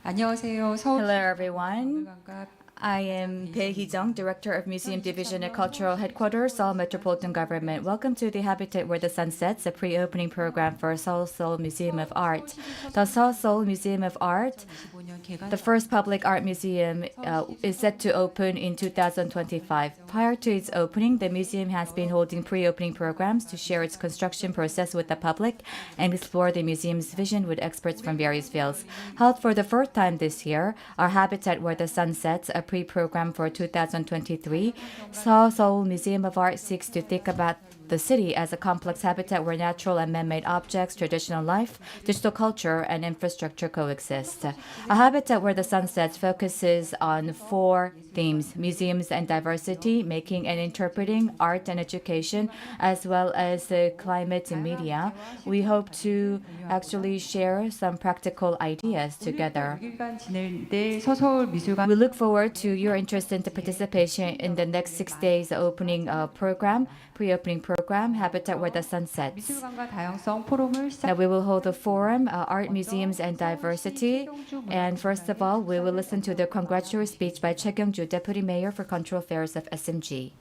안녕하세요. Hello, everyone. 서울관광 I am Bae Hee-jung, Director of Museum Division at Cultural Headquarters, Seoul Metropolitan Government. Welcome to the Habitat Where the Sun Sets, a pre-opening program for Seoul Museum of Art. The Seoul Museum of Art, 25년 개관 the first public art museum, is set to open in 2025. Prior to its opening, the museum has been holding pre-opening programs to share its construction process with the public and explore the museum's vision with experts from various fields. Held for the first time this year, our Habitat Where the Sun Sets, a pre-program for 2023, Seoul Museum of Art seeks to think about the city as a complex habitat where natural and man-made objects, traditional life, digital culture, and infrastructure coexist. A habitat where the sun sets focuses on 4 themes: museums and diversity, making and interpreting, art and education, as well as climate and media. We hope to actually share some practical ideas together. 6일간 지낼 서서울미술관 We look forward to your interest in the participation in the next 6 days opening pre-opening program, Habitat Where the Sun Sets. 미술관과 다양성 포럼을 Now 시작. we will hold a forum, Art Museums and Diversity. And first of all, we will listen to the congratulatory speech by Choi Kyung-ju, Deputy Mayor for Cultural Affairs of SMG.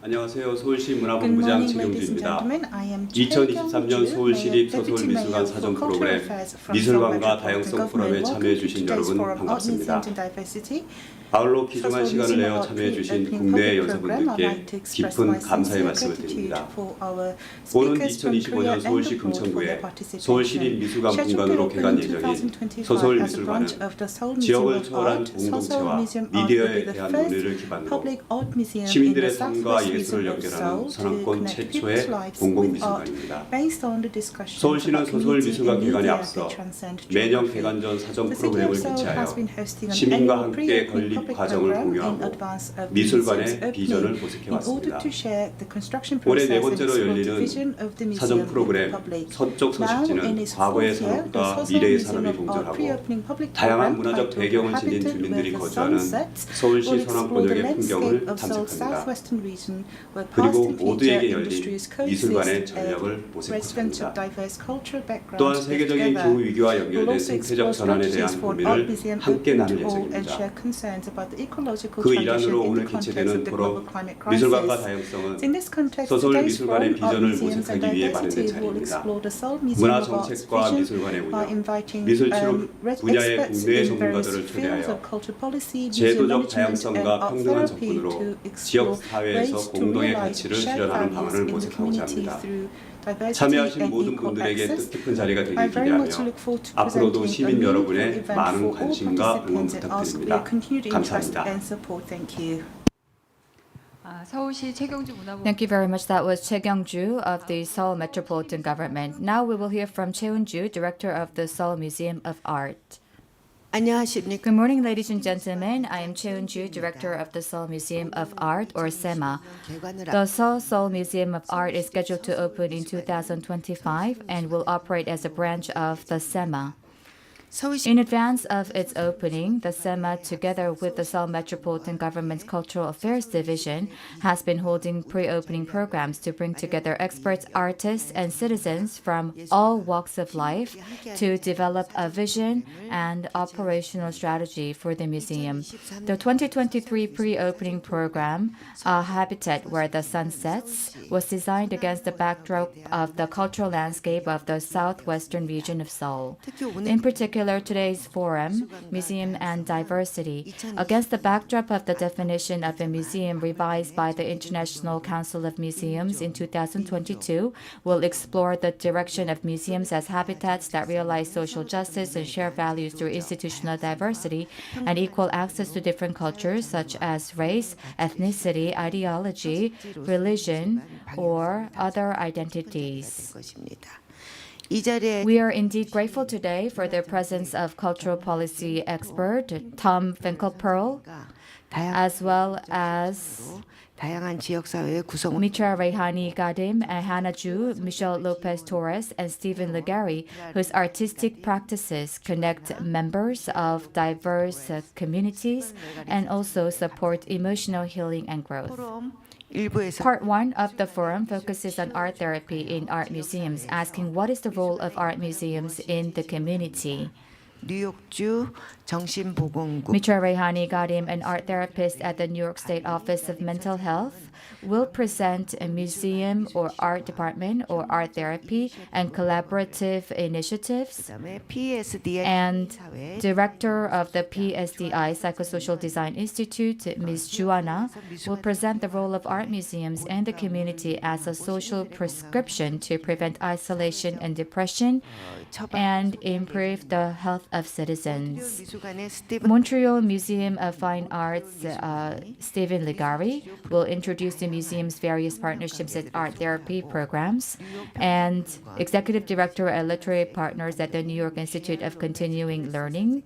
안녕하세요. 서울시 Good 문화본부장 morning, ladies and 최경주입니다. gentlemen. I am Choi Kyung-ju, 2023년 서울시립 Deputy 서서울미술관 Mayor 사전 for 프로그램 Cultural Affairs from 미술관과 Seoul 다양성 Metropolitan 프로그램에 Government. 참여해 Welcome to 주신 today's 여러분 forum, Art Museums 반갑습니다. and Diversity. 아울러 귀중한 Seoul 시간을 Museum 내어 of Art 참여해 주신 pre-opening 국내 public program. I'd 여성분들께 like to express 깊은 my 감사의 sincere 말씀을 gratitude 드립니다. for our 오는 speakers from 2025년 Korea and 서울시 abroad for 금천구에 their participation. 서울시립 미술관 Scheduled to 본관으로 open 개관 in 예정인 2025 서서울 as a branch 미술관은 of the Seoul Museum 지역을 of 초월한 Art. Seoul 공동체와 Museum Art will 미디어에 be the 대한 first 논의를 기반으로 public art museum in 시민들의 the 삶과 Southwest 예술을 region of 연결하는 Seoul to 선언권 connect 최초의 people's lives with art 공공미술관입니다. based on the discussion 서울시는 about 서서울 community 미술관 and 개관에 media 앞서 that transcend 매년 geography. 개관 전 사전 The city 프로그램을 of Seoul 개최하여 has been hosting an 시민과 annual 함께 pre-opening 건립 public 과정을 program in 공유하고 advance of the 미술관의 museum's 비전을 opening in order 모색해왔습니다. to share the construction 올해 process 네 and 번째로 explore the 열리는 vision of the 사전 museum in the 프로그램 public. 서쪽 Now, in 서식지는 its 과거의 fourth year, the 산업과 Seoul 미래의 Museum 산업이 of Art 공존하고 pre-opening public 다양한 program 문화적 titled 배경을 지닌 Habitat 주민들이 Where the 거주하는 Sun Sets 서울시 will explore the 선왕권역의 풍경을 landscape of Seoul's 탐색합니다. southwestern region where 그리고 past and future 모두에게 열린 industries 미술관의 coexist 전략을 as residents of 모색합니다. diverse cultural 또한 backgrounds live 세계적인 together. 기후 위기와 We'll 연결된 also 생태적 explore 전환에 대한 strategies for an art 고민을 museum 함께 open 나눌 to all and 예정입니다. share concerns about the ecological 그 transition 일환으로 in 오늘 the context 개최되는 of the global 포럼 climate 미술관과 crisis. 다양성은 In this context, 서서울 today's 미술관의 forum, Art 비전을 Museums and 모색하기 위해 마련된 Diversity, will 자리입니다. explore the Seoul Museum 문화 of Art's 정책과 vision 미술관의 by 운영, inviting 미술 취업 분야의 experts 국내의 in various 전문가들을 fields 초대하여 of cultural policy, museum 제도적 management, and 다양성과 art 평등한 therapy 접근으로 to 지역 explore 사회에서 ways to 공동의 realize 가치를 shared 실현하는 values 방안을 in the 모색하고자 community 합니다. through diversity 참여하신 and 모든 equal 분들에게 access. 뜻깊은 자리가 되길 I very much 기대하며 look forward to 앞으로도 presenting a 시민 meaningful 여러분의 event 많은 for all 관심과 응원 participants and ask for 부탁드립니다. your continued interest 감사합니다. and support. Thank you. 서울시 최경주 문화부 Thank you very much. That was Choi Kyung-ju of the Seoul Metropolitan Government. Now we will hear from Choi Eun-ju, Director of the Seoul Museum of Art. 안녕하십니까. Good morning, ladies and gentlemen. I am Choi Eun-ju, Director of the Seoul Museum of Art, or SEMA. The Seoul Museum of Art is scheduled to open in 2025 and will operate as a branch of the SEMA. 서울시 In advance of its opening, the SEMA, together with the Seoul Metropolitan Government's Cultural Affairs Division, has been holding pre-opening programs to bring together experts, artists, and citizens from all walks of life to develop a vision and operational strategy for the museum. The 2023 pre-opening program, A Habitat Where the Sun Sets, was designed against the backdrop of the cultural landscape of the southwestern region of Seoul. In particular, today's forum, Museum and Diversity, against the backdrop of the definition of a museum revised by the International Council of Museums in 2022, will explore the direction of museums as habitats that realize social justice and share values through institutional diversity and equal access to different cultures such as race, ethnicity, ideology, religion, or other identities. 이 자리에 We are indeed grateful today for the presence of cultural policy expert Tom Finkelpearl, as well as 다양한 지역 사회의 구성원 Mitra Rehani Gadim, Hannah Ju, Michelle Lopez Torres, and Stephen Legary, whose artistic practices connect members of diverse communities and also support emotional healing and growth. 일부에서 Part 1 of the forum focuses on art therapy in art museums, asking what is the role of art museums in the community. 뉴욕주 정신보건국 Mitra Rehani Gadim, an art therapist at the New York State Office of Mental Health, will present a museum or art department or art therapy and collaborative initiatives. 그다음에 PSDI And 사회 Director of the PSDI Psychosocial Design Institute, Ms. Juana, will present the role of art museums in the community as a social prescription to prevent isolation and depression and improve the health of citizens. 미술관의 스티븐 Montreal Museum of Fine Arts, Stephen Ligari, will introduce the museum's various partnerships and art therapy programs. And Executive Director at Literary Partners at the New York Institute of Continuing Learning,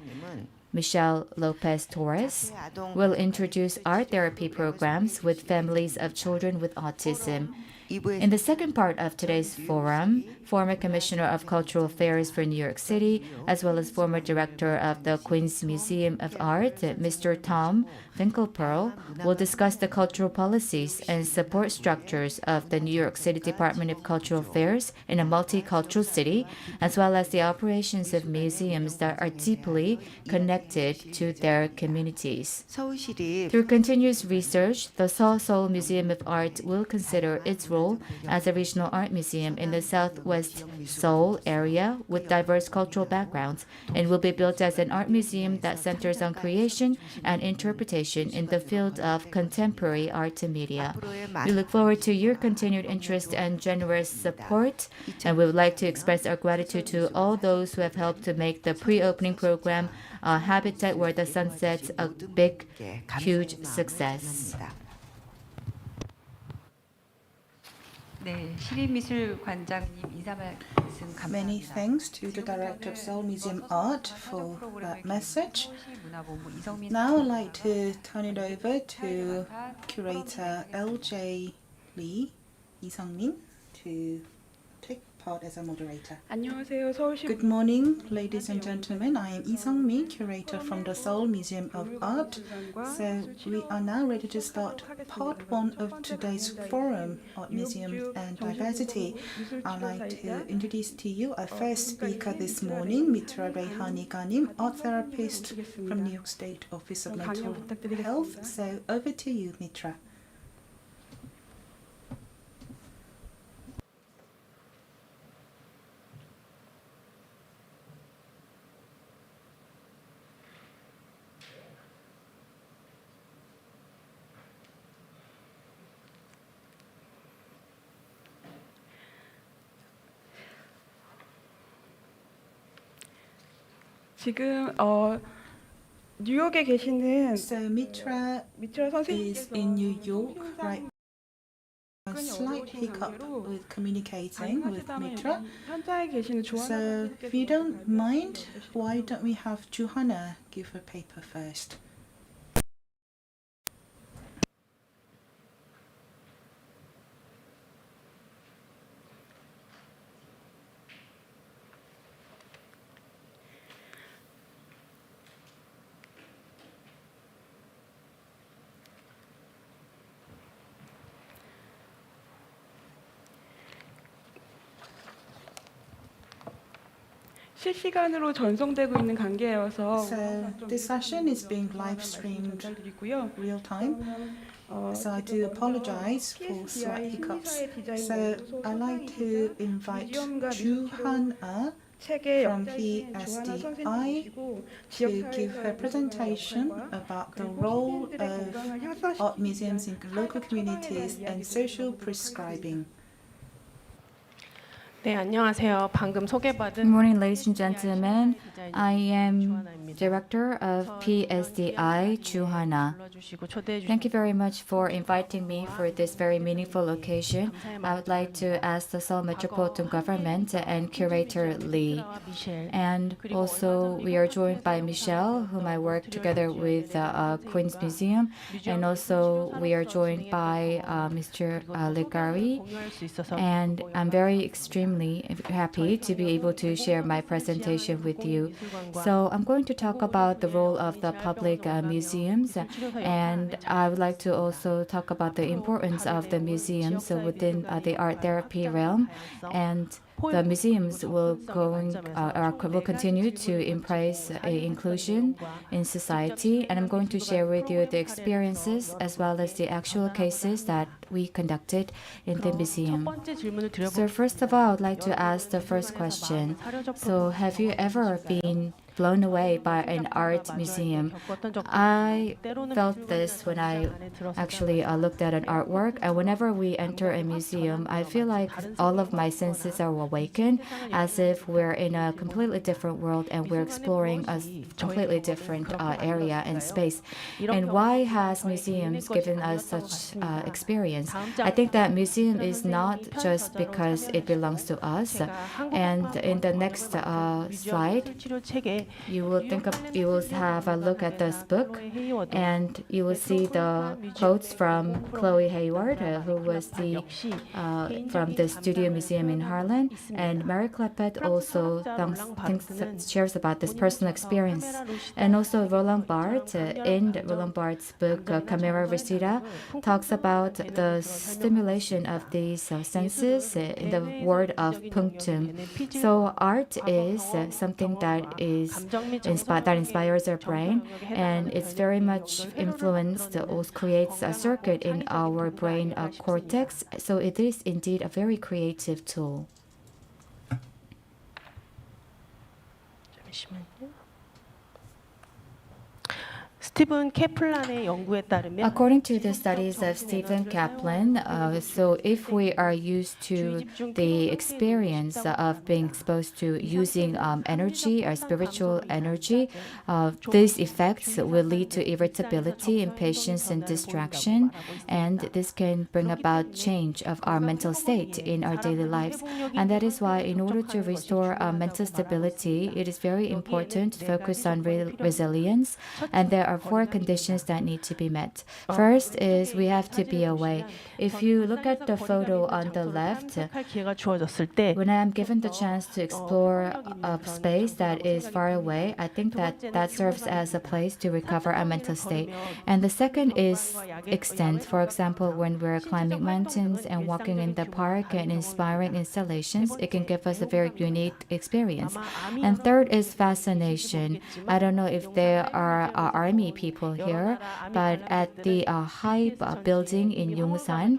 Michelle Lopez Torres, will introduce art therapy programs with families of children with autism. In the second part of today's forum, former Commissioner of Cultural Affairs for New York City, as well as former Director of the Queens Museum of Art, Mr. Tom Finkelpearl, will discuss the cultural policies and support structures of the New York City Department of Cultural Affairs in a multicultural city, as well as the operations of museums that are deeply connected to their communities. 서울시립 Through continuous research, the Seoul Museum of Art will consider its role as a regional art museum in the southwest Seoul area with diverse cultural backgrounds and will be built as an art museum that centers on creation and interpretation in the field of contemporary art and media. We look forward to your continued interest and generous support, and we would like to express our gratitude to all those who have helped to make the pre-opening program Habitat Where the Sun Sets a big, huge success. 네, 시립미술관장님 인사 말씀 감사합니다. Many thanks to the Director of Seoul Museum Art for that message. 문화본부 이성민 Now I'd like to turn it over to Curator LJ Lee, Lee Sung-min, to take part as a moderator. 안녕하세요. 서울시 Good morning, ladies and gentlemen. I am Lee Sung-min, curator from the Seoul Museum of Art. So we are now ready to start part one of today's forum, Art Museums and Diversity. I'd like to introduce to you our first speaker this morning, Mitra Rehani Ganim, art therapist from New York State Office of Mental Health. So over to you, Mitra. 지금 뉴욕에 계시는 So Mitra 미트라 is 선생님께서 in New York 항상 right. A slight hiccup with communicating with 가능하시다면 Mitra. 여기 현장에 계시는 조하나 So if you don't mind, why don't we have Johanna give her paper first? 실시간으로 전송되고 있는 관계여서 So this session is being live streamed 감사드리고요. real time. So I do apologize for slight hiccups. So I'd like to invite Johanna 책의 from 역자이신 조하나 PSDI 선생님이시고 to give her presentation about the role of art museums in local communities and social prescribing. 네, 안녕하세요. 방금 Good 소개받은 morning, ladies and gentlemen. I am Director of PSDI, Juhana. 불러주시고 초대해 Thank you very much for inviting me for this very meaningful occasion. I would like to ask the Seoul Metropolitan Government and Curator Lee. 미셸 And also, we are joined by Michelle, whom I work together with Queens Museum. And also, we are joined by Mr. Legari. 공유할 수 있어서 And I'm very extremely happy to be able to share my presentation with you. So I'm going to talk about the role of the public museums, and I would like to also talk about the importance of the museums within the art therapy realm. And the museums will continue to embrace inclusion in society, and I'm going to share with you the experiences as well as the actual cases that we conducted in the museum. So first of all, I would like to ask the first question. So have you ever been blown away by an art museum? I felt this when I actually looked at an artwork, and whenever we enter a museum, I feel like all of my senses are awakened, as if we're in a completely different world and we're exploring a completely different area and space. And why has museums given us such experience? I think that museum is not just because it belongs to us. And in the next slide, you will have a look at this book, and you will see the quotes from Chloe Hayward, who was from the Studio Museum in Harlem, and Mary Clappett also shares about this personal experience, and also Roland Barthes in Roland Barthes' book Camera Visita talks about the stimulation of these senses in the word of punctum. So art is something that inspires our brain, and it's very much influenced or creates a circuit in our brain cortex. So it is indeed a very creative tool. 스티븐 케플란의 연구에 따르면 According to the studies of Stephen Kaplan, so if we are used to the experience of being exposed to using energy or spiritual energy, these effects will lead to irritability, impatience, and distraction, and this can bring about change of our mental state in our daily lives. And that is why, in order to restore our mental stability, it is very important to focus on resilience, and there are 4 conditions that need to be met. First is we have to be away. If you look at the photo on the left, 기회가 주어졌을 때 when I am given the chance to explore a space that is far away, I think that serves as a place to recover our mental state. And the second is extent. For example, when we're climbing mountains and walking in the park and inspiring installations, it can give us a very unique experience. And third is fascination. I don't know if there are army people here, but at the Hype building in Yongsan,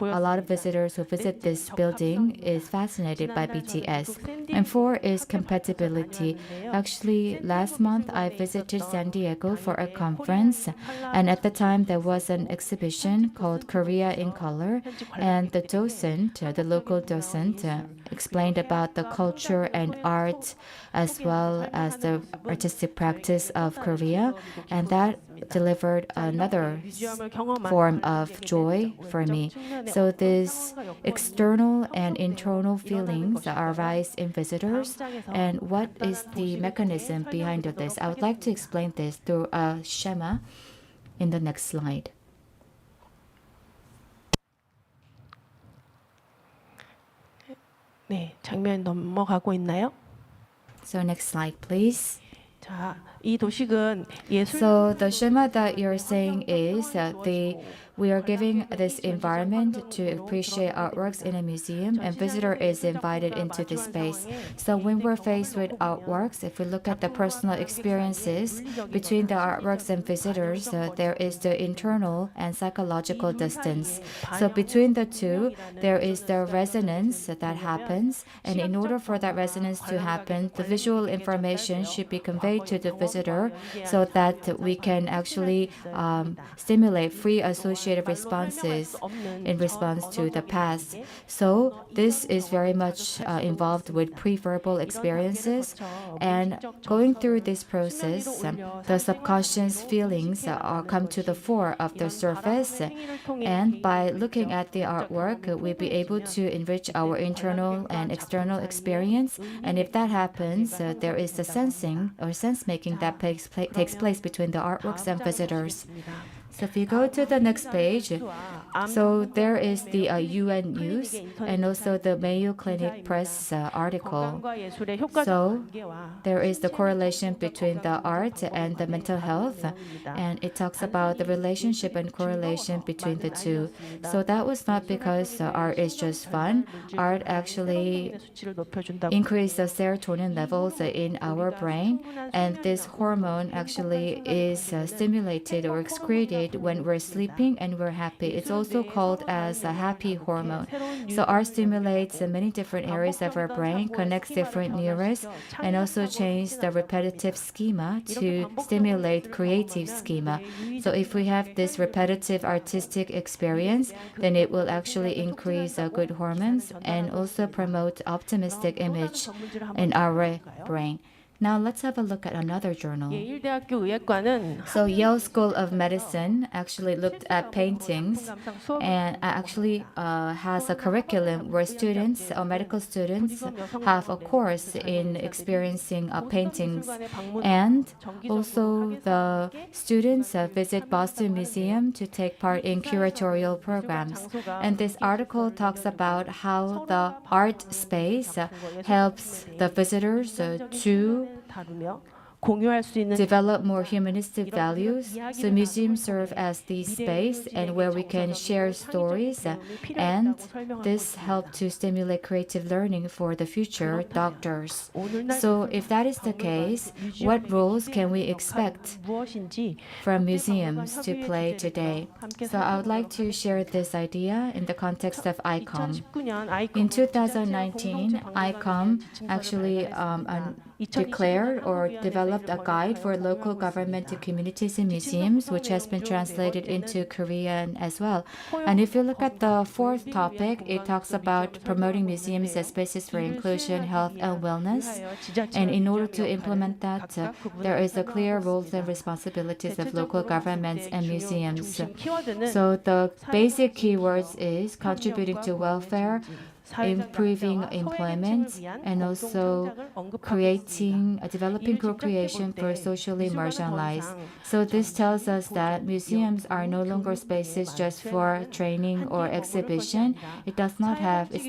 a lot of visitors who visit this building is fascinated by BTS. And 4 is compatibility. Actually, last month I visited San Diego for a conference, and at the time there was an exhibition called Korea in Color, and the local docent, explained about the culture and art as well as the artistic practice of Korea, and that delivered another form of joy for me. So these external and internal feelings arise in visitors, and what is the mechanism behind this? I would like to explain this through a schema in the next slide. 네, 장면 넘어가고 있나요? So next slide, please. 자, 이 도식은 예술 So the schema that you're saying is we are giving this environment to appreciate artworks in a museum, and visitor is invited into this space. So when we're faced with artworks, if we look at the personal experiences between the artworks and visitors, there is the internal and psychological distance. So between the two, there is the resonance that happens, and in order for that resonance to happen, the visual information should be conveyed to the visitor so that we can actually stimulate free associative responses in response to the past. So this is very much involved with pre-verbal experiences, and going through this process, the subconscious feelings come to the fore of the surface, and by looking at the artwork, we'll be able to enrich our internal and external experience, and if that happens, there is the sensing or sense-making that takes place between the artworks and visitors. So if you go to the next page, so there is the UN News and also the Mayo Clinic Press article. So there is the correlation between the art and the mental health, and it talks about the relationship and correlation between the two. So that was not because art is just fun. Art actually increases the serotonin levels in our brain, and this hormone actually is stimulated or excreted when we're sleeping and we're happy. It's also called as a happy hormone. So art stimulates many different areas of our brain, connects different neurons, and also changes the repetitive schema to stimulate creative schema. So if we have this repetitive artistic experience, then it will actually increase good hormones and also promote optimistic image in our brain. Now let's have a look at another journal. 예일대학교 의학과는 So Yale School of Medicine actually looked at paintings and actually has a curriculum where students or medical students have a course in experiencing paintings, and also the students visit Boston Museum to take part in curatorial programs. And this article talks about how the art space helps the visitors to 다루며 공유할 수 있는 develop more humanistic values. So museums serve as the space and where we can share stories, and this helps to stimulate creative learning for the future doctors. So if that is the case, what roles can we expect 무엇인지 from museums to play today? So I would like to share this idea in the context of ICOM. 2019년 In 2019, ICOM actually declared or developed a guide for local government communities and museums, which has been translated into Korean as well. And if you look at the fourth topic, it talks about promoting museums as spaces for inclusion, health, and wellness. And in order to implement that, there is a clear roles and responsibilities of local governments and museums. So the basic keywords is contributing to welfare, improving employment, and also developing co-creation for socially marginalized. So this tells us that museums are no longer spaces just for training or exhibition. It's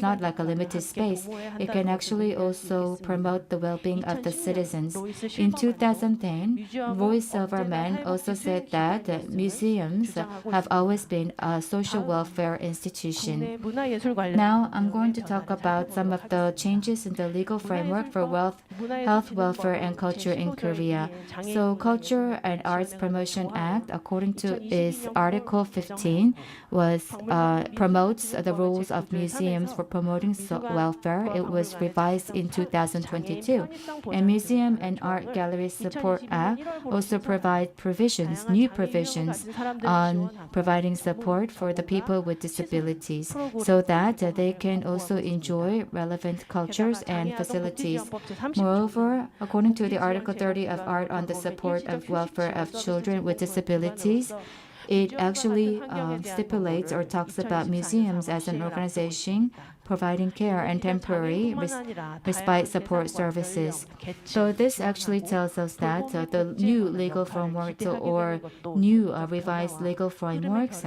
not like a limited space. It can actually also promote the well-being of the citizens. In 2010, Voice of Our Men also said that museums have always been a social welfare institution. Now I'm going to talk about some of the changes in the legal framework for health, welfare, and culture in Korea. So Culture and Arts Promotion Act, according to its Article 15, promotes the rules of museums for promoting welfare. It was revised in 2022. And Museum and Art Gallery Support Act also provides new provisions on providing support for the people with disabilities so that they can also enjoy relevant cultures and facilities. Moreover, according to the Article 30 of Art on the Support of Welfare of Children with Disabilities, it actually stipulates or talks about museums as an organization providing care and temporary respite support services. So this actually tells us that the new legal framework or new revised legal frameworks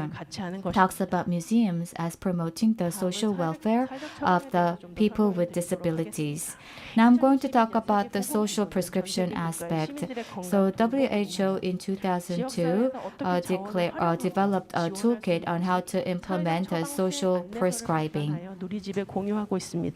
talks about museums as promoting the social welfare of the people with disabilities. Now I'm going to talk about the social prescription aspect. So WHO in 2002 developed a toolkit on how to implement social prescribing.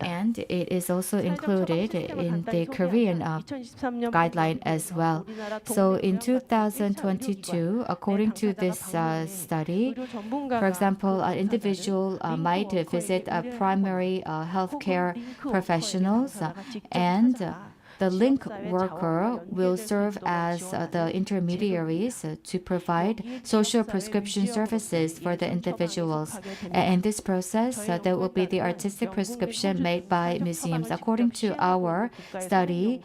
And it is also included in the Korean guideline as well. So in 2022, according to this study, for example, an individual might visit a primary healthcare professionals, and the link worker will serve as the intermediaries to provide social prescription services for the individuals. And in this process, there will be the artistic prescription made by museums. According to our study,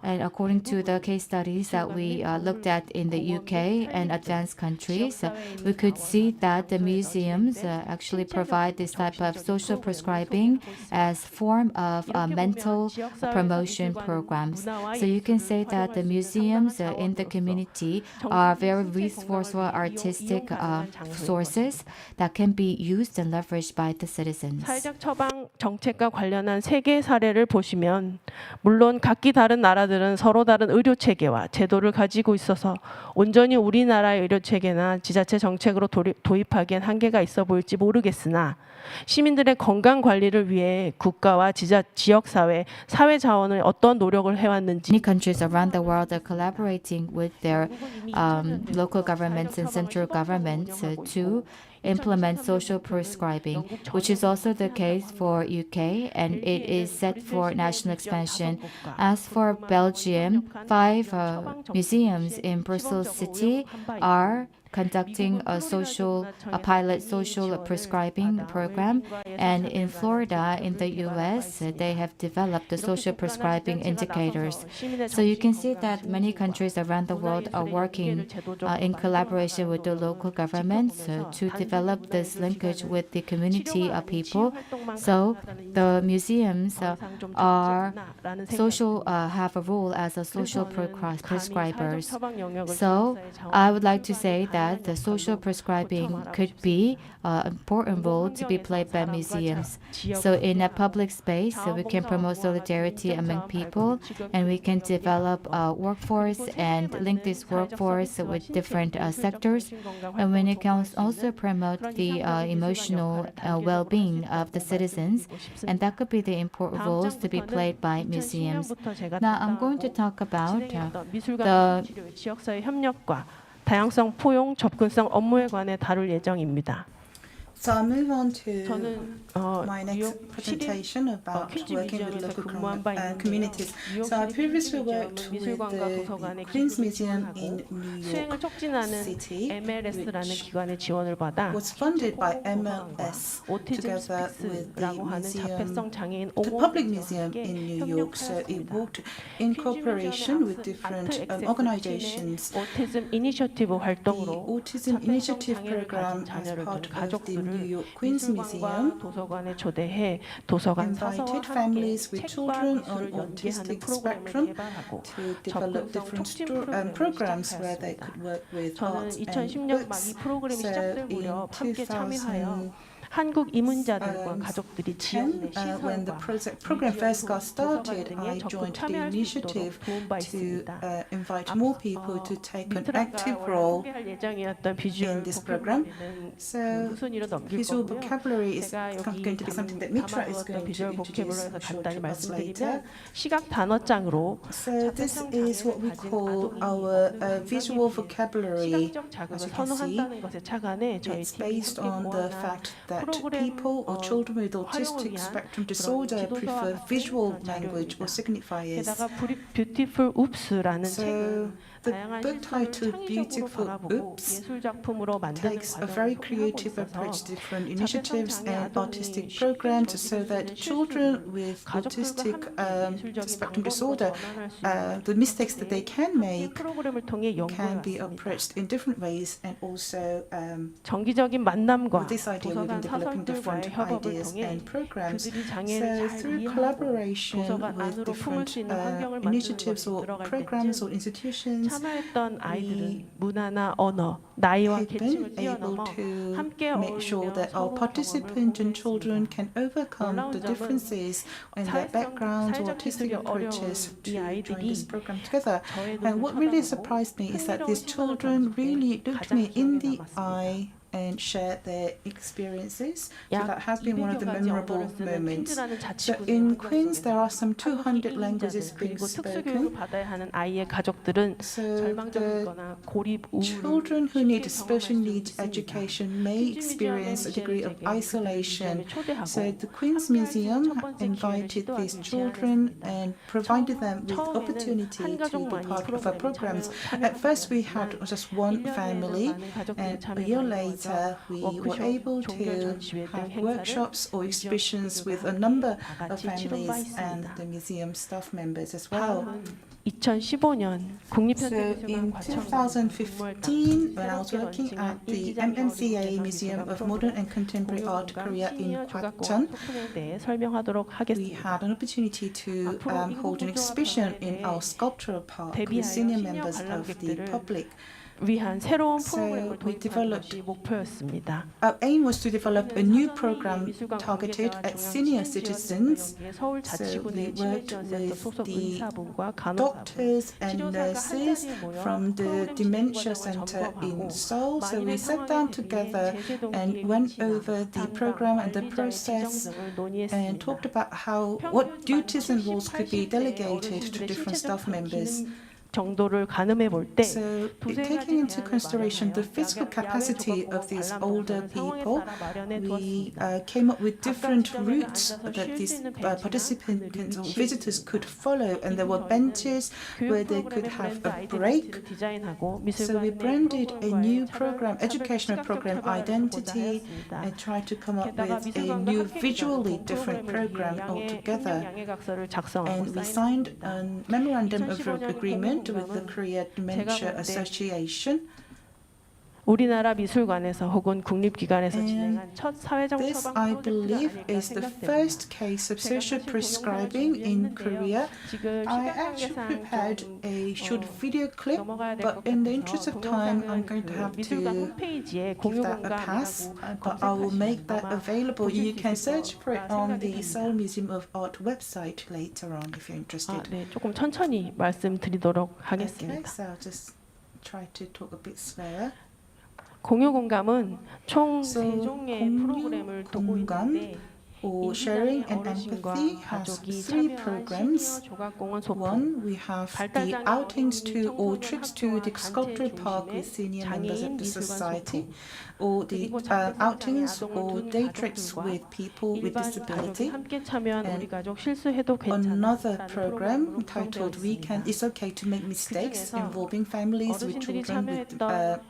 and according to the case studies that we looked at in the UK and advanced countries, we could see that the museums actually provide this type of social prescribing as form of a mental promotion program. programs. So you can say that the museums in the community are very resourceful artistic sources that can be used and leveraged by the citizens. 사회적 처방 정책과 관련한 세계 사례를 보시면 물론 각기 다른 나라들은 서로 다른 의료 체계와 제도를 가지고 있어서 온전히 우리나라의 의료 체계나 지자체 정책으로 도입하기엔 한계가 있어 보일지 모르겠으나 시민들의 건강 관리를 위해 국가와 지역 사회, 사회 자원을 어떤 노력을 해왔는지 Many countries around the world are collaborating with their local governments and central governments to implement social prescribing, which is also the case for UK, and it is set for national expansion. As for Belgium, 5 museums in Brussels City are conducting a pilot social prescribing program, and in Florida, in the US, they have developed the social prescribing indicators. So you can see that many countries around the world are working in collaboration with the local governments to develop this linkage with the community of people. So the museums have a role as a social prescribers. So I would like to say that the social prescribing could be an important role to be played by museums. So in a public space, we can promote solidarity among people, and we can develop a workforce and link this workforce with different sectors. And when it can also promote the emotional well-being of the citizens, and that could be the important roles to be played by museums. Now I'm going to talk about the 지역사회 협력과 다양성 포용 접근성 업무에 관해 다룰 예정입니다. So I'll move on to 저는 my 뉴욕 next presentation about 퀸즈 working with 뮤지엄에서 local 근무한 바 있는데 communities. So I previously worked with 미술관과 the 도서관의 Queen's 기술을 Museum 지원하고 in New 수행을 York 촉진하는 City, MLS라는 which 기관의 지원을 받아 was funded by MLS 오티즘 together with the 스픽스라고 하는 자폐성 장애인 the public 옹호기관과 museum 함께 in New York. So it worked in cooperation with different organizations. 오티즘 이니셔티브 The 활동으로 Autism Initiative Program as part of the New York Queen's Museum 도서관에 초대해 도서관 사서와 invited families with 책 children 관리 on 기술을 연계하는 autistic 프로그램을 spectrum 개발하고 to develop different programs where they could work with 저는 arts and 2010년 막 이 books. 프로그램이 So 시작될 in 무렵 함께 참여하여 2010, 한국 이문자들과 가족들이 지원의 when the 시설과 program first got started, 도서관 I 등에 적극 joined the 참여할 수 initiative 있도록 도움 바 to 있습니다. invite more people to take an active 미트라가 role. 소개할 예정이었던 비주얼 in this program. 보컬리는 So 우선위로 넘길 visual 거고요. vocabulary is 제가 여기 going to be something that Mitra is 담아두었던 going to 비주얼 introduce 보컬리에서 간단히 to us later. 말씀드리면 시각 단어장으로 So this is what we call our visual vocabulary. 시각적 자극을 As you can see, 선호한다는 것에 착안해 저희 it's 팀이 based 함께 on the 모아놓은 fact that 프로그램, people or children with autistic 활용을 spectrum 위한 disorder 그런 prefer 지도서와 visual 같은 language or 자료입니다. signifiers. 게다가 뷰티풀 웁스라는 So 책은 the 다양한 book 시선을 titled 창의적으로 Beautiful 바라보고 Oops 예술 작품으로 만드는 takes a 과정을 very 소개하고 creative 있어서 approach to different 자폐성 initiatives 장애 and 아동이 artistic 쉽게 programs 즐길 수 so that 있는 children 실수를 with 가족들과 autistic 함께 예술적인 spectrum 방법으로 disorder, 전환할 수 있는 the mistakes that they can 이 make 프로그램을 통해 can be 연구해왔습니다. approached in different ways, and also 정기적인 만남과 with this idea we've been 도서관 developing different 사설들과의 협업을 ideas 통해 and programs. 그들이 So 장애를 잘 through 이해하고 collaboration 도서관 with 안으로 품을 different 수 있는 환경을 만드는 initiatives 것이 or 들어갈 programs or 때쯤 institutions, 참여했던 아이들은 문화나 언어, 나이와 have been 계층을 able 뛰어넘어 to 함께 make sure 어울리며 that our 서로 participants and 경험을 children 공유했습니다. can overcome the 놀라운 점은 differences in their backgrounds or 사회적 artistic 기술이 어려운 approaches 이 to join 아이들이 this program together. 저의 And 눈을 what really 쳐다보고 surprised me is that 흥미로운 these 시선을 children 던질 때 really looked 가장 me in 기억에 the 남았습니다. eye and shared their experiences. So 약 that has been one of the 200여 가지 memorable 언어를 쓰는 moments. 퀸즈라는 So 자치구의 in 환경 Queens, there are some 속에서 200 languages 한국 being 이민자들 그리고 특수교육을 spoken. 받아야 하는 아이의 가족들은 So the 절망적이거나 고립 우울을 children who need 쉽게 special 경험할 수 needs 있습니다. education may experience a degree of isolation. 초대하고 So the Queen's Museum invited these children and provided them with opportunity to be part of our programs. At first we had just one family, and a year later later, we were 워크숍, able 종교 to 전시회 등 have 행사를 workshops or 뮤지엄 exhibitions 스태프들과 with a 함께 number 다 of 같이 치른 바 families and 있습니다. the museum staff members as well. 다음은 2015년 So 국립현대미술관 in 과천관 2015, when I was working at the MMCA Museum of Modern and Contemporary Art Korea in Gwacheon, 소품에 대해 설명하도록 we 하겠습니다. had an opportunity to hold an exhibition in our sculptural park with 데뷔하여 senior 시니어 members of the 관람객들을 public. 위한 새로운 So 프로그램을 we 도입하는 developed 것이 목표였습니다. Our aim was to develop a new program targeted at senior citizens. 서울 So 자치구 내 we worked 치매지원센터 with 소속 the 의사분과 간호사분, doctors and 치료사가 한 nurses 자리에 모여 from the 프로그램 dementia 진행 과정을 center in 점검하고 Seoul. So we 만일의 sat 상황에 down 대비해 together 제재 동기의 and went 위치나 over the 상담, program and the 관리자의 process 지정 등을 and 논의했습니다. talked about what duties and roles could be delegated to different staff members. 정도를 가늠해 볼 때 So taking into consideration the physical capacity of these older people, we came up with different routes that these participants or visitors could follow, and there were benches where they could have a break. So we branded a new program, educational program, Identity, and tried to come up with a new visually different program altogether. And we signed a memorandum of agreement with the Korea Dementia Association. 우리나라 미술관에서 혹은 국립기관에서 And 진행한 첫 사회적 This, 처방 I 프로젝트가 believe, 아닐까 is the 생각됩니다. first case of social prescribing in Korea. 지금 I 시간 actually 관계상 prepared 좀 a short video clip, 넘어가야 될 것 but in the interest 같아서 of time, I'm 동영상은 going to have 미술관 to 홈페이지에 give that a pass, but I will make that available. You can search for it on the Seoul Museum of Art website later on if you're interested. 네, 조금 천천히 말씀드리도록 Okay, 하겠습니다. so I'll just try to talk a bit slower. 공유 공감은 총 So, 3종의 공유 프로그램을 두고 공감 있는데 Or sharing and empathy has three programs. 조각공원 소품, One, we have the outings to or trips to the sculptural park with senior members of the society, or the outings or day trips with people with 일반 가족이 disability. 함께 참여한 And 우리 가족 실수해도 괜찮아. Another program titled It's Okay to Make Mistakes, involving families with 어르신들이 children with 참여했던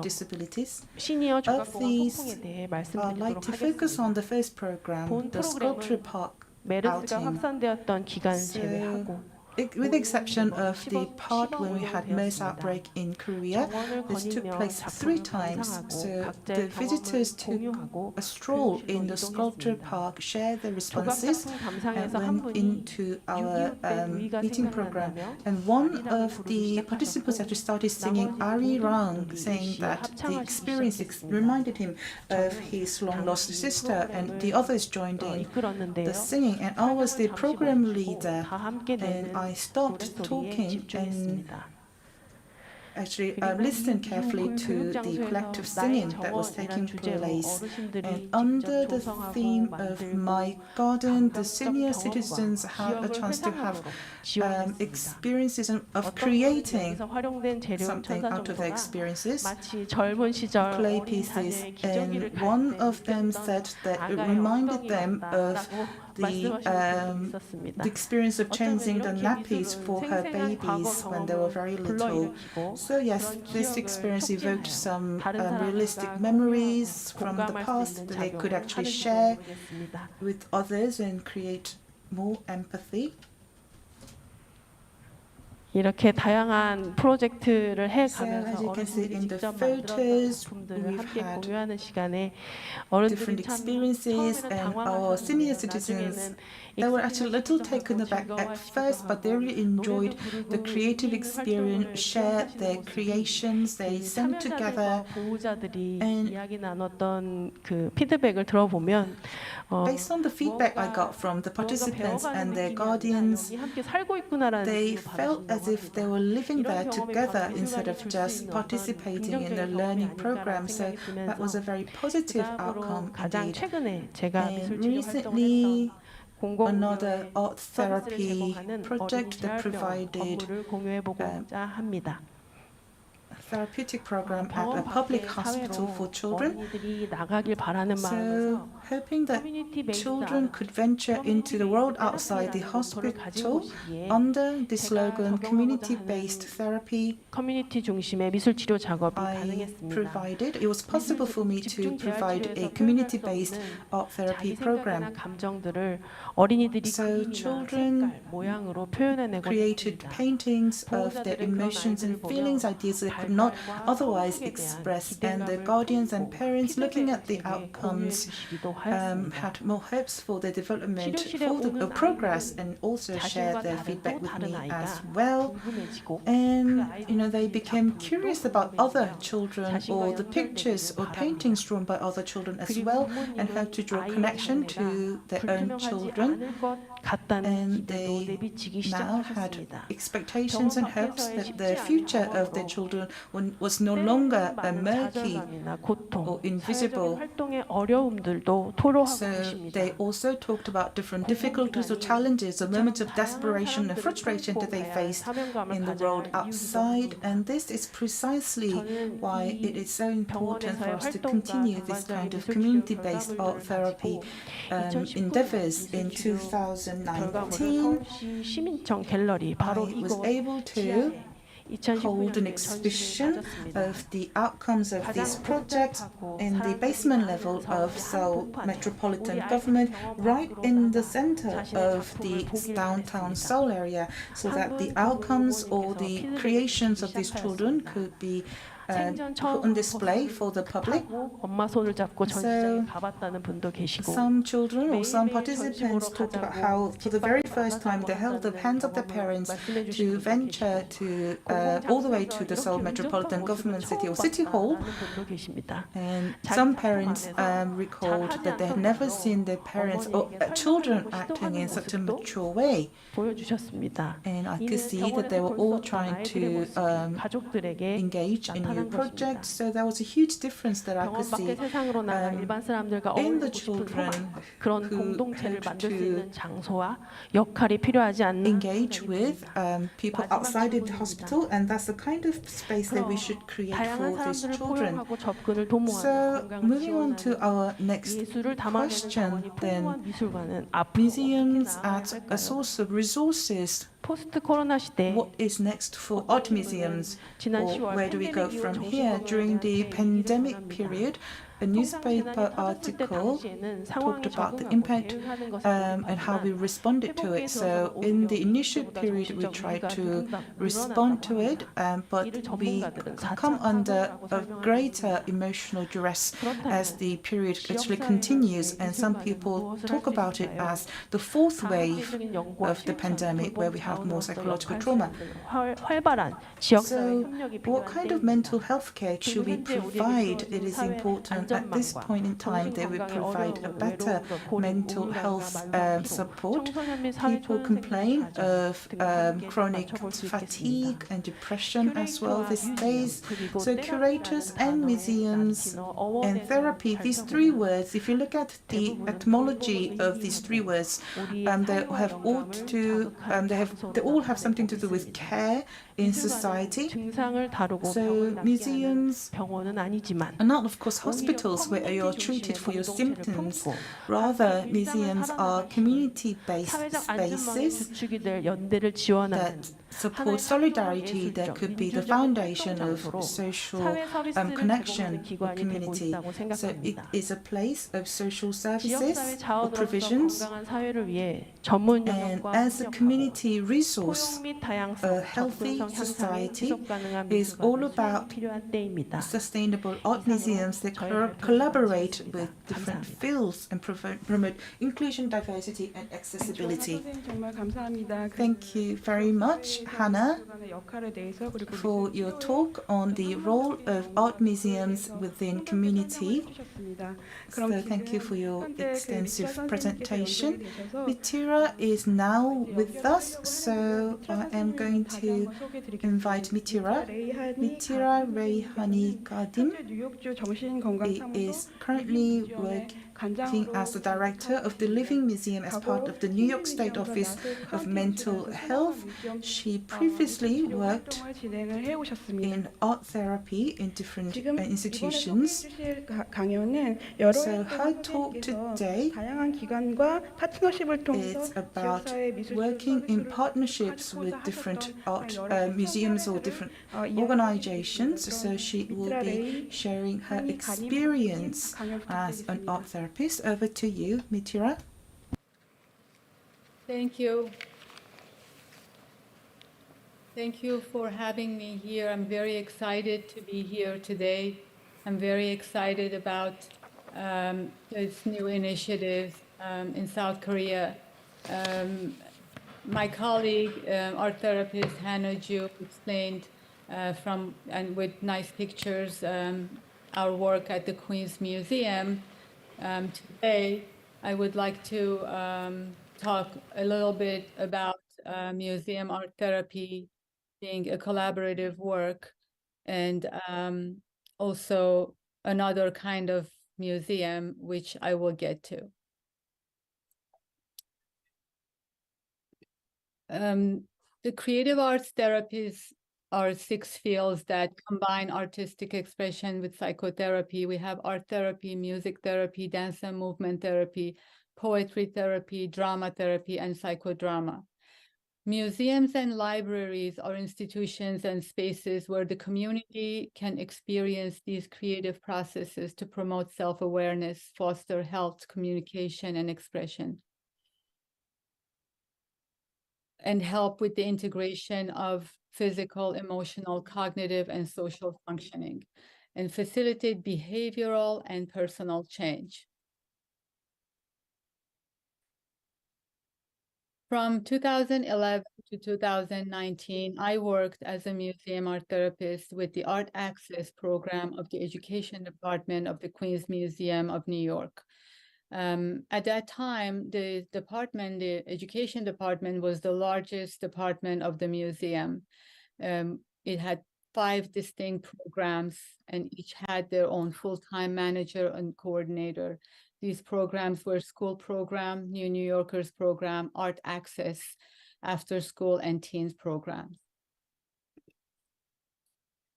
disabilities. 시니어 조각공원 these, 소풍에 대해 I'd like 말씀드리도록 to focus 하겠습니다. on the first program, 본 the sculptural 프로그램은 park 메르스가 outing. 확산되었던 기간을 So, 제외하고 with the exception of the part when we had MERS outbreak in Korea, this took place 3 times. So the visitors took a stroll in the sculpture park, shared their responses, and went into our meeting program. And one of the participants actually started singing Ari Rang, saying that the experience reminded him of his long-lost sister, and the others joined in the singing. And I was the program leader, and I stopped talking and actually listened carefully to the collective singing that was taking place. And under the theme of My Garden, the senior citizens had a chance to have experiences of creating something out of their experiences, 마치 젊은 시절 play 어린 pieces. 자녀의 기저귀를 And 갈때 one of them said that it reminded them of the experience of changing the nappies for her babies when they were very little. So yes, this experience evoked some realistic memories from the past that they could actually share with others and create more empathy. 이렇게 다양한 프로젝트를 So as 해가면서 you can see 어르신들이 in the 직접 만들었던 photos, 작품들을 we've 함께 had 공유하는 시간에 different 어른들이 참 experiences, 처음에는 and our senior citizens, they were actually a little taken aback at first, but they really enjoyed the creative experience, shared their creations, they sang together. 보호자들이 and 이야기 나눴던 그 피드백을 들어보면 Based on the feedback I got from the participants and their guardians, 함께 살고 있구나라는 they 느낌을 felt as if they were living there 이런 경험이 together 바로 instead of 미술관이 줄수 just 있는 participating in the 긍정적인 learning 경험이 program. So 아닐까라는 생각이 that was a 들면서 very positive 그다음으로 outcome 가장 indeed. 최근에 제가 And 미술 치료 활동을 recently, 했던 another art 서비스를 therapy 제공하는 project that 어린이 재활병원 provided 업무를 공유해 보고자 합니다. therapeutic program at a public hospital for children. 어린이들이 나가길 바라는 So, 마음에서 hoping that 커뮤니티 베이스드 children could venture into the world outside the hospital under the slogan community-based therapy, 커뮤니티 중심의 미술 치료 작업이 I 가능했습니다. provided. It was possible for me to provide a community-based art therapy 자기 생각이나 program. 감정들을 어린이들이 So 그림이나 children 색깔, 모양으로 표현해내고 created 있습니다. paintings of their emotions and feelings, ideas they could not otherwise express, and the guardians and parents looking at the outcomes had more hopes for their development, for the progress, and also shared their feedback with me as well. And they became curious about other children or the pictures or paintings drawn by other children as well, and how to draw connection to their own children. And they now had expectations and hopes that the future of their children was no longer murky or invisible. So they also talked about different difficulties or challenges or moments of desperation and frustration that they faced in the world outside. And this is precisely why it is so important for us to continue this kind of community-based art therapy endeavors. In 2019, 시민청 갤러리 바로 I was 이곳 able to hold an exhibition of the outcomes of this project in the basement level of Seoul Metropolitan Government, right in the center of the downtown Seoul area, so that the outcomes or the creations of these children could be put on display for the public. 엄마 손을 잡고 전시장에 가봤다는 분도 계시고 Some children or some participants talked about how for the very first time they held the hands of their parents to venture to all the way to the Seoul Metropolitan Government City or City Hall. And some parents recalled that they had never seen their parents or children acting in such a mature way. 보여주셨습니다. And I could see that they were all trying to 가족들에게 engage in new projects. So there was a huge difference that I could 병원 밖의 see 세상으로 나가 일반 사람들과 in the 어울리고 싶은 children 소망, 그런 who 공동체를 had 만들 수 to 있는 장소와 역할이 필요하지 않나. engage with people outside of the hospital, and that's the kind of space that we should create 다양한 for these 사람들을 children. 포용하고 접근을 도모하는 So 건강을 moving on 지원하는 to our next 예술을 담아내는 question, 자원이 then 풍부한 미술관은 앞으로 museums 어떻게 as a 나아갈까요? source of resources. 포스트 코로나 시대 What is next for art museums? 지난 Or 10월 where do we go 팬데믹 이후 from 정신 here? 건강에 During 대한 the 계획이 pandemic 중요합니다. period, a newspaper article talked about the impact and how we responded to it. So in the initial period, we tried to respond to it, but we come under a greater emotional duress as the period actually continues. And some people talk about it as the fourth wave of the pandemic, where we have more psychological trauma. 활발한 지역사회 So 협력이 what 필요한 kind of 때입니다. mental health care should we provide? It is important at this point in time that we provide a better mental health support. People complain of chronic fatigue and depression as well these days. So curators and museums and therapy, these three words, if you look at the etymology of these three words, they all have something to do with care in society. 증상을 다루고 So 병을 낫게 하는 museums 병원은 아니지만 are not, of course, hospitals where you're treated for your symptoms. Rather, museums are community-based 사회적 안전망의 spaces 구축이 될 연대를 지원하는 that support solidarity, that could be the foundation of social connection with community. So it is a place of social services 지역사회 or 자원으로서 provisions, 건강한 사회를 위해 전문 and 영역과 as a community resource, 포용 및 다양성, a healthy 접근성 향상에 society 지속 가능한 is all 미술관이 about 필요한 때입니다. sustainable art museums that collaborate with different fields and promote inclusion, diversity, and accessibility. 선생님 정말 감사합니다. Thank you very much, Hannah, 미술관의 역할에 대해서 그리고 for your talk on the role of art museums within community. 해주셨습니다. So thank you for your 현재 그 extensive 미철 선생님께서 presentation. 연결이 되셔서 Mitira is now with us, so I am going 다시 to 한번 소개해드리겠습니다. invite Mitira. Mitira Rayhani Kadim 현재 뉴욕주 is 정신건강사무소 currently working Acting as the director of the Living Museum as part of the New York State Office of Mental Health, she previously worked in art therapy in different institutions. 강연은 여러 So her talk today 다양한 기관과 파트너십을 통해서 is about working in partnerships with different art museums or different organizations. So she will be sharing her experience as an art therapist. Over to you, Mitira. Thank you. Thank you for having me here. I'm very excited to be here today. I'm very excited about this new initiative in South Korea. My colleague, art therapist Hannah Ju, explained and with nice pictures our work at the Queen's Museum. Today, I would like to talk a little bit about museum art therapy being a collaborative work, and also another kind of museum, which I will get to. The creative arts therapies are 6 fields that combine artistic expression with psychotherapy. We have art therapy, music therapy, dance and movement therapy, poetry therapy, drama therapy, and psychodrama. Museums and libraries are institutions and spaces where the community can experience these creative processes to promote self-awareness, foster health, communication, and expression, and help with the integration of physical, emotional, cognitive, and social functioning, and facilitate behavioral and personal change. From 2011 to 2019, I worked as a museum art therapist with the Art Access program of the Education Department of the Queen's Museum of New York. At that time, the Education Department was the largest department of the museum. It had 5 distinct programs, and each had their own full-time manager and coordinator. These programs were school program, New Yorkers program, Art Access, after school and teens programs.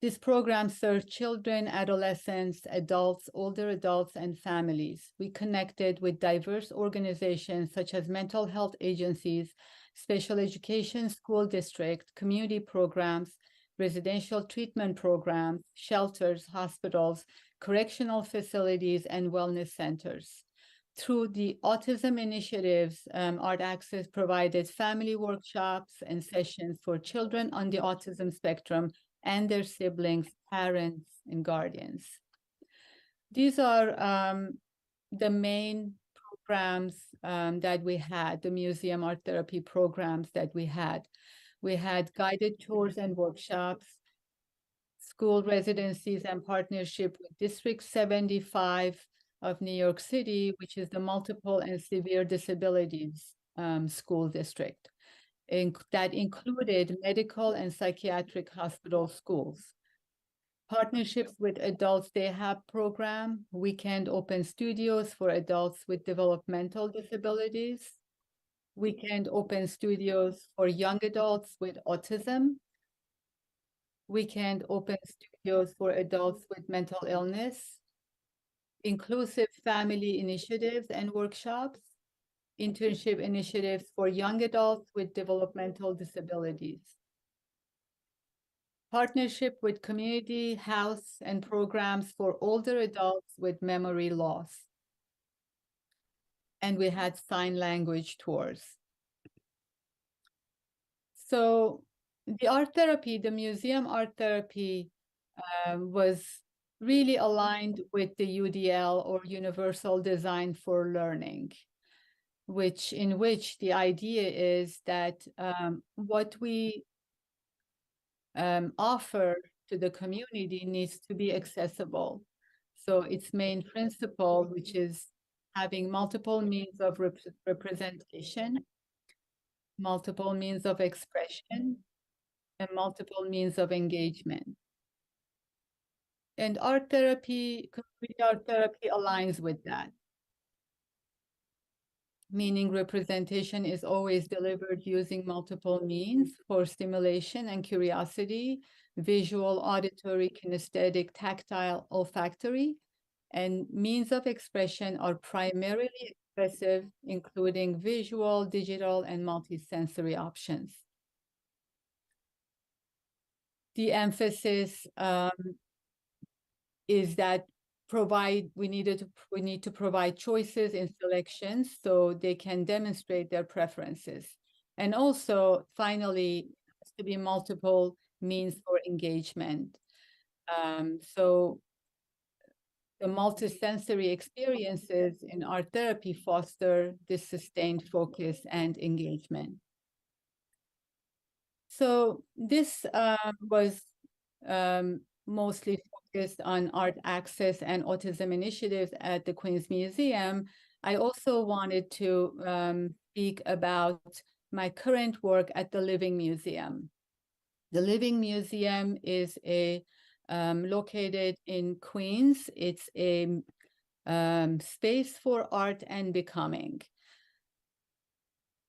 This program served children, adolescents, adults, older adults, and families. We connected with diverse organizations such as mental health agencies, special education school district, community programs, residential treatment programs, shelters, hospitals, correctional facilities, and wellness centers. Through the autism initiatives, Art Access provided family workshops and sessions for children on the autism spectrum and their siblings, parents, and guardians. These are the main programs that we had, the museum art therapy programs that we had. We had guided tours and workshops, school residencies and partnership with District 75 of New York City, which is the multiple and severe disabilities school district. That included medical and psychiatric hospital schools. Partnerships with Adults Day Have program, weekend open studios for adults with developmental disabilities, weekend open studios for young adults with autism, weekend open studios for adults with mental illness, inclusive family initiatives and workshops, internship initiatives for young adults with developmental disabilities, partnership with community house and programs for older adults with memory loss. And we had sign language tours. So the art therapy, the museum art therapy was really aligned with the UDL, or Universal Design for Learning, in which the idea is that what we offer to the community needs to be accessible. So its main principle, which is having multiple means of representation, multiple means of expression, and multiple means of engagement. And art therapy, community art therapy aligns with that. meaning representation is always delivered using multiple means for stimulation and curiosity, visual, auditory, kinesthetic, tactile, olfactory, and means of expression are primarily expressive, including visual, digital, and multisensory options. The emphasis is that we need to provide choices in selections so they can demonstrate their preferences. And also, finally, there has to be multiple means for engagement. So the multisensory experiences in art therapy foster this sustained focus and engagement. So this was mostly focused on art access and autism initiatives at the Queens Museum. I also wanted to speak about my current work at the Living Museum. The Living Museum is located in Queens. It's a space for art and becoming.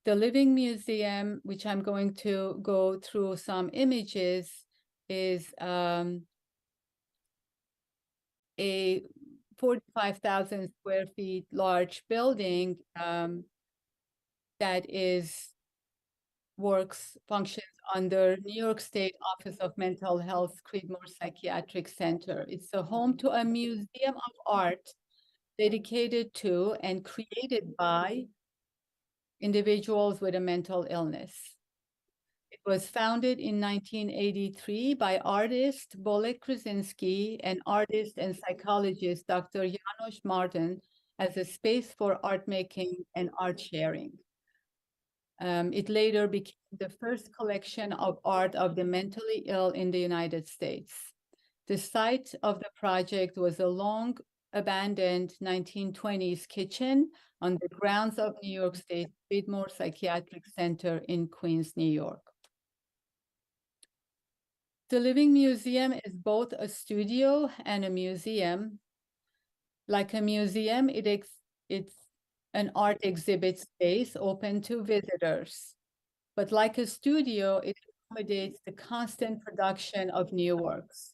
The Living Museum, which I'm going to go through some images, is a 45,000 square feet large building that functions under New York State Office of Mental Health Creedmoor Psychiatric Center. It's a home to a museum of art dedicated to and created by individuals with a mental illness. It was founded in 1983 by artist Bolek Krasinski and artist and psychologist Dr. Janos Martin as a space for art making and art sharing. It later became the first collection of art of the mentally ill in the United States. The site of the project was a long abandoned 1920s kitchen on the grounds of New York State Creedmoor Psychiatric Center in Queens, New York. The Living Museum is both a studio and a museum. Like a museum, it's an art exhibit space open to visitors. But like a studio, it accommodates the constant production of new works.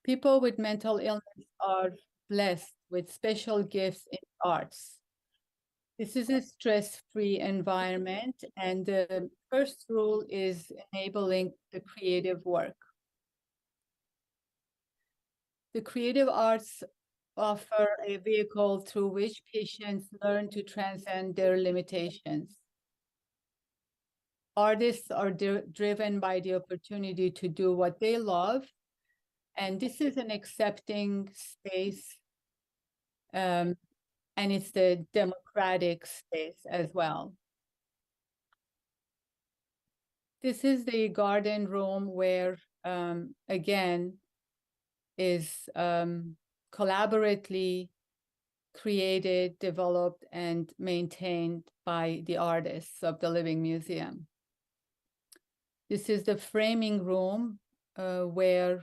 People with mental illness are blessed with special gifts in arts. This is a stress-free environment, and the first rule is enabling the creative work. The creative arts offer a vehicle through which patients learn to transcend their limitations. Artists are driven by the opportunity to do what they love, and this is an accepting space, and it's the democratic space as well. This is the garden room where, again, is collaboratively created, developed, and maintained by the artists of the Living Museum. This is the framing room where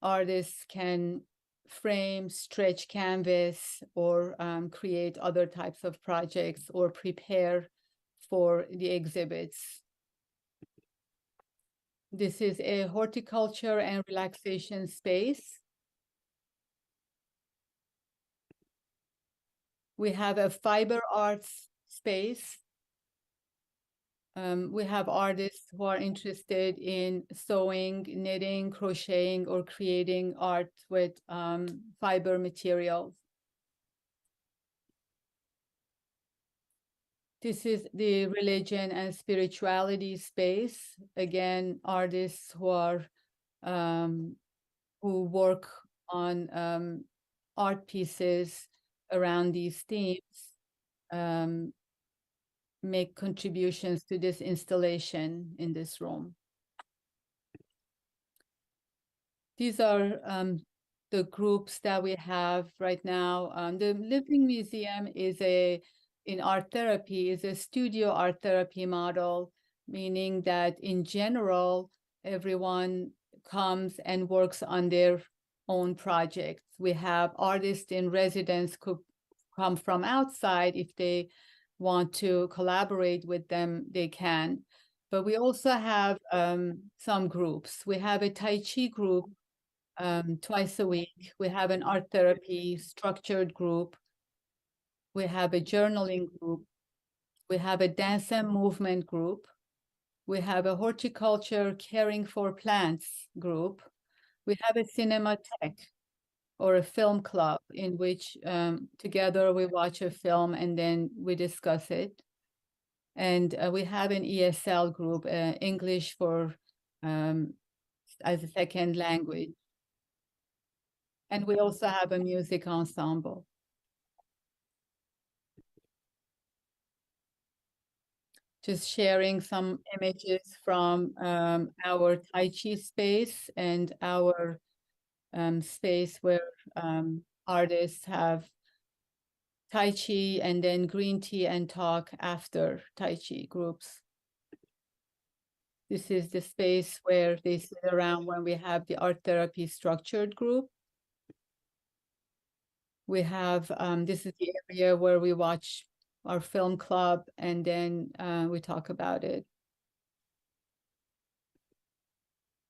artists can frame, stretch canvas, or create other types of projects or prepare for the exhibits. This is a horticulture and relaxation space. We have a fiber arts space. We have artists who are interested in sewing, knitting, crocheting, or creating art with fiber materials. This is the religion and spirituality space. Again, artists who work on art pieces around these themes make contributions to this installation in this room. These are the groups that we have right now. The Living Museum in art therapy is a studio art therapy model, meaning that in general, everyone comes and works on their own projects. We have artists in residence who come from outside, if they want to collaborate with them, they can. But we also have some groups. We have a Tai Chi group twice a week. We have an art therapy structured group. We have a journaling group. We have a dance and movement group. We have a horticulture caring for plants group. We have a cinematheque or a film club in which together we watch a film and then we discuss it. And we have an ESL group, English for as a second language. And we also have a music ensemble. Just sharing some images from our Tai Chi space and our space where artists have Tai Chi and then green tea and talk after Tai Chi groups. This is the space where they sit around when we have the art therapy structured group. We have, this is the area where we watch our film club and then we talk about it.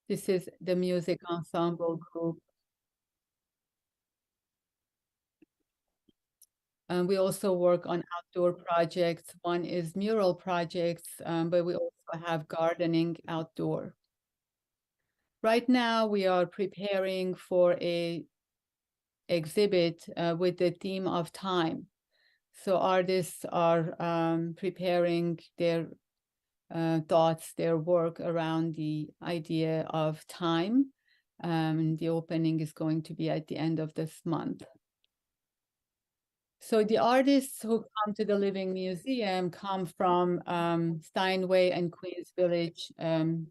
This is the music ensemble group. We also work on outdoor projects. One is mural projects, but we also have gardening outdoor. Right now, we are preparing for a exhibit with the theme of time. So artists are preparing their thoughts, their work around the idea of time. The opening is going to be at the end of this month. So the artists who come to the Living Museum come from Steinway and Queens Village,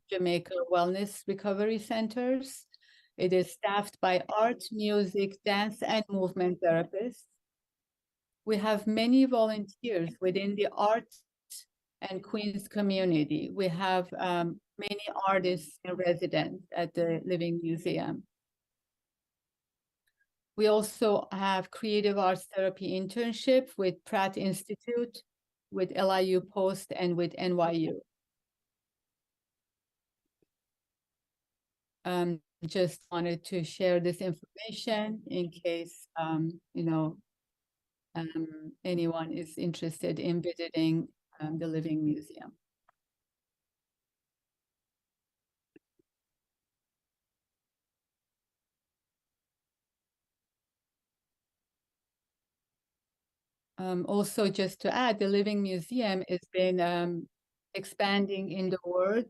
Jamaica Wellness Recovery Centers. It is staffed by art, music, dance, and movement therapists. We have many volunteers within the art and Queens community. We have many artists in residence at the Living Museum. We also have creative arts therapy internship with Pratt Institute, with LIU Post, and with NYU. Just wanted to share this information in case, anyone is interested in visiting the Living Museum. Also, just to add, the Living Museum has been expanding in the world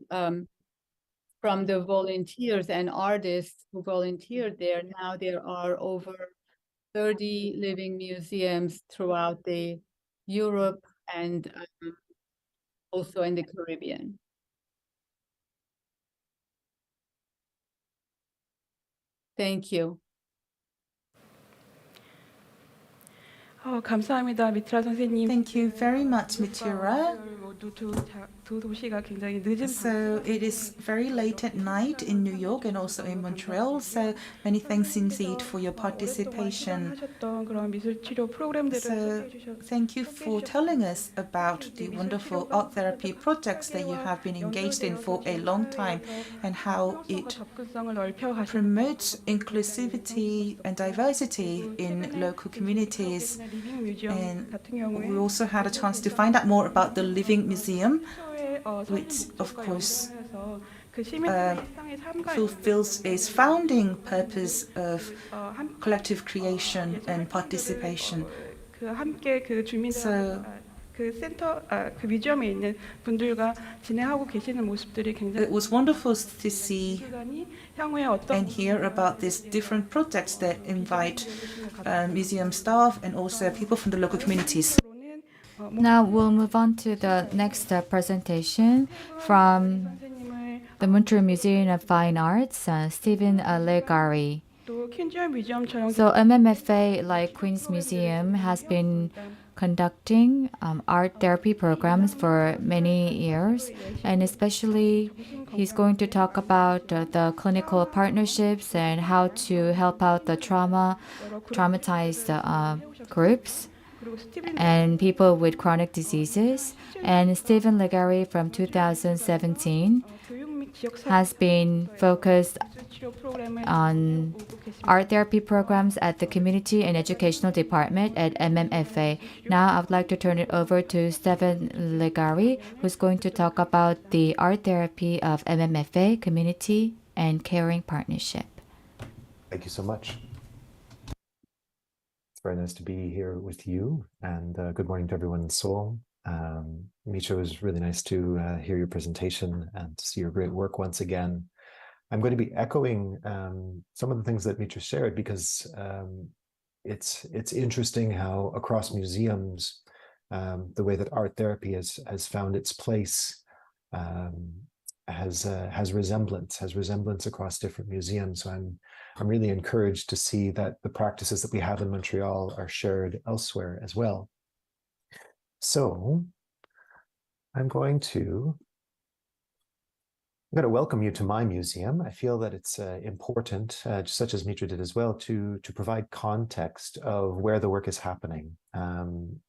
from the volunteers and artists who volunteered there. Now there are over 30 living museums throughout the Europe and also in the Caribbean. Thank you. 감사합니다, 미트라 선생님. Thank you very much, Mithira. 모두 두 도시가 굉장히 늦은 So it is very late at night in New York and also in Montreal. So many thanks indeed for your participation. 하셨던 그런 미술 치료 프로그램들을 So 소개해 주셔서 thank you for telling us about the wonderful art therapy projects that you have been engaged in for a long time and how it 접근성을 넓혀 가시는 promotes inclusivity and diversity in local communities. 리빙 뮤지엄 And 같은 경우에 we also had a chance to find out more about the Living Museum, which of course 그 시민들의 일상의 삶과 fulfills its founding purpose of collective creation and participation. 그 함께 그 주민들 So 그 센터 그 뮤지엄에 있는 분들과 진행하고 계시는 모습들이 굉장히 it was wonderful to see 시간이 향후에 어떤 and hear about these different projects that invite museum staff and also people from the local communities. Now we'll move on to the next presentation from 선생님을 the Montreal Museum of Fine Arts, Stephen Legari. 또 퀸즈원 뮤지엄처럼 So MMFA, like Queen's Museum, has been conducting art therapy programs for many years, and especially he's going to talk about the clinical partnerships and how to help out the traumatized groups. 그리고 스티븐 and people with chronic diseases. And Stephen Legary from 2017 교육 및 지역 has been focused 치료 프로그램을 on 오고 계십니다. art therapy programs at the Community and Educational Department at MMFA. Now I would like to turn it over to Stephen Legary, who's going to talk about the art therapy of MMFA, Community and Caring Partnership. Thank you so much. It's very nice to be here with you, and good morning to everyone in Seoul. Mitra, it was really nice to hear your presentation and to see your great work once again. I'm going to be echoing some of the things that Mitra shared, because it's interesting how across museums, the way that art therapy has found its place has resemblance across different museums. So I'm really encouraged to see that the practices that we have in Montreal are shared elsewhere as well. So I'm going to welcome you to my museum. I feel that it's important, such as Mitra did as well, to provide context of where the work is happening.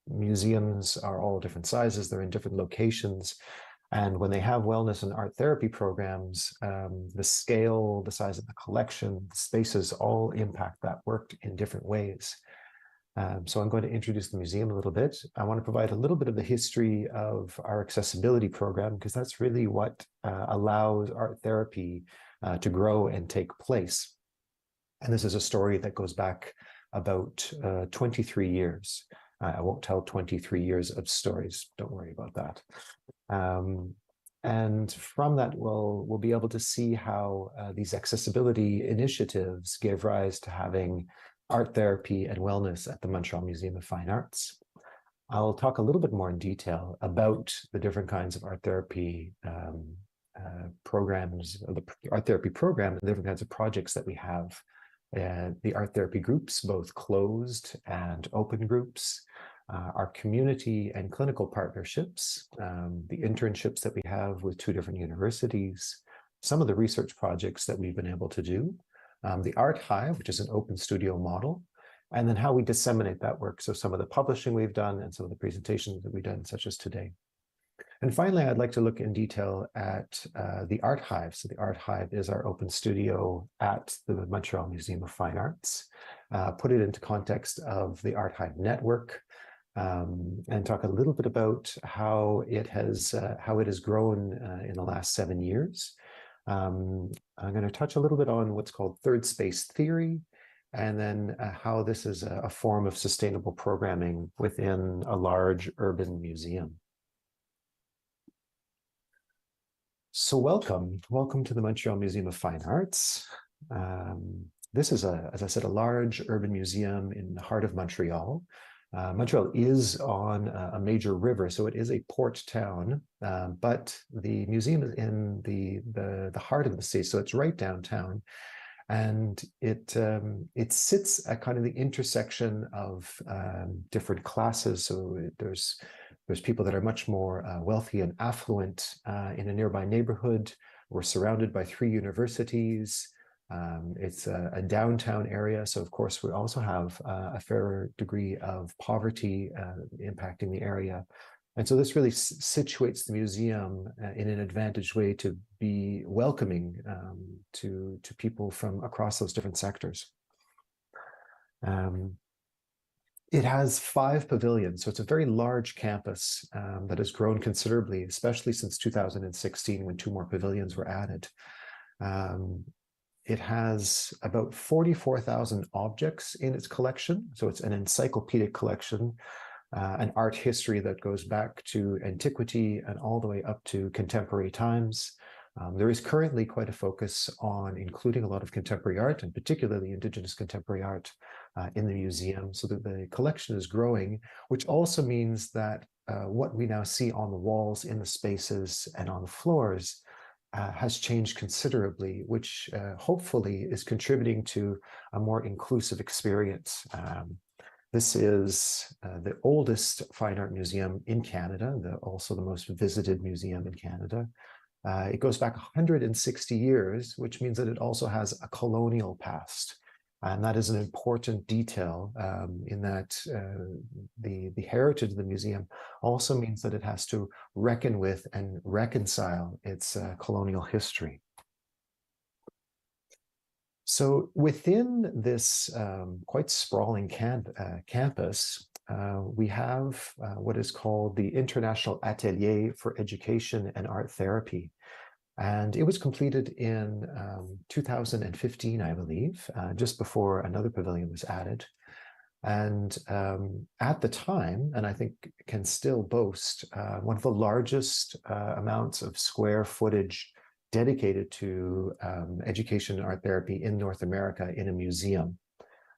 Museums are all different sizes, they're in different locations. And when they have wellness and art therapy programs, the scale, the size of the collection, the spaces all impact that work in different ways. So I'm going to introduce the museum a little bit. I want to provide a little bit of the history of our accessibility program, because that's really what allows art therapy to grow and take place. And this is a story that goes back about 23 years. I won't tell 23 years of stories, don't worry about that. And from that, we'll be able to see how these accessibility initiatives gave rise to having art therapy and wellness at the Montreal Museum of Fine Arts. I'll talk a little bit more in detail about the different kinds of art therapy programs, the art therapy program, and the different kinds of projects that we have. The art therapy groups, both closed and open groups, our community and clinical partnerships, the internships that we have with 2 different universities, some of the research projects that we've been able to do, the Art Hive, which is an open studio model, and then how we disseminate that work. So some of the publishing we've done and some of the presentations that we've done, such as today. And finally, I'd like to look in detail at the Art Hive. So the Art Hive is our open studio at the Montreal Museum of Fine Arts. Put it into context of the Art Hive network, and talk a little bit about how it has grown in the last 7 years. I'm going to touch a little bit on what's called third space theory, and then how this is a form of sustainable programming within a large urban museum. So welcome to the Montreal Museum of Fine Arts. This is, as I said, a large urban museum in the heart of Montreal. Montreal is on a major river, so it is a port town, but the museum is in the heart of the city, so it's right downtown, and it sits at kind of the intersection of different classes. So there's people that are much more wealthy and affluent in a nearby neighborhood. We're surrounded by 3 universities. It's a downtown area, so of course we also have a fair degree of poverty impacting the area. And so this really situates the museum in an advantaged way to be welcoming to people from across those different sectors. It has 5 pavilions, so it's a very large campus that has grown considerably, especially since 2016 when 2 more pavilions were added. It has about 44,000 objects in its collection. So it's an encyclopedic collection, an art history that goes back to antiquity and all the way up to contemporary times. There is currently quite a focus on including a lot of contemporary art, and particularly Indigenous contemporary art in the museum, so that the collection is growing, which also means that what we now see on the walls, in the spaces, and on the floors has changed considerably, which hopefully is contributing to a more inclusive experience. This is the oldest fine art museum in Canada, also the most visited museum in Canada. It goes back 160 years, which means that it also has a colonial past. And that is an important detail in that the heritage of the museum also means that it has to reckon with and reconcile its colonial history. So within this quite sprawling campus, we have what is called the International Atelier for Education and Art Therapy. And it was completed in 2015, I believe, just before another pavilion was added. And at the time, and I think can still boast, one of the largest amounts of square footage dedicated to education and art therapy in North America in a museum.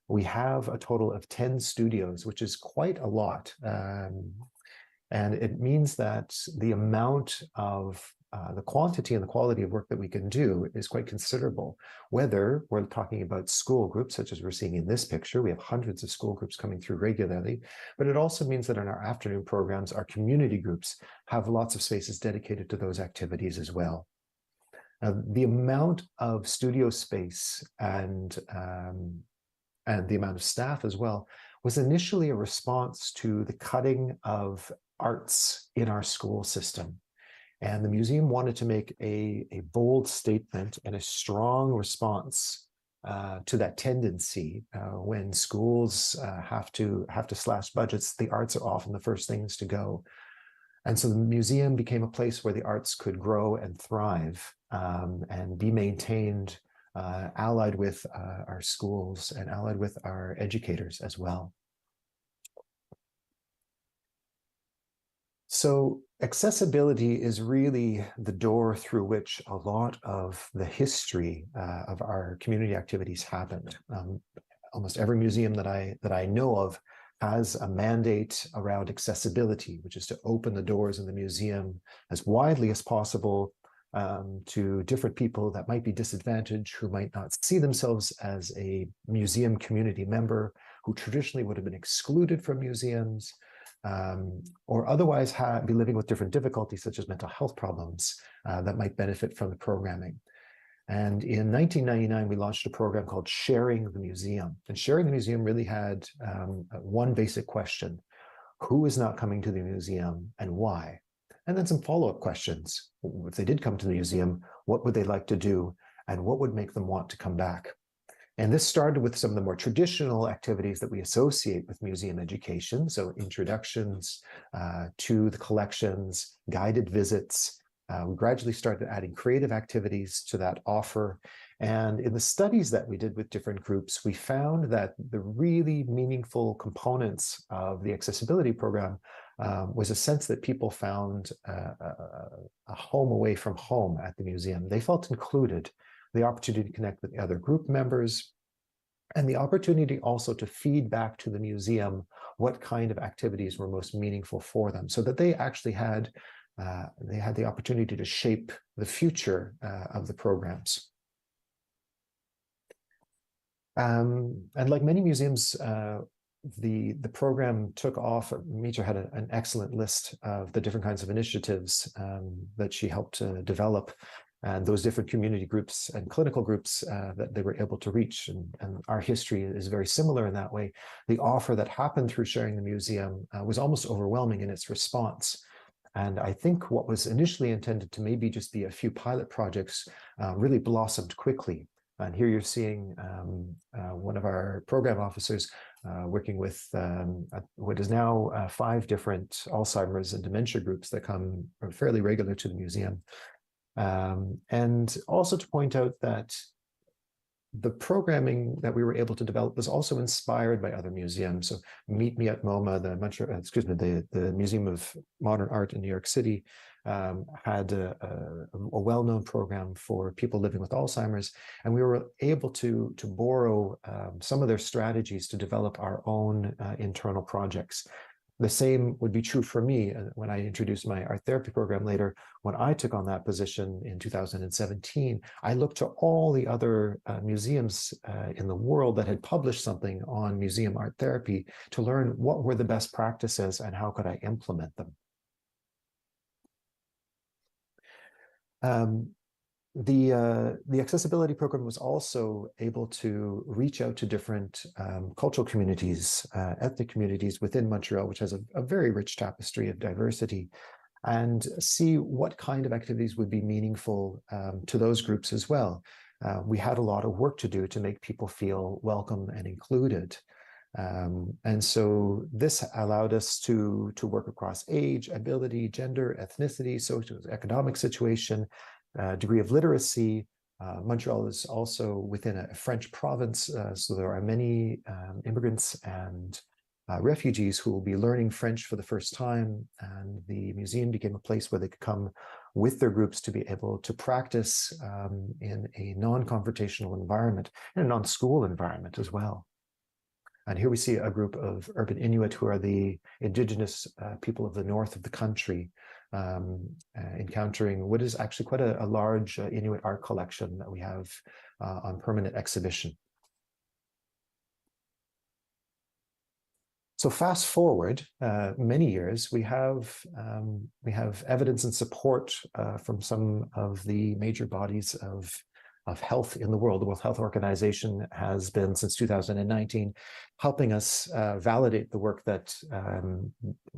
We have a total of 10 studios, which is quite a lot. And it means that the amount of the quantity and the quality of work that we can do is quite considerable. Whether we're talking about school groups, such as we're seeing in this picture, we have hundreds of school groups coming through regularly, but it also means that in our afternoon programs, our community groups have lots of spaces dedicated to those activities as well. The amount of studio space and the amount of staff as well was initially a response to the cutting of arts in our school system. And the museum wanted to make a bold statement and a strong response to that tendency. When schools have to slash budgets, the arts are often the first things to go. And so the museum became a place where the arts could grow and thrive and be maintained, allied with our schools and allied with our educators as well. So accessibility is really the door through which a lot of the history of our community activities happened. Almost every museum that I know of has a mandate around accessibility, which is to open the doors in the museum as widely as possible to different people that might be disadvantaged, who might not see themselves as a museum community member, who traditionally would have been excluded from museums, or otherwise be living with different difficulties, such as mental health problems, that might benefit from the programming. And in 1999, we launched a program called Sharing the Museum. And Sharing the Museum really had one basic question: who is not coming to the museum and why? And then some follow-up questions. If they did come to the museum, what would they like to do? And what would make them want to come back? And this started with some of the more traditional activities that we associate with museum education. So introductions to the collections, guided visits. We gradually started adding creative activities to that offer. And in the studies that we did with different groups, we found that the really meaningful components of the accessibility program was a sense that people found a home away from home at the museum. They felt included, the opportunity to connect with other group members, and the opportunity also to feed back to the museum what kind of activities were most meaningful for them, so that they actually had the opportunity to shape the future of the programs. And like many museums, the program took off. Mitra had an excellent list of the different kinds of initiatives that she helped develop, and those different community groups and clinical groups that they were able to reach. And our history is very similar in that way. The offer that happened through Sharing the Museum was almost overwhelming in its response. And I think what was initially intended to maybe just be a few pilot projects really blossomed quickly. And here you're seeing one of our program officers working with what is now 5 different Alzheimer's and dementia groups that come fairly regular to the museum. And also to point out that the programming that we were able to develop was also inspired by other museums. So Meet Me at MoMA, the Museum of Modern Art in New York City, had a well-known program for people living with Alzheimer's, and we were able to borrow some of their strategies to develop our own internal projects. The same would be true for me when I introduced my art therapy program later. When I took on that position in 2017, I looked to all the other museums in the world that had published something on museum art therapy to learn what were the best practices and how could I implement them. The accessibility program was also able to reach out to different cultural communities, ethnic communities within Montreal, which has a very rich tapestry of diversity, and see what kind of activities would be meaningful to those groups as well. We had a lot of work to do to make people feel welcome and included. And so this allowed us to work across age, ability, gender, ethnicity, socio-economic situation, degree of literacy. Montreal is also within a French province, so there are many immigrants and refugees who will be learning French for the first time, and the museum became a place where they could come with their groups to be able to practice in a non-confrontational environment, in a non-school environment as well. And here we see a group of urban Inuit who are the indigenous people of the north of the country, encountering what is actually quite a large Inuit art collection that we have on permanent exhibition. So fast forward many years, we have evidence and support from some of the major bodies of health in the world. The World Health Organization has been, since 2019, helping us validate the work that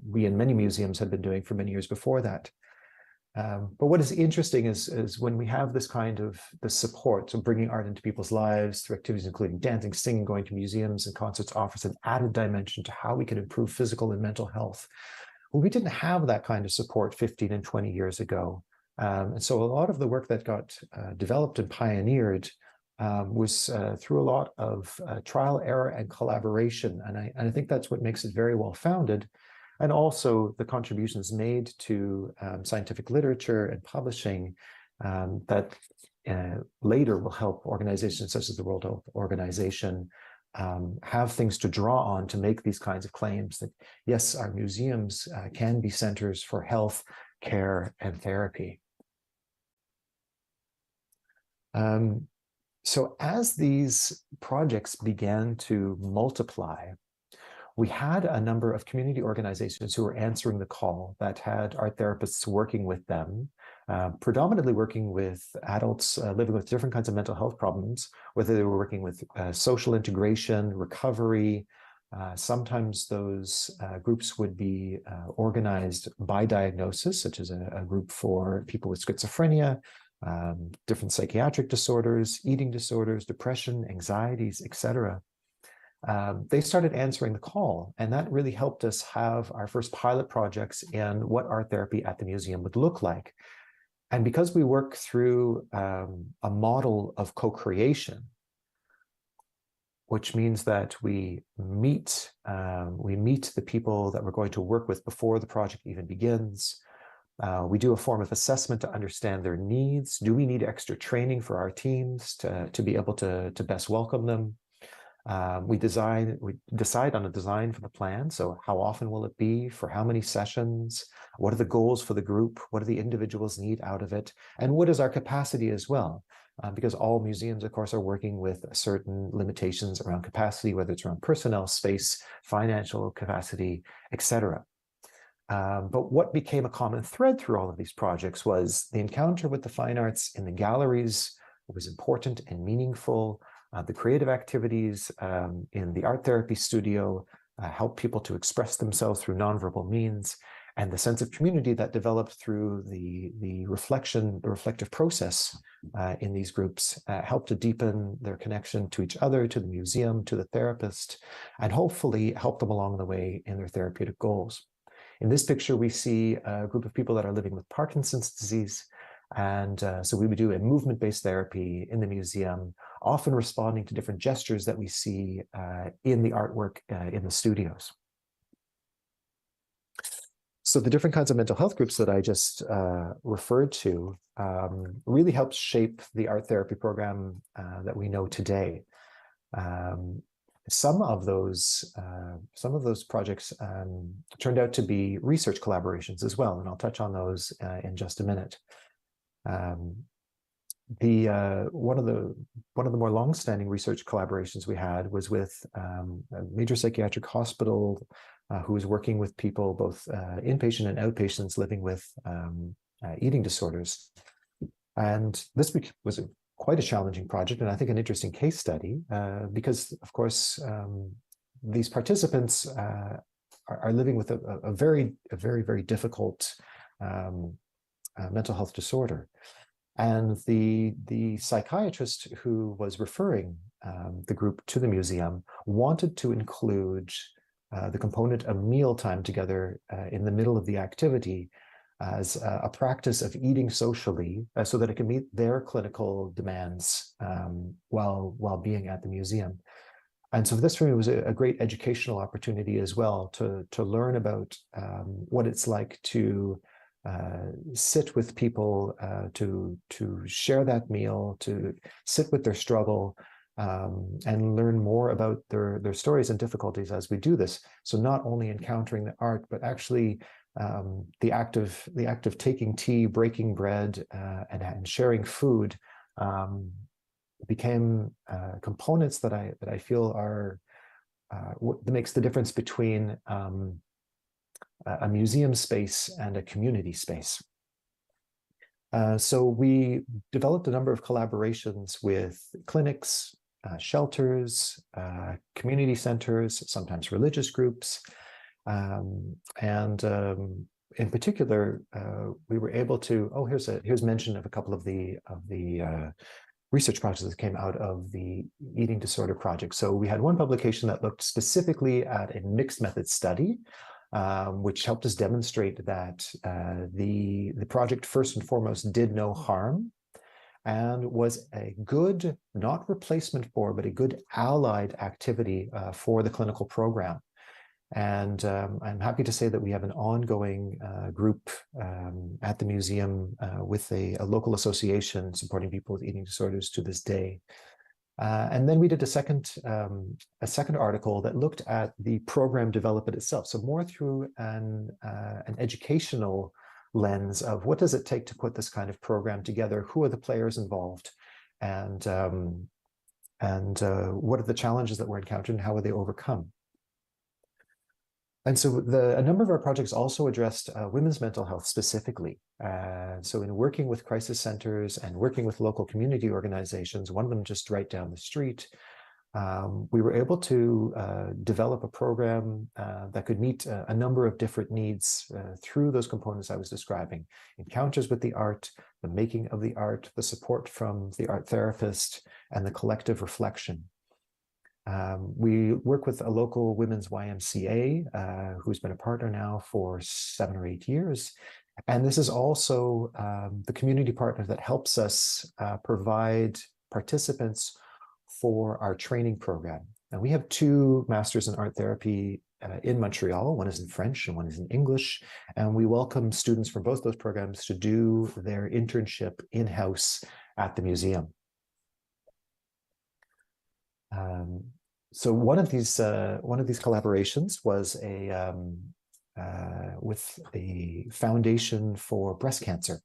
we in many museums had been doing for many years before that. But what is interesting is when we have this kind of the support, so bringing art into people's lives through activities including dancing, singing, going to museums and concerts offers an added dimension to how we can improve physical and mental health. Well, we didn't have that kind of support 15 and 20 years ago. And so a lot of the work that got developed and pioneered was through a lot of trial, error, and collaboration. And I think that's what makes it very well founded. And also the contributions made to scientific literature and publishing that later will help organizations such as the World Health Organization have things to draw on to make these kinds of claims that, yes, our museums can be centers for health, care, and therapy. So as these projects began to multiply, we had a number of community organizations who were answering the call that had art therapists working with them, predominantly working with adults living with different kinds of mental health problems, whether they were working with social integration, recovery. Sometimes those groups would be organized by diagnosis, such as a group for people with schizophrenia, different psychiatric disorders, eating disorders, depression, anxieties, etc. They started answering the call, and that really helped us have our first pilot projects in what art therapy at the museum would look like. And because we work through a model of co-creation, which means that we meet the people that we're going to work with before the project even begins. We do a form of assessment to understand their needs. Do we need extra training for our teams to be able to best welcome them? We decide on a design for the plan. So how often will it be? For how many sessions? What are the goals for the group? What do the individuals need out of it? And what is our capacity as well? Because all museums, of course, are working with certain limitations around capacity, whether it's around personnel, space, financial capacity, etc. But what became a common thread through all of these projects was the encounter with the fine arts in the galleries was important and meaningful. The creative activities in the art therapy studio help people to express themselves through nonverbal means, and the sense of community that developed through the reflective process in these groups helped to deepen their connection to each other, to the museum, to the therapist, and hopefully help them along the way in their therapeutic goals. In this picture, we see a group of people that are living with Parkinson's disease. And so we would do a movement-based therapy in the museum, often responding to different gestures that we see in the artwork in the studios. So the different kinds of mental health groups that I just referred to really helped shape the art therapy program that we know today. Some of those projects turned out to be research collaborations as well, and I'll touch on those in just a minute. One of the more long-standing research collaborations we had was with a major psychiatric hospital who was working with people, both inpatient and outpatients, living with eating disorders. And this was quite a challenging project, and I think an interesting case study, because, of course, these participants are living with a very, very difficult mental health disorder. And the psychiatrist who was referring the group to the museum wanted to include the component of meal time together in the middle of the activity as a practice of eating socially so that it can meet their clinical demands while being at the museum. And so this for me was a great educational opportunity as well to learn about what it's like to sit with people, to share that meal, to sit with their struggle, and learn more about their stories and difficulties as we do this. So not only encountering the art, but actually the act of taking tea, breaking bread, and sharing food became components that I feel are what makes the difference between a museum space and a community space. So we developed a number of collaborations with clinics, shelters, community centers, sometimes religious groups, and in particular, we were able to. Here's mention of a couple of the research projects that came out of the eating disorder project. So we had one publication that looked specifically at a mixed method study, which helped us demonstrate that the project first and foremost did no harm and was a good, not replacement for, but a good allied activity for the clinical program. And I'm happy to say that we have an ongoing group at the museum with a local association supporting people with eating disorders to this day. And then we did a second article that looked at the program development itself. So more through an educational lens of what does it take to put this kind of program together? Who are the players involved? And what are the challenges that we're encountering? How are they overcome? And so a number of our projects also addressed women's mental health specifically. So in working with crisis centers and working with local community organizations, one of them just right down the street, we were able to develop a program that could meet a number of different needs through those components I was describing: encounters with the art, the making of the art, the support from the art therapist, and the collective reflection. We work with a local women's YMCA who's been a partner now for 7 or 8 years. And this is also the community partner that helps us provide participants for our training program. Now, we have 2 masters in art therapy in Montreal. One is in French and one is in English. And we welcome students from both those programs to do their internship in-house at the museum. So one of these collaborations was with a foundation for breast cancer.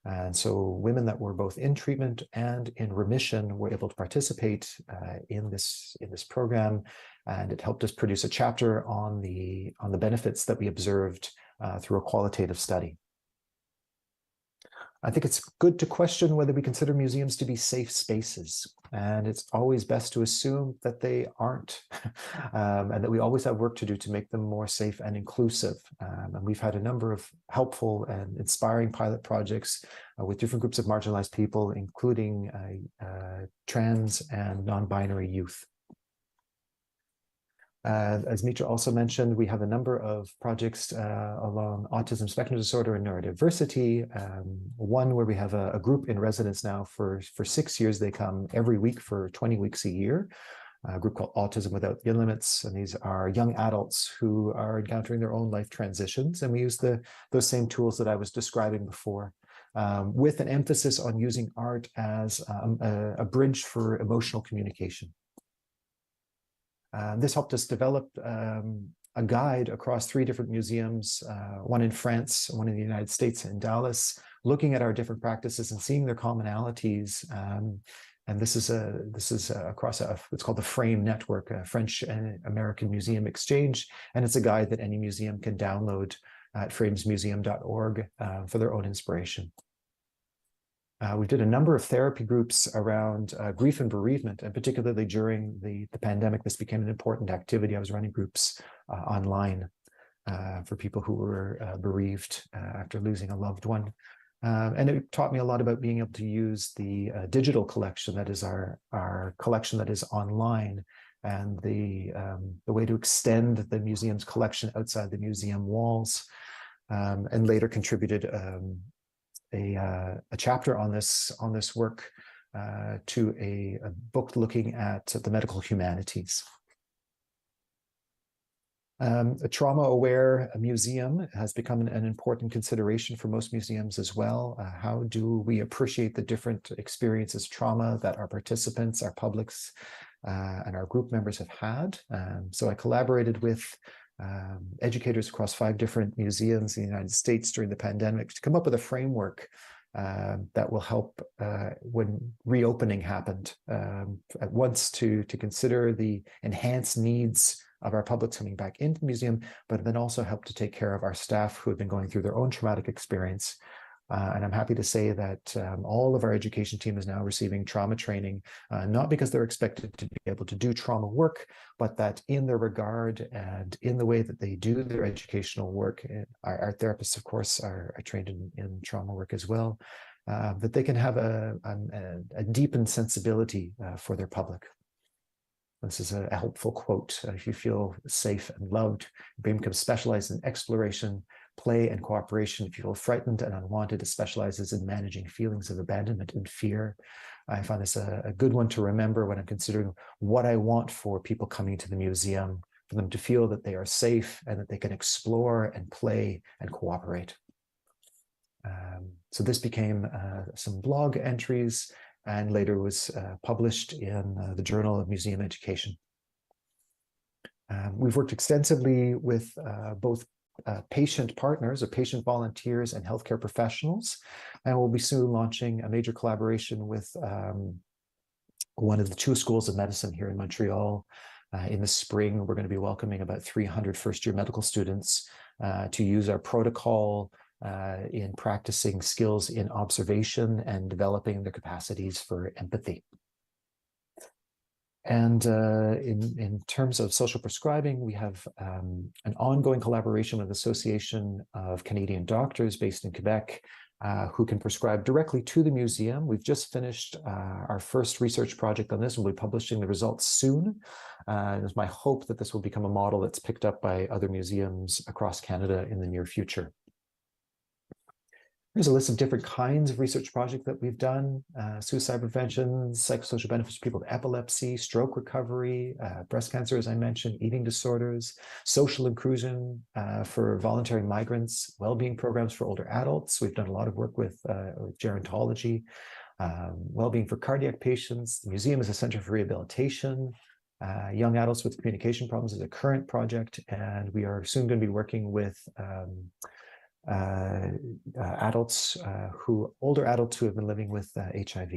And so women that were both in treatment and in remission were able to participate in this program, and it helped us produce a chapter on the benefits that we observed through a qualitative study. I think it's good to question whether we consider museums to be safe spaces, and it's always best to assume that they aren't, and that we always have work to do to make them more safe and inclusive. And we've had a number of helpful and inspiring pilot projects with different groups of marginalized people, including trans and non-binary youth. As Mitra also mentioned, we have a number of projects along autism spectrum disorder and neurodiversity. One where we have a group in residence now for 6 years. They come every week for 20 weeks a year, a group called Autism Without Limits. And these are young adults who are encountering their own life transitions. And we use those same tools that I was describing before, with an emphasis on using art as a bridge for emotional communication. This helped us develop a guide across 3 different museums, one in France, one in the United States in Dallas, looking at our different practices and seeing their commonalities. And this is across what's called the FRAME network, a French and American Museum Exchange, and it's a guide that any museum can download at framesmuseum.org for their own inspiration. We did a number of therapy groups around grief and bereavement, and particularly during the pandemic, this became an important activity. I was running groups online for people who were bereaved after losing a loved one. And it taught me a lot about being able to use the digital collection that is our collection that is online, and the way to extend the museum's collection outside the museum walls, and later contributed a chapter on this work to a book looking at the medical humanities. A trauma-aware museum has become an important consideration for most museums as well. How do we appreciate the different experiences, trauma that our participants, our publics, and our group members have had? So I collaborated with educators across 5 different museums in the United States during the pandemic to come up with a framework that will help when reopening happened, at once to consider the enhanced needs of our public coming back into the museum, but then also help to take care of our staff who have been going through their own traumatic experience. And I'm happy to say that all of our education team is now receiving trauma training, not because they're expected to be able to do trauma work, but that in their regard and in the way that they do their educational work, our therapists, of course, are trained in trauma work as well, that they can have a deepened sensibility for their public. This is a helpful quote. If you feel safe and loved, you become specialized in exploration, play, and cooperation. If you feel frightened and unwanted, it specializes in managing feelings of abandonment and fear. I find this a good one to remember when I'm considering what I want for people coming to the museum, for them to feel that they are safe and that they can explore and play and cooperate. So this became some blog entries, and later was published in the Journal of Museum Education. We've worked extensively with both patient partners or patient volunteers and healthcare professionals, and we'll be soon launching a major collaboration with one of the 2 schools of medicine here in Montreal. In the spring, we're going to be welcoming about 300 first-year medical students to use our protocol in practicing skills in observation and developing their capacities for empathy. And in terms of social prescribing, we have an ongoing collaboration with the Association of Canadian Doctors based in Quebec, who can prescribe directly to the museum. We've just finished our first research project on this, and we'll be publishing the results soon. It's my hope that this will become a model that's picked up by other museums across Canada in the near future. Here's a list of different kinds of research projects that we've done: suicide prevention, psychosocial benefits for people with epilepsy, stroke recovery, breast cancer, as I mentioned, eating disorders, social inclusion for voluntary migrants, well-being programs for older adults. We've done a lot of work with gerontology, well-being for cardiac patients. The museum is a center for rehabilitation. Young adults with communication problems is a current project, and we are soon going to be working with older adults who have been living with HIV.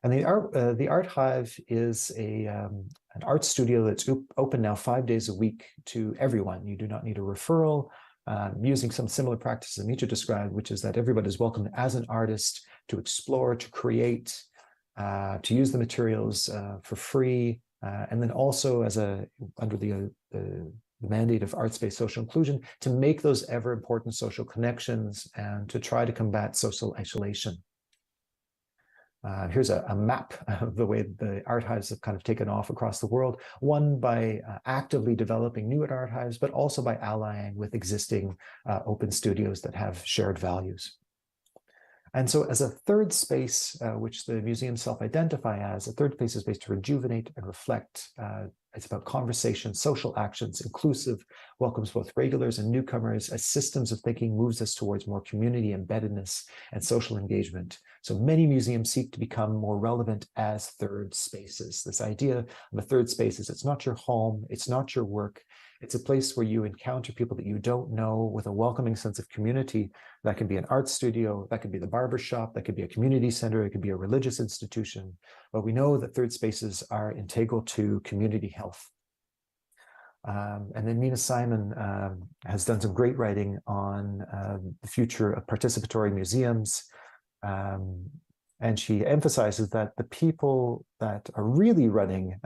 And the Art Hive is an art studio that's open now 5 days a week to everyone. You do not need a referral, using some similar practices that Mitra described, which is that everybody is welcome as an artist to explore, to create, to use the materials for free, and then also as under the mandate of arts-based social inclusion, to make those ever important social connections and to try to combat social isolation. Here's a map of the way the art hives have kind of taken off across the world, one by actively developing new art hives, but also by allying with existing open studios that have shared values. And so as a third space, which the museums self-identify as, a third space is based to rejuvenate and reflect. It's about conversation, social actions, inclusive, welcomes both regulars and newcomers, as systems of thinking moves us towards more community embeddedness and social engagement. So many museums seek to become more relevant as third spaces. This idea of a third space is it's not your home, it's not your work, it's a place where you encounter people that you don't know with a welcoming sense of community. That can be an art studio, that could be the barber shop, that could be a community center, it could be a religious institution. But we know that third spaces are integral to community health. And then Nina Simon has done some great writing on the future of participatory museums. And she emphasizes that the people that are really running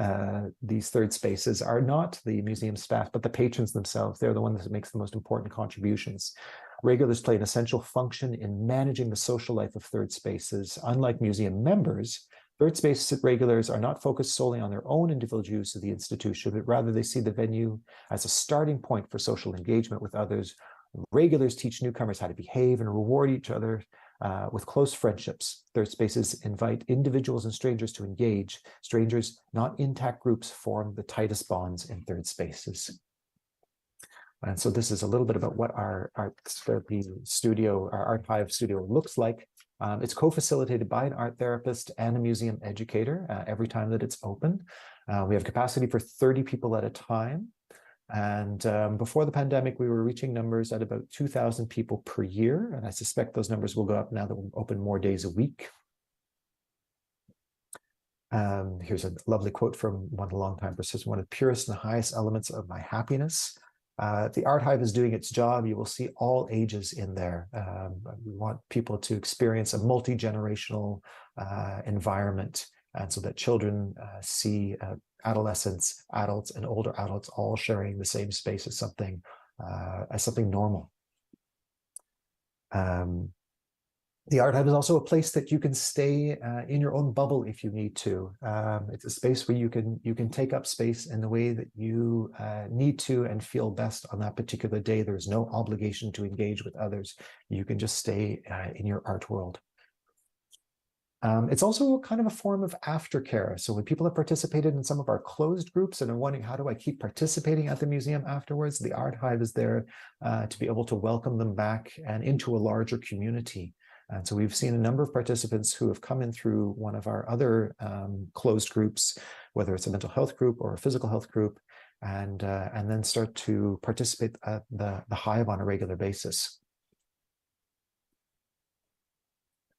these third spaces are not the museum staff, but the patrons themselves. They're the ones that makes the most important contributions. Regulars play an essential function in managing the social life of third spaces. Unlike museum members, third space regulars are not focused solely on their own individual use of the institution, but rather they see the venue as a starting point for social engagement with others. Regulars teach newcomers how to behave and reward each other with close friendships. Third spaces invite individuals and strangers to engage. Strangers, not intact groups, form the tightest bonds in third spaces. And so this is a little bit about what our art therapy studio, our Art Hive studio looks like. It's co-facilitated by an art therapist and a museum educator every time that it's open. We have capacity for 30 people at a time. And before the pandemic, we were reaching numbers at about 2,000 people per year. And I suspect those numbers will go up now that we'll open more days a week. Here's a lovely quote from one of the longtime participants: "One of the purest and highest elements of my happiness. The Art Hive is doing its job. You will see all ages in there. We want people to experience a multi-generational environment, and so that children see adolescents, adults, and older adults all sharing the same space as something normal." The Art Hive is also a place that you can stay in your own bubble if you need to. It's a space where you can take up space in the way that you need to and feel best on that particular day. There's no obligation to engage with others. You can just stay in your art world. It's also kind of a form of aftercare. So when people have participated in some of our closed groups and are wondering, how do I keep participating at the museum afterwards? The Art Hive is there to be able to welcome them back and into a larger community. And so we've seen a number of participants who have come in through one of our other closed groups, whether it's a mental health group or a physical health group, and then start to participate at the Hive on a regular basis.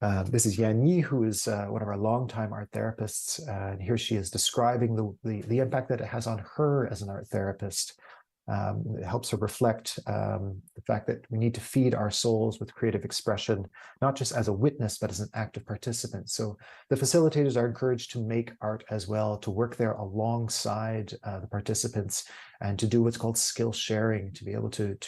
This is Yan Yi, who is one of our longtime art therapists. And here she is describing the impact that it has on her as an art therapist. It helps her reflect the fact that we need to feed our souls with creative expression, not just as a witness, but as an active participant. So the facilitators are encouraged to make art as well, to work there alongside the participants and to do what's called skill sharing, to be able to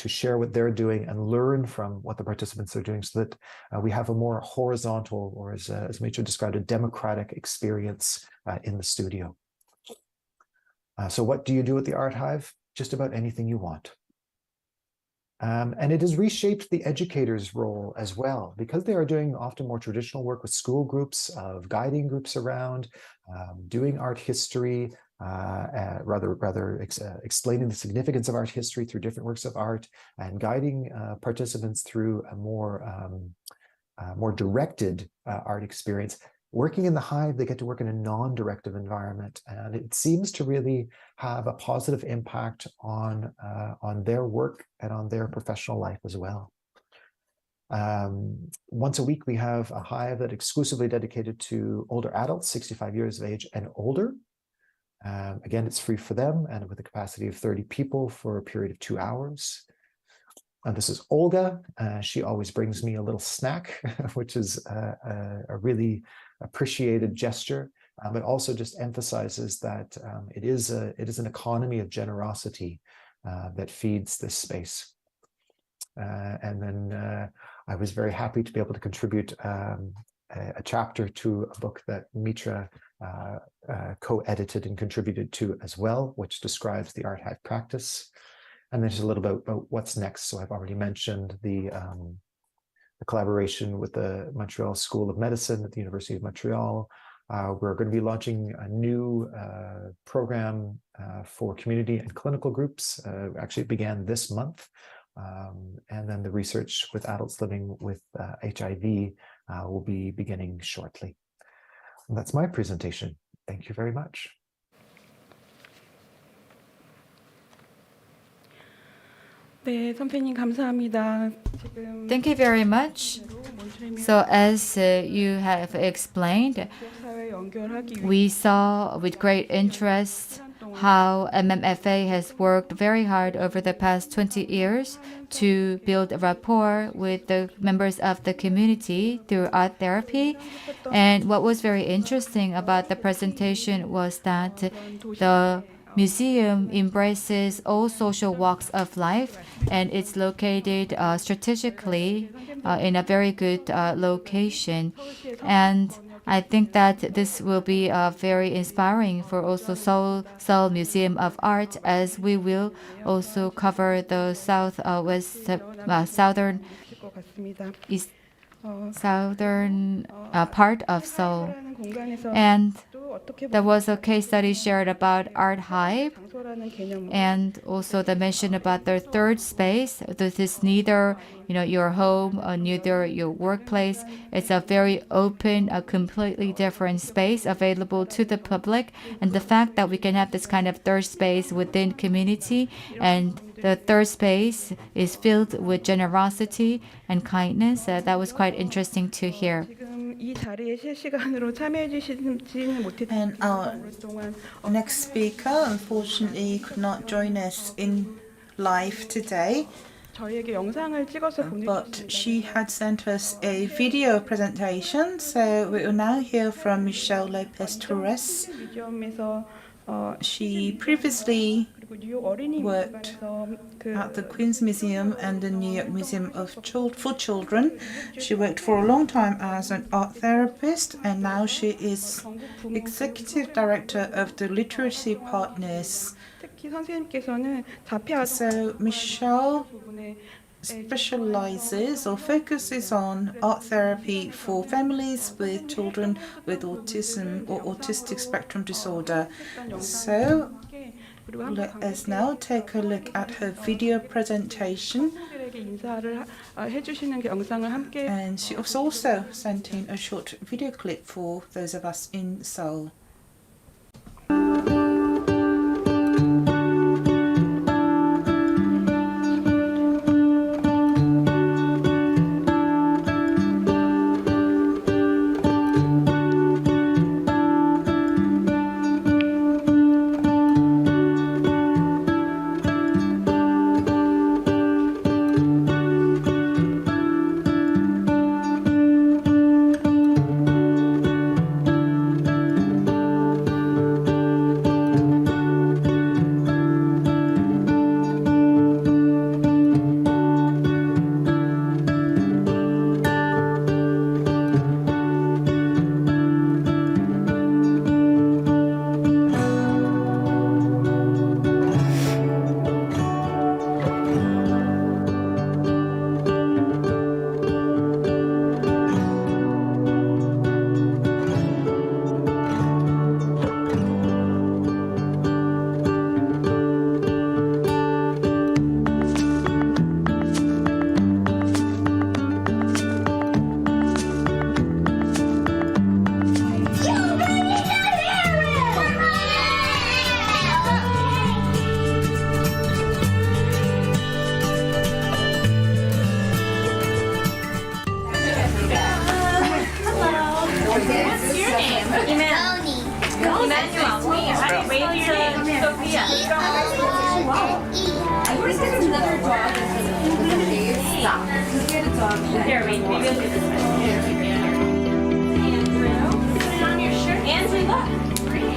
share what they're doing and learn from what the participants are doing, so that we have a more horizontal, or as Mitra described, a democratic experience in the studio. So what do you do at the Art Hive? Just about anything you want. And it has reshaped the educator's role as well, because they are doing often more traditional work with school groups, of guiding groups around, doing art history, explaining the significance of art history through different works of art, and guiding participants through a more directed art experience. Working in the Hive, they get to work in a non-directive environment, and it seems to really have a positive impact on their work and on their professional life as well. Once a week, we have a Hive that exclusively dedicated to older adults, 65 years of age and older. Again, it's free for them, and with a capacity of 30 people for a period of 2 hours. And this is Olga. She always brings me a little snack, which is a really appreciated gesture, but also just emphasizes that it is an economy of generosity that feeds this space. And then I was very happy to be able to contribute a chapter to a book that Mitra co-edited and contributed to as well, which describes the Art Hive practice. And then just a little bit about what's next. So I've already mentioned the collaboration with the Montreal School of Medicine at the University of Montreal. We're going to be launching a new program for community and clinical groups. Actually, it began this month. And then the research with adults living with HIV will be beginning shortly. And that's my presentation. Thank you very much. 네, 선배님 감사합니다. Thank you very much. So as you have explained, we saw with great interest how MMFA has worked very hard over the past 20 years to build a rapport with the members of the community through art therapy. And what was very interesting about the presentation was that the museum embraces all social walks of life, and it's located strategically in a very good location. And I think that this will be very inspiring for also Seoul Museum of Art, as we will also cover the southern part of Seoul. And there was a case study shared about Art Hive, and also the mention about the third space. This is neither your home or neither your workplace. It's a very open, a completely different space available to the public. And the fact that we can have this kind of third space within community, and the third space is filled with generosity and kindness, that was quite interesting to hear. And our next speaker unfortunately could not join us in live today, but she had sent us a video presentation, so we will now hear from Michelle Lopez Torres. She previously worked at the Queen's Museum and the New York Museum for Children. She worked for a long time as an art therapist, and now she is executive director of the Literacy Partners. So Michelle specializes or focuses on art therapy for families with children with autism or autistic spectrum disorder. So let us now take a look at her video presentation. And she has also sent in a short video clip for those of us in Seoul. Here, wait, maybe I'll do this one. Andrew, put it on your shirt. Andrew, look. Great.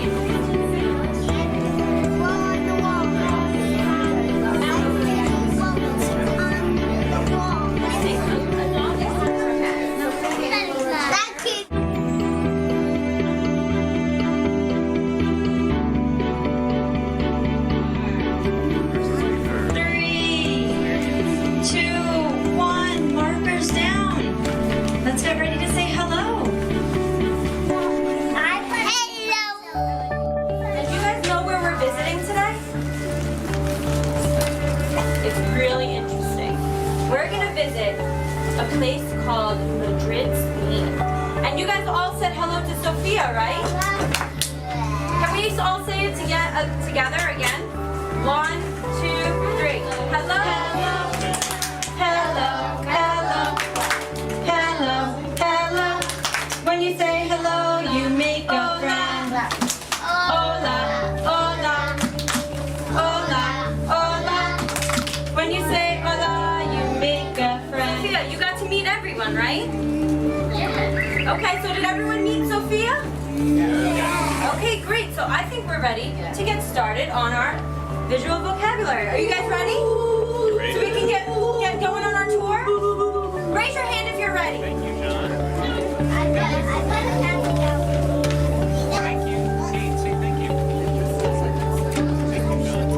A place called Madrid, Spain. And you guys all said hello to Sophia, right? Can we all say it together again? 1, 2, 3. Hello. Hello. Hello. Hello. Hello. When you say hello, you make a friend. Hola. Hola. Sophia, you got to meet everyone, right? Yeah. Okay, so did everyone meet Sophia? Yeah. Okay, great. So I think we're ready to get started on our visual vocabulary. Are you guys ready? So we can get going on our tour? Raise your hand if you're ready. Thank you, John. Thank you. Say thank you.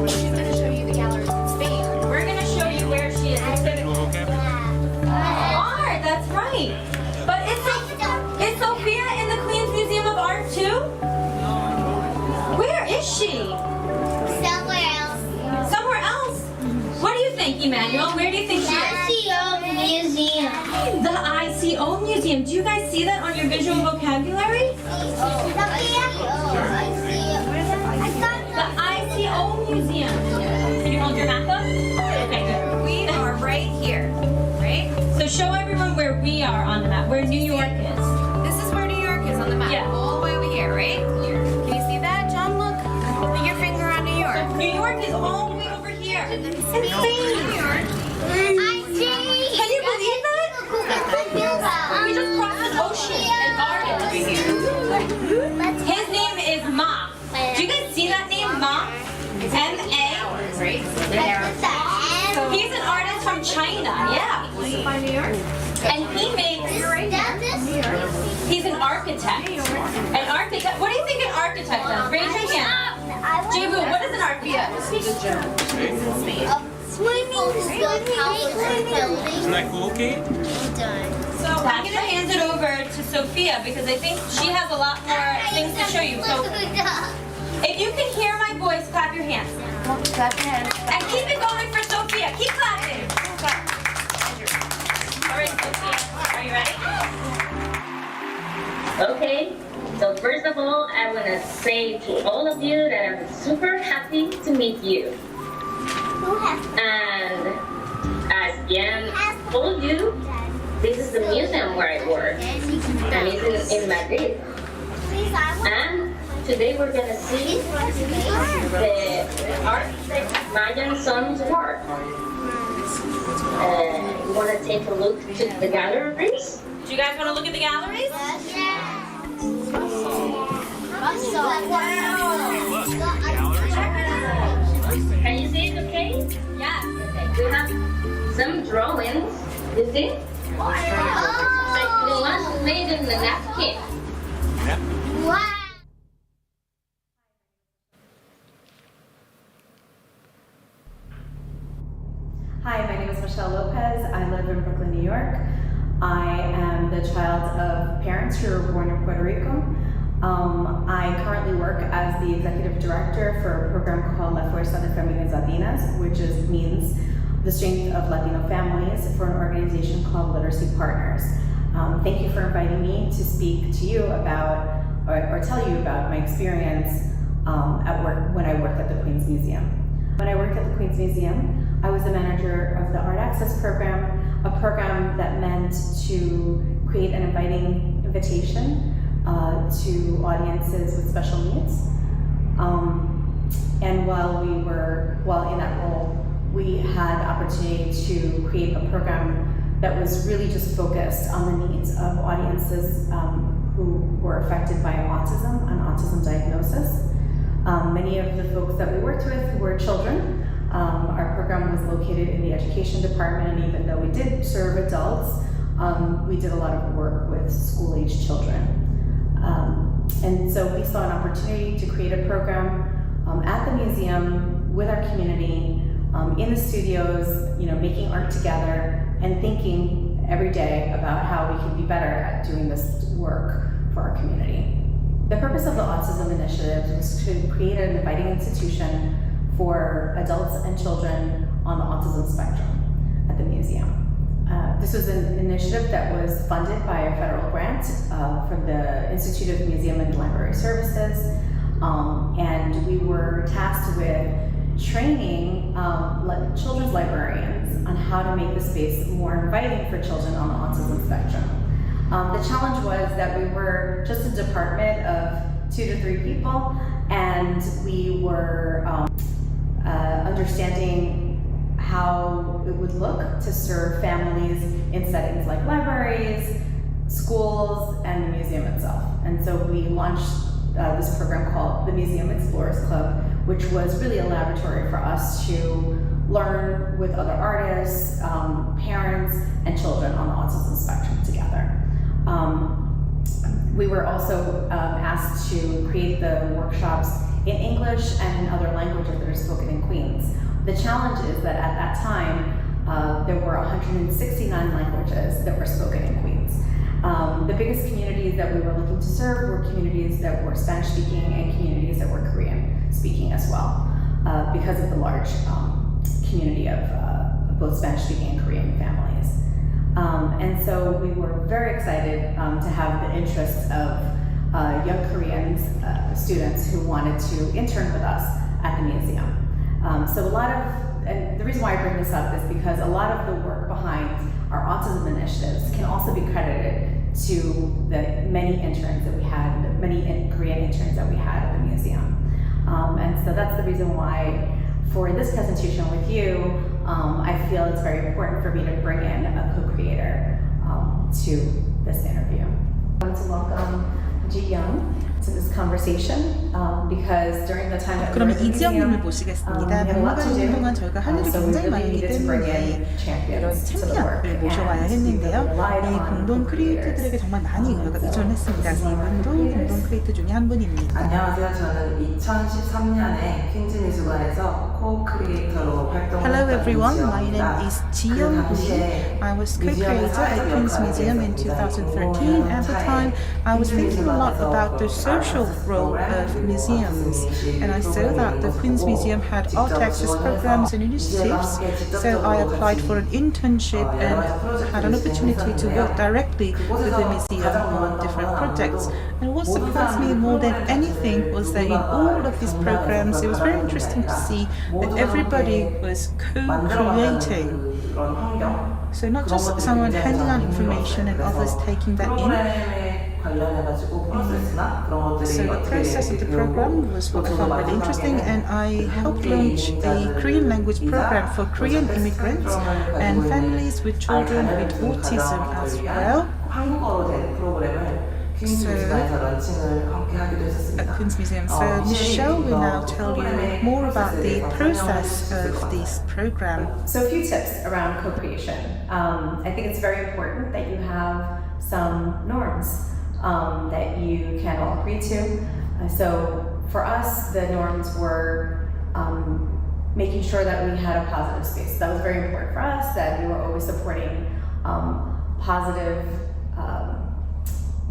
She's going to show you the galleries in Spain. We're going to show you where she is exhibiting. Art, that's right. But is Sophia in the Queen's Museum of Art too? Where is she? Somewhere else. Somewhere else? What do you think, Emmanuel? Where do you think she is? ICO Museum. The ICO Museum. Do you guys see that on your visual vocabulary? The ICO Museum. Can you hold your map up? Okay, good. We are right here, right? So show everyone where we are on the map, where New York is. This is where New York is on the map. Yeah. All the way over here, right? Can you see that, John? Look. Put your finger on New York. So New York is all the way over here. New York. I see. Can you believe that? We just crossed an ocean and artist. His name is Ma. Do you guys see that name, Ma? M-A? He's an artist from China, yeah. New York. And he makes, he's an architect. An architect, what do you think an architect does? Raise your hand. Jibu, what is an architect? Isn't that cool, Kate? So I'm going to hand it over to Sophia because I think she has a lot more things to show you. So if you can hear my voice, clap your hands. Clap your hands. And keep it going for Sophia. Keep clapping. All right, Sophia, are you ready? Okay, so first of all, I want to say to all of you that I'm super happy to meet you. And as Jan told you, this is the museum where I work, and it's in Madrid. And today we're going to see the architect Mayan Son's work. You want to take a look to the galleries? Do you guys want to look at the galleries? Can you see it okay? Yes. Okay, we have some drawings, you see? Like the ones made in the napkin. Wow. Hi, my name is Michelle Lopez. I live in Brooklyn, New York. I am the child of parents who were born in Puerto Rico. I currently work as the executive director for a program called La Fuerza de Familias Latinas, which means the strength of Latino families, for an organization called Literacy Partners. Thank you for inviting me to speak to you about, or tell you about my experience at work when I worked at the Queen's Museum. When I worked at the Queen's Museum, I was the manager of the Art Access Program, a program that meant to create an inviting invitation to audiences with special needs. And while in that role, we had the opportunity to create a program that was really just focused on the needs of audiences who were affected by autism, an autism diagnosis. Many of the folks that we worked with were children. Our program was located in the education department, and even though we did serve adults, we did a lot of work with school-age children. And so we saw an opportunity to create a program at the museum with our community, in the studios, making art together and thinking every day about how we can be better at doing this work for our community. The purpose of the Autism Initiative was to create an inviting institution for adults and children on the autism spectrum at the museum. This was an initiative that was funded by a federal grant from the Institute of Museum and Library Services, and we were tasked with training children's librarians on how to make the space more inviting for children on the autism spectrum. The challenge was that we were just a department of 2 to 3 people, and we were understanding how it would look to serve families in settings like libraries, schools, and the museum itself. And so we launched this program called the Museum Explorers Club, which was really a laboratory for us to learn with other artists, parents, and children on the autism spectrum together. We were also asked to create the workshops in English and in other languages that are spoken in Queens. The challenge is that at that time, there were 169 languages that were spoken in Queens. The biggest communities that we were looking to serve were communities that were Spanish-speaking and communities that were Korean-speaking as well, because of the large community of both Spanish-speaking and Korean families. And so we were very excited to have the interest of young Korean students who wanted to intern with us at the museum. So a lot of, and the reason why I bring this up is because a lot of the work behind our autism initiatives can also be credited to the many interns that we had, the many Korean interns that we had at the museum. And so that's the reason why for this presentation with you, I feel it's very important for me to bring in a co-creator to this interview. I want to welcome Ji Young to this conversation because during the time that we were 그럼 at the 이지영님을 museum, 모시겠습니다. we had a lot to 박물관 do. 동안 저희가 할 일이 So we 굉장히 really 많기 needed to bring 때문에 in 이런 champions to the work. 챔피언을 모셔와야 했는데요. 이 공동 크리에이터들에게 정말 많이 의존했습니다. 그래서 이분도 공동 크리에이터 중에 한 분입니다. 안녕하세요. 저는 2013년에 퀸즈 미술관에서 코-크리에이터로 활동을 Hello 했던 everyone, my name 이지영입니다. is Ji Young Lee. I was co-creator at Queen's Museum in 2013. At the time, I was thinking a lot about the social role of museums, and I saw that the Queen's Museum had art access programs and initiatives, so I applied for an internship and had an opportunity to work directly with the museum on different projects. And what surprised me more than anything was that in all of these programs, it was very interesting to see that everybody was co-creating. So not just someone handing out information and others taking that in. So the process of the program was what I found really interesting, and I helped launch a Korean language program for Korean immigrants and families with children with autism as well. At Queen's Museum. So Michelle will now tell you more about the process of this program. So a few tips around co-creation. I think it's very important that you have some norms that you can all agree to. So for us, the norms were making sure that we had a positive space. That was very important for us, that we were always supporting positive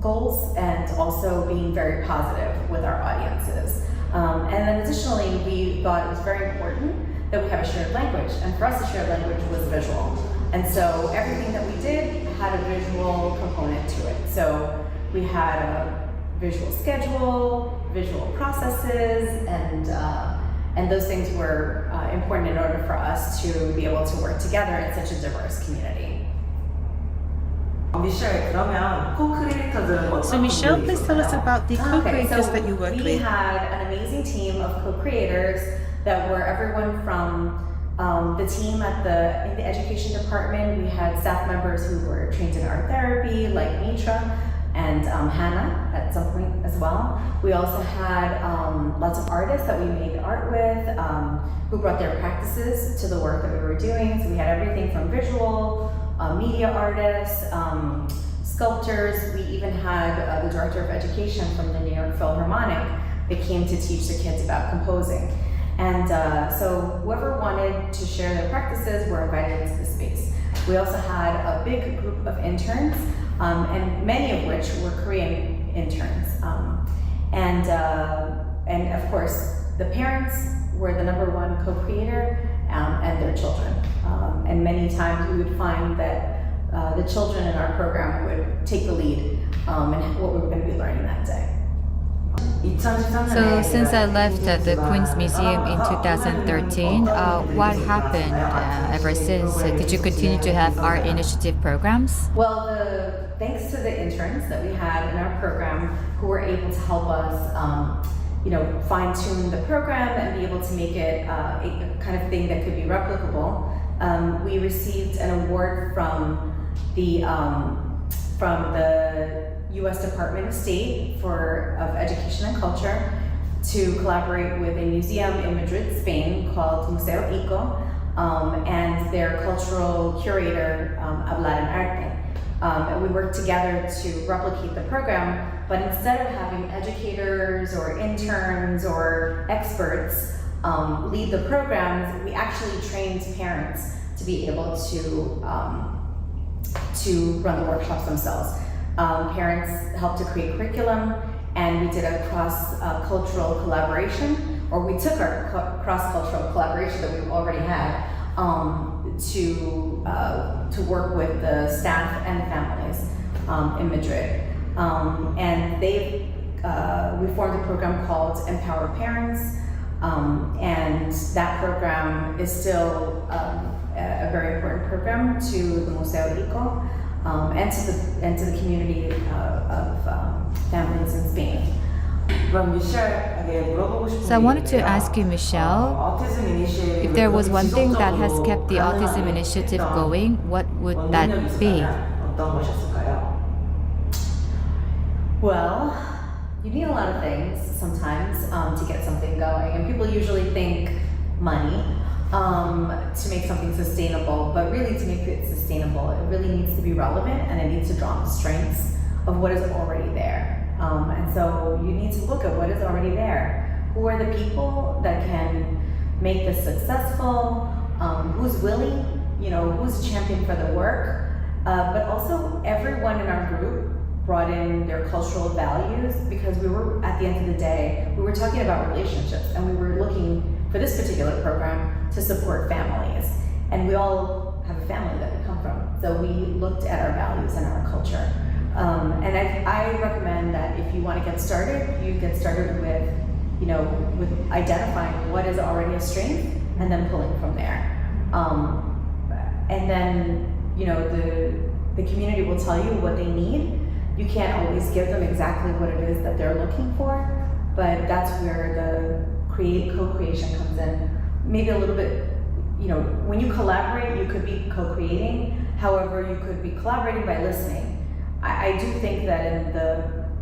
goals and also being very positive with our audiences. And then additionally, we thought it was very important that we have a shared language. And for us, the shared language was visual. And so everything that we did had a visual component to it. So we had a visual schedule, visual processes, and those things were important in order for us to be able to work together in such a diverse community. So Michelle, please tell us about the co-creators that you worked we with. had an amazing team of co-creators that were everyone from the team in the education department. We had staff members who were trained in art therapy, like Mitra and Hannah at some point as well. We also had lots of artists that we made art with, who brought their practices to the work that we were doing. So we had everything from visual, media artists, sculptors. We even had the director of education from the New York Philharmonic that came to teach the kids about composing. And so whoever wanted to share their practices were invited into the space. We also had a big group of interns, and many of which were Korean interns. And of course, the parents were the #1 co-creator, and their children. And many times we would find that the children in our program would take the lead in what we were going to be learning that day. So since I left the Queen's Museum in 2013, what happened ever since? Did you continue to have art initiative programs? Well, thanks to the interns that we had in our program who were able to help us, fine-tune the program and be able to make it a kind of thing that could be replicable. We received an award from the U.S. Department of State of Education and Culture to collaborate with a museum in Madrid, Spain called Museo ICO, and their cultural curator, Hablar en Arte. And we worked together to replicate the program, but instead of having educators or interns or experts lead the programs, we actually trained parents to be able to run the workshops themselves. Parents helped to create curriculum, and we did a cross-cultural collaboration, or we took our cross-cultural collaboration that we already had to work with the staff and families in Madrid. And we formed a program called Empower Parents, and that program is still a very important program to the Museo ICO and to the community of families in Spain. So I wanted to ask you, Michelle, if there was one thing that has kept the Autism Initiative going, what would that be? Well, you need a lot of things sometimes to get something going, and people usually think money to make something sustainable, but really to make it sustainable, it really needs to be relevant, and it needs to draw on the strengths of what is already there. And so you need to look at what is already there. Who are the people that can make this successful? Who's willing? Who's a champion for the work? But also everyone in our group brought in their cultural values, because we were, at the end of the day, we were talking about relationships, and we were looking for this particular program to support families. And we all have a family that we come from. So we looked at our values and our culture. And I recommend that if you want to get started, you get started with identifying what is already a strength and then pulling from there. And then, the community will tell you what they need. You can't always give them exactly what it is that they're looking for, but that's where the co-creation comes in. Maybe a little bit, when you collaborate, you could be co-creating. However, you could be collaborating by listening. I do think that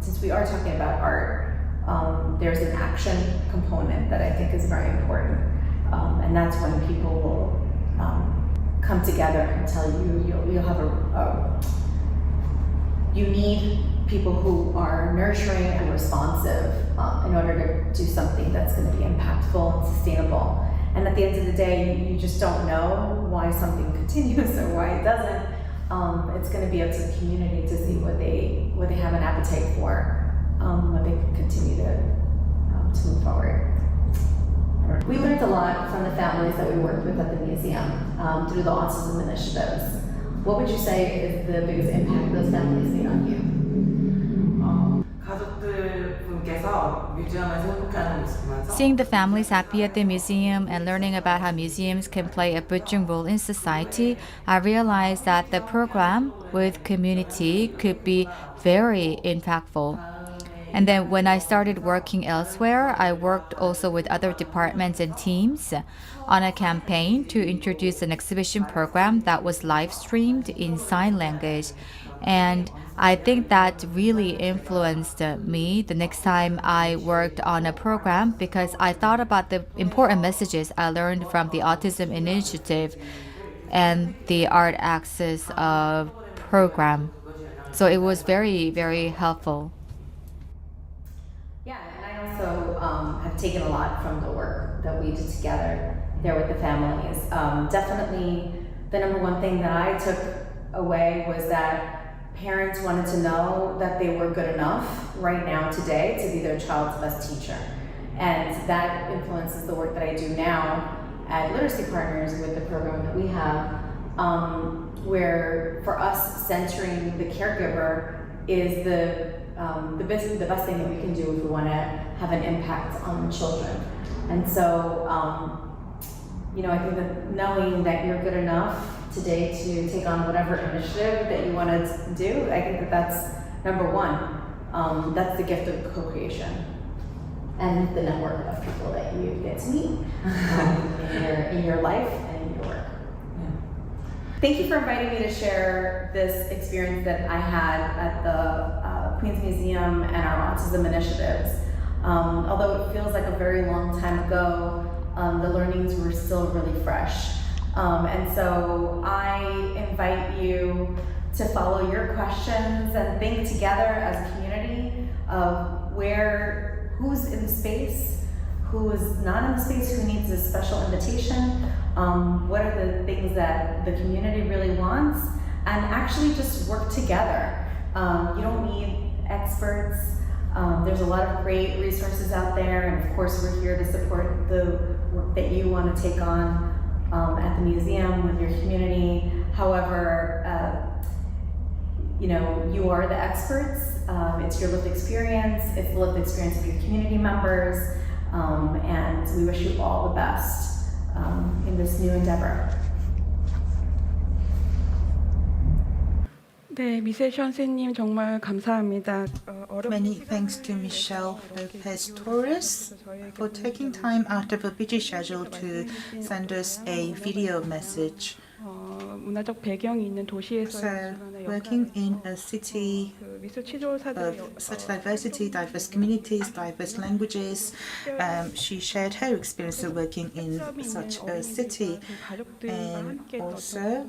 since we are talking about art, there's an action component that I think is very important. And that's when people will come together and tell you'll have you need people who are nurturing and responsive in order to do something that's going to be impactful and sustainable. And at the end of the day, you just don't know why something continues or why it doesn't. It's going to be up to the community to see what they have an appetite for, what they can continue to move forward. We learned a lot from the families that we worked with at the museum through the autism initiatives. What would you say is the biggest impact those families made on you? Seeing the families happy at the museum and learning about how museums can play a bridging role in society, I realized that the program with community could be very impactful. And then when I started working elsewhere, I worked also with other departments and teams on a campaign to introduce an exhibition program that was live streamed in sign language. And I think that really influenced me the next time I worked on a program, because I thought about the important messages I learned from the Autism Initiative and the Art Access program. So it was very, very helpful. Yeah, and I also have taken a lot from the work that we did together there with the families. Definitely the number one thing that I took away was that parents wanted to know that they were good enough right now today to be their child's best teacher. And that influences the work that I do now at Literacy Partners with the program that we have, where for us centering the caregiver is the best thing that we can do if we want to have an impact on children. And so, I think that knowing that you're good enough today to take on whatever initiative that you want to do, I think that that's number one. That's the gift of co-creation and the network of people that you get to meet in your life and in your work. thank you for inviting me to share this experience that I had at the Queens Museum and our autism initiatives. Although it feels like a very long time ago, the learnings were still really fresh. And so I invite you to follow your questions and think together as a community of who's in the space, who is not in the space, who needs a special invitation, what are the things that the community really wants, and actually just work together. You don't need experts. There's a lot of great resources out there, and of course we're here to support the work that you want to take on at the museum with your community. However, you are the experts. It's your lived experience. It's the lived experience of your community members, and we wish you all the best in this new endeavor. 네, 미셀 선생님 정말 감사합니다. Many thanks to Michelle Lopez Torres for taking time out of a busy schedule to send us a video message. 문화적 배경이 있는 도시에서 So, working in a city of such diversity, diverse communities, diverse languages, she shared her experience of working in such a city, and also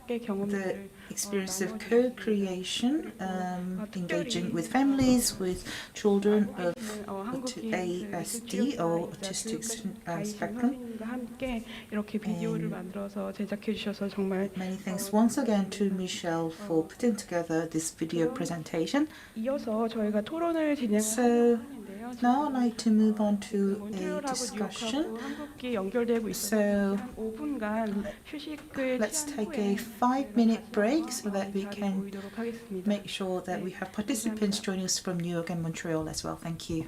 the experience of co-creation, engaging with families, with children of ASD or autistic spectrum. Many thanks once again to Michelle for putting together this video presentation. So now I'd like to move on to a discussion. So let's take a 5-minute break so that we can make sure that we have participants joining us from New York and Montreal as well. Thank you.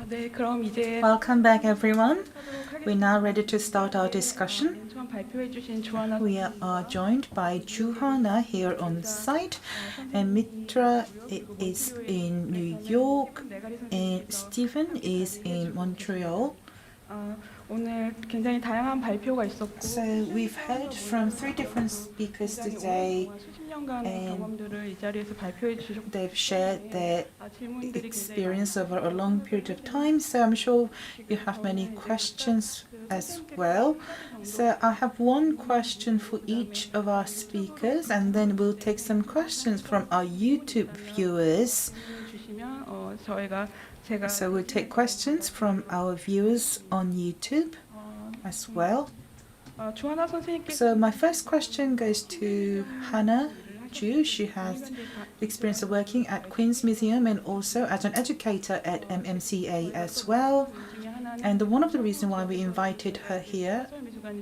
네, 그럼 이제 Welcome back, everyone. We're now ready to start our discussion. 처음 발표해 주신 주하나 We are joined by Juhana here on site, and Mitra is in New York, and Stephen is in Montreal. 오늘 굉장히 다양한 발표가 있었고 So we've heard from 3 different speakers today. 수십 년간의 경험들을 이 자리에서 발표해 주셨고 They've shared their experience over a long period of time, so I'm sure you have many questions as well. So I have one question for each of our speakers, and then we'll take some questions from our YouTube viewers. 주시면 저희가 제가 So we'll take questions from our viewers on YouTube as well. 주하나 선생님께 So my first question goes to Hannah Ju. She has experience of working at Queen's Museum and also as an educator at MMCA as well. And one of the reasons why we invited her here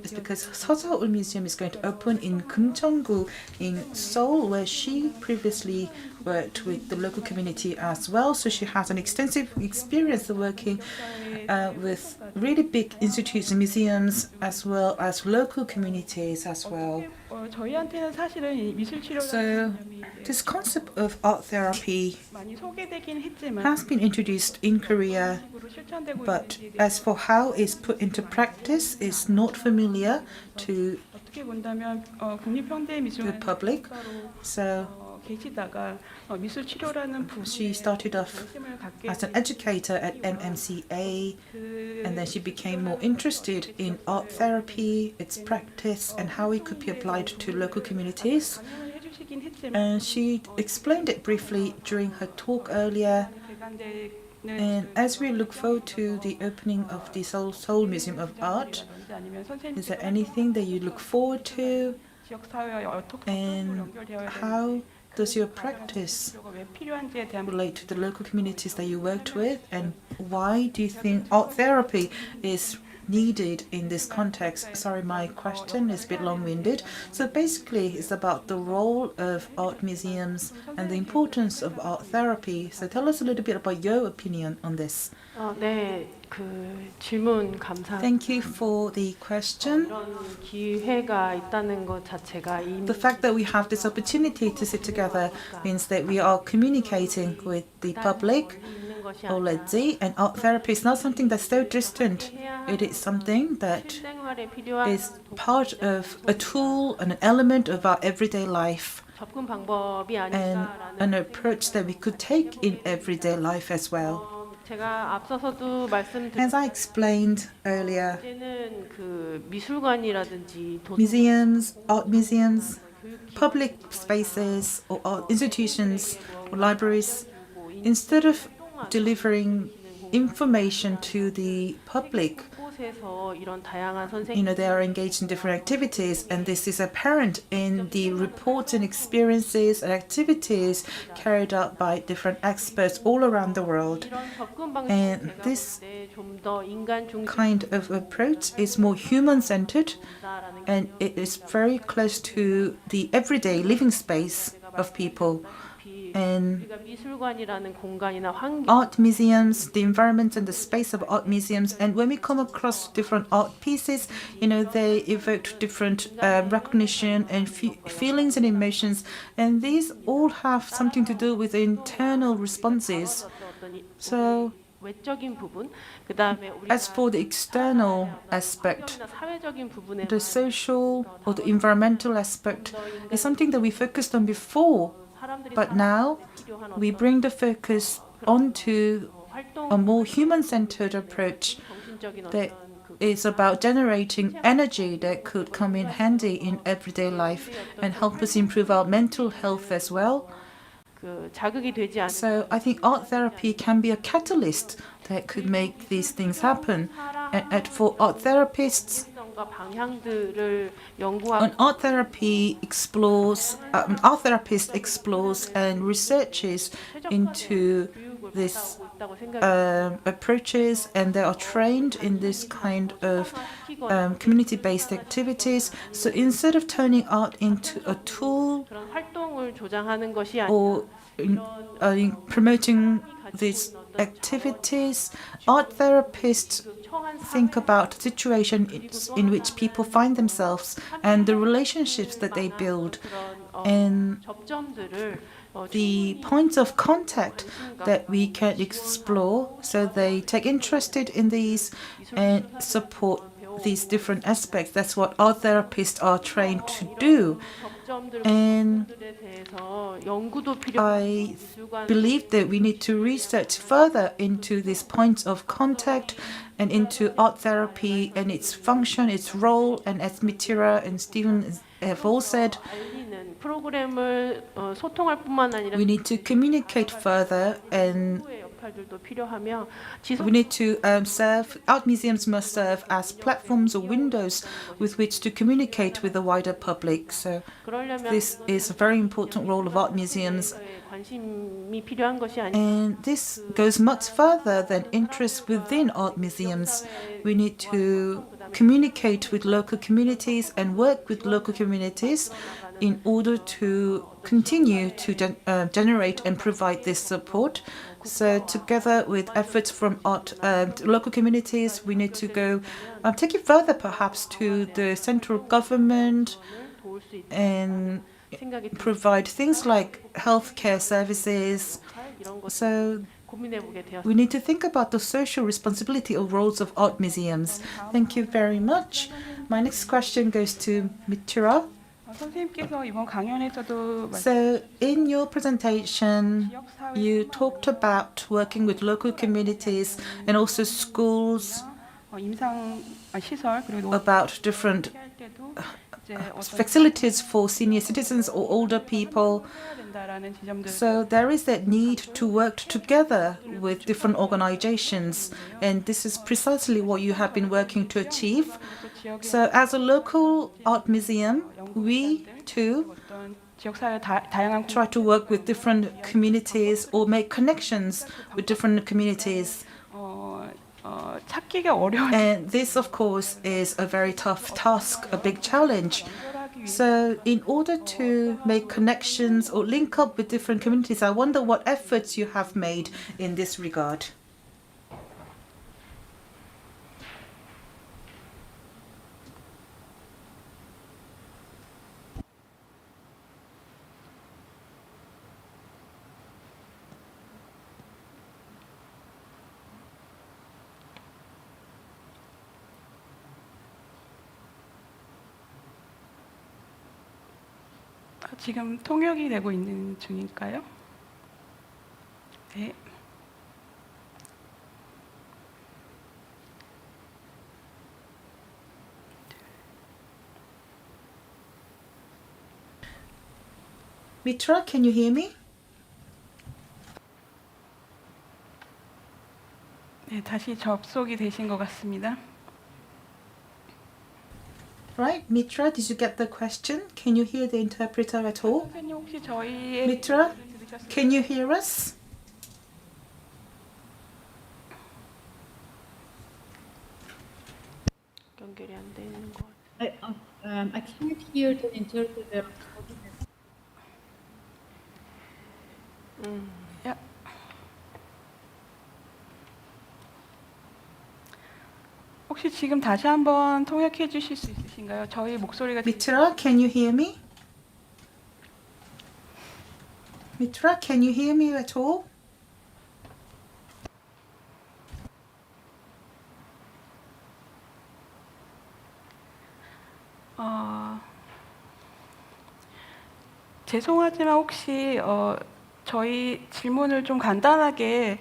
is because Seoul Museum is going to open in Kumcheongu in Seoul, where she previously worked with the local community as well. So she has an extensive experience of working with really big institutes and museums as well as local communities as well. 저희한테는 사실은 이 미술 치료 So this concept of art therapy 많이 소개되긴 했지만 has been introduced in Korea, but as for how it's put into practice, it's not familiar to 어떻게 본다면 국립현대미술관 the public. So 계시다가 미술 치료라는 she started off as an educator at MMCA, and then she became more interested in art therapy, its practice, and how it could be applied to local communities. And she explained it briefly during her talk earlier. And as we look forward to the opening of the Seoul Museum of Art, is there anything that you look forward to? And how does your practice relate to the local communities that you worked with? And why do you think art therapy is needed in this context? Sorry, my question is a bit long-winded. So basically, it's about the role of art museums and the importance of art therapy. So tell us a little bit about your opinion on this. 네, 그 질문 감사합니다. Thank you for the question. 이런 기회가 있다는 것 자체가 이미 The fact that we have this opportunity to sit together means that we are communicating with the public already, and art therapy is not something that's so distant. It is something that 생활에 필요한 is part of a tool and an element of our everyday life, 접근 방법이 and 아닐까라는 an approach that we could take in everyday life as well. 제가 앞서서도 As I explained earlier, 이제는 그 미술관이라든지 museums, art museums, public spaces or art institutions or libraries, instead of delivering information to the public, 곳에서 이런 다양한 they are engaged in different activities, and this is apparent in the reports and experiences and activities carried out by different experts all around the world. And this kind of approach is more human-centered, and it is very close to the everyday living space of people. And art museums, the environment and the space of art museums, and when we come across different art pieces, they evoke different recognition and feelings and emotions, and these all have something to do with internal responses. So as for the external aspect, the social or the environmental aspect is something that we focused on before. But now we bring the focus onto a more human-centered approach that is about generating energy that could come in handy in everyday life and help us improve our mental health as well. So I think art therapy can be a catalyst that could make these things happen. And for art therapists, an art therapist explores and researches into these approaches, and they are trained in this kind of community-based activities. So instead of turning art into a tool or in promoting these activities, art therapists think about the situation in which people find themselves and the relationships that they build and the points of contact that we can explore. So they take interest in these and support these different aspects. That's what art therapists are trained to do. And I believe that we need to research further into these points of contact and into art therapy and its function, its role. And as Mithira and Stephen have all said, we need to communicate further, and we need to serve, art museums must serve as platforms or windows with which to communicate with the wider public. So this is a very important role of art museums. And this goes much further than interest within art museums. We need to communicate with local communities and work with local communities in order to continue to generate and provide this support. So together with efforts from art local communities, we need to go take it further perhaps to the central government and provide things like healthcare services. So we need to think about the social responsibility or roles of art museums. Thank you very much. My next question goes to Mithira. So in your presentation, you talked about working with local communities and also schools, about different facilities for senior citizens or older people. So there is that need to work together with different organizations, and this is precisely what you have been working to achieve. So as a local art museum, we too try to work with different communities or make connections with different communities. And this, of course, is a very tough task, a big challenge. So in order to make connections or link up with different communities, I wonder what efforts you have made in this regard. 지금 통역이 되고 있는 중일까요? 네. Mithira, can you hear me? 네, 다시 접속이 되신 것 같습니다. Right, Mithira, did you get the question? Can you hear the interpreter at all? 선생님 혹시 저희의 Mithira, can you hear us? 연결이 안 되는 것. I can't hear the interpreter. Yeah. 혹시 지금 다시 한번 통역해 주실 수 있으신가요? 저희 목소리가 Mithira, can you hear me? Mithira, can you hear me at all? 죄송하지만 혹시 저희 질문을 좀 간단하게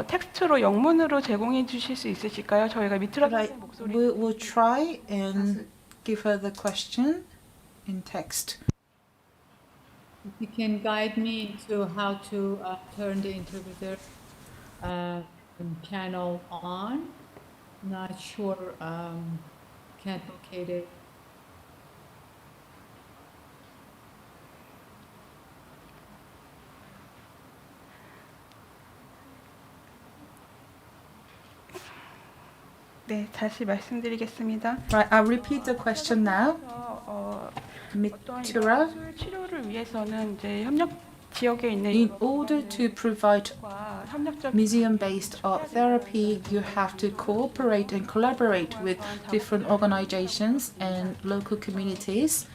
텍스트로 영문으로 제공해 주실 수 있으실까요? 저희가 미트라 선생님 목소리 We'll try and give her the question in text. If you can guide me to how to turn the interpreter channel on. Not sure, can't locate it. 네, 다시 말씀드리겠습니다. Right, I'll repeat the question now. Mithira, 미술 치료를 위해서는 이제 협력 지역에 있는 in order to provide museum-based art therapy, you have to cooperate and collaborate with different organizations and local communities.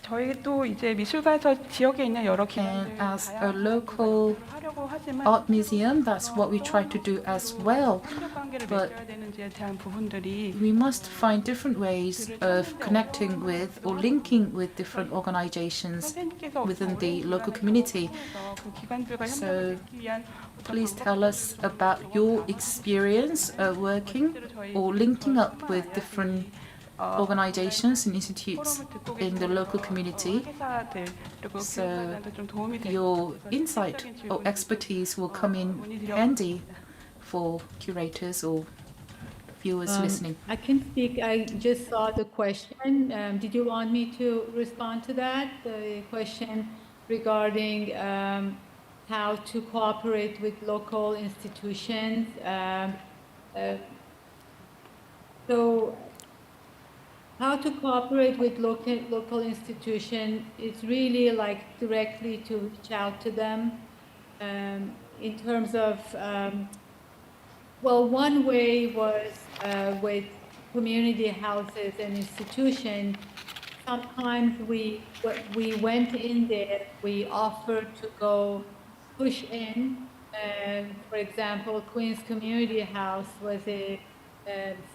저희도 이제 미술관에서 지역에 있는 여러 And 기관들 as a local 하려고 하지만 art museum, that's what we try to do as well. 관계를 But 맺어야 되는지에 대한 부분들이 we must find different ways of connecting with or linking with different organizations within the local community. 그 기관들과 So, 협력을 짓기 위한 Please tell us about your experience working or linking up with different organizations and institutes in the local community. So your insight or expertise will come in handy for curators or viewers listening. I can speak. I just saw the question. Did you want me to respond to that? The question regarding how to cooperate with local institutions. So how to cooperate with local institutions is really like directly to reach out to them in terms of, well, one way was with community houses and institutions. Sometimes we went in there, we offered to go push in. For example, Queens Community House was a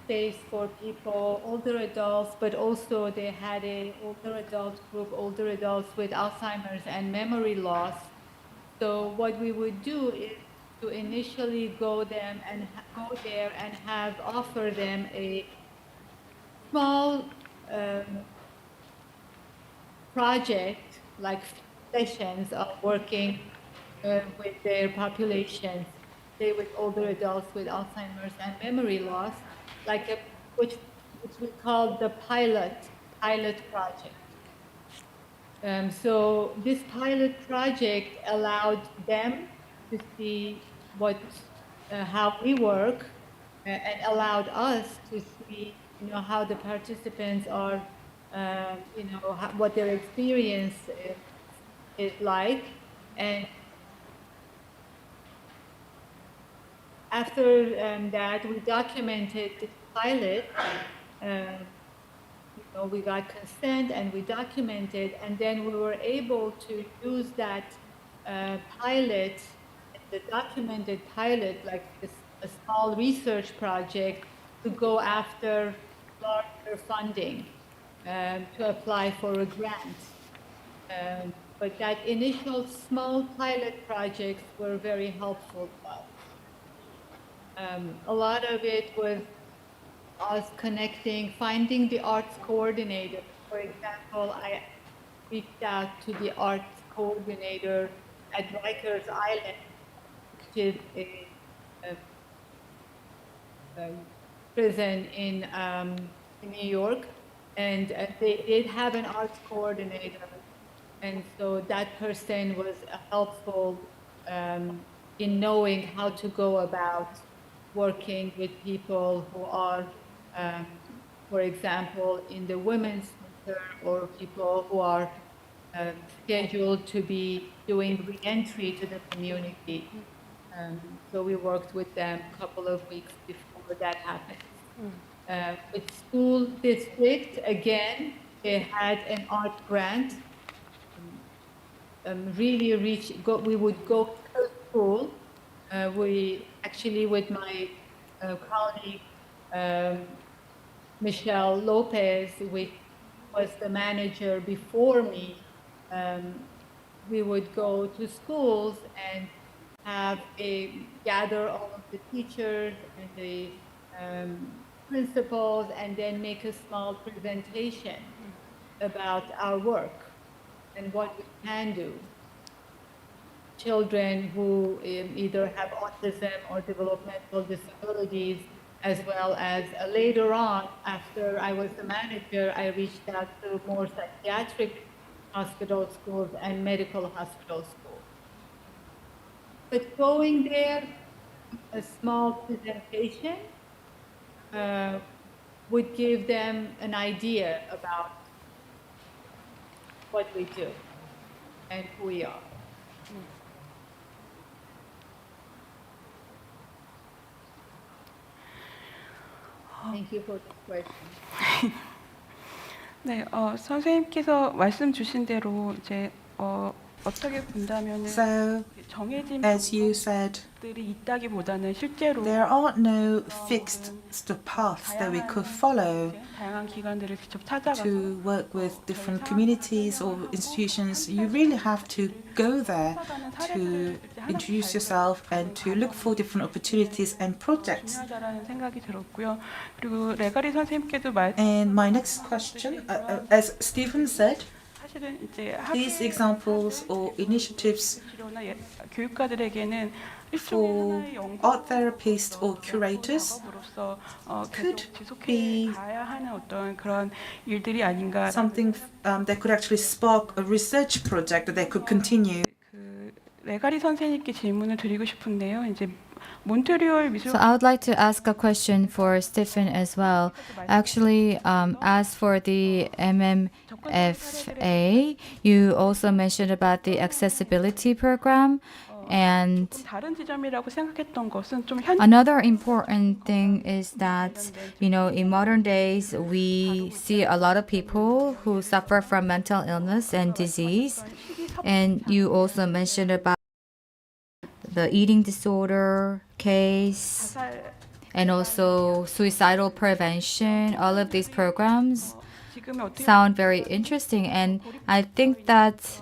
space for people, older adults, but also they had a older adult group, older adults with Alzheimer's and memory loss. So what we would do is to initially go there and offer them a small project, like sessions of working with their populations, say with older adults with Alzheimer's and memory loss, like which we call the pilot project. So this pilot project allowed them to see how we work, and allowed us to see, how the participants are, what their experience is like. And after that, we documented the pilot. We got consent and we documented, and then we were able to use that pilot, the documented pilot, like a small research project, to go after larger funding, to apply for a grant. But that initial small pilot projects were very helpful to us. A lot of it was us connecting, finding the arts coordinator. For example, I reached out to the arts coordinator at Rikers Island, which is a prison in New York, and they did have an arts coordinator, and so that person was helpful in knowing how to go about working with people who are, for example, in the women's center, or people who are scheduled to be doing re-entry to the community. So we worked with them a couple of weeks before that happened. With school district, again, they had an art grant. We would go to school. We actually, with my colleague Michelle Lopez, which was the manager before me, we would go to schools and gather all of the teachers and the principals, and then make a small presentation about our work and what we can do. Children who either have autism or developmental disabilities, as well as later on, after I was the manager, I reached out to more psychiatric hospital schools and medical hospital schools. But going there, a small presentation would give them an idea about what we do and who we are. Thank you for the question. 네, 선생님께서 말씀 주신 대로 이제 어떻게 본다면은 So, 정해진 as you said, 방법들이 있다기보다는 실제로 there are no fixed paths that we could follow 다양한 기관들을 직접 찾아가서 to work with different communities or institutions. You really have to go there to introduce yourself and to look for different opportunities and projects. 중요하다라는 생각이 들었고요. 그리고 레가리 선생님께도 And my next question, as Stephen said, 사실은 이제 these examples or initiatives 치료나 교육가들에게는 for art therapists or curators could be 가야 하는 어떤 그런 일들이 아닌가. something that could actually spark a research project that they could continue. 그 레가리 선생님께 질문을 드리고 싶은데요. 이제 몬트리올 미술 So I would like to ask a question for Stephen as well. Actually, as for the MMFA, you also mentioned about the accessibility program. And 다른 지점이라고 생각했던 것은 좀 another important thing is that, in modern days, we see a lot of people who suffer from mental illness and disease. And you also mentioned about the eating disorder case and also suicidal prevention. All of these programs sound very interesting. And I think that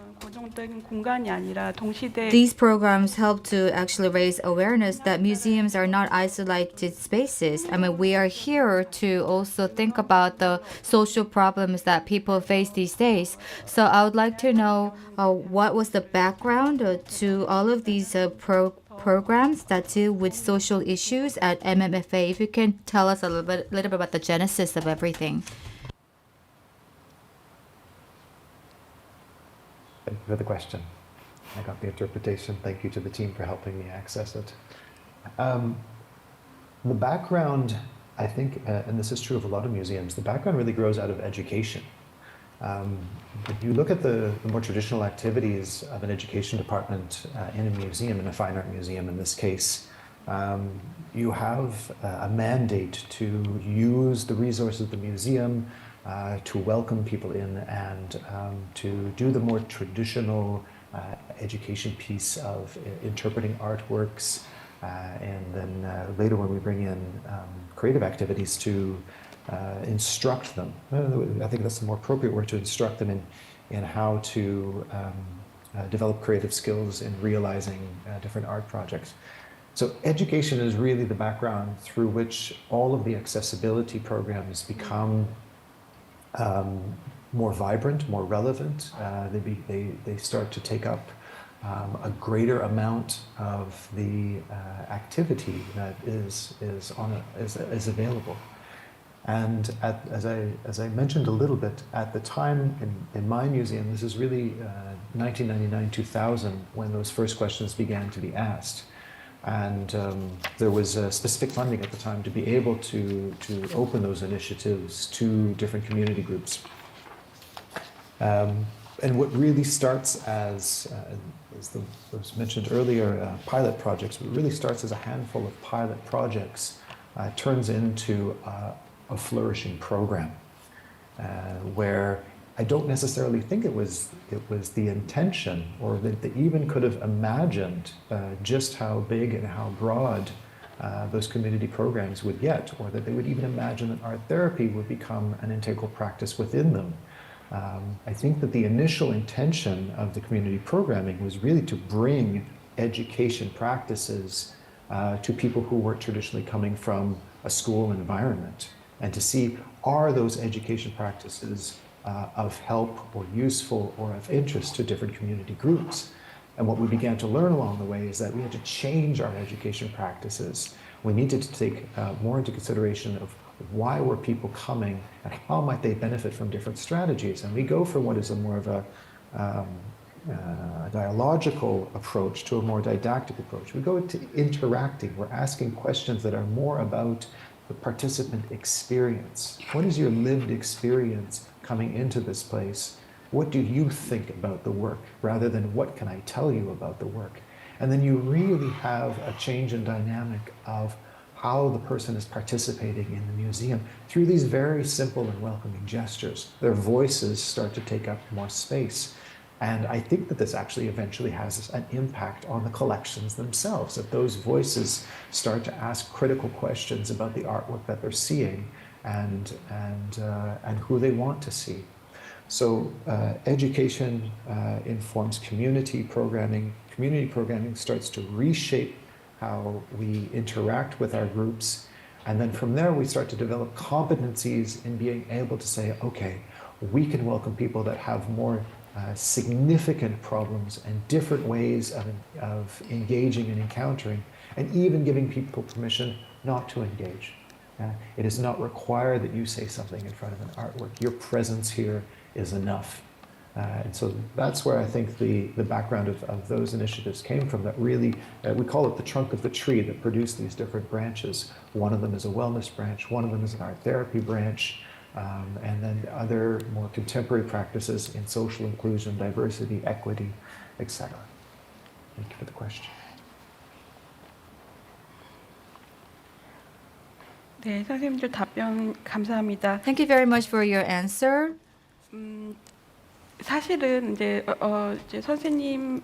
these programs help to actually raise awareness that museums are not isolated spaces. I mean, we are here to also think about the social problems that people face these days. So I would like to know what was the background to all of these programs that deal with social issues at MMFA. If you can tell us a little bit about the genesis of everything. Thank you for the question. I got the interpretation. Thank you to the team for helping me access it. The background, I think, and this is true of a lot of museums, the background really grows out of education. If you look at the more traditional activities of an education department in a museum, in a fine art museum in this case, you have a mandate to use the resources of the museum to welcome people in and to do the more traditional education piece of interpreting artworks, and then later when we bring in creative activities to instruct them. I think that's the more appropriate word, to instruct them in how to develop creative skills in realizing different art projects. So education is really the background through which all of the accessibility programs become more vibrant, more relevant. They start to take up a greater amount of the activity that is available. And as I mentioned a little bit, at the time in my museum, this is really 1999-2000 when those first questions began to be asked. And there was specific funding at the time to be able to open those initiatives to different community groups. And what really starts as was mentioned earlier, pilot projects, what really starts as a handful of pilot projects turns into a flourishing program where I don't necessarily think it was the intention, or that they even could have imagined just how big and how broad those community programs would get, or that they would even imagine that art therapy would become an integral practice within them. I think that the initial intention of the community programming was really to bring education practices to people who weren't traditionally coming from a school environment, and to see, are those education practices of help or useful or of interest to different community groups. And what we began to learn along the way is that we had to change our education practices. We needed to take more into consideration of why were people coming and how might they benefit from different strategies. And we go from what is a more of a dialogical approach to a more didactic approach. We go into interacting. We're asking questions that are more about the participant experience. What is your lived experience coming into this place? What do you think about the work, rather than what can I tell you about the work? And then you really have a change in dynamic of how the person is participating in the museum through these very simple and welcoming gestures. Their voices start to take up more space. And I think that this actually eventually has an impact on the collections themselves, that those voices start to ask critical questions about the artwork that they're seeing and who they want to see. So education informs community programming. Community programming starts to reshape how we interact with our groups. And then from there, we start to develop competencies in being able to say, okay, we can welcome people that have more significant problems and different ways of engaging and encountering, and even giving people permission not to engage. It is not required that you say something in front of an artwork. Your presence here is enough. And so that's where I think the background of those initiatives came from, that really, we call it the trunk of the tree that produced these different branches. One of them is a wellness branch, one of them is an art therapy branch, and then other more contemporary practices in social inclusion, diversity, equity, etc. Thank you for the question. 네, 선생님들 답변 감사합니다. Thank you very much for your answer. 사실은 이제 선생님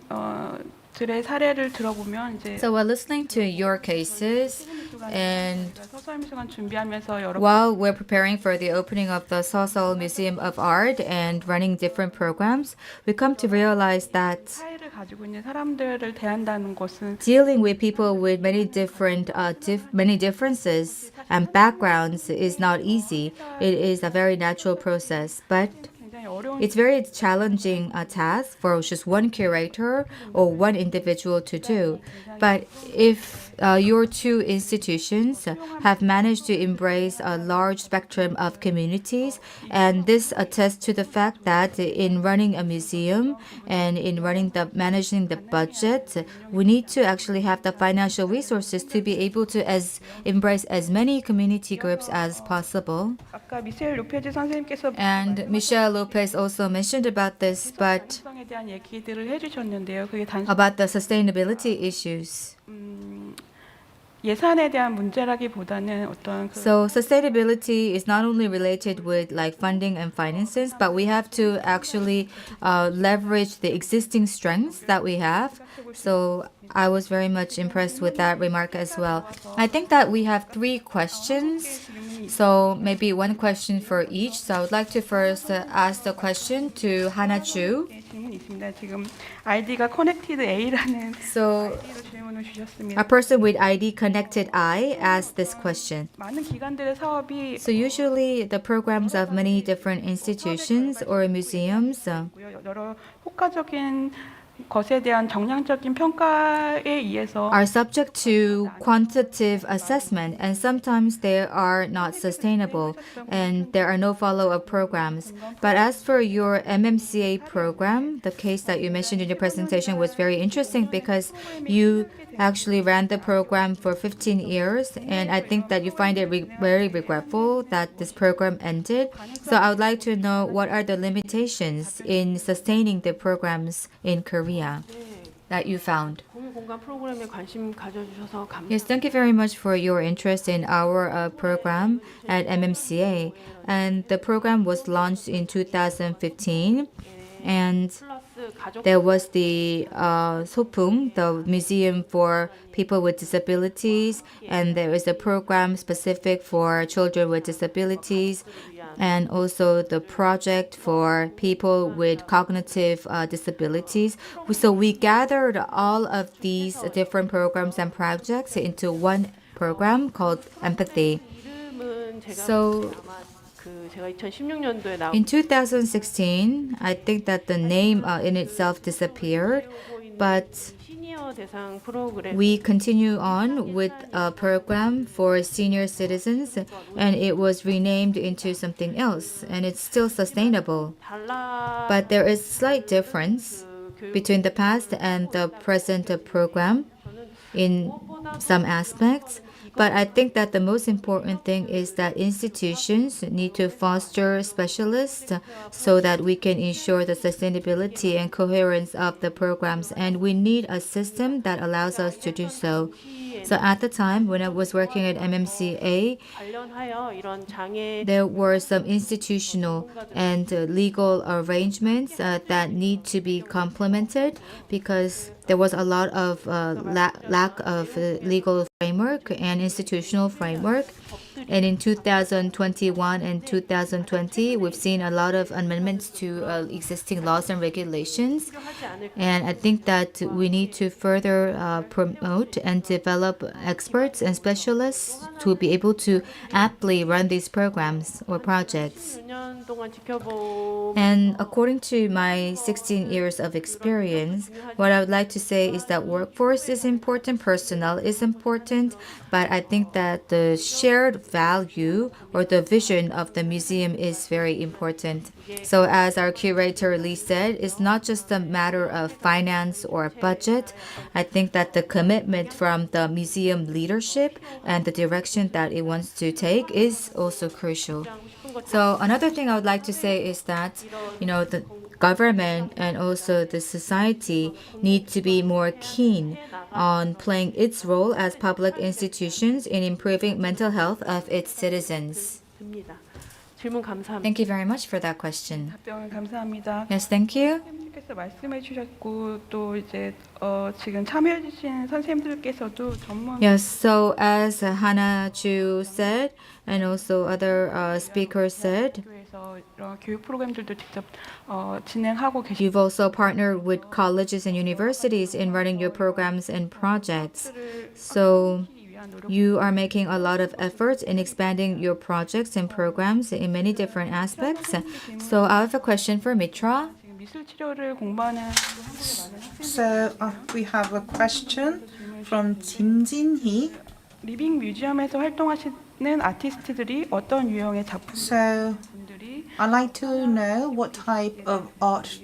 들의 사례를 들어보면 이제 So while listening to your cases and 서서미술관 준비하면서 여러 while we're preparing for the opening of the Seoul Museum of Art and running different programs, we come to realize that 차이를 가지고 있는 사람들을 대한다는 것은 dealing with people with many differences and backgrounds is not easy. It is a very natural process, but it's very challenging task for just one curator or one individual to do. But if your two institutions have managed to embrace a large spectrum of communities, and this attests to the fact that in running a museum and in managing the budget, we need to actually have the financial resources to be able to embrace as many community groups as possible. 아까 미셸 로페즈 선생님께서 And Michelle Lopez also mentioned about this, but 성에 대한 얘기들을 해주셨는데요. 그게 단순 about the sustainability issues. 예산에 대한 문제라기보다는 어떤 So sustainability is not only related with like funding and finances, but we have to actually leverage the existing strengths that we have. So I was very much impressed with that remark as well. I think that we have 3 questions. So maybe one question for each. So I would like to first ask the question to Hana Chu. 질문이 있습니다. 지금 아이디가 Connected A라는 So 아이디로 질문을 주셨습니다. a person with ID Connected I asked this question. 많은 기관들의 사업이 So usually the programs of many different institutions or museums 여러 효과적인 것에 대한 정량적인 평가에 의해서 are subject to quantitative assessment, and sometimes they are not sustainable and there are no follow-up programs. But as for your MMCA program, the case that you mentioned in your presentation was very interesting because you actually ran the program for 15 years, and I think that you find it very regretful that this program ended. So I would like to know what are the limitations in sustaining the programs in Korea that you found. 공유공간 프로그램에 관심 가져주셔서 감사합니다. Yes, thank you very much for your interest in our program at MMCA. And the program was launched in 2015, and there was the Sopung, the Museum for People with Disabilities, and there is a program specific for children with disabilities, and also the project for people with cognitive disabilities. So we gathered all of these different programs and projects into one program called Empathy. So 제가 2016년도에 나온 in 2016, I think that the name in itself disappeared, but 시니어 대상 프로그램 we continue on with a program for senior citizens, and it was renamed into something else, and it's still sustainable. But there is slight difference between the past and the present program in some aspects. But I think that the most important thing is that institutions need to foster specialists so that we can ensure the sustainability and coherence of the programs. And we need a system that allows us to do so. So at the time when I was working at MMCA, 관련하여 이런 장애 there were some institutional and legal arrangements that need to be complemented because there was a lot of lack of legal framework and institutional framework. And in 2021 and 2020, we've seen a lot of amendments to existing laws and regulations. And I think that we need to further promote and develop experts and specialists to be able to aptly run these programs or projects. 4년 동안 지켜보 And according to my 16 years of experience, what I would like to say is that workforce is important, personnel is important, but I think that the shared value or the vision of the museum is very important. So as our curator Lee said, it's not just a matter of finance or budget. I think that the commitment from the museum leadership and the direction that it wants to take is also crucial. So another thing I would like to say is that, the government and also the society need to be more keen on playing its role as public institutions in improving mental health of its citizens. 듭니다. 질문 감사합니다. Thank you very much for that question. 답변 감사합니다. Yes, thank you. 선생님께서 말씀해 주셨고 또 이제 지금 참여해 주신 선생님들께서도 전문 Yes, so as Hana Chu said, and also other speakers said, 학교에서 이런 교육 프로그램들도 직접 진행하고 계시고 you've also partnered with colleges and universities in running your programs and projects. So you are making a lot of efforts in expanding your projects and programs in many different aspects. So I have a question for Mitra. 지금 미술 치료를 공부하는 한국에 많은 학생들 So we have a question from Jin Jin-hee. 리빙 뮤지엄에서 활동하시는 아티스트들이 어떤 유형의 So 작품들이 I'd like to know what type of art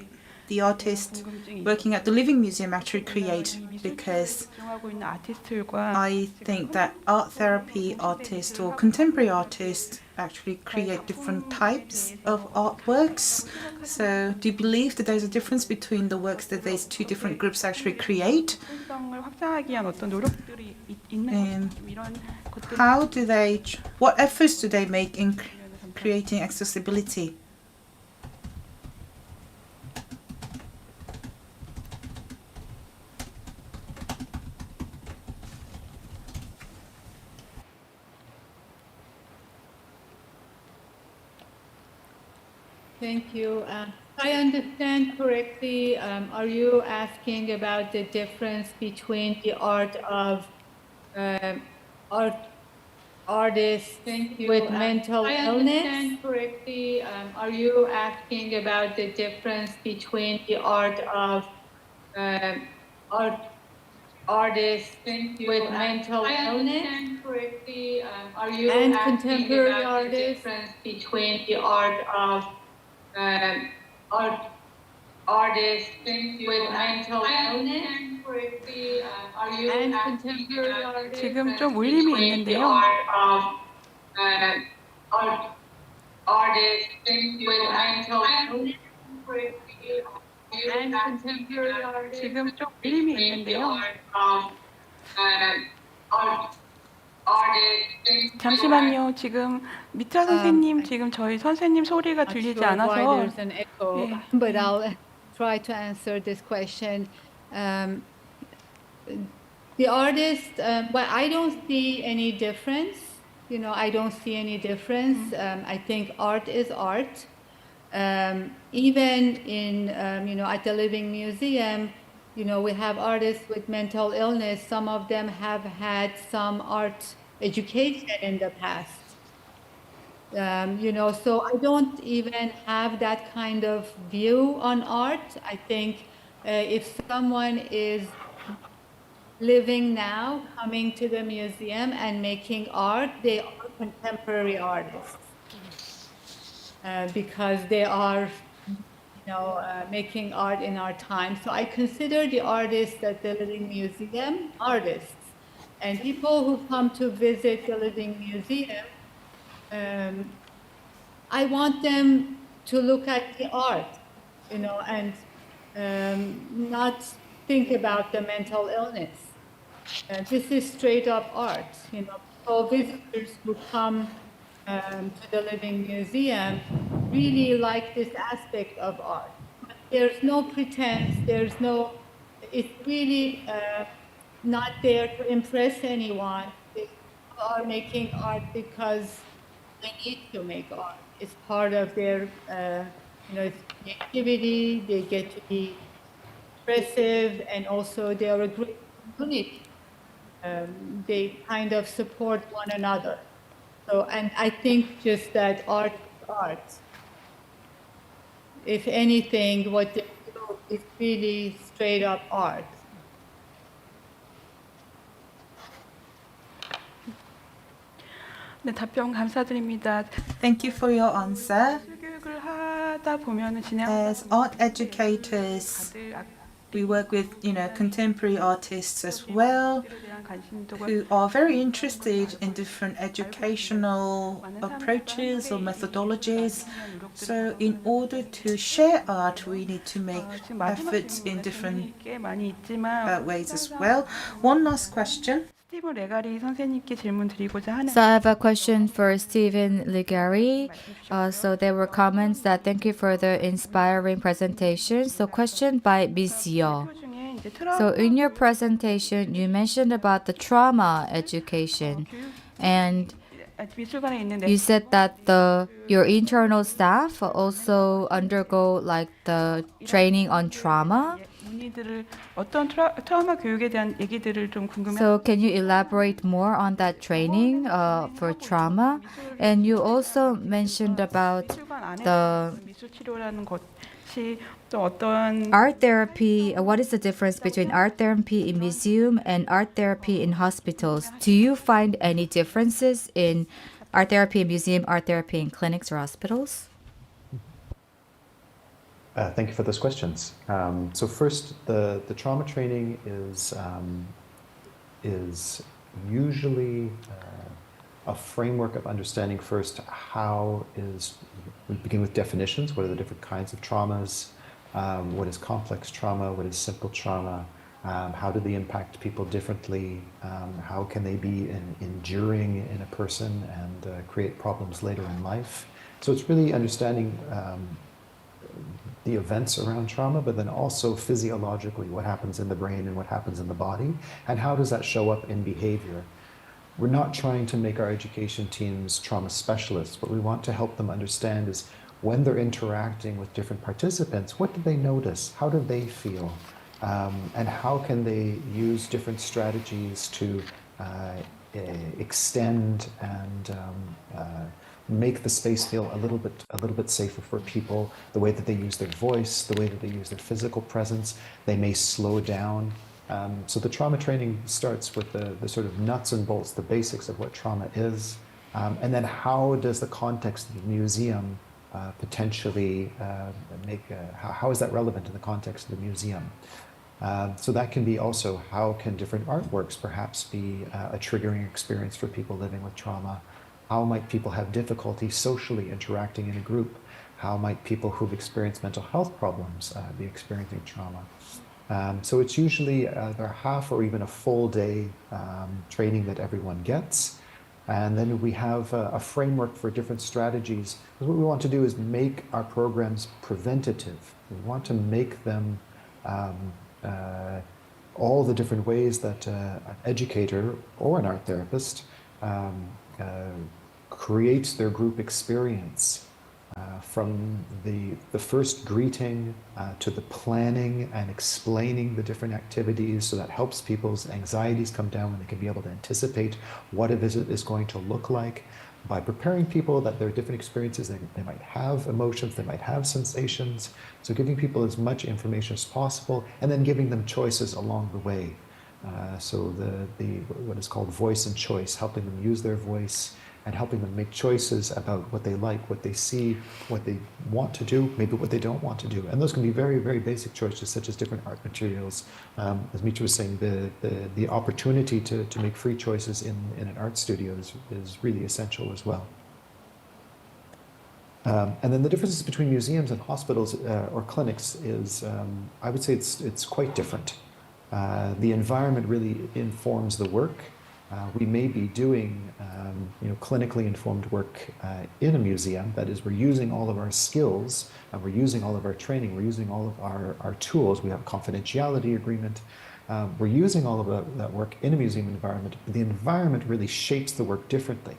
the artists working at the Living Museum actually create, because 활동하고 있는 아티스트들과 I think that art therapy artists or contemporary artists actually create different types of artworks. So do you believe that there's a difference between the works that these two different groups actually create? 활동성을 확장하기 위한 어떤 노력들이 있는 것 이런 것들 How do they, what efforts do they make in creating accessibility? Thank you. If I understand correctly, are you asking about the difference between the art of artists with mental illness? Understand correctly, are you asking about the difference between the art of artists with mental illness? Correctly, are you and contemporary artists? The difference between the art of artists with mental illness? Correctly, are you and contemporary artists? 지금 좀 울림이 있는데요. Artists with mental illness. And contemporary artists. 지금 좀 울림이 있는데요. 잠시만요. 지금 미tra 선생님 지금 저희 선생님 소리가 들리지 않아서 There's an echo, but I'll try to answer this question. The artist, but I don't see any difference. I don't see any difference. I think art is art. Even in, at the Living Museum, we have artists with mental illness. Some of them have had some art education in the past. So I don't even have that kind of view on art. I think if someone is living now, coming to the museum and making art, they are contemporary artists because they are making art in our time. So I consider the artists at the Living Museum artists. And people who come to visit the Living Museum, I want them to look at the art, and not think about the mental illness. this is straight up art. So visitors who come to the Living Museum really like this aspect of art. There's no pretense. It's really not there to impress anyone. They are making art because they need to make art. It's part of their, creativity. They get to be expressive, and also they are a great community. They kind of support one another. So, and I think just that art is art. If anything, what they do is really straight up art. 네, 답변 감사드립니다. Thank you for your answer. 교육을 하다 보면은 As art educators, we work with, contemporary artists as well, who are very interested in different educational approaches or methodologies. So in order to share art, we need to make efforts in different ways as well. One last question. 스티븐 레가리 선생님께 질문 드리고자 하는. So I have a question for Stephen Ligari. So there were comments that thank you for the inspiring presentation. So question by Ms. Yeo. So in your presentation, you mentioned about the trauma education, and you said that your internal staff also undergo like the training on trauma. 어떤 트라우마 교육에 대한 얘기들을 좀 궁금해요. So can you elaborate more on that training for trauma? And you also mentioned about the 미술치료라는 것이 또 어떤 art therapy. What is the difference between art therapy in museum and art therapy in hospitals? Do you find any differences in art therapy in museum, art therapy in clinics or hospitals? Thank you for those questions. So first, the trauma training is usually a framework of understanding first we begin with definitions. What are the different kinds of traumas? What is complex trauma? What is simple trauma? How do they impact people differently? How can they be enduring in a person and create problems later in life? So it's really understanding the events around trauma, but then also physiologically what happens in the brain and what happens in the body, and how does that show up in behavior. We're not trying to make our education teams trauma specialists. What we want to help them understand is when they're interacting with different participants, what do they notice? How do they feel? And how can they use different strategies to extend and make the space feel a little bit safer for people, the way that they use their voice, the way that they use their physical presence. They may slow down. So the trauma training starts with the sort of nuts and bolts, the basics of what trauma is, and then how does the context of the museum potentially how is that relevant in the context of the museum? So that can be also how can different artworks perhaps be a triggering experience for people living with trauma. How might people have difficulty socially interacting in a group? How might people who've experienced mental health problems be experiencing trauma? So it's usually either half or even a full day training that everyone gets. And then we have a framework for different strategies. What we want to do is make our programs preventative. We want to make them all the different ways that an educator or an art therapist creates their group experience, from the first greeting to the planning and explaining the different activities, so that helps people's anxieties come down when they can be able to anticipate what a visit is going to look like, by preparing people that there are different experiences. They might have emotions, they might have sensations, so giving people as much information as possible and then giving them choices along the way. So the what is called voice and choice, helping them use their voice and helping them make choices about what they like, what they see, what they want to do, maybe what they don't want to do. And those can be very, very basic choices, such as different art materials. As Mitra was saying, the opportunity to make free choices in an art studio is really essential as well. And then the differences between museums and hospitals or clinics is, I would say it's quite different. The environment really informs the work. We may be doing clinically informed work in a museum. That is, we're using all of our skills, we're using all of our training, we're using all of our tools. We have a confidentiality agreement. We're using all of that work in a museum environment, but the environment really shapes the work differently.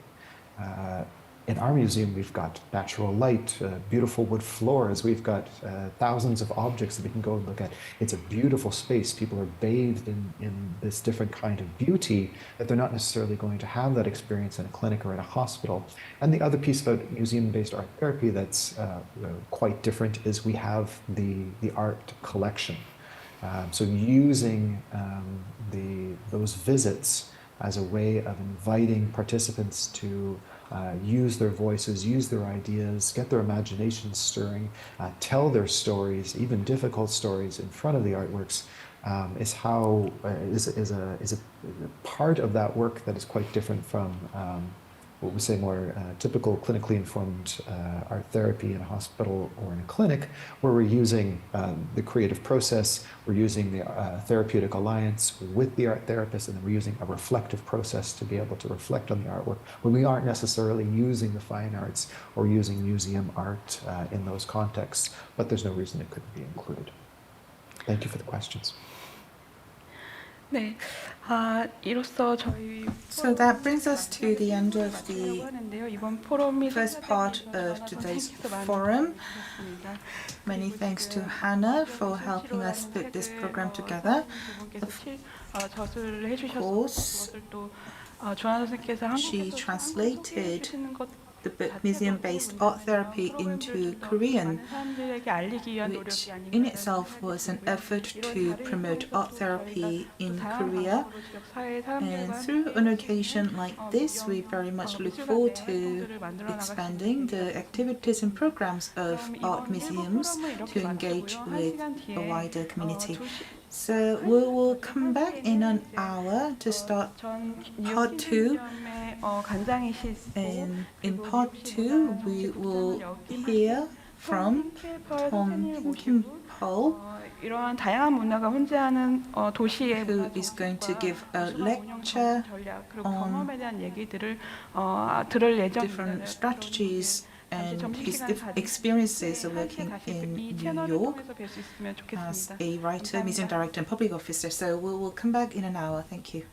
In our museum, we've got natural light, beautiful wood floors, we've got thousands of objects that we can go and look at. It's a beautiful space. People are bathed in this different kind of beauty that they're not necessarily going to have that experience in a clinic or in a hospital. And the other piece about museum-based art therapy that's quite different is we have the art collection. So using those visits as a way of inviting participants to use their voices, use their ideas, get their imaginations stirring, tell their stories, even difficult stories, in front of the artworks, is a part of that work that is quite different from what we say more typical clinically informed art therapy in a hospital or in a clinic, where we're using the creative process, we're using the therapeutic alliance with the art therapist, and then we're using a reflective process to be able to reflect on the artwork, when we aren't necessarily using the fine arts or using museum art in those contexts, but there's no reason it couldn't be included. Thank you for the questions. 네, 이로써 저희 So that brings us to the end of the 하는데요. 이번 포럼이 first part of today's forum. Many thanks to Hannah for helping us put this program together. 저술을 Of 해주셔서 course, 그것을 또 조한 선생님께서 she 한국에서 translated 해주시는 것 the museum-based art therapy into Korean, 사람들에게 알리기 위한 which 노력이 아닌가 in itself was an effort to promote art therapy in Korea. And through an occasion like this, we very much look forward to expanding the activities and programs of art museums to engage with a wider community. So we will come back in an hour to start part 2. And in part 2, we will hear from Tom Kim-pol, 이러한 다양한 문화가 혼재하는 도시의 who is going to give a lecture 전략 그리고 on 경험에 대한 얘기들을 들을 예정입니다. different strategies and his experiences of working in New York as a writer, museum director, and public officer. So we will come back in an hour. Thank you.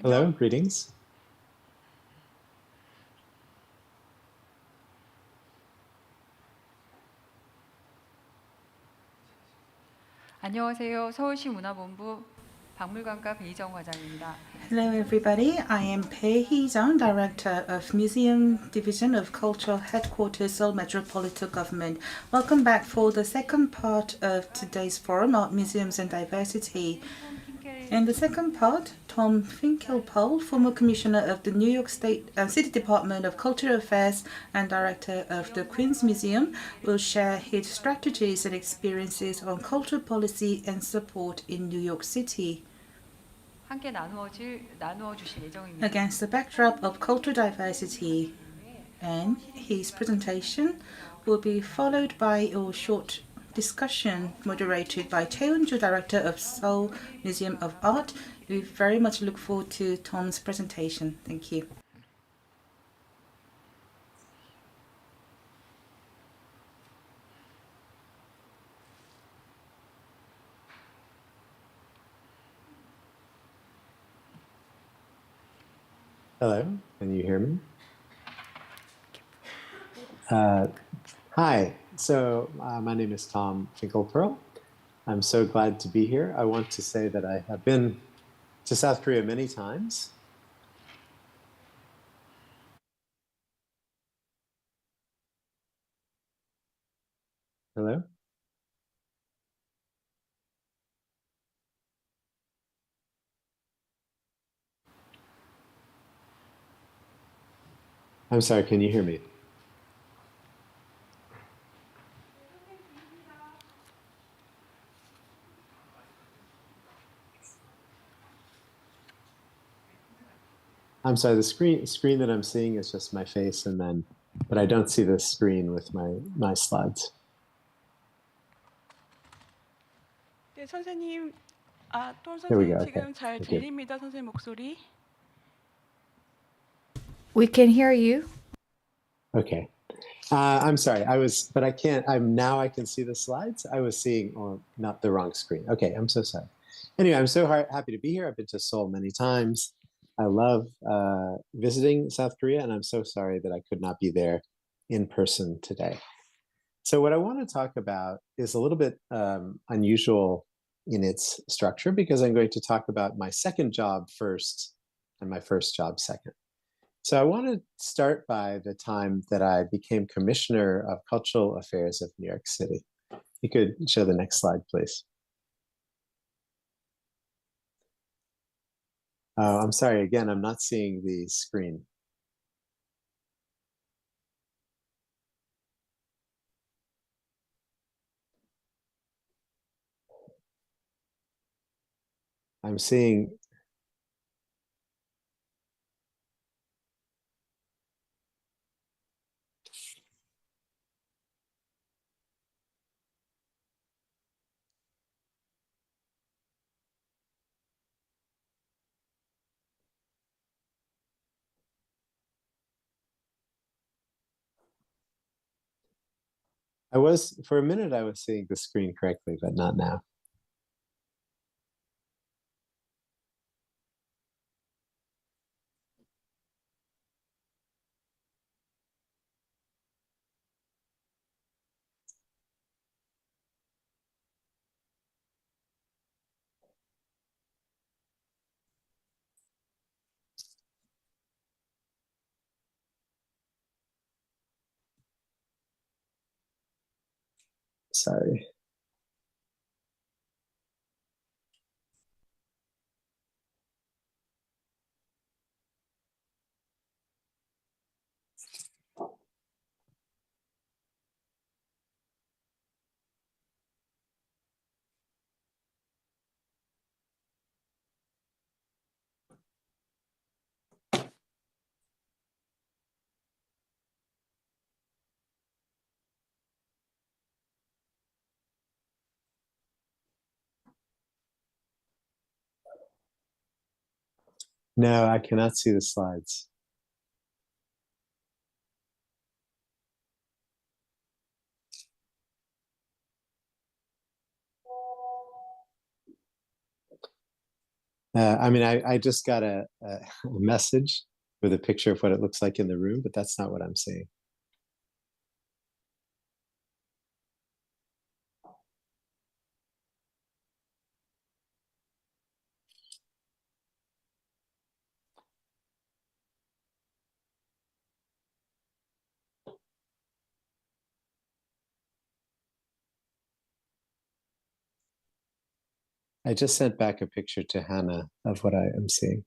Hello, greetings. 안녕하세요. 서울시 문화본부 박물관과 배희정 과장입니다. Hello, everybody. I am Pei Hee-jung, Director of Museum Division of Cultural Headquarters, Seoul Metropolitan Government. Welcome back for the second part of today's forum, Art Museums and Diversity. In the second part, Tom Finkelpole, former Commissioner of the New York State City Department of Cultural Affairs and Director of the Queens Museum, will share his strategies and experiences on cultural policy and support in New York City. 함께 나누어 주실 예정입니다. Against the backdrop of cultural diversity, and his presentation will be followed by a short discussion moderated by Tae Eun-ju, Director of Seoul Museum of Art. We very much look forward to Tom's presentation. Thank you. Hello, can you hear me? Hi, so my name is Tom Finkelpearl. I'm so glad to be here. I want to say that I have been to South Korea many times. Hello? I'm sorry, can you hear me? I'm sorry, the screen that I'm seeing is just my face, but I don't see the screen with my slides. 네, 선생님. 톰 There we 선생님 go. 지금 Okay. 잘 Thank you. 들립니다. 선생님 목소리. We can hear you. Okay. I'm sorry, but I can't, now I can see the slides. I was seeing, not the wrong screen. Okay, I'm so sorry. Anyway, I'm so happy to be here. I've been to Seoul many times. I love visiting South Korea, and I'm so sorry that I could not be there in person today. So what I want to talk about is a little bit unusual in its structure, because I'm going to talk about my second job first and my first job second. So I want to start by the time that I became Commissioner of Cultural Affairs of New York City. You could show the next slide, please. Oh, I'm sorry, again, I'm not seeing the screen. I'm seeing. For a minute, I was seeing the screen correctly, but not now. Sorry. No, I cannot see the slides. I mean, I just got a message with a picture of what it looks like in the room, but that's not what I'm seeing. I just sent back a picture to Hannah of what I am seeing.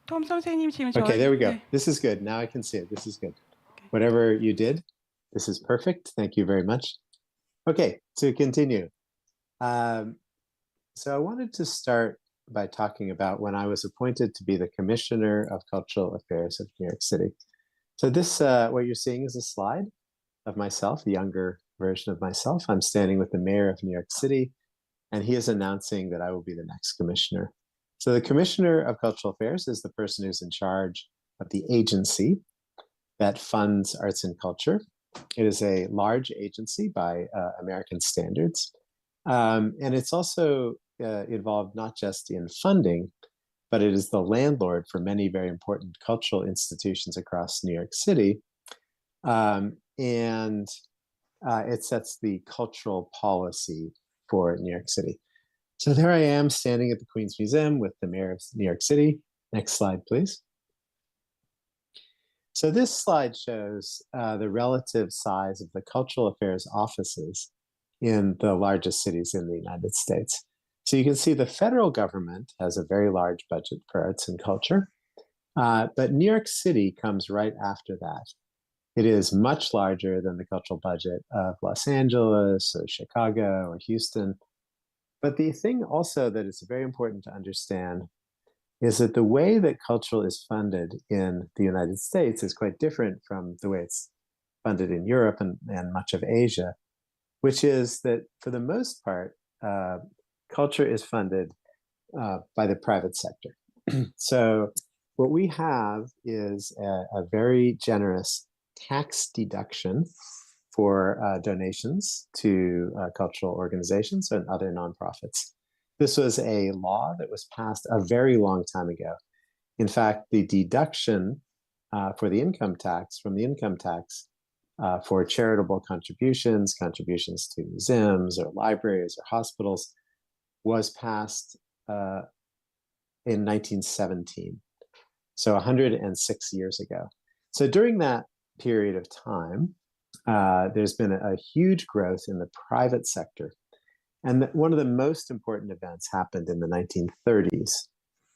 톰 선생님 지금 Okay, 저희 there we go. 네. This is good. Now I can see it. This is good. Whatever you did, this is perfect. Thank you very much. Okay, to continue. So I wanted to start by talking about when I was appointed to be the Commissioner of Cultural Affairs of New York City. So this, what you're seeing is a slide of myself, a younger version of myself. I'm standing with the Mayor of New York City, and he is announcing that I will be the next commissioner. So the Commissioner of Cultural Affairs is the person who's in charge of the agency that funds arts and culture. It is a large agency by American standards. And it's also involved not just in funding, but it is the landlord for many very important cultural institutions across New York City. And it sets the cultural policy for New York City. So there I am standing at the Queens Museum with the Mayor of New York City. Next slide, please. So this slide shows the relative size of the cultural affairs offices in the largest cities in the United States. So you can see the federal government has a very large budget for arts and culture, but New York City comes right after that. It is much larger than the cultural budget of Los Angeles or Chicago or Houston. But the thing also that is very important to understand is that the way that cultural is funded in the United States is quite different from the way it's funded in Europe and much of Asia, which is that for the most part, culture is funded by the private sector. So what we have is a very generous tax deduction for donations to cultural organizations and other nonprofits. This was a law that was passed a very long time ago. In fact, the deduction for the income tax from the income tax for charitable contributions to museums or libraries or hospitals was passed in 1917, so 106 years ago. So during that period of time, there's been a huge growth in the private sector. And one of the most important events happened in the 1930s.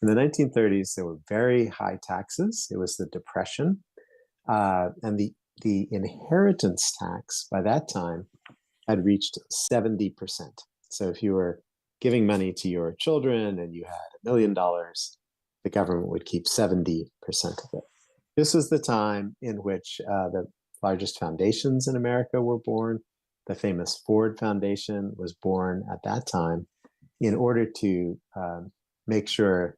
In the 1930s, there were very high taxes. It was the Depression. And the inheritance tax by that time had reached 70%. So if you were giving money to your children and you had $1 million, the government would keep 70% of it. This was the time in which the largest foundations in America were born. The famous Ford Foundation was born at that time in order to make sure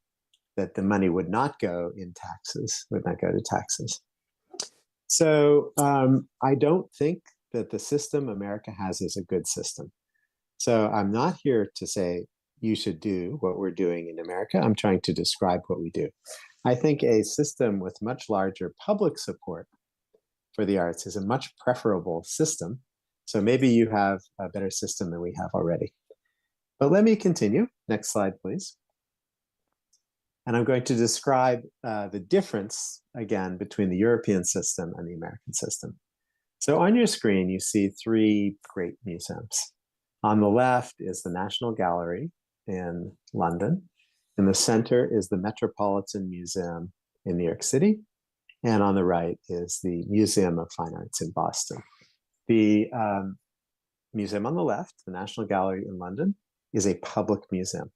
that the money would not go in taxes, would not go to taxes. So I don't think that the system America has is a good system. So I'm not here to say you should do what we're doing in America. I'm trying to describe what we do. I think a system with much larger public support for the arts is a much preferable system. So maybe you have a better system than we have already. But let me continue. Next slide, please. And I'm going to describe the difference, again, between the European system and the American system. So on your screen, you see three great museums. On the left is the National Gallery in London. In the center is the Metropolitan Museum in New York City. And on the right is the Museum of Fine Arts in Boston. The museum on the left, the National Gallery in London, is a public museum.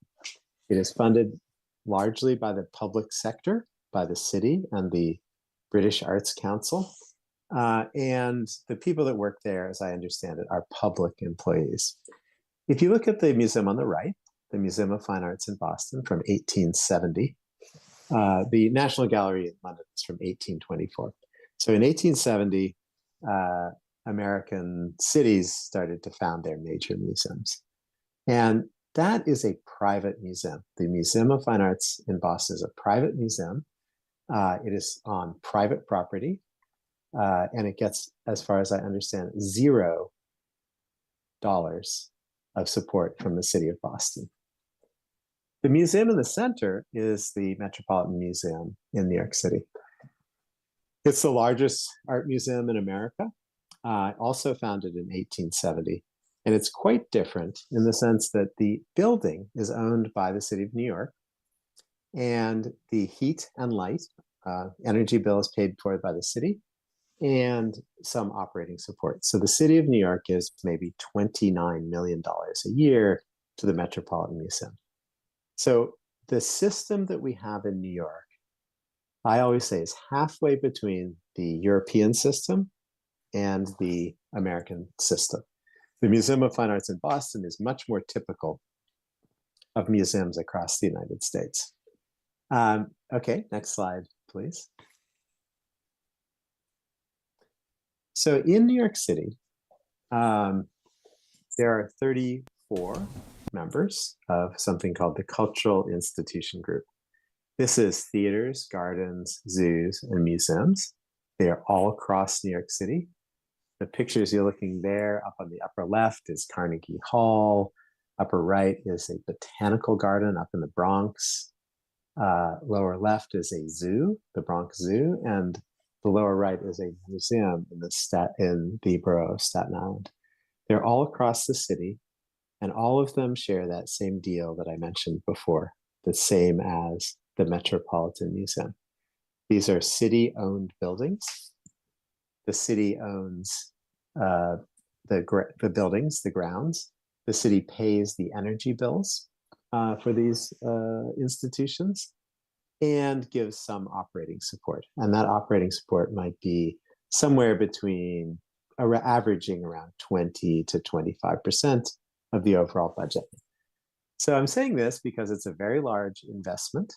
It is funded largely by the public sector, by the city and the British Arts Council. And the people that work there, as I understand it, are public employees. If you look at the museum on the right, the Museum of Fine Arts in Boston from 1870, the National Gallery in London is from 1824. So in 1870, American cities started to found their major museums. And that is a private museum. The Museum of Fine Arts in Boston is a private museum. It is on private property. And it gets, as far as I understand, $0 of support from the city of Boston. The museum in the center is the Metropolitan Museum in New York City. It's the largest art museum in America, also founded in 1870. And it's quite different in the sense that the building is owned by the city of New York, and the heat and light, energy bill is paid for by the city, and some operating support. So the city of New York gives maybe $29 million a year to the Metropolitan Museum. So the system that we have in New York, I always say, is halfway between the European system and the American system. The Museum of Fine Arts in Boston is much more typical of museums across the United States. Okay, next slide, please. So in New York City, there are 34 members of something called the Cultural Institution Group. This is theaters, gardens, zoos, and museums. They are all across New York City. The pictures you're looking there, up on the upper left is Carnegie Hall. Upper right is a botanical garden up in the Bronx. Lower left is a zoo, the Bronx Zoo, and the lower right is a museum in the borough of Staten Island. They're all across the city, and all of them share that same deal that I mentioned before, the same as the Metropolitan Museum. These are city-owned buildings. The city owns the buildings, the grounds. The city pays the energy bills for these institutions and gives some operating support. And that operating support might be somewhere between averaging around 20 to 25% of the overall budget. So I'm saying this because it's a very large investment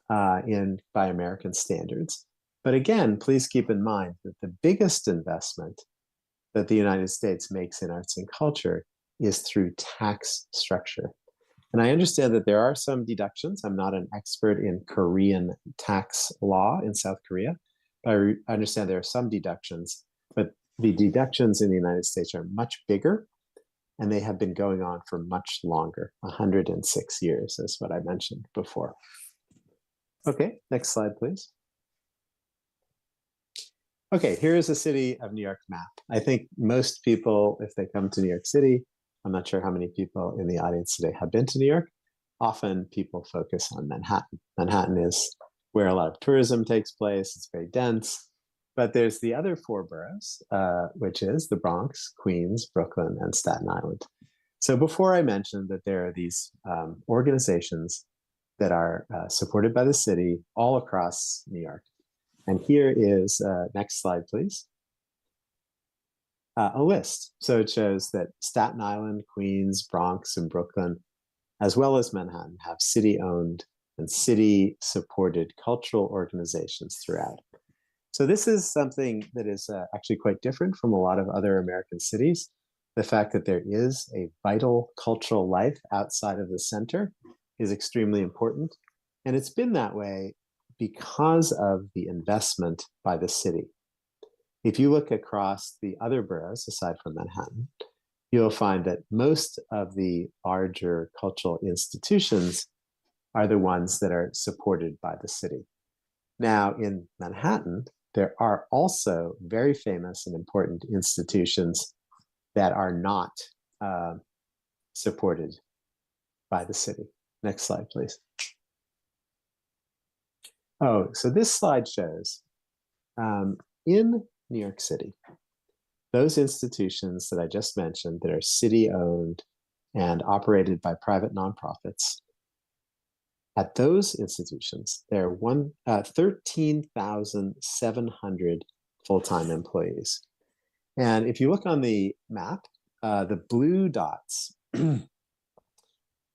by American standards. But again, please keep in mind that the biggest investment that the United States makes in arts and culture is through tax structure. And I understand that there are some deductions. I'm not an expert in Korean tax law in South Korea, but I understand there are some deductions, but the deductions in the United States are much bigger, and they have been going on for much longer, 106 years is what I mentioned before. Okay, next slide, please. Okay, here is the city of New York map. I think most people, if they come to New York City, I'm not sure how many people in the audience today have been to New York. Often people focus on Manhattan. Manhattan is where a lot of tourism takes place. It's very dense. But there's the other four boroughs, which is the Bronx, Queens, Brooklyn, and Staten Island. So before I mentioned that there are these organizations that are supported by the city all across New York. And here is, next slide, please. A list. So it shows that Staten Island, Queens, Bronx, and Brooklyn, as well as Manhattan, have city-owned and city-supported cultural organizations throughout. So this is something that is actually quite different from a lot of other American cities. The fact that there is a vital cultural life outside of the center is extremely important. And it's been that way because of the investment by the city. If you look across the other boroughs, aside from Manhattan, you'll find that most of the larger cultural institutions are the ones that are supported by the city. Now, in Manhattan, there are also very famous and important institutions that are not supported by the city. Next slide, please. Oh, so this slide shows in New York City, those institutions that I just mentioned that are city-owned and operated by private nonprofits, at those institutions, there are 13,700 full-time employees. And if you look on the map, the blue dots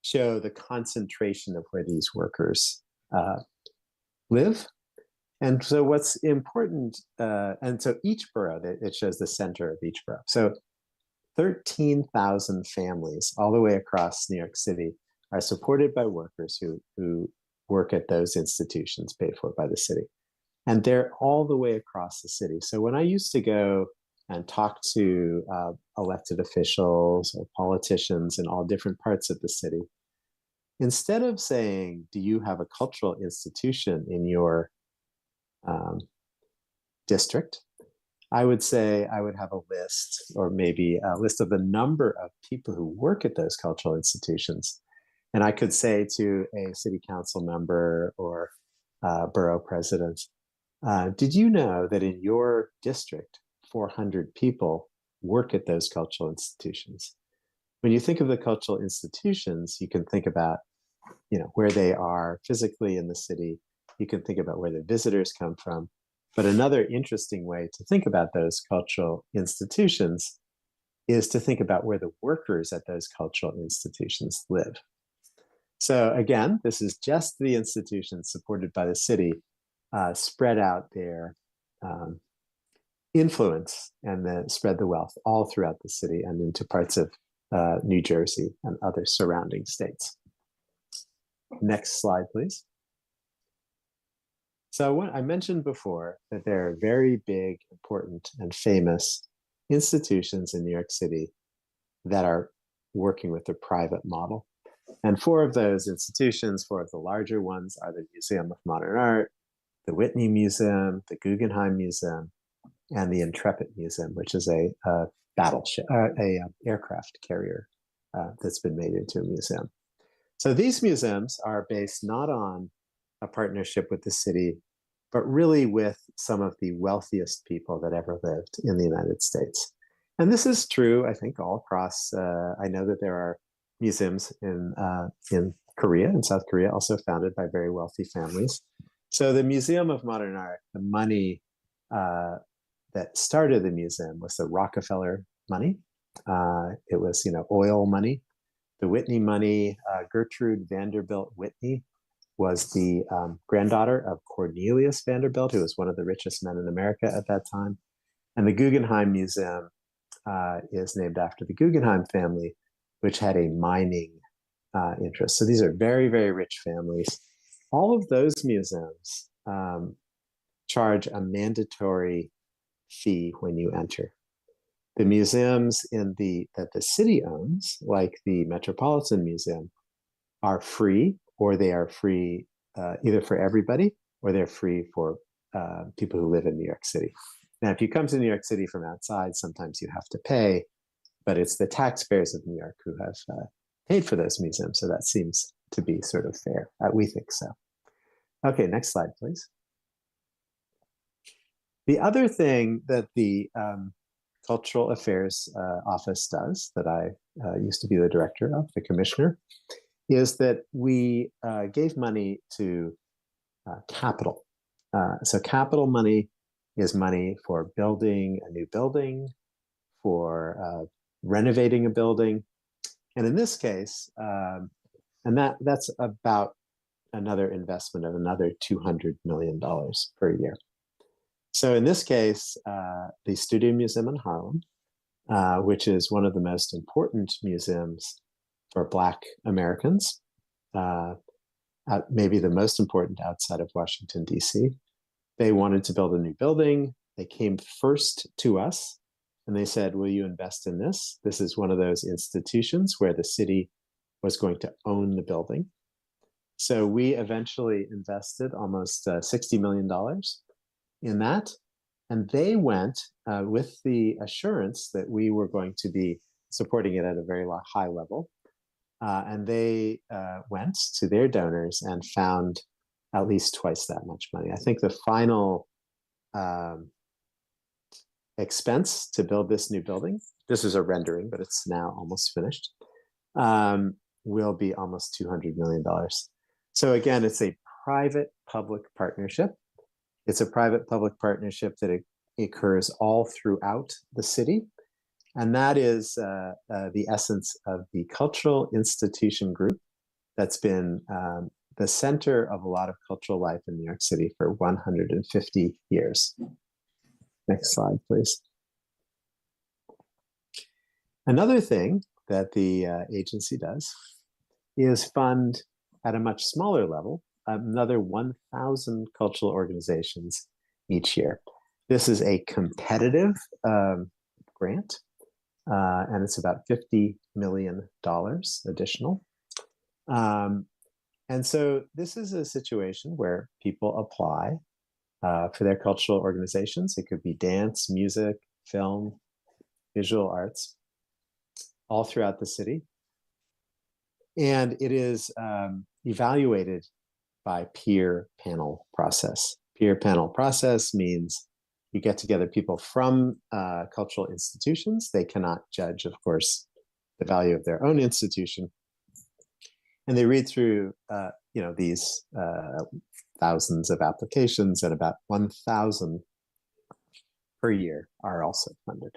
show the concentration of where these workers live. And so what's important, and so each borough, it shows the center of each borough. So 13,000 families all the way across New York City are supported by workers who work at those institutions paid for by the city. And they're all the way across the city. So when I used to go and talk to elected officials or politicians in all different parts of the city, instead of saying, do you have a cultural institution in your district, I would say I would have a list, or maybe a list of the number of people who work at those cultural institutions. And I could say to a city council member or borough president, did you know that in your district, 400 people work at those cultural institutions? When you think of the cultural institutions, you can think about, where they are physically in the city. You can think about where the visitors come from. But another interesting way to think about those cultural institutions is to think about where the workers at those cultural institutions live. So again, this is just the institutions supported by the city spread out their influence and then spread the wealth all throughout the city and into parts of New Jersey and other surrounding states. Next slide, please. So I mentioned before that there are very big, important, and famous institutions in New York City that are working with the private model. And 4 of those institutions, 4 of the larger ones, are the Museum of Modern Art, the Whitney Museum, the Guggenheim Museum, and the Intrepid Museum, which is a battleship, aircraft carrier that's been made into a museum. So these museums are based not on a partnership with the city, but really with some of the wealthiest people that ever lived in the United States. And this is true, I think, all across. I know that there are museums in Korea, in South Korea, also founded by very wealthy families. So the Museum of Modern Art, the money that started the museum was the Rockefeller money. It was, oil money. The Whitney money, Gertrude Vanderbilt Whitney was the granddaughter of Cornelius Vanderbilt, who was one of the richest men in America at that time. And the Guggenheim Museum is named after the Guggenheim family, which had a mining interest. So these are very, very rich families. All of those museums charge a mandatory fee when you enter. The museums that the city owns, like the Metropolitan Museum, are free, or they are free either for everybody, or they're free for people who live in New York City. Now, if you come to New York City from outside, sometimes you have to pay, but it's the taxpayers of New York who have paid for those museums, so that seems to be sort of fair. We think so. Okay, next slide, please. The other thing that the Cultural Affairs Office does, that I used to be the director of, the commissioner, is that we gave money to capital. So capital money is money for building a new building, for renovating a building. And in this case, and that's about another investment of another $200 million per year. So in this case, the Studio Museum in Harlem, which is one of the most important museums for Black Americans, maybe the most important outside of Washington, D.C. They wanted to build a new building. They came first to us and they said, will you invest in this? This is one of those institutions where the city was going to own the building. So we eventually invested almost $60 million in that. And they went with the assurance that we were going to be supporting it at a very high level. And they went to their donors and found at least twice that much money. I think the final expense to build this new building, this is a rendering, but it's now almost finished, will be almost $200 million. So again, it's a private-public partnership. It's a private-public partnership that occurs all throughout the city. And that is the essence of the cultural institution group that's been the center of a lot of cultural life in New York City for 150 years. Next slide, please. Another thing that the agency does is fund at a much smaller level another 1,000 cultural organizations each year. This is a competitive grant, and it's about $50 million additional. And so this is a situation where people apply for their cultural organizations. It could be dance, music, film, visual arts, all throughout the city. And it is evaluated by peer panel process. Peer panel process means you get together people from cultural institutions. They cannot judge, of course, the value of their own institution. And they read through these thousands of applications, and about 1,000 per year are also funded.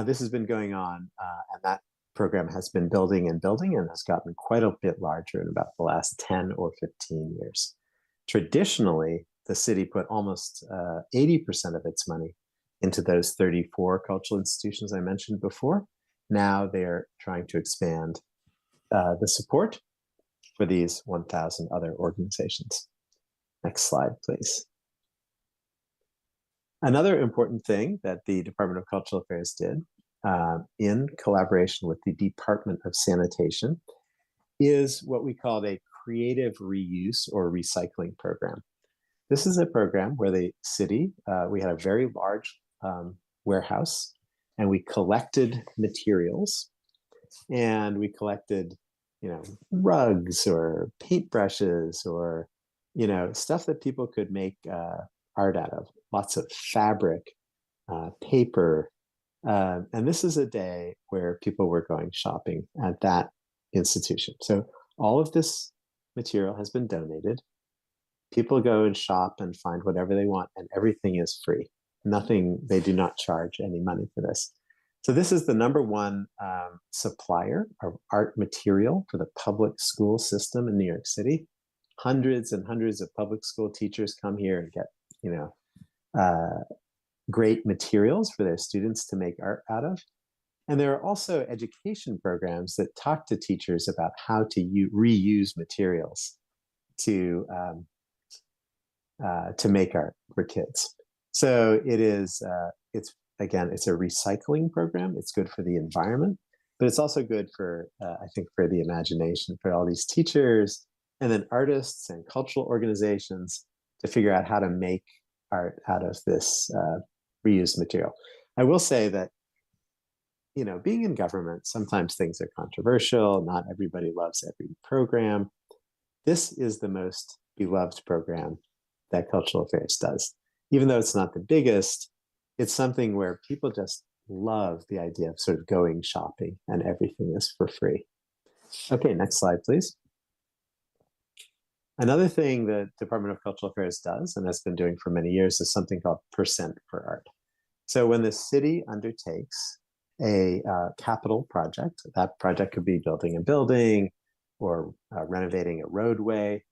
This has been going on, and that program has been building and building and has gotten quite a bit larger in about the last 10 or 15 years. Traditionally, the city put almost 80% of its money into those 34 cultural institutions I mentioned before. Now they're trying to expand the support for these 1,000 other organizations. Next slide, please. Another important thing that the Department of Cultural Affairs did in collaboration with the Department of Sanitation is what we called a creative reuse or recycling program. This is a program where the city, we had a very large warehouse, and we collected materials, and we collected, rugs or paintbrushes or, stuff that people could make art out of, lots of fabric, paper. And this is a day where people were going shopping at that institution. So all of this material has been donated. People go and shop and find whatever they want, and everything is free. Nothing, they do not charge any money for this. So this is the #1 supplier of art material for the public school system in New York City. Hundreds and hundreds of public school teachers come here and get, great materials for their students to make art out of. And there are also education programs that talk to teachers about how to reuse materials to make art for kids. So it is, it's a recycling program. It's good for the environment, but it's also good for, I think, for the imagination, for all these teachers and then artists and cultural organizations to figure out how to make art out of this reused material. I will say that, being in government, sometimes things are controversial. Not everybody loves every program. This is the most beloved program that Cultural Affairs does. Even though it's not the biggest, it's something where people just love the idea of sort of going shopping and everything is for free. Okay, next slide, please. Another thing the Department of Cultural Affairs does, and has been doing for many years, is something called Percent for Art. So when the city undertakes a capital project, that project could be building a building or renovating a roadway,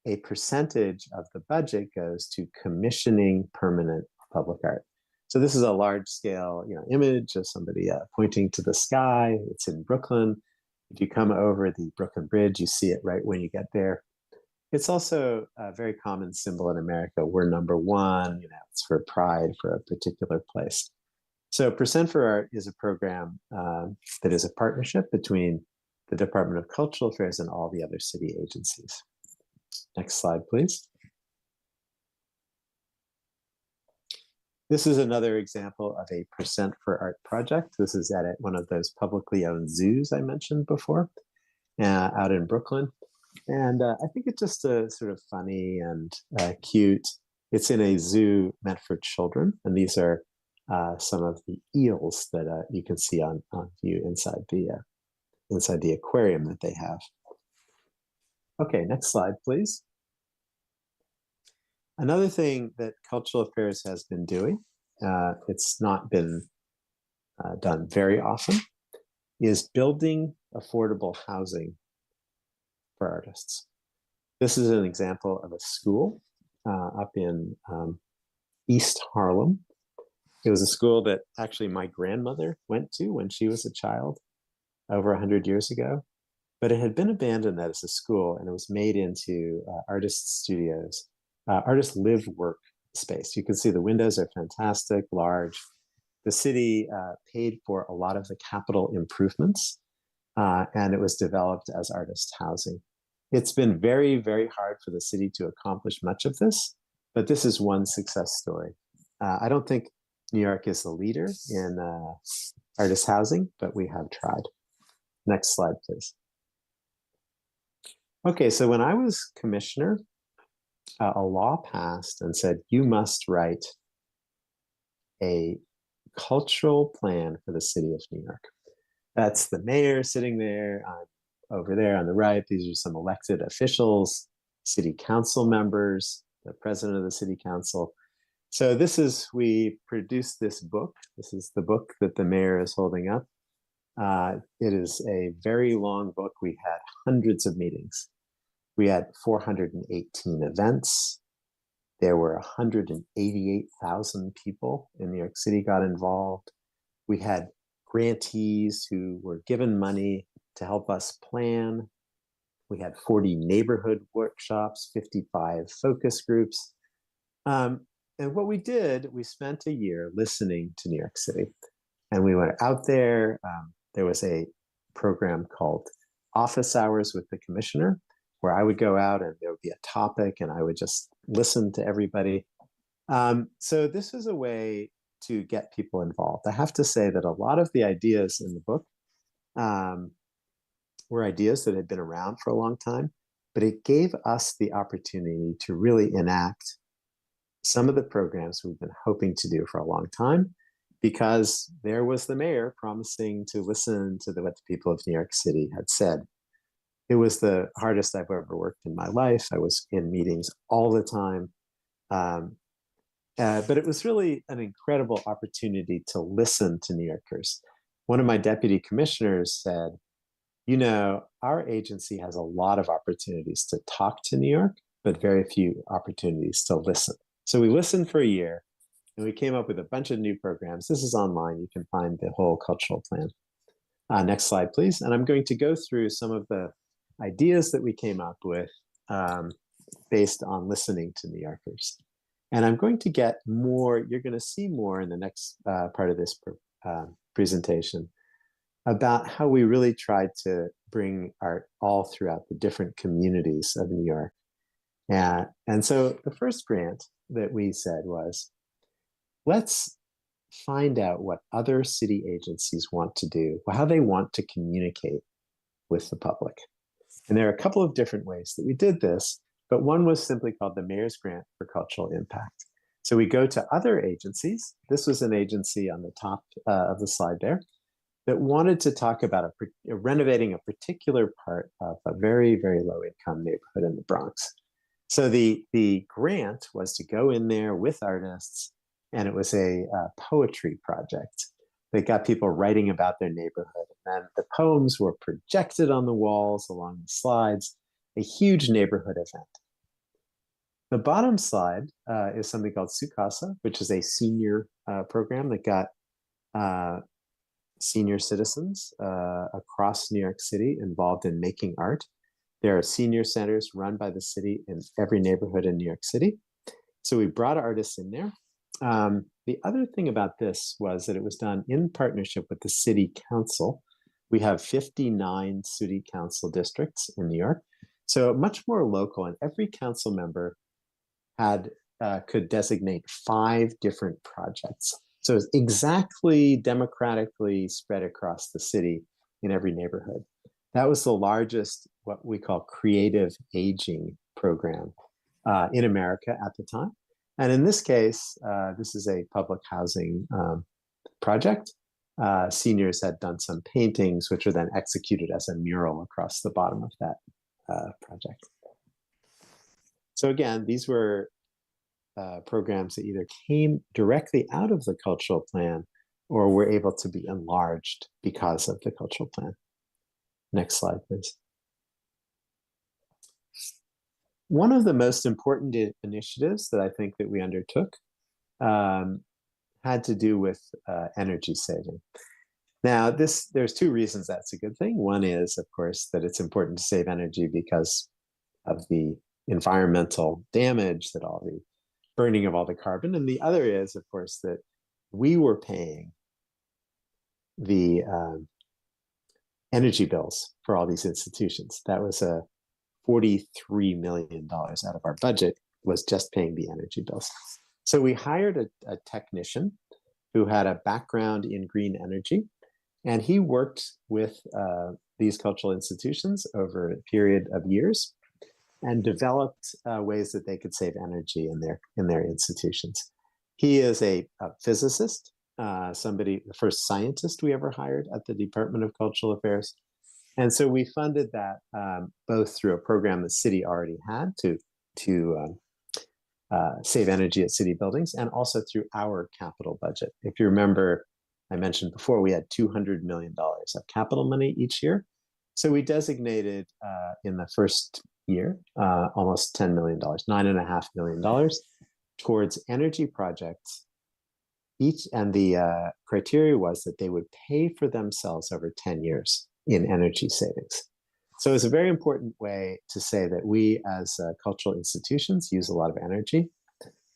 a percentage of the budget goes to commissioning permanent public art. So this is a large scale image of somebody pointing to the sky. It's in Brooklyn. If you come over the Brooklyn Bridge, you see it right when you get there. It's also a very common symbol in America. We're #1, it's for pride for a particular place. So Percent for Art is a program that is a partnership between the Department of Cultural Affairs and all the other city agencies. Next slide, please. This is another example of a Percent for Art project. This is at one of those publicly owned zoos I mentioned before, out in Brooklyn. And I think it's just sort of funny and cute. It's in a zoo meant for children. And these are some of the eels that you can see on view inside the aquarium that they have. Okay, next slide, please. Another thing that Cultural Affairs has been doing, it's not been done very often, is building affordable housing for artists. This is an example of a school up in East Harlem. It was a school that actually my grandmother went to when she was a child over 100 years ago, but it had been abandoned as a school and it was made into artist studios, artist live work space. You can see the windows are fantastic, large. The city paid for a lot of the capital improvements and it was developed as artist housing. It's been very, very hard for the city to accomplish much of this, but this is one success story. I don't think New York is the leader in artist housing, but we have tried. Next slide, please. Okay, so when I was commissioner, a law passed and said, you must write a cultural plan for the city of New York. That's the mayor sitting there, over there on the right. These are some elected officials, city council members, the president of the city council. So we produced this book. This is the book that the mayor is holding up. It is a very long book. We had hundreds of meetings. We had 418 events. There were 188,000 people in New York City got involved. We had grantees who were given money to help us plan. We had 40 neighborhood workshops, 55 focus groups. And what we did, we spent a year listening to New York City. And we went out there. There was a program called Office Hours with the Commissioner, where I would go out and there would be a topic and I would just listen to everybody. So this was a way to get people involved. I have to say that a lot of the ideas in the book were ideas that had been around for a long time, but it gave us the opportunity to really enact some of the programs we've been hoping to do for a long time, because there was the mayor promising to listen to what the people of New York City had said. It was the hardest I've ever worked in my life. I was in meetings all the time. But it was really an incredible opportunity to listen to New Yorkers. One of my deputy commissioners said, you know, our agency has a lot of opportunities to talk to New York, but very few opportunities to listen. So we listened for a year and we came up with a bunch of new programs. This is online. You can find the whole cultural plan. Next slide, please. And I'm going to go through some of the ideas that we came up with based on listening to New Yorkers. And I'm going to get more, you're going to see more in the next part of this presentation about how we really tried to bring art all throughout the different communities of New York. And so the first grant that we said was, let's find out what other city agencies want to do, how they want to communicate with the public. And there are a couple of different ways that we did this, but one was simply called the Mayor's Grant for Cultural Impact. So we go to other agencies. This was an agency on the top of the slide there that wanted to talk about renovating a particular part of a very, very low income neighborhood in the Bronx. So the grant was to go in there with artists, and it was a poetry project that got people writing about their neighborhood. And then the poems were projected on the walls along the slides, a huge neighborhood event. The bottom slide is something called Sukasa, which is a senior program that got senior citizens across New York City involved in making art. There are senior centers run by the city in every neighborhood in New York City. So we brought artists in there. The other thing about this was that it was done in partnership with the city council. We have 59 city council districts in New York, so much more local, and every council member could designate 5 different projects. So it's exactly democratically spread across the city in every neighborhood. That was the largest, what we call creative aging program in America at the time. And in this case, this is a public housing project. Seniors had done some paintings, which were then executed as a mural across the bottom of that project. So again, these were programs that either came directly out of the cultural plan or were able to be enlarged because of the cultural plan. Next slide, please. One of the most important initiatives that I think that we undertook had to do with energy saving. Now, there's two reasons that's a good thing. One is, of course, that it's important to save energy because of the environmental damage, that all the burning of all the carbon. And the other is, of course, that we were paying the energy bills for all these institutions. That was a $43 million out of our budget was just paying the energy bills. So we hired a technician who had a background in green energy, and he worked with these cultural institutions over a period of years and developed ways that they could save energy in their institutions. He is a physicist, the first scientist we ever hired at the Department of Cultural Affairs. And so we funded that both through a program the city already had to save energy at city buildings, and also through our capital budget. If you remember, I mentioned before, we had $200 million of capital money each year. So we designated in the first year almost $10 million, $9.5 million towards energy projects each. And the criteria was that they would pay for themselves over 10 years in energy savings. So it's a very important way to say that we as cultural institutions use a lot of energy,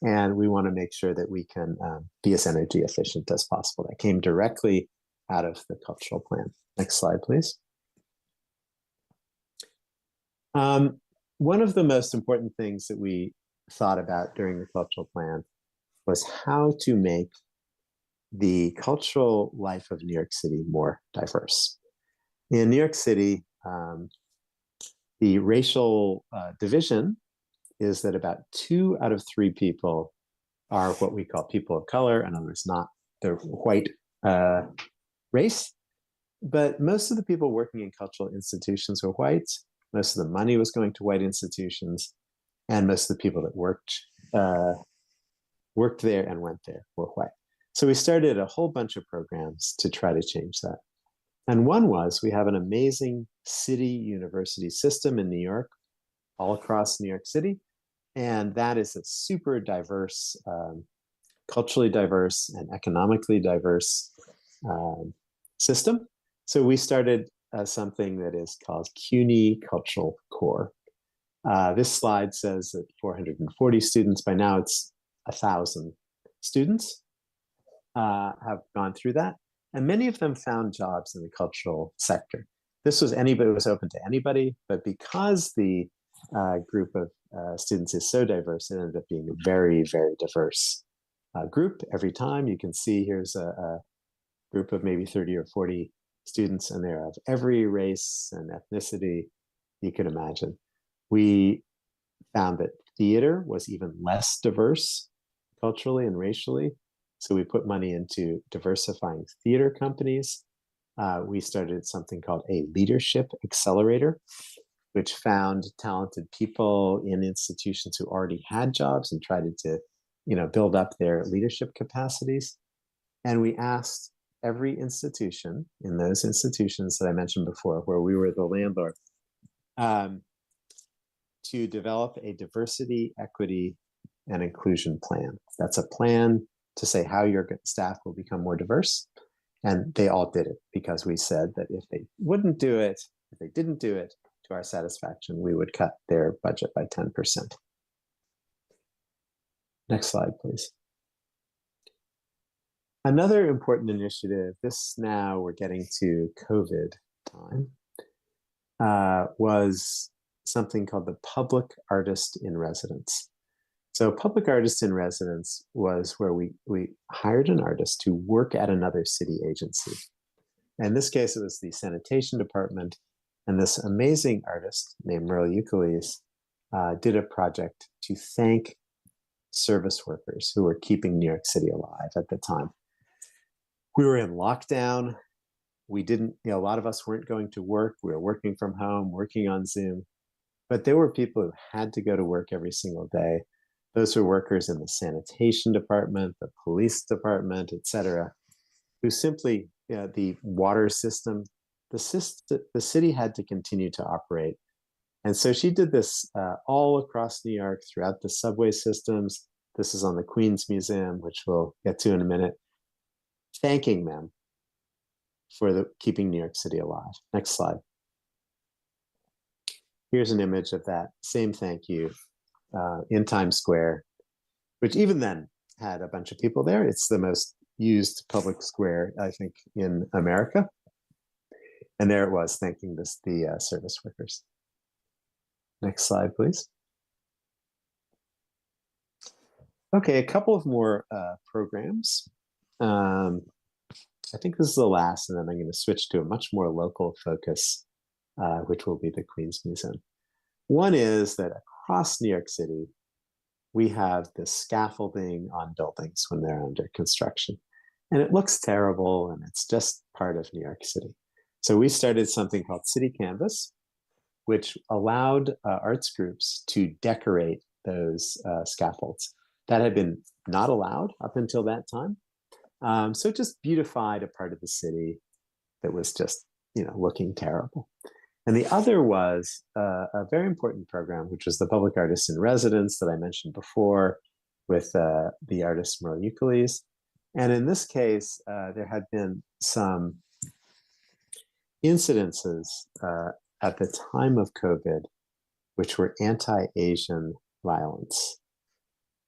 and we want to make sure that we can be as energy efficient as possible. That came directly out of the cultural plan. Next slide, please. One of the most important things that we thought about during the cultural plan was how to make the cultural life of New York City more diverse. In New York City, the racial division is that about 2 out of 3 people are what we call people of color, in other words, not the white race. But most of the people working in cultural institutions were white. Most of the money was going to white institutions, and most of the people that worked there and went there were white. So we started a whole bunch of programs to try to change that. And one was, we have an amazing city university system in New York, all across New York City. And that is a super diverse, culturally diverse and economically diverse system. So we started something that is called CUNY Cultural Core. This slide says that 440 students, by now it's 1,000 students have gone through that. And many of them found jobs in the cultural sector. This was anybody, it was open to anybody, but because the group of students is so diverse, it ended up being a very, very diverse group every time. You can see here's a group of maybe 30 or 40 students, and they're of every race and ethnicity you can imagine. We found that theater was even less diverse culturally and racially. So we put money into diversifying theater companies. We started something called a leadership accelerator, which found talented people in institutions who already had jobs and tried to, build up their leadership capacities. And we asked every institution in those institutions that I mentioned before, where we were the landlord, to develop a diversity, equity, and inclusion plan. That's a plan to say how your staff will become more diverse. And they all did it because we said that if they didn't do it to our satisfaction, we would cut their budget by 10%. Next slide, please. Another important initiative, this now we're getting to COVID time, was something called the Public Artist in Residence. So Public Artist in Residence was where we hired an artist to work at another city agency. In this case, it was the sanitation department, and this amazing artist named Merle Euclides did a project to thank service workers who were keeping New York City alive at the time. We were in lockdown. We didn't, a lot of us weren't going to work. We were working from home, working on Zoom. But there were people who had to go to work every single day. Those were workers in the sanitation department, the police department, et cetera, who simply, the water system, the city had to continue to operate. And so she did this all across New York, throughout the subway systems. This is on the Queens Museum, which we'll get to in a minute, thanking them for keeping New York City alive. Next slide. Here's an image of that same thank you in Times Square, which even then had a bunch of people there. It's the most used public square, I think, in America. And there it was, thanking the service workers. Next slide, please. Okay, a couple of more programs. I think this is the last, and then I'm going to switch to a much more local focus, which will be the Queens Museum. One is that across New York City, we have this scaffolding on buildings when they're under construction. And it looks terrible, and it's just part of New York City. So we started something called City Canvas, which allowed arts groups to decorate those scaffolds. That had been not allowed up until that time. So it just beautified a part of the city that was just, looking terrible. And the other was a very important program, which was the Public Artists in Residence that I mentioned before with the artist Merle Euclides. And in this case, there had been some incidences at the time of COVID, which were anti-Asian violence.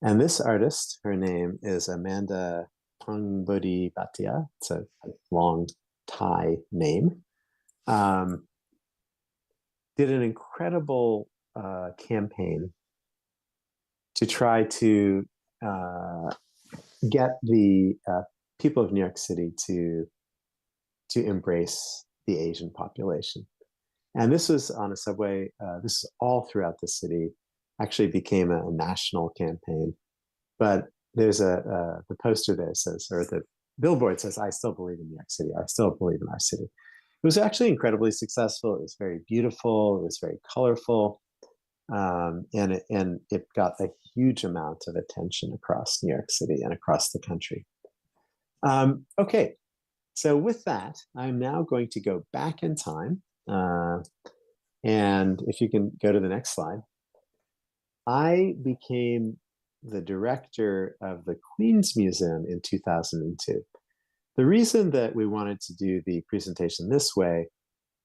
And this artist, her name is Amanda Pangbodi Bhatia. It's a long Thai name. Did an incredible campaign to try to get the people of New York City to embrace the Asian population. And this was on a subway, this is all throughout the city, actually became a national campaign. But there's the poster there says, or the billboard says, "I still believe in New York City. I still believe in our city." It was actually incredibly successful. It was very beautiful. It was very colorful. And it got a huge amount of attention across New York City and across the country. Okay, so with that, I'm now going to go back in time. And if you can go to the next slide. I became the director of the Queens Museum in 2002. The reason that we wanted to do the presentation this way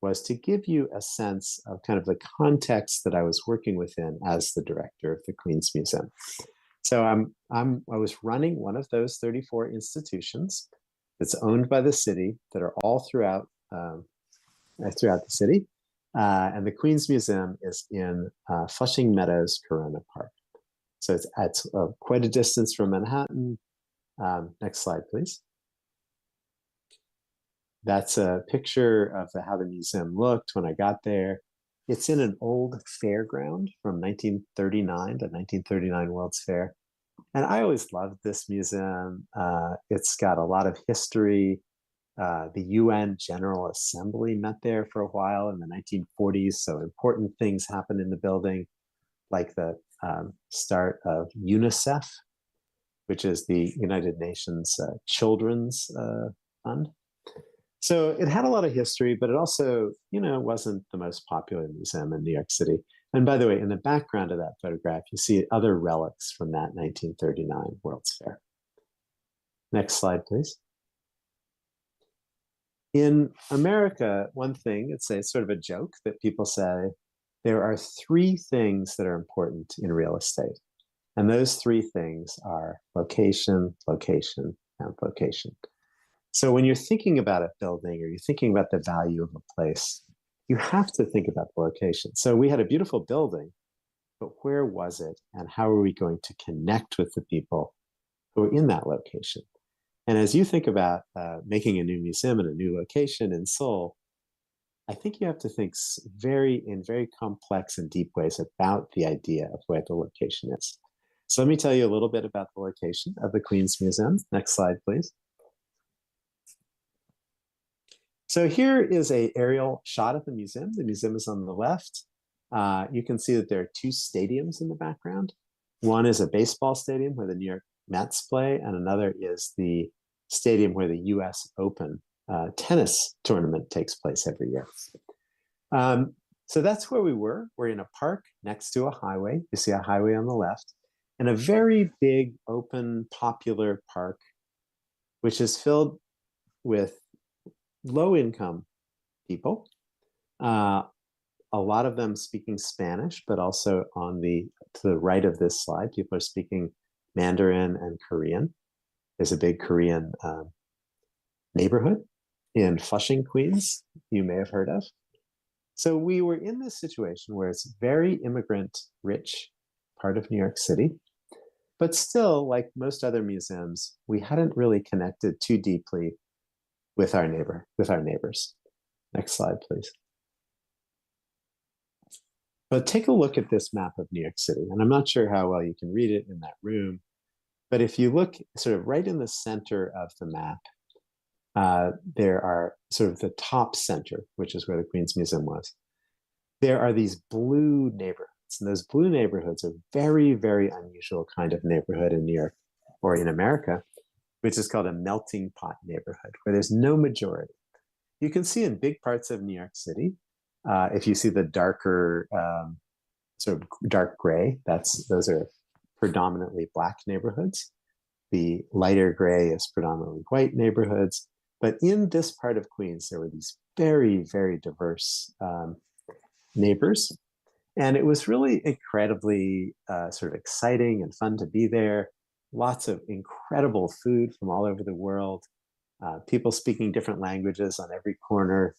was to give you a sense of kind of the context that I was working within as the director of the Queens Museum. So I was running one of those 34 institutions that's owned by the city that are all throughout the city. And the Queens Museum is in Flushing Meadows, Corona Park. So it's at quite a distance from Manhattan. Next slide, please. That's a picture of how the museum looked when I got there. It's in an old fairground from 1939, the 1939 World's Fair. And I always loved this museum. It's got a lot of history. The UN General Assembly met there for a while in the 1940s. So important things happened in the building, like the start of UNICEF, which is the United Nations Children's Fund. So it had a lot of history, but it also, wasn't the most popular museum in New York City. And by the way, in the background of that photograph, you see other relics from that 1939 World's Fair. Next slide, please. In America, one thing, it's sort of a joke that people say, there are three things that are important in real estate. And those three things are location, location, and location. So when you're thinking about a building or you're thinking about the value of a place, you have to think about the location. So we had a beautiful building, but where was it? And how are we going to connect with the people who are in that location? And as you think about making a new museum in a new location in Seoul, I think you have to think in very complex and deep ways about the idea of where the location is. So let me tell you a little bit about the location of the Queen's Museum. Next slide, please. So here is an aerial shot of the museum. The museum is on the left. You can see that there are two stadiums in the background. One is a baseball stadium where the New York Mets play, and another is the stadium where the US Open tennis tournament takes place every year. So that's where we were. We're in a park next to a highway. You see a highway on the left, and a very big, open, popular park, which is filled with low-income people, a lot of them speaking Spanish, but also to the right of this slide, people are speaking Mandarin and Korean. There's a big Korean neighborhood in Flushing, Queens, you may have heard of. So we were in this situation where it's very immigrant-rich part of New York City, but still, like most other museums, we hadn't really connected too deeply with our neighbors. Next slide, please. But take a look at this map of New York City, and I'm not sure how well you can read it in that room, but if you look sort of right in the center of the map, there are sort of the top center, which is where the Queen's Museum was. There are these blue neighborhoods, and those blue neighborhoods are very, very unusual kind of neighborhood in New York or in America, which is called a melting pot neighborhood, where there's no majority. You can see in big parts of New York City, if you see the darker, sort of dark gray, those are predominantly Black neighborhoods. The lighter gray is predominantly white neighborhoods. But in this part of Queens, there were these very, very diverse neighbors. And it was really incredibly sort of exciting and fun to be there. Lots of incredible food from all over the world. People speaking different languages on every corner.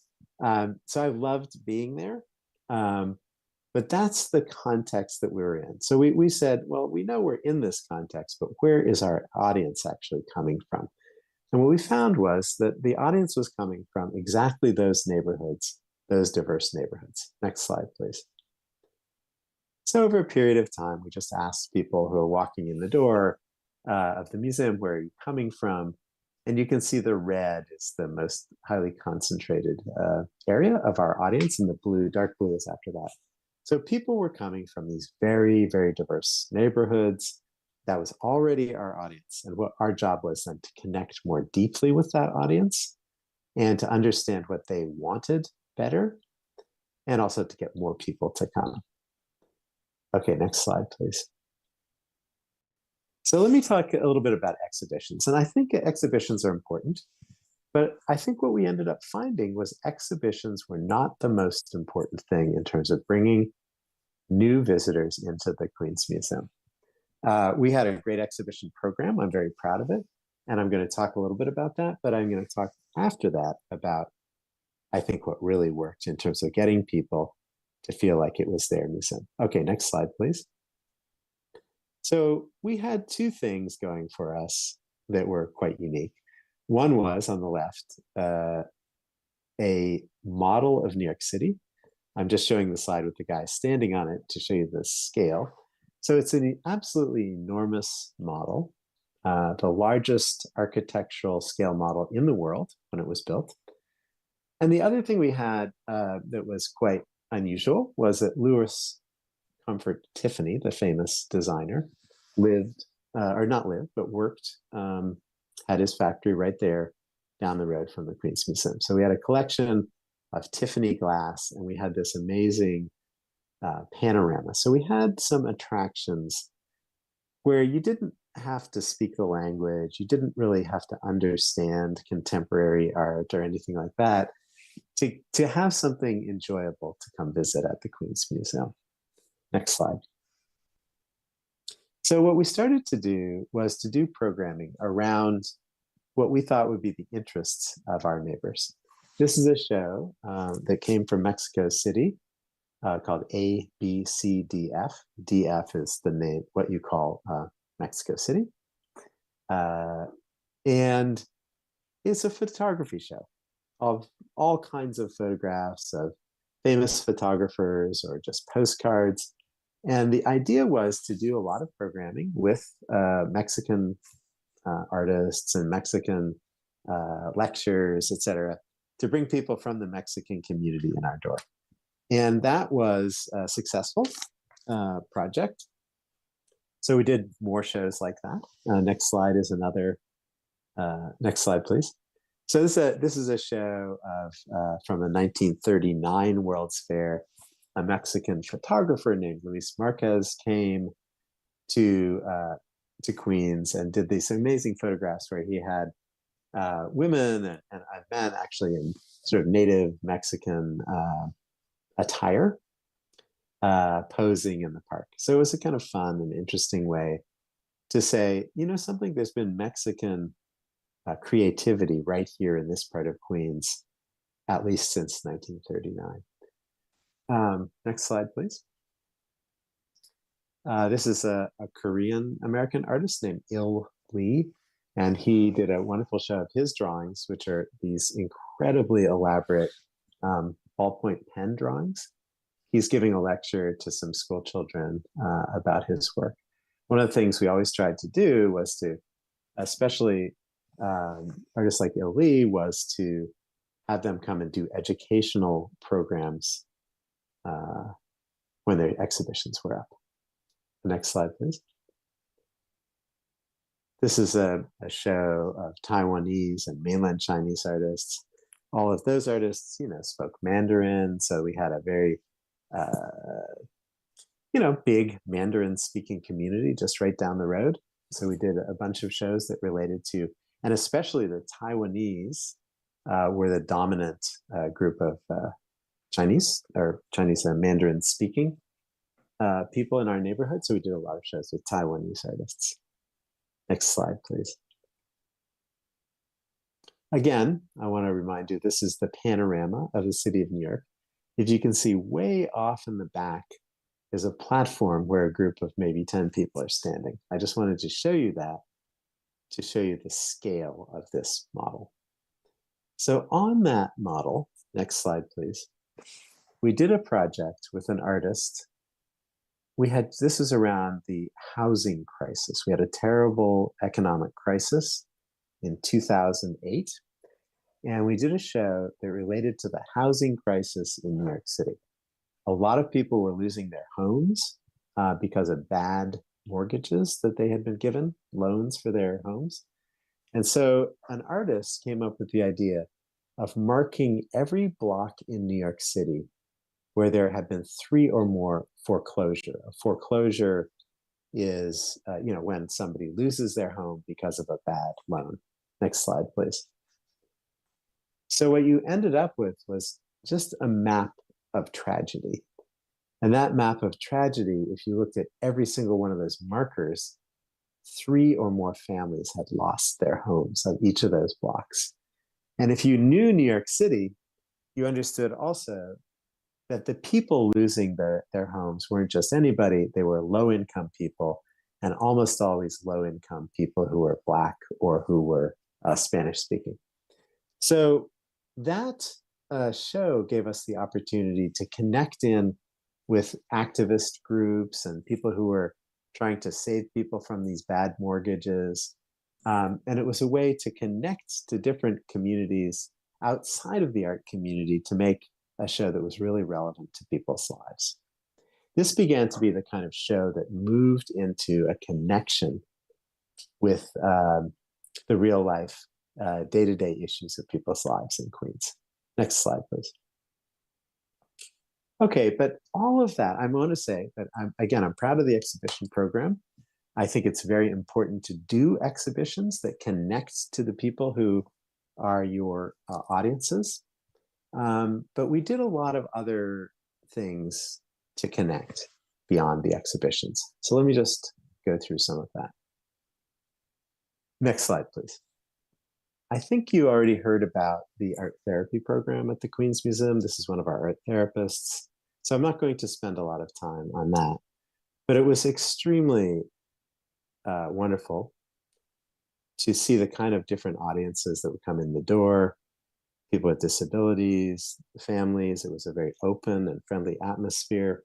So I loved being there. But that's the context that we were in. So we said, well, we know we're in this context, but where is our audience actually coming from? And what we found was that the audience was coming from exactly those neighborhoods, those diverse neighborhoods. Next slide, please. So over a period of time, we just asked people who are walking in the door of the museum, where are you coming from? And you can see the red is the most highly concentrated area of our audience, and the blue, dark blue is after that. So people were coming from these very, very diverse neighborhoods. That was already our audience. And what our job was then to connect more deeply with that audience and to understand what they wanted better, and also to get more people to come. Okay, next slide, please. So let me talk a little bit about exhibitions. And I think exhibitions are important, but I think what we ended up finding was exhibitions were not the most important thing in terms of bringing new visitors into the Queen's Museum. We had a great exhibition program. I'm very proud of it. And I'm going to talk a little bit about that, but I'm going to talk after that about, I think, what really worked in terms of getting people to feel like it was their museum. Okay, next slide, please. So we had two things going for us that were quite unique. One was on the left, a model of New York City. I'm just showing the slide with the guy standing on it to show you the scale. So it's an absolutely enormous model, the largest architectural scale model in the world when it was built. And the other thing we had that was quite unusual was that Louis Comfort Tiffany, the famous designer, lived, or not lived, but worked at his factory right there down the road from the Queen's Museum. So we had a collection of Tiffany glass, and we had this amazing panorama. So we had some attractions where you didn't have to speak the language, you didn't really have to understand contemporary art or anything like that to have something enjoyable to come visit at the Queen's Museum. Next slide. So what we started to do was to do programming around what we thought would be the interests of our neighbors. This is a show that came from Mexico City called ABCDF. DF is the name, what you call Mexico City. And it's a photography show of all kinds of photographs of famous photographers or just postcards. And the idea was to do a lot of programming with Mexican artists and Mexican lectures, etc., to bring people from the Mexican community in our door. And that was a successful project. So we did more shows like that. Next slide is another, next slide, please. So this is a show of from a 1939 World's Fair. A Mexican photographer named Luis Marquez came to Queens and did these amazing photographs where he had women and men actually in sort of native Mexican attire posing in the park. So it was a kind of fun and interesting way to say, you know, something, there's been Mexican creativity right here in this part of Queens, at least since 1939. Next slide, please. This is a Korean American artist named Il Lee, and he did a wonderful show of his drawings, which are these incredibly elaborate ballpoint pen drawings. He's giving a lecture to some school children about his work. One of the things we always tried to do was to, especially artists like Il Lee, was to have them come and do educational programs when their exhibitions were up. The next slide, please. This is a show of Taiwanese and mainland Chinese artists. All of those artists, you know, spoke Mandarin, so we had a very, you know, big Mandarin-speaking community just right down the road. So we did a bunch of shows that related to, and especially the Taiwanese were the dominant group of Chinese Mandarin speaking people in our neighborhood. So we did a lot of shows with Taiwanese artists. Next slide, please. Again, I want to remind you, this is the panorama of the city of New York. If you can see way off in the back is a platform where a group of maybe 10 people are standing. I just wanted to show you that, to show you the scale of this model. So on that model, next slide, please. We did a project with an artist. This is around the housing crisis. We had a terrible economic crisis in 2008. And we did a show that related to the housing crisis in New York City. A lot of people were losing their homes because of bad mortgages that they had been given, loans for their homes. And so an artist came up with the idea of marking every block in New York City where there had been 3 or more foreclosure. A foreclosure is, you know, when somebody loses their home because of a bad loan. Next slide, please. So what you ended up with was just a map of tragedy. And that map of tragedy, if you looked at every single one of those markers, 3 or more families had lost their homes on each of those blocks. And if you knew New York City, you understood also that the people losing their homes weren't just anybody, they were low-income people, and almost always low-income people who were Black or who were Spanish-speaking. So that show gave us the opportunity to connect in with activist groups and people who were trying to save people from these bad mortgages. And it was a way to connect to different communities outside of the art community to make a show that was really relevant to people's lives. This began to be the kind of show that moved into a connection with the real life, day-to-day issues of people's lives in Queens. Next slide, please. Okay, but all of that, I want to say that I'm proud of the exhibition program. I think it's very important to do exhibitions that connect to the people who are your audiences. But we did a lot of other things to connect beyond the exhibitions. So let me just go through some of that. Next slide, please. I think you already heard about the art therapy program at the Queens Museum. This is one of our art therapists. So I'm not going to spend a lot of time on that, but it was extremely wonderful to see the kind of different audiences that would come in the door, people with disabilities, families. It was a very open and friendly atmosphere.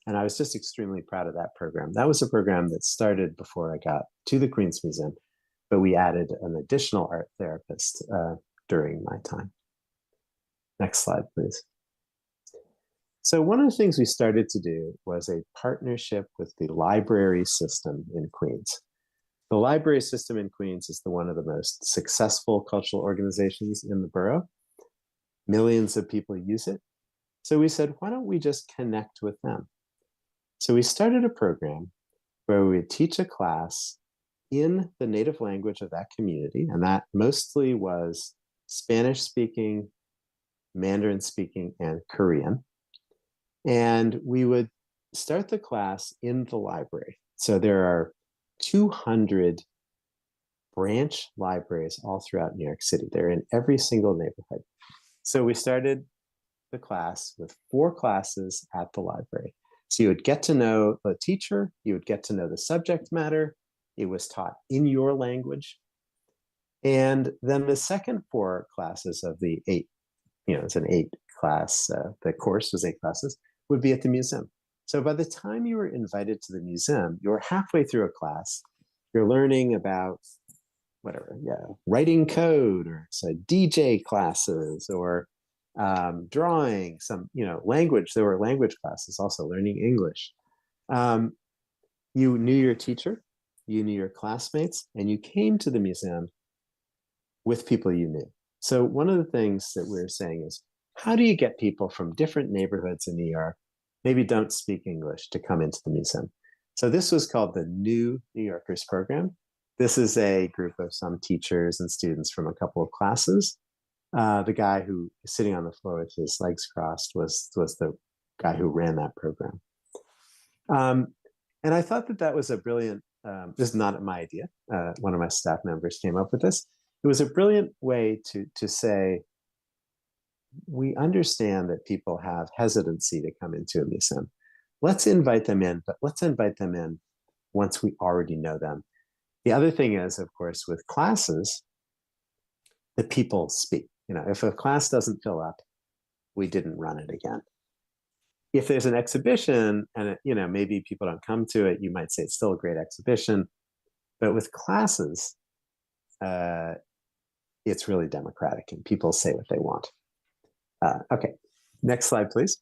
And I was just extremely proud of that program. That was a program that started before I got to the Queens Museum, but we added an additional art therapist during my time. Next slide, please. So one of the things we started to do was a partnership with the library system in Queens. The library system in Queens is one of the most successful cultural organizations in the borough. Millions of people use it. So we said, why don't we just connect with them? So we started a program where we would teach a class in the native language of that community, and that mostly was Spanish speaking, Mandarin speaking, and Korean. And we would start the class in the library. So there are 200 branch libraries all throughout New York City. They're in every single neighborhood. So we started the class with 4 classes at the library. So you would get to know the teacher, you would get to know the subject matter. It was taught in your language. And then the second 4 classes of the 8, it's an 8 class, the course was 8 classes, would be at the museum. So by the time you were invited to the museum, you were halfway through a class, you're learning about writing code, or DJ classes, or drawing, some language. There were language classes also, learning English. You knew your teacher, you knew your classmates, and you came to the museum with people you knew. So one of the things that we're saying is, how do you get people from different neighborhoods in New York, maybe don't speak English, to come into the museum? So this was called the New New Yorkers program. This is a group of some teachers and students from a couple of classes. The guy who is sitting on the floor with his legs crossed was the guy who ran that program. And I thought that was a brilliant, this is not my idea. One of my staff members came up with this. It was a brilliant way to say, we understand that people have hesitancy to come into a museum. Let's invite them in, but let's invite them in once we already know them. The other thing is, of course, with classes, the people speak. If a class doesn't fill up, we didn't run it again. If there's an exhibition and maybe people don't come to it, you might say it's still a great exhibition. But with classes, it's really democratic and people say what they want. Okay, next slide, please.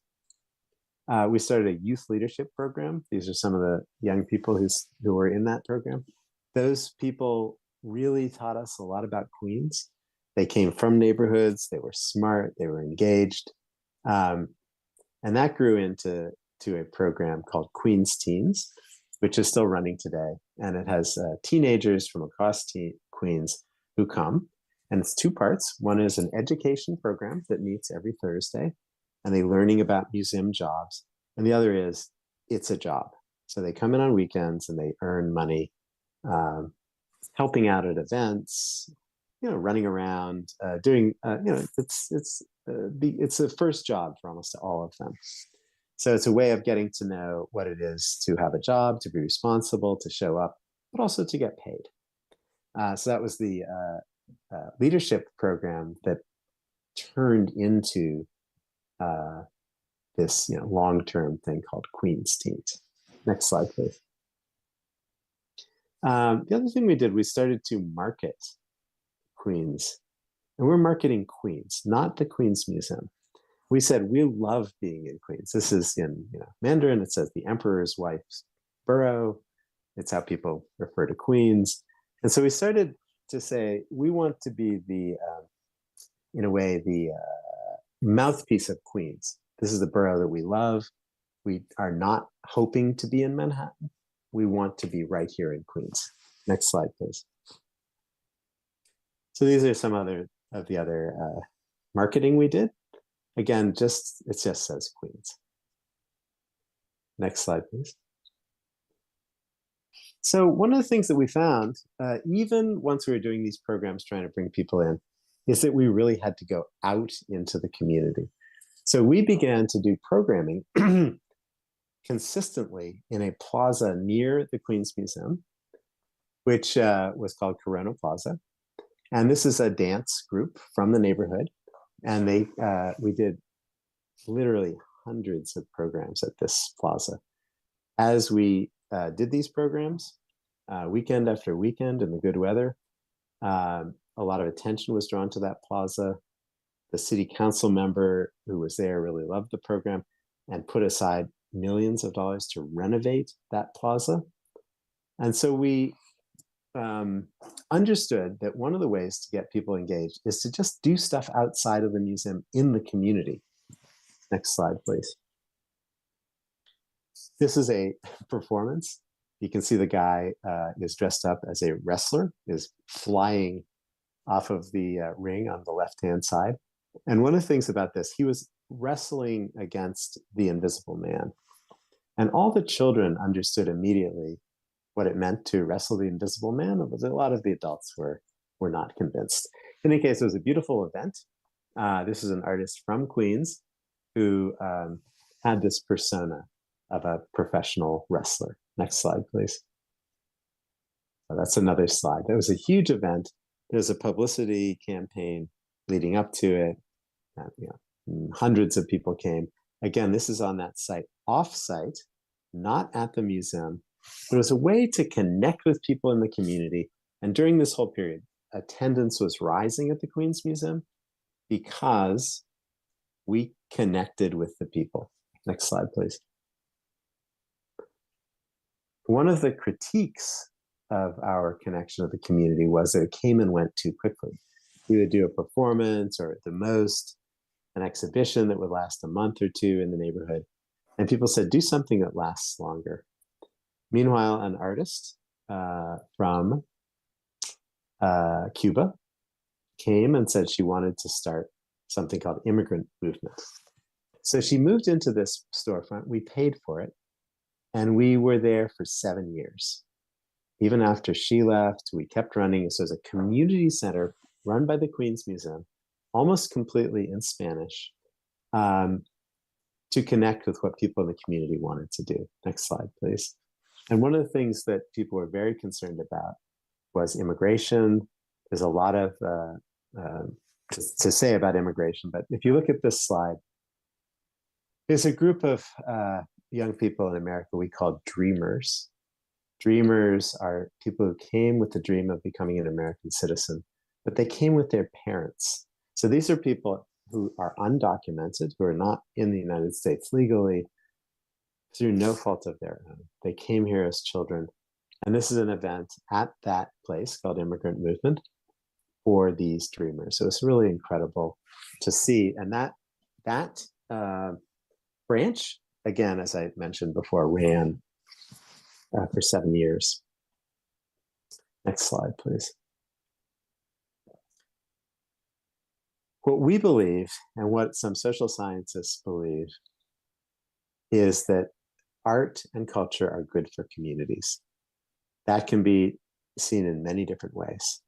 We started a youth leadership program. These are some of the young people who were in that program. Those people really taught us a lot about Queens. They came from neighborhoods, they were smart, they were engaged. And that grew into a program called Queens Teens, which is still running today. And it has teenagers from across Queens who come. And it's 2 parts. One is an education program that meets every Thursday, and they're learning about museum jobs. And the other is, it's a job. So they come in on weekends and they earn money, helping out at events, running around, doing, it's a first job for almost all of them. So it's a way of getting to know what it is to have a job, to be responsible, to show up, but also to get paid. So that was the leadership program that turned into this long-term thing called Queens Teens. Next slide, please. The other thing we did, we started to market Queens. And we're marketing Queens, not the Queens Museum. We said, we love being in Queens. This is in Mandarin, it says the Emperor's Wife's Borough. It's how people refer to Queens. And so we started to say, we want to be the, in a way, the mouthpiece of Queens. This is the borough that we love. We are not hoping to be in Manhattan. We want to be right here in Queens. Next slide, please. So these are some of the other marketing we did. Again, it just says Queens. Next slide, please. So one of the things that we found, even once we were doing these programs trying to bring people in, is that we really had to go out into the community. So we began to do programming consistently in a plaza near the Queens Museum, which was called Corona Plaza. And this is a dance group from the neighborhood. And we did literally hundreds of programs at this plaza. as we did these programs, weekend after weekend in the good weather, a lot of attention was drawn to that plaza. The city council member who was there really loved the program and put aside millions of dollars to renovate that plaza. And so we understood that one of the ways to get people engaged is to just do stuff outside of the museum in the community. Next slide, please. This is a performance. You can see the guy is dressed up as a wrestler, is flying off of the ring on the left-hand side. And one of the things about this, he was wrestling against the Invisible Man. And all the children understood immediately what it meant to wrestle the Invisible Man. But a lot of the adults were not convinced. In any case, it was a beautiful event. This is an artist from Queens who had this persona of a professional wrestler. Next slide, please. So that's another slide. That was a huge event. There was a publicity campaign leading up to it. Hundreds of people came. Again, this is on that site, off-site, not at the museum. But it was a way to connect with people in the community. And during this whole period, attendance was rising at the Queens Museum because we connected with the people. Next slide, please. One of the critiques of our connection with the community was that it came and went too quickly. We would do a performance or at the most an exhibition that would last a month or two in the neighborhood. And people said, do something that lasts longer. Meanwhile, an artist from Cuba came and said she wanted to start something called Immigrant Movement. So she moved into this storefront. We paid for it. And we were there for 7 years. Even after she left, we kept running. So it was a community center run by the Queens Museum, almost completely in Spanish, to connect with what people in the community wanted to do. Next slide, please. And one of the things that people were very concerned about was immigration. There's a lot of to say about immigration, but if you look at this slide, there's a group of young people in America we call dreamers. Dreamers are people who came with the dream of becoming an American citizen, but they came with their parents. So these are people who are undocumented, who are not in the United States legally, through no fault of their own. They came here as children. And this is an event at that place called Immigrant Movement for these dreamers. So it's really incredible to see. And that branch, again, as I mentioned before, ran for 7 years. Next slide, please. What we believe, and what some social scientists believe, is that art and culture are good for communities. That can be seen in many different ways.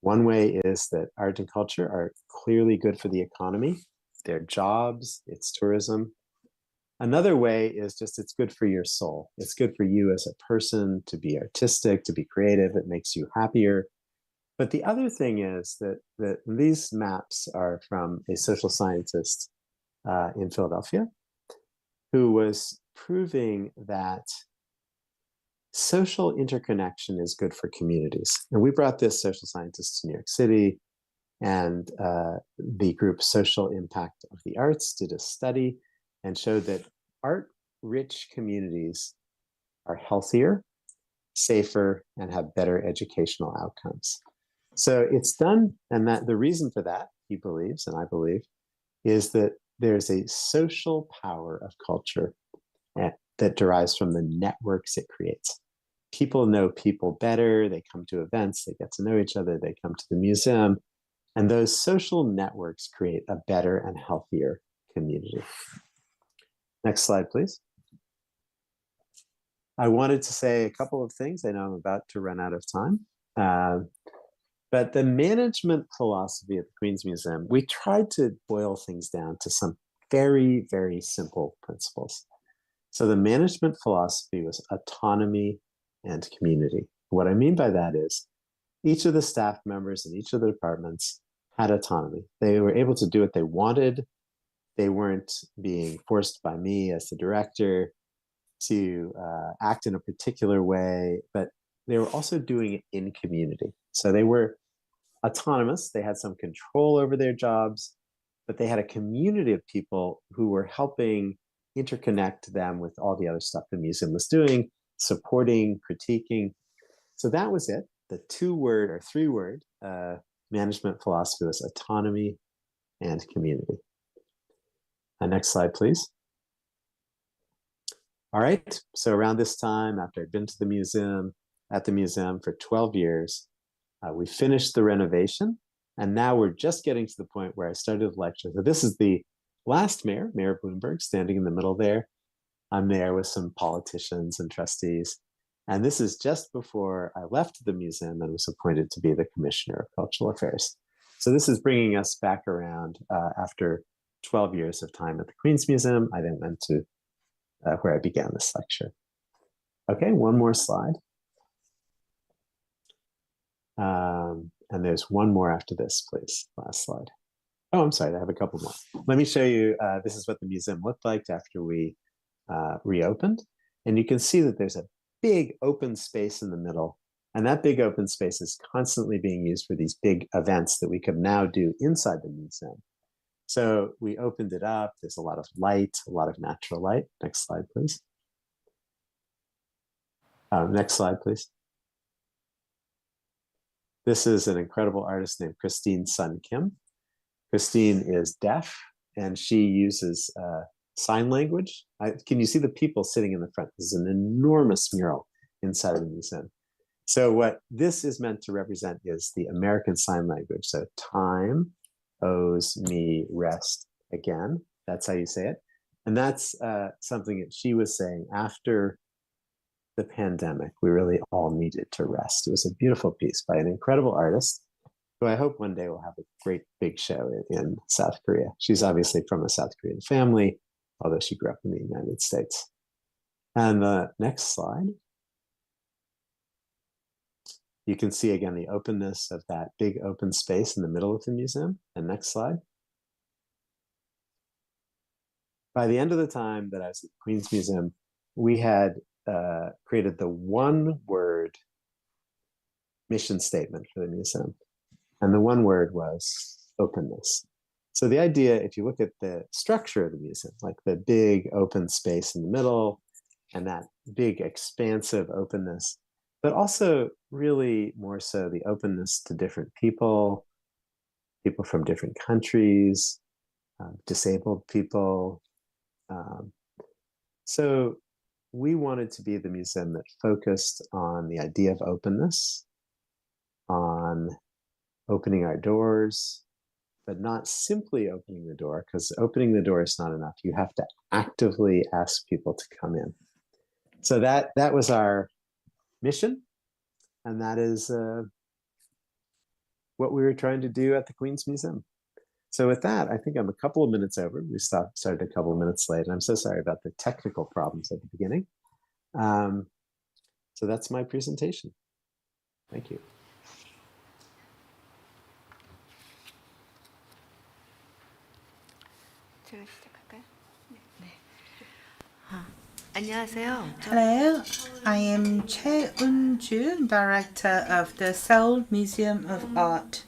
One way is that art and culture are clearly good for the economy, their jobs, it's tourism. Another way is just it's good for your soul. It's good for you as a person to be artistic, to be creative. It makes you happier. But the other thing is that these maps are from a social scientist in Philadelphia who was proving that social interconnection is good for communities. And we brought this social scientist to New York City, and the group Social Impact of the Arts did a study and showed that art-rich communities are healthier, safer, and have better educational outcomes. So it's done, and that the reason for that, he believes, and I believe, is that there's a social power of culture that derives from the networks it creates. People know people better, they come to events, they get to know each other, they come to the museum, and those social networks create a better and healthier community. Next slide, please. I wanted to say a couple of things. I know I'm about to run out of time. But the management philosophy at the Queens Museum, we tried to boil things down to some very, very simple principles. So the management philosophy was autonomy and community. What I mean by that is each of the staff members in each of the departments had autonomy. They were able to do what they wanted. They weren't being forced by me as the director. to act in a particular way, but they were also doing it in community. So they were autonomous. They had some control over their jobs, but they had a community of people who were helping interconnect them with all the other stuff the museum was doing, supporting, critiquing. So that was it. The 2-word or 3-word management philosophy was autonomy and community. Next slide, please. All right, so around this time, after I'd been to the museum, at the museum for 12 years, we finished the renovation, and now we're just getting to the point where I started the lecture. So this is the last mayor, Mayor Bloomberg, standing in the middle there. I'm there with some politicians and trustees. And this is just before I left the museum and was appointed to be the Commissioner of Cultural Affairs. So this is bringing us back around after 12 years of time at the Queen's Museum. I then went to where I began this lecture. Okay, one more slide. And there's one more after this, please. Last slide. Oh, I'm sorry, I have a couple more. Let me show you, this is what the museum looked like after we reopened. And you can see that there's a big open space in the middle. And that big open space is constantly being used for these big events that we can now do inside the museum. So we opened it up. There's a lot of light, a lot of natural light. Next slide, please. Next slide, please. This is an incredible artist named Christine Sun Kim. Christine is deaf, and she uses sign language. Can you see the people sitting in the front? This is an enormous mural inside of the museum. So what this is meant to represent is the American Sign Language. So time owes me rest again. That's how you say it. And that's something that she was saying after the pandemic. We really all needed to rest. It was a beautiful piece by an incredible artist who I hope one day will have a great big show in South Korea. She's obviously from a South Korean family, although she grew up in the United States. And the next slide. You can see again the openness of that big open space in the middle of the museum. And next slide. By the end of the time that I was at the Queen's Museum, we had created the 1-word mission statement for the museum. And the 1 word was openness. So the idea, if you look at the structure of the museum, like the big open space in the middle and that big expansive openness, but also really more so the openness to different people, people from different countries, disabled people. So we wanted to be the museum that focused on the idea of openness, on opening our doors, but not simply opening the door, because opening the door is not enough. You have to actively ask people to come in. So that was our mission, and that is what we were trying to do at the Queen's Museum. So with that, I think I'm a couple of minutes over. We started a couple of minutes late, and I'm so sorry about the technical problems at the beginning. So that's my presentation. Thank you. Hello, I am Choi Eun-ju, Director of the Seoul Museum of Art.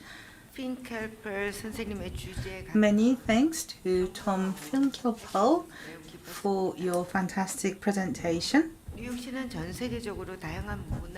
Many thanks to Tom Finkelpel for your fantastic presentation.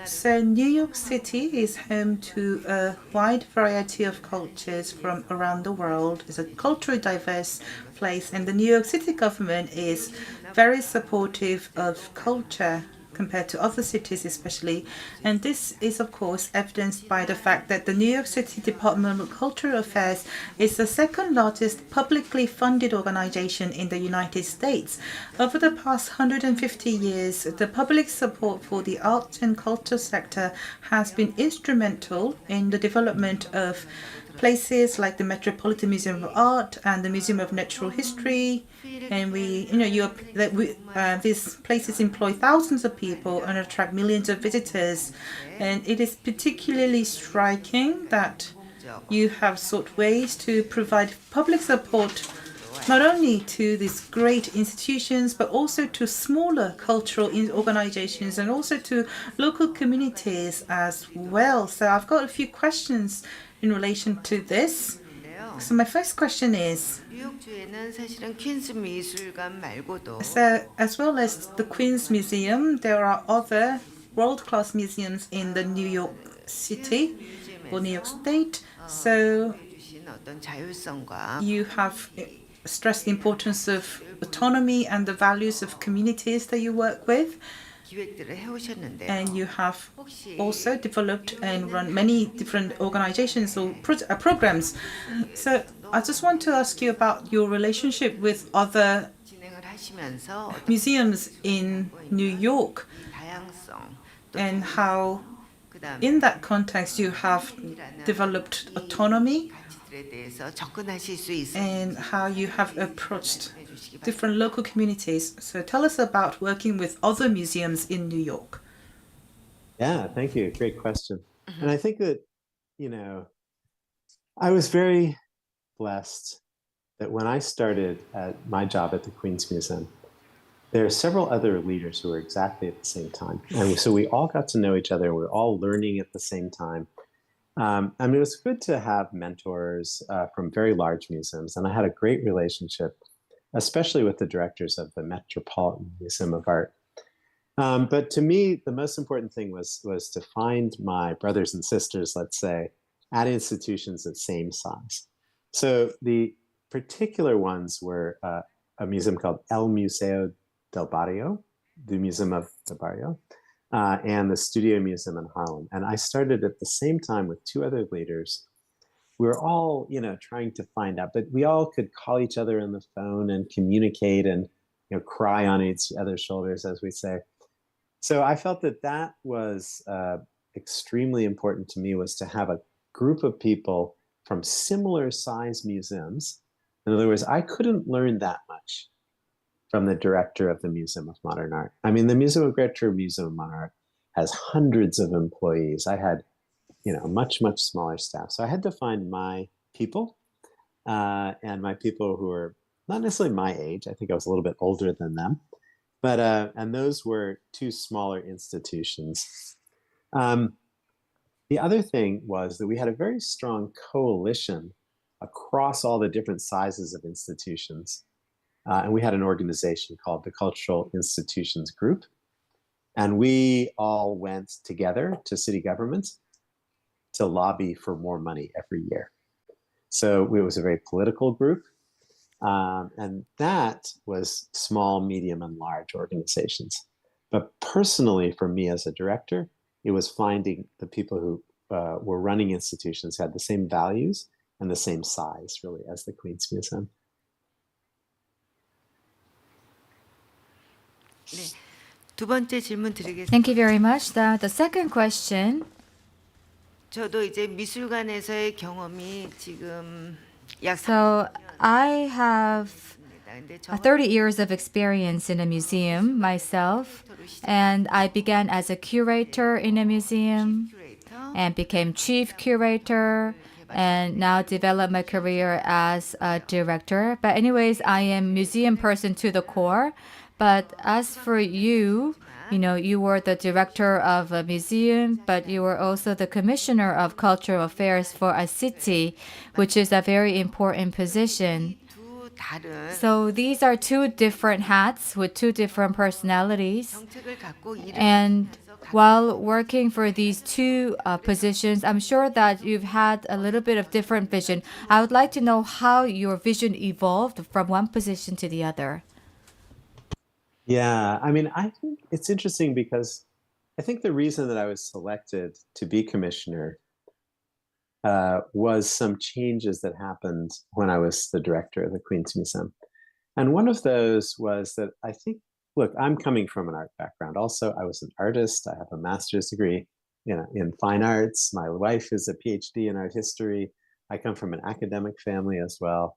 So New York City is home to a wide variety of cultures from around the world. It's a culturally diverse place, and the New York City government is very supportive of culture compared to other cities especially. And this is of course evidenced by the fact that the New York City Department of Cultural Affairs is the second largest publicly funded organization in the United States. Over the past 150 years, the public support for the arts and culture sector has been instrumental in the development of places like the Metropolitan Museum of Art and the Museum of Natural History. And these places employ thousands of people and attract millions of visitors. And it is particularly striking that you have sought ways to provide public support not only to these great institutions, but also to smaller cultural organizations and also to local communities as well. So I've got a few questions in relation to this. So my first question is, 뉴욕주에는 사실은 퀸즈 미술관 말고도 so as well as the Queen's Museum, there are other world-class museums in the New York City or New York State. So 주신 어떤 자율성과 you have stressed the importance of autonomy and the values of communities that you work with. 기획들을 해오셨는데 And you have also developed and run many different organizations or programs. So I just want to ask you about your relationship with other 진행을 하시면서 museums in New York 다양성 and how in that context you have developed autonomy 가치들에 대해서 접근하실 수 있어요. and how you have approached different local communities. So tell us about working with other museums in New York. Yeah, thank you. Great question. And I think that, I was very blessed that when I started at my job at the Queen's Museum, there are several other leaders who were exactly at the same time. And so we all got to know each other. We're all learning at the same time. It was good to have mentors from very large museums. And I had a great relationship, especially with the directors of the Metropolitan Museum of Art. But to me, the most important thing was to find my brothers and sisters, let's say, at institutions of same size. So the particular ones were a museum called El Museo del Barrio, the Museum of the Barrio, and the Studio Museum in Harlem. And I started at the same time with two other leaders. We were all, trying to find out, but we all could call each other on the phone and communicate and, cry on each other's shoulders, as we say. So I felt that was extremely important to me, was to have a group of people from similar size museums. In other words, I couldn't learn that much from the director of the Museum of Modern Art. I mean, the Museum of Modern Art has hundreds of employees. I had, much, much smaller staff. So I had to find my people and my people who were not necessarily my age. I think I was a little bit older than them. But and those were two smaller institutions. The other thing was that we had a very strong coalition across all the different sizes of institutions. And we had an organization called the Cultural Institutions Group. And we all went together to city government to lobby for more money every year. So it was a very political group. And that was small, medium, and large organizations. But personally, for me as a director, it was finding the people who were running institutions had the same values and the same size, really, as the Queen's Museum. 네. 두 번째 질문 드리겠습니다. Thank you very much. The second question. 저도 이제 미술관에서의 경험이 지금 약 So I have 30 years of experience in a museum myself, and I began as a curator in a museum and became chief curator and now developed my career as a director. But anyways, I am museum person to the core. But as for you, you were the director of a museum, but you were also the commissioner of cultural affairs for a city, which is a very important position. So these are two different hats with two different personalities. And while working for these two positions, I'm sure that you've had a little bit of different vision. I would like to know how your vision evolved from one position to the other. Yeah, I think it's interesting because I think the reason that I was selected to be commissioner was some changes that happened when I was the director of the Queen's Museum. And one of those was that I think, look, I'm coming from an art background. Also, I was an artist. I have a master's degree in fine arts. My wife is a PhD in art history. I come from an academic family as well.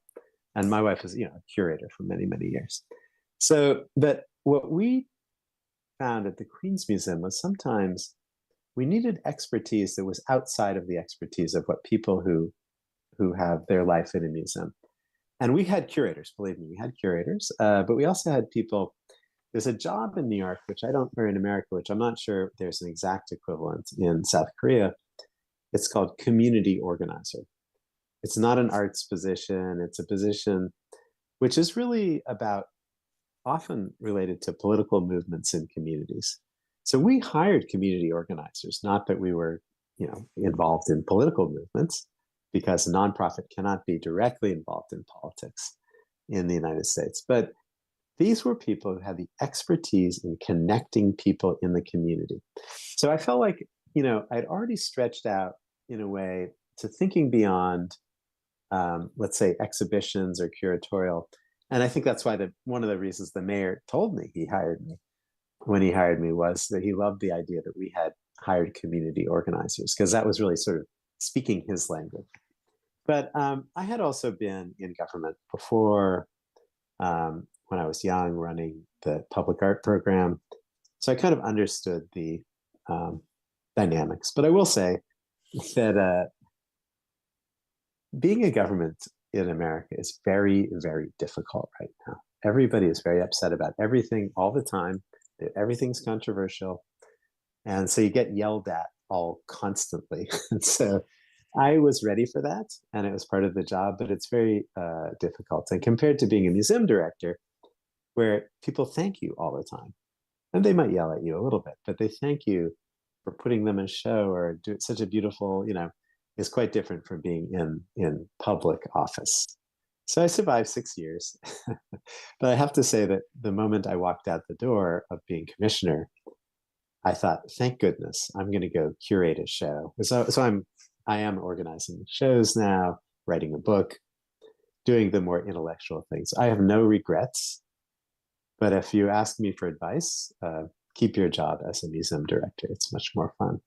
And my wife is, a curator for many, many years. So, but what we found at the Queen's Museum was sometimes we needed expertise that was outside of the expertise of what people who have their life in a museum. And we had curators, believe me, we had curators, but we also had people. There's a job in New York, or in America, which I'm not sure there's an exact equivalent in South Korea. It's called community organizer. It's not an arts position. It's a position which is really often related to political movements in communities. So we hired community organizers, not that we were, involved in political movements, because a nonprofit cannot be directly involved in politics in the United States. But these were people who had the expertise in connecting people in the community. So I felt like, I'd already stretched out in a way to thinking beyond, let's say, exhibitions or curatorial. And I think that's why one of the reasons the mayor told me when he hired me was that he loved the idea that we had hired community organizers, because that was really sort of speaking his language. But I had also been in government before, when I was young, running the public art program. So I kind of understood the dynamics. But I will say that being a government in America is very, very difficult right now. Everybody is very upset about everything all the time. Everything's controversial. And so you get yelled at all constantly. And so I was ready for that, and it was part of the job, but it's very difficult. And compared to being a museum director, where people thank you all the time, and they might yell at you a little bit, but they thank you for putting them in a show or do such a beautiful, is quite different from being in public office. So I survived 6 years. But I have to say that the moment I walked out the door of being commissioner, I thought, thank goodness, I'm going to go curate a show. So I am organizing shows now, writing a book, doing the more intellectual things. I have no regrets. But if you ask me for advice, keep your job as a museum director. It's much more fun.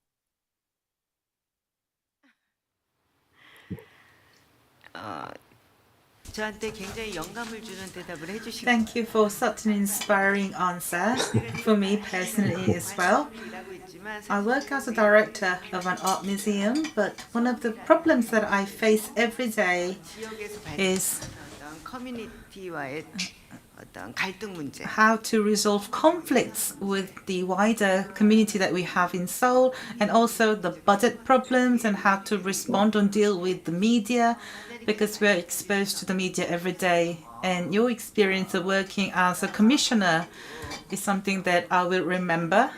Thank you for such an inspiring answer for me personally as well. I work as a director of an art museum, but one of the problems that I face every day is how to resolve conflicts with the wider community that we have in Seoul, and also the budget problems and how to respond and deal with the media, because we're exposed to the media every day. And your experience of working as a commissioner is something that I will remember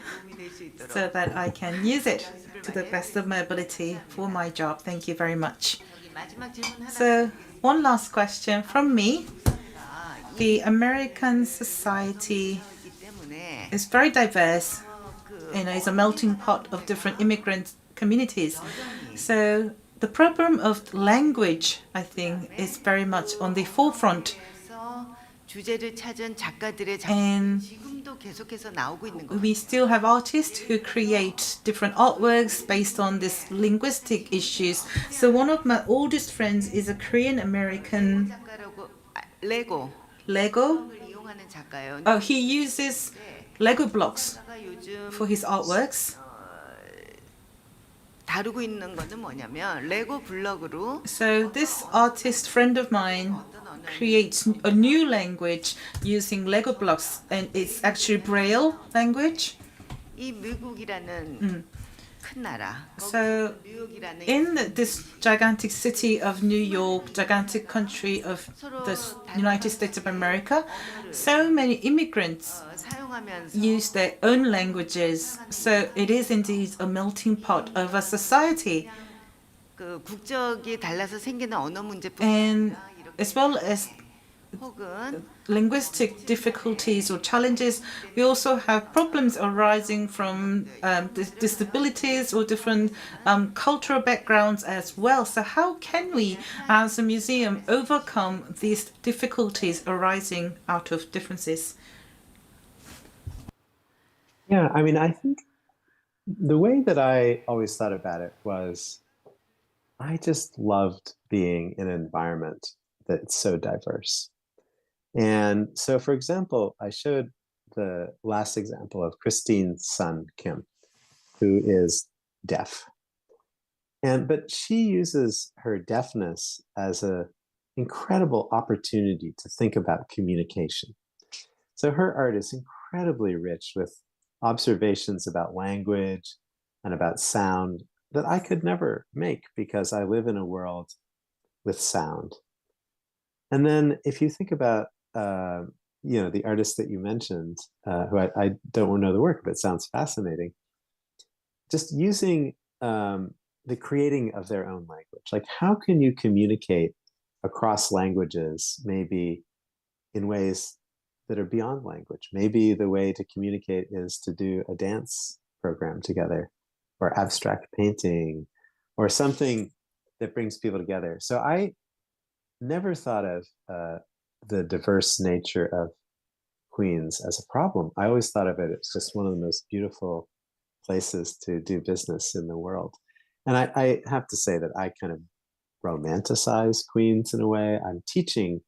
so that I can use it to the best of my ability for my job. Thank you very much. So one last question from me. The American society is very diverse. It's a melting pot of different immigrant communities. So the problem of language, I think, is very much on the forefront. And we still have artists who create different artworks based on these linguistic issues. So one of my oldest friends is a Korean American. Lego? Oh, he uses Lego blocks for his artworks. So this artist friend of mine creates a new language using Lego blocks, and it's actually Braille language. So in this gigantic city of New York, gigantic country of the United States of America, so many immigrants use their own languages. So it is indeed a melting pot of a society. And as well as linguistic difficulties or challenges, we also have problems arising from disabilities or different cultural backgrounds as well. So how can we, as a museum, overcome these difficulties arising out of differences? Yeah, I think the way that I always thought about it was I just loved being in an environment that's so diverse. And so, for example, I showed the last example of Christine's son, Kim, who is deaf. But she uses her deafness as an incredible opportunity to think about communication. So her art is incredibly rich with observations about language and about sound that I could never make because I live in a world with sound. And then if you think about, the artist that you mentioned, who I don't know the work, but it sounds fascinating, just using the creating of their own language. Like, how can you communicate across languages, maybe in ways that are beyond language? Maybe the way to communicate is to do a dance program together, or abstract painting, or something that brings people together. So I never thought of the diverse nature of Queens as a problem. I always thought of it as just one of the most beautiful places to do business in the world. And I have to say that I kind of romanticize Queens in a way. I'm teaching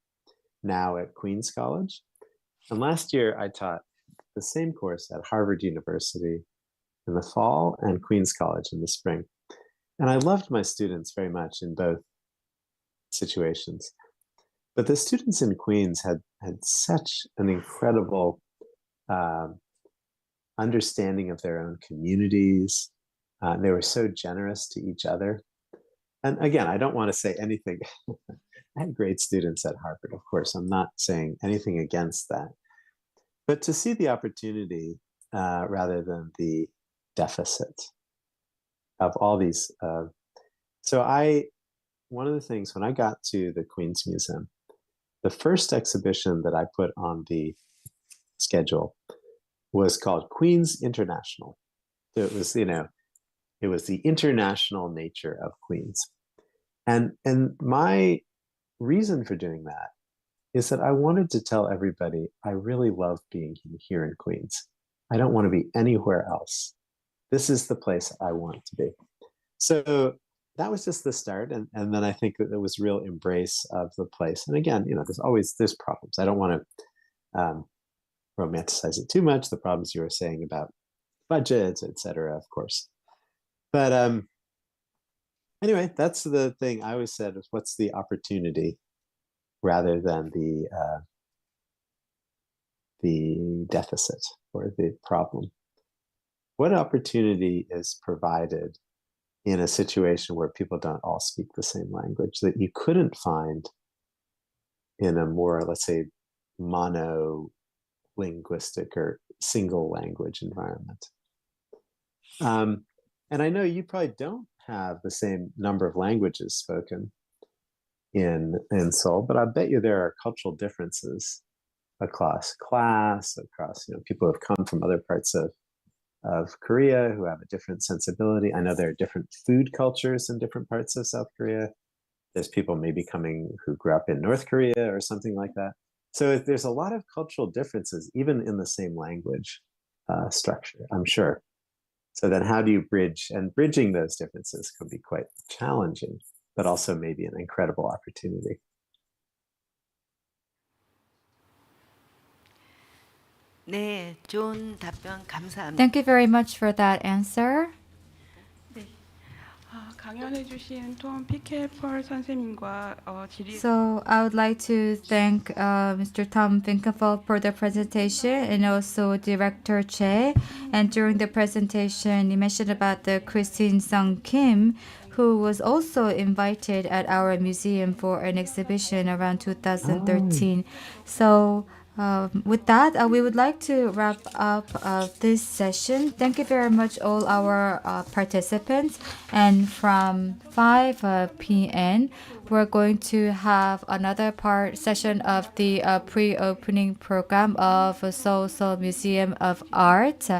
now at Queens College. And last year I taught the same course at Harvard University in the fall and Queens College in the spring. And I loved my students very much in both situations. But the students in Queens had such an incredible understanding of their own communities. They were so generous to each other. And again, I don't want to say anything. I had great students at Harvard, of course. I'm not saying anything against that. But to see the opportunity rather than the deficit of all these. One of the things, when I got to the Queens Museum, the first exhibition that I put on the schedule was called Queens International. So it was, it was the international nature of Queens. And my reason for doing that is that I wanted to tell everybody I really love being here in Queens. I don't want to be anywhere else. This is the place I want to be. So that was just the start. And then I think that there was real embrace of the place. And again, there's problems. I don't want to romanticize it too much. The problems you were saying about budgets, et cetera, of course. But anyway, that's the thing I always said, is what's the opportunity rather than the deficit or the problem. What opportunity is provided in a situation where people don't all speak the same language that you couldn't find in a more, let's say, monolinguistic or single language environment? And I know you probably don't have the same number of languages spoken in Seoul, but I bet you there are cultural differences across class, across people who have come from other parts of Korea who have a different sensibility. I know there are different food cultures in different parts of South Korea. There's people maybe coming who grew up in North Korea or something like that. So there's a lot of cultural differences, even in the same language structure, I'm sure. So then how do you bridge? And bridging those differences can be quite challenging, but also maybe an incredible opportunity. 네, 좋은 답변 감사합니다. Thank you very much for that answer. 강연해주신 톰 피켈펄 선생님과 지리. So I would like to thank Mr. Tom Finkenfeld for the presentation, and also Director Che. And during the presentation, you mentioned about the Christine Sung Kim, who was also invited at our museum for an exhibition around 2013. So with that, we would like to wrap up this session. Thank you very much, all our participants. And from 5 p.m., we're going to have another session of the pre-opening program of Seoul Museum of Art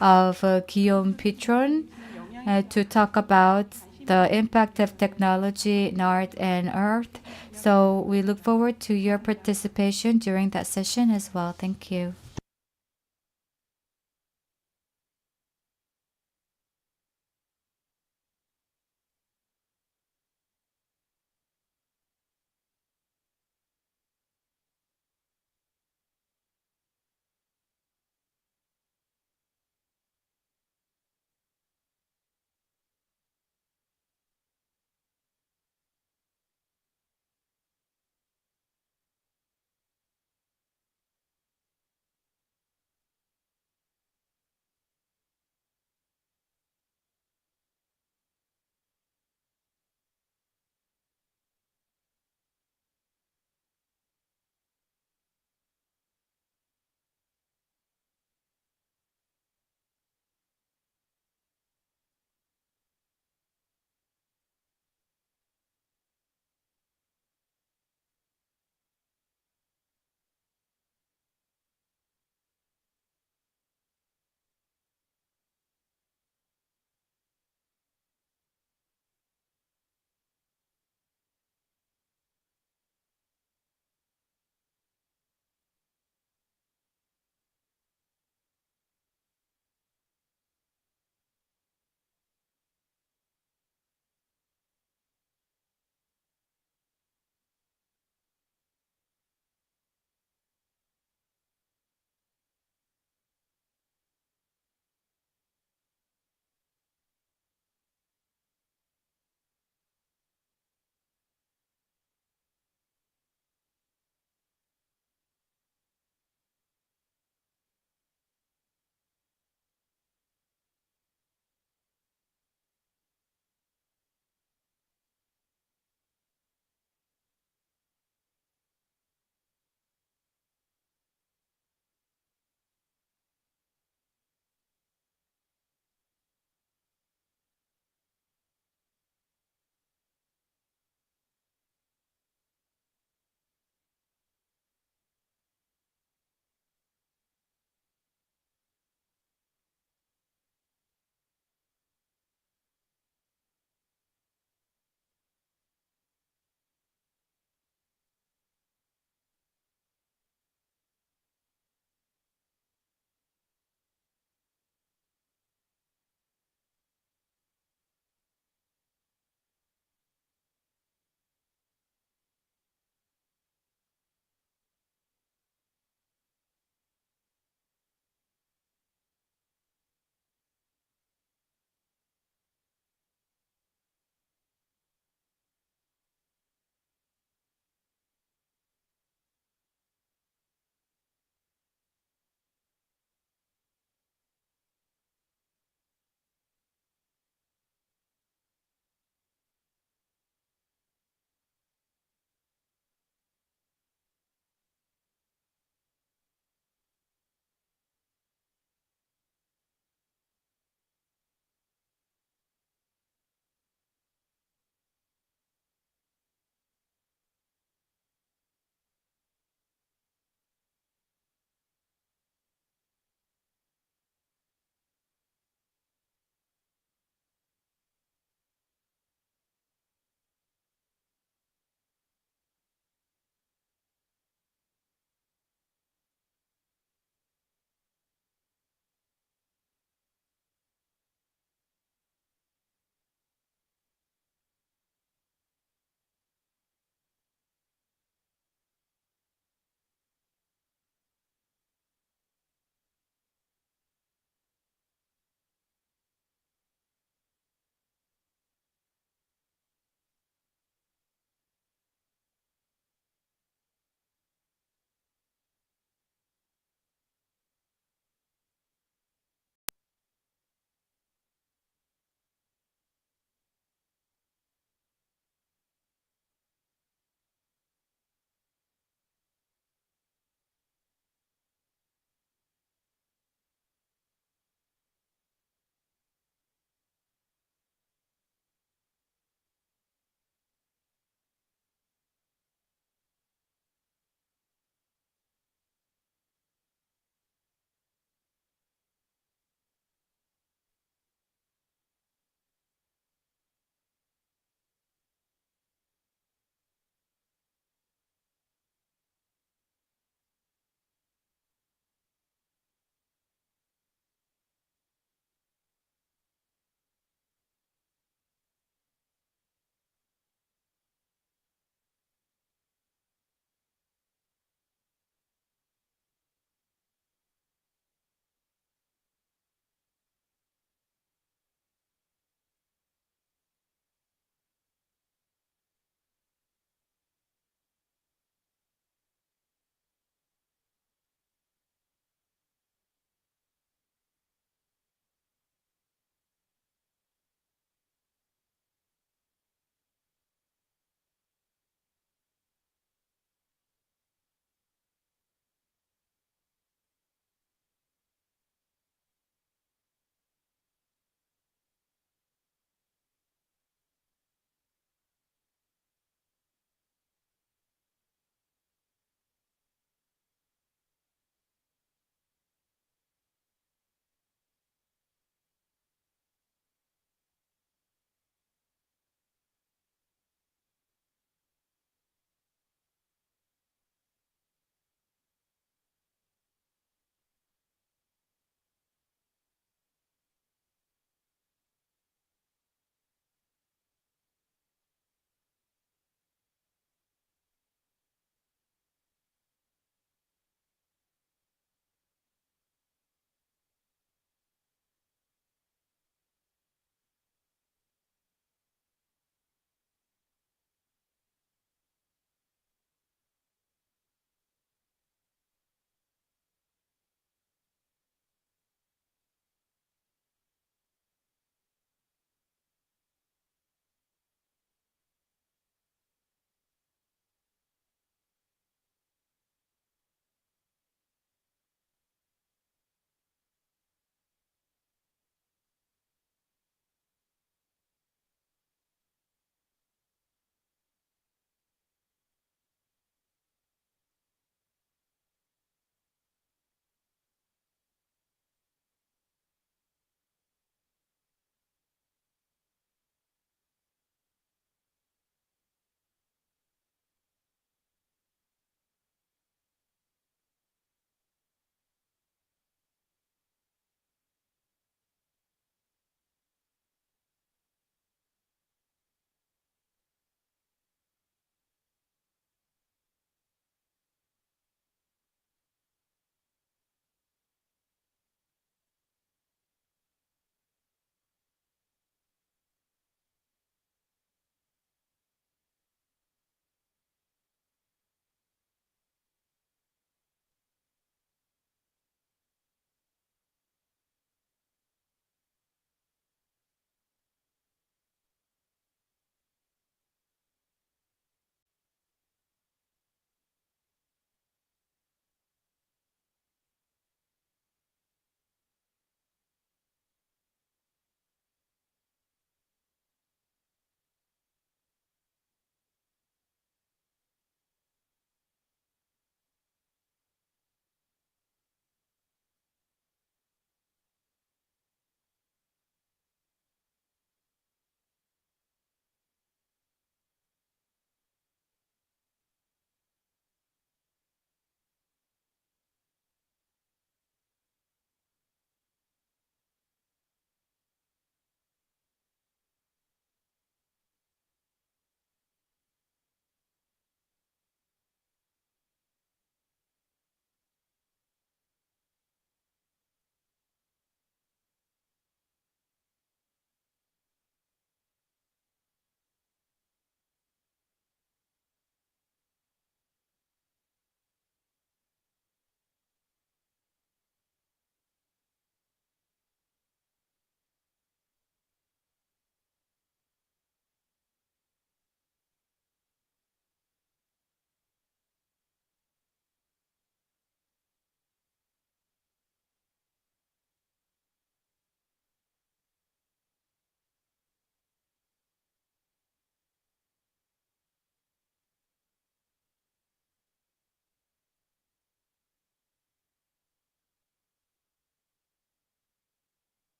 of Guillaume Pitron to talk about the impact of technology in art and earth. So we look forward to your participation during that session as well. Thank you.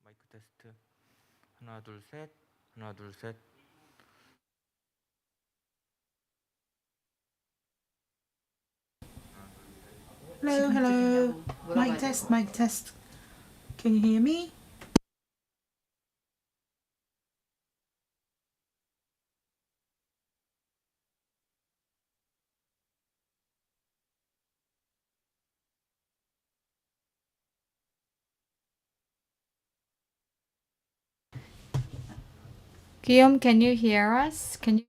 마이크 테스트. 하나, 둘, 셋. 하나, 둘, 셋. Hello, hello. Mic test, mic test. Can you hear me? Guillaume, can you hear us? Can you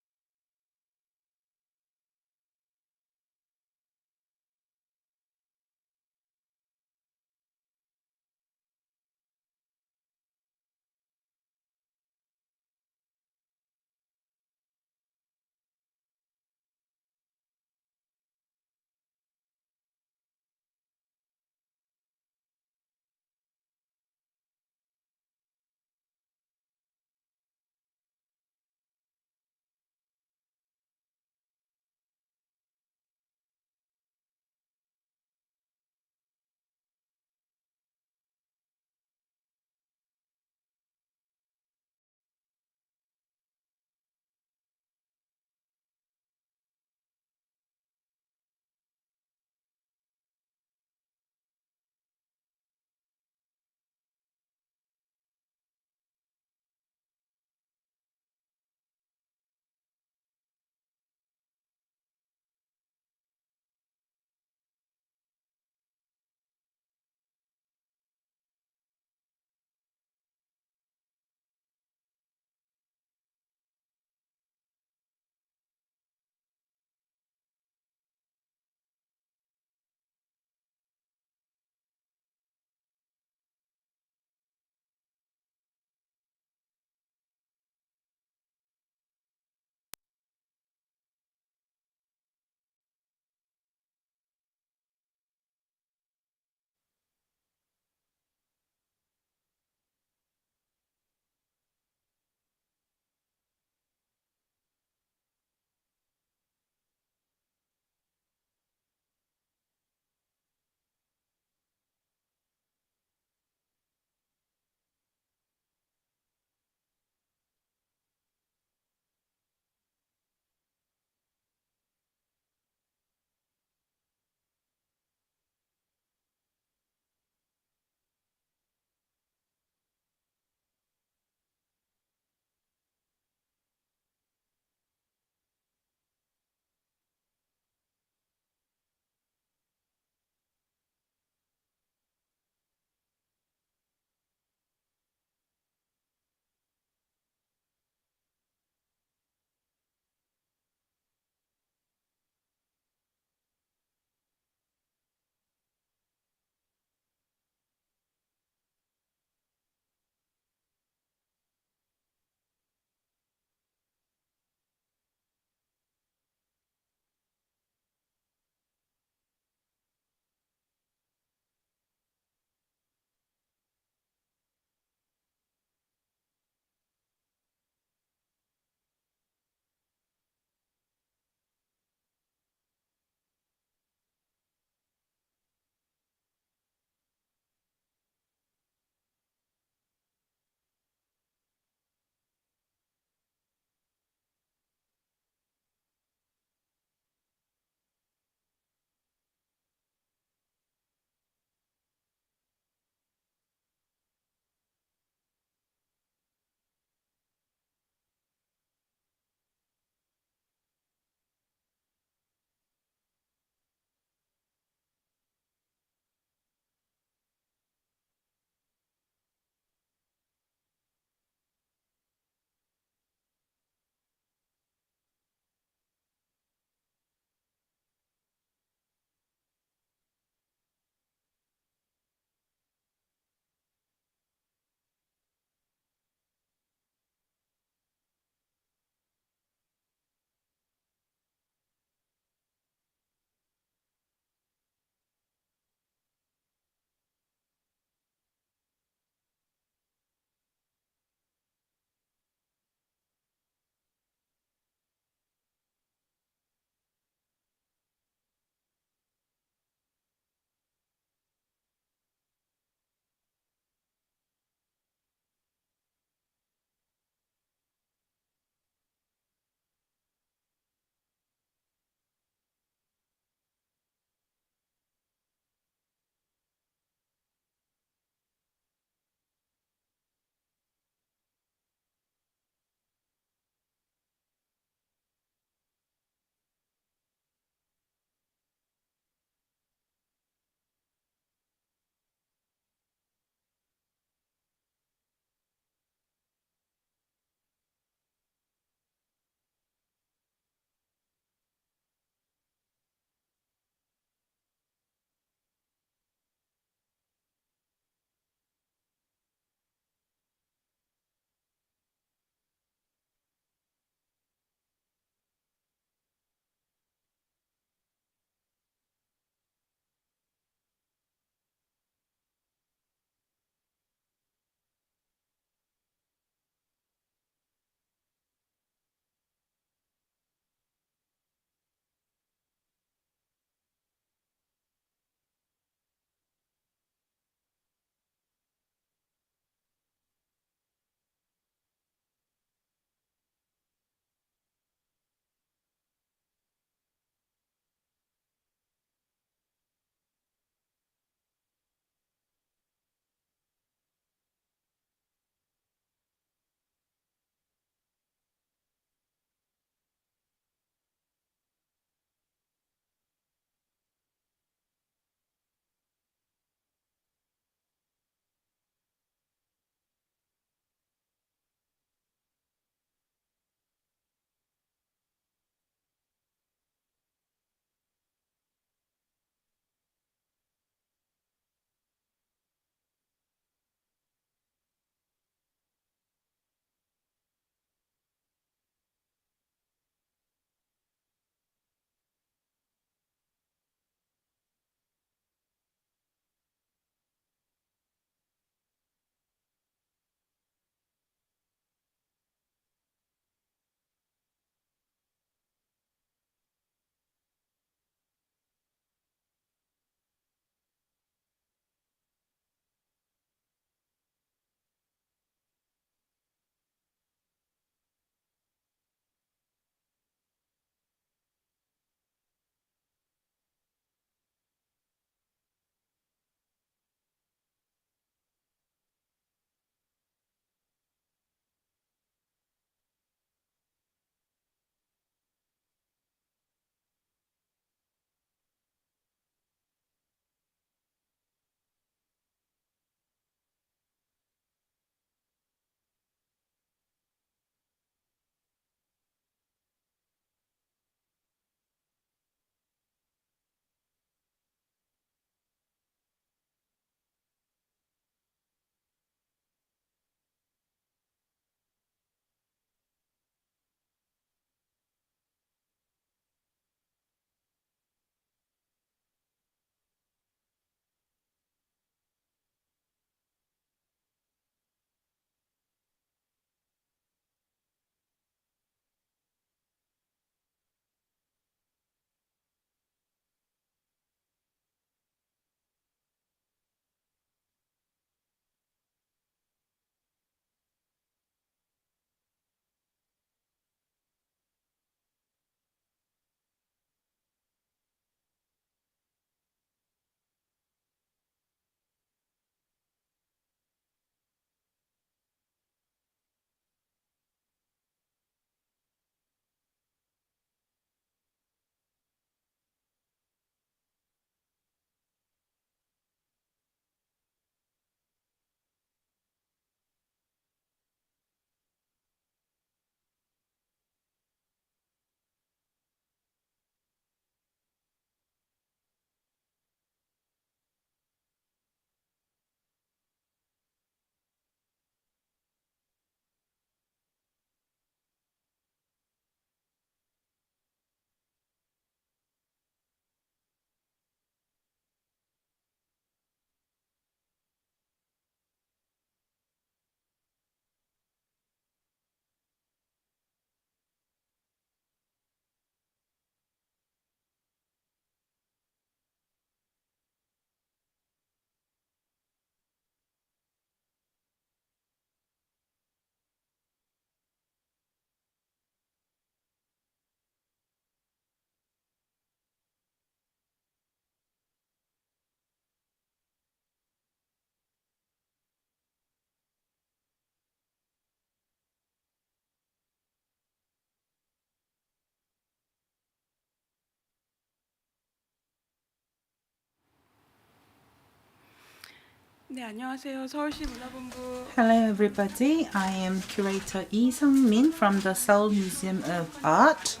네, 안녕하세요. 서울시 문화본부. Hello, everybody. I am curator Lee Sung-min from the Seoul Museum of Art.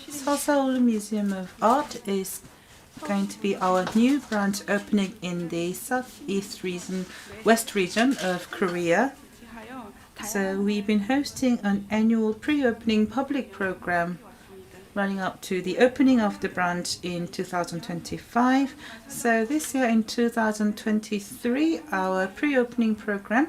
Seoul Museum of Art is going to be our new branch opening in the west region of Korea. So we've been hosting an annual pre-opening public program running up to the opening of the branch in 2025. So this year in 2023, our pre-opening program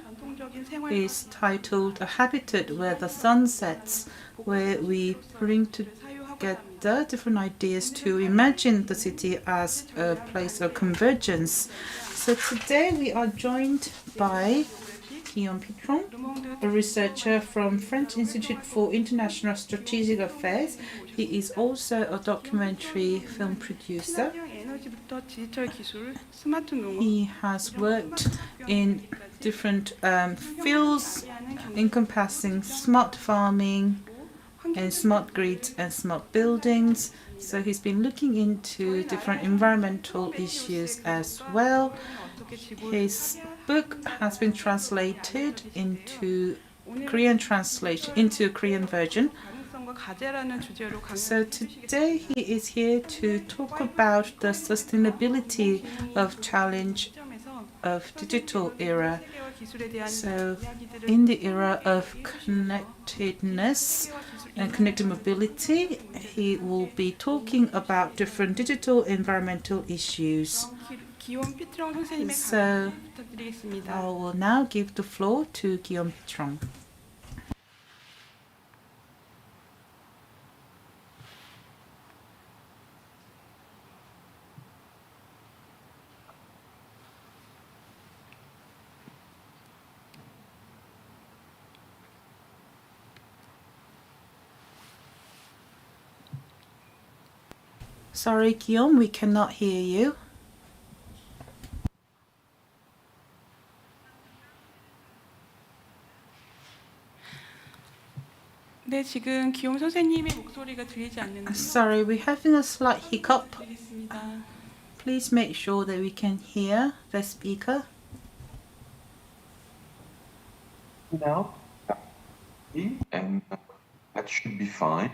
is titled A Habitat Where the Sun Sets, where we bring together different ideas to imagine the city as a place of convergence. So today we are joined by Guillaume Pitron, a researcher from French Institute for International Strategic Affairs. He is also a documentary film producer. He has worked in different fields encompassing smart farming and smart grids and smart buildings. So he's been looking into different environmental issues as well. His book has been translated into Korean version. So today he is here to talk about the sustainability of challenge of digital era. So in the era of connectedness and connected mobility, he will be talking about different digital environmental issues. So I will now give the floor to Guillaume Pitron. Sorry, Guillaume, we cannot hear you. 네, 지금 기욤 선생님의 목소리가 들리지 않는데. Sorry, we're having a slight hiccup. Please make sure that we can hear the speaker. Now, and that should be fine.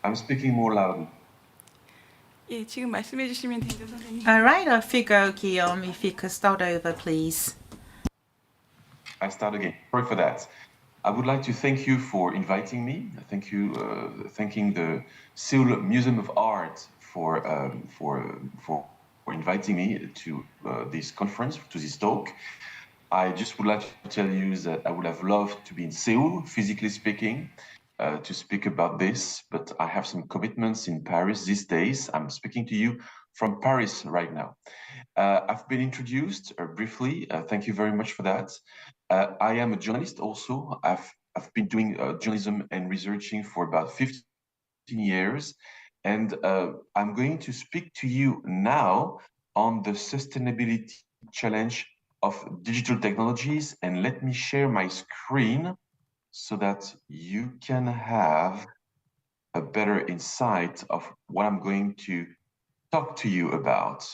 I'm speaking more loudly. 예, 지금 말씀해 주시면 되죠, 선생님. All right, off you go, Guillaume. If you could start over, please. I start again. Sorry for that. I would like to thank you for inviting me. Thanking the Seoul Museum of Art for inviting me to this conference, to this talk. I just would like to tell you that I would have loved to be in Seoul, physically speaking, to speak about this, but I have some commitments in Paris these days. I'm speaking to you from Paris right now. I've been introduced briefly. Thank you very much for that. I am a journalist also. I've been doing journalism and researching for about 15 years. And I'm going to speak to you now on the sustainability challenge of digital technologies. And let me share my screen so that you can have a better insight of what I'm going to talk to you about.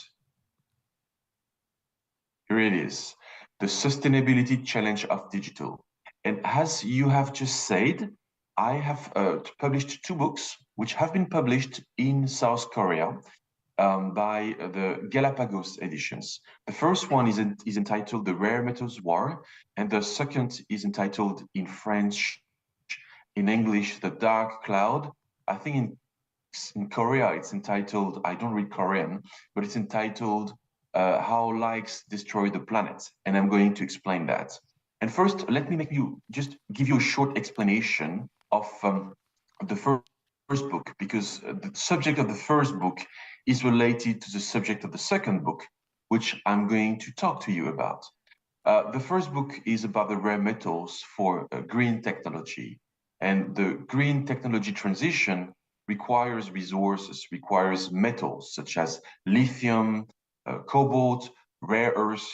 Here it is, the sustainability challenge of digital. And as you have just said, I have published 2 books which have been published in South Korea by the Galapagos editions. The first one is entitled The Rare Metals War, and the second is entitled in French, in English, The Dark Cloud. I think in Korea it's entitled, I don't read Korean, but it's entitled How Likes Destroy the Planet, and I'm going to explain that. And first, let me give you a short explanation of the first book, because the subject of the first book is related to the subject of the second book, which I'm going to talk to you about. The first book is about the rare metals for green technology. And the green technology transition requires resources, requires metals such as lithium, cobalt, rare earths.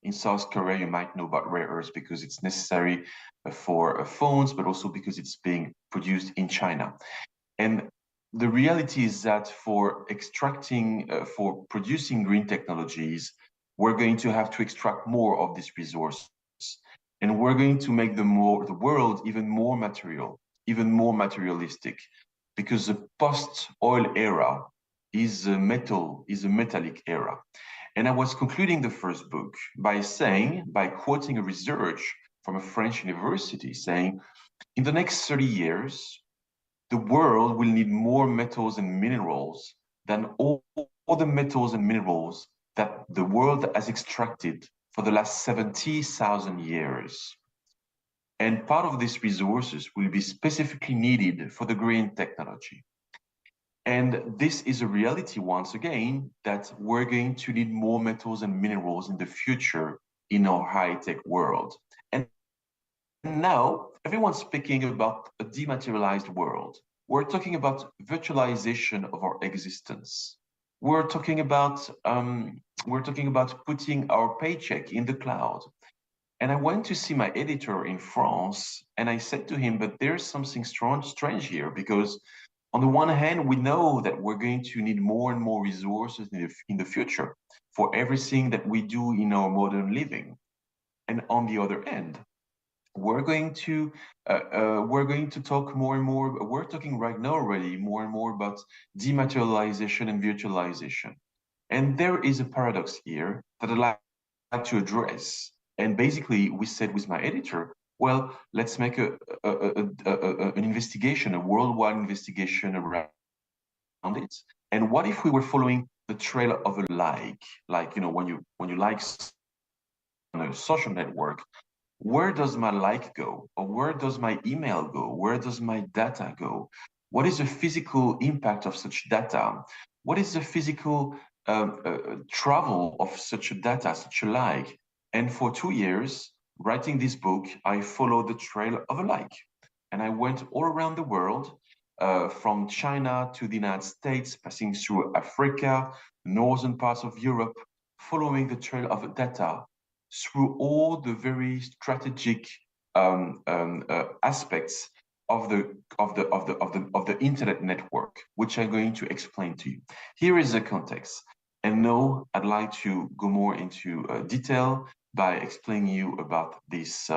In South Korea, you might know about rare earths because it's necessary for phones, but also because it's being produced in China. And the reality is that for producing green technologies, we're going to have to extract more of these resources. And we're going to make the world even more material, even more materialistic, because the post-oil era is a metallic era. And I was concluding the first book by quoting a research from a French university saying, in the next 30 years, the world will need more metals and minerals than all the metals and minerals that the world has extracted for the last 70,000 years. And part of these resources will be specifically needed for the green technology. And this is a reality, once again, that we're going to need more metals and minerals in the future in our high-tech world. And now, everyone's speaking about a dematerialized world. We're talking about virtualization of our existence. We're talking about putting our paycheck in the cloud. And I went to see my editor in France, and I said to him, but there's something strange here, because on the one hand, we know that we're going to need more and more resources in the future for everything that we do in our modern living. And on the other end, we're going to talk more and more. We're talking right now already more and more about dematerialization and virtualization. And there is a paradox here that I'd like to address. And basically, we said with my editor, well, let's make an investigation, a worldwide investigation around it. And what if we were following the trail of a like, when you like on a social network, where does my like go? Or where does my email go? Where does my data go? What is the physical impact of such data? What is the physical travel of such a data, such a like? And for 2 years, writing this book, I followed the trail of a like. And I went all around the world, from China to the United States, passing through Africa, northern parts of Europe, following the trail of data through all the very strategic aspects of the internet network, which I'm going to explain to you. Here is the context. And now I'd like to go more into detail by explaining you about this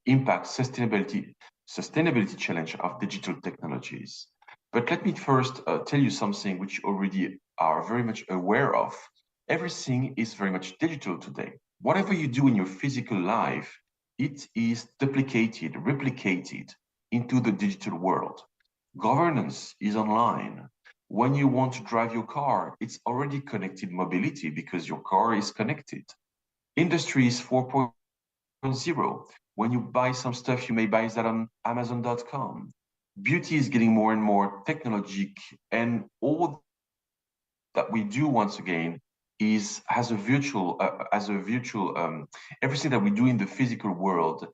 impact sustainability challenge of digital technologies. But let me first tell you something which you already are very much aware of. Everything is very much digital today. Whatever you do in your physical life, it is duplicated, replicated into the digital world. Governance is online. When you want to drive your car, it's already connected mobility because your car is connected. Industry is 4.0. When you buy some stuff, you may buy that on Amazon.com. Beauty is getting more and more technologic, and all that we do, once again, has a virtual everything that we do in the physical world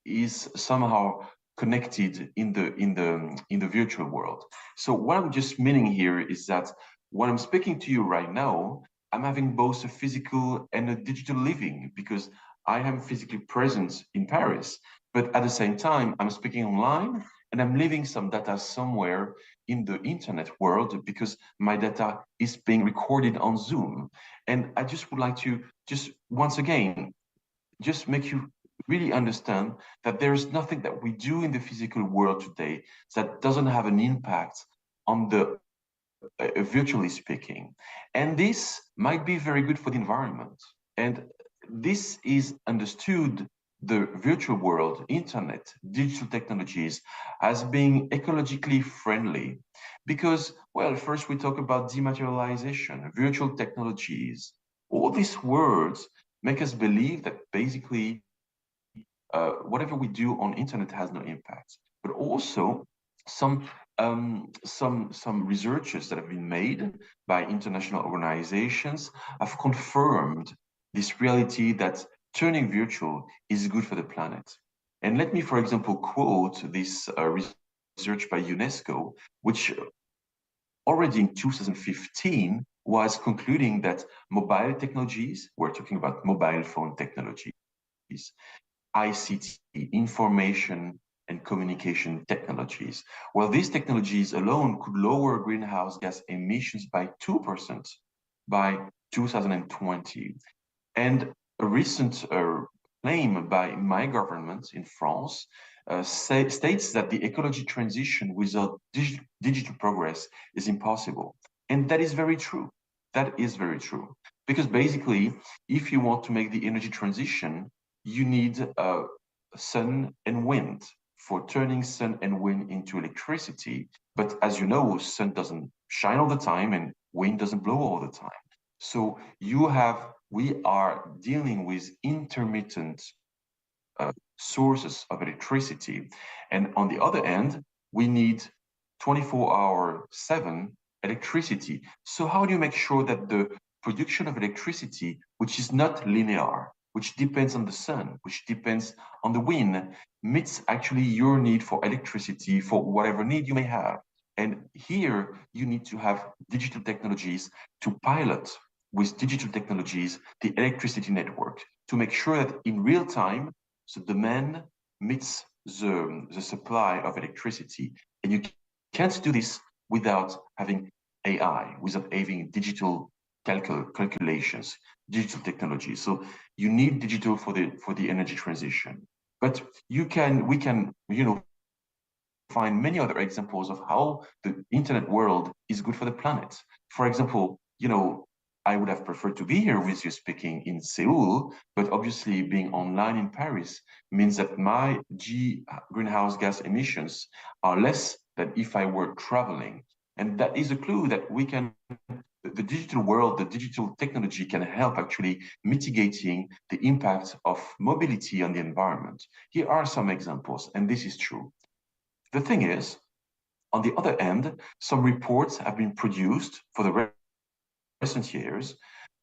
is somehow connected in the virtual world. So what I'm just meaning here is that when I'm speaking to you right now, I'm having both a physical and a digital living, because I am physically present in Paris, but at the same time, I'm speaking online and I'm leaving some data somewhere in the internet world because my data is being recorded on Zoom. And I just would like to once again, just make you really understand that there is nothing that we do in the physical world today that doesn't have an impact on the virtually speaking. And this might be very good for the environment. And this is understood, the virtual world, internet, digital technologies, as being ecologically friendly. Because, well, first we talk about dematerialization, virtual technologies. All these words make us believe that basically whatever we do on internet has no impact. But also some researches that have been made by international organizations have confirmed this reality that turning virtual is good for the planet. And let me, for example, quote this research by UNESCO, which already in 2015 was concluding that mobile technologies, we're talking about mobile phone technologies, ICT, information and communication technologies. Well, these technologies alone could lower greenhouse gas emissions by 2% by 2020. And a recent claim by my government in France states that the ecology transition without digital progress is impossible. And that is very true. That is very true. Because basically, if you want to make the energy transition, you need sun and wind for turning sun and wind into electricity. But as you know, sun doesn't shine all the time and wind doesn't blow all the time. So we are dealing with intermittent sources of electricity. And on the other end, we need 24/7 electricity. So how do you make sure that the production of electricity, which is not linear, which depends on the sun, which depends on the wind, meets actually your need for electricity for whatever need you may have? And here you need to have digital technologies to pilot with digital technologies the electricity network to make sure that in real time the demand meets the supply of electricity. And you can't do this without having AI, without having digital calculations, digital technology. So you need digital for the energy transition. But we can find many other examples of how the internet world is good for the planet. For example, I would have preferred to be here with you speaking in Seoul, but obviously being online in Paris means that my greenhouse gas emissions are less than if I were traveling. And that is a clue that the digital world, the digital technology can help actually mitigating the impact of mobility on the environment. Here are some examples, and this is true. The thing is, on the other end, some reports have been produced for the recent years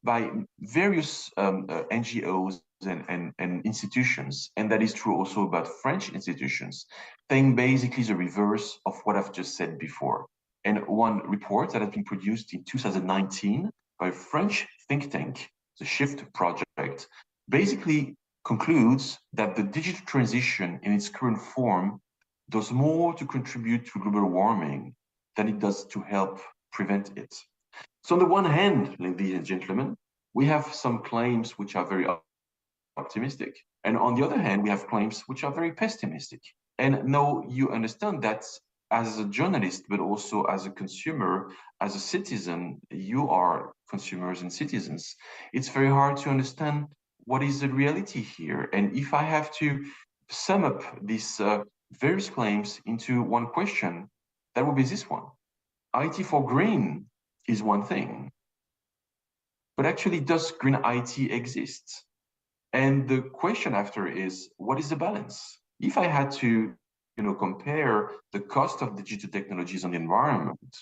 by various NGOs and institutions, and that is true also about French institutions, saying basically the reverse of what I've just said before. And one report that has been produced in 2019 by a French think tank, the Shift Project, basically concludes that the digital transition in its current form does more to contribute to global warming than it does to help prevent it. So on the one hand, ladies and gentlemen, we have some claims which are very optimistic. And on the other hand, we have claims which are very pessimistic. And now you understand that as a journalist, but also as a consumer, as a citizen, you are consumers and citizens. It's very hard to understand what is the reality here. And if I have to sum up these various claims into one question, that would be this one. IT for green is one thing, but actually, does green IT exist? And the question after is, what is the balance? If I had to, compare the cost of digital technologies on the environment,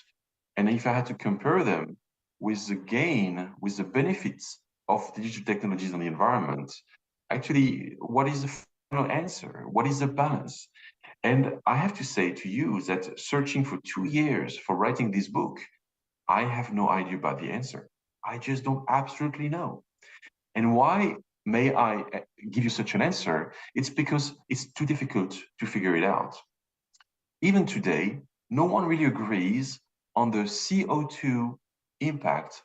and if I had to compare them with the gain, with the benefits of digital technologies on the environment, actually, what is the final answer? What is the balance? And I have to say to you that searching for 2 years for writing this book, I have no idea about the answer. I just don't absolutely know. And why may I give you such an answer? It's because it's too difficult to figure it out. Even today, no one really agrees on the CO2 impact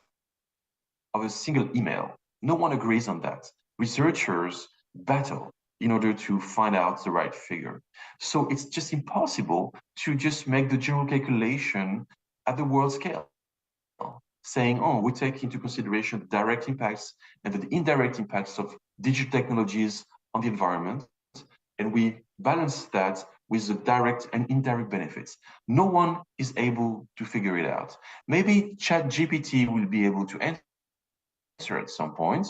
of a single email. No one agrees on that. Researchers battle in order to find out the right figure. So it's just impossible to just make the general calculation at the world scale, saying, we take into consideration the direct impacts and the indirect impacts of digital technologies on the environment, and we balance that with the direct and indirect benefits. No one is able to figure it out. Maybe ChatGPT will be able to answer at some point,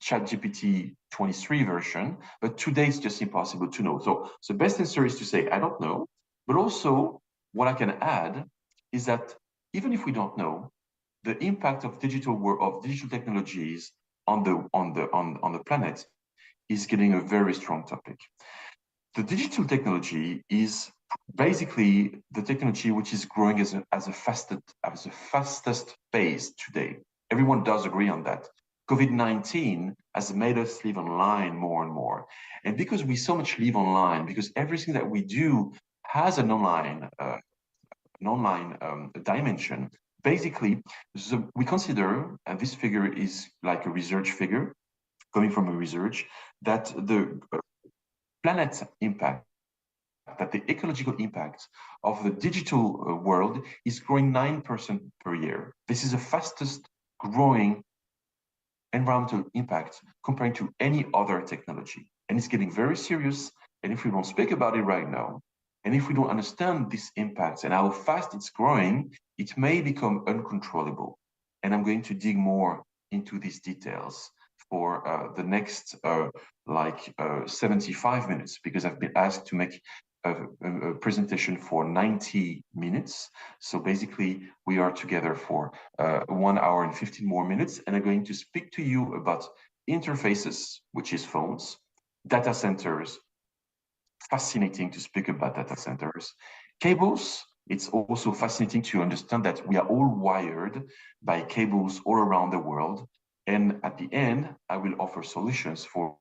ChatGPT 23 version, but today it's just impossible to know. So the best answer is to say, I don't know, but also what I can add is that even if we don't know, the impact of digital technologies on the planet is getting a very strong topic. The digital technology is basically the technology which is growing as a fastest pace today. Everyone does agree on that. COVID-19 has made us live online more and more. And because we so much live online, because everything that we do has an online dimension, basically, we consider, and this figure is like a research figure, coming from a research, that the planet impact, that the ecological impact of the digital world is growing 9% per year. This is the fastest growing environmental impact compared to any other technology. And it's getting very serious. And if we don't speak about it right now, and if we don't understand this impact and how fast it's growing, it may become uncontrollable. And I'm going to dig more into these details for the next 75 minutes, because I've been asked to make a presentation for 90 minutes. So basically, we are together for 1 hour and 15 more minutes, and I'm going to speak to you about interfaces, which is phones, data centers. Fascinating to speak about data centers. Cables, it's also fascinating to understand that we are all wired by cables all around the world. And at the end, I will offer solutions for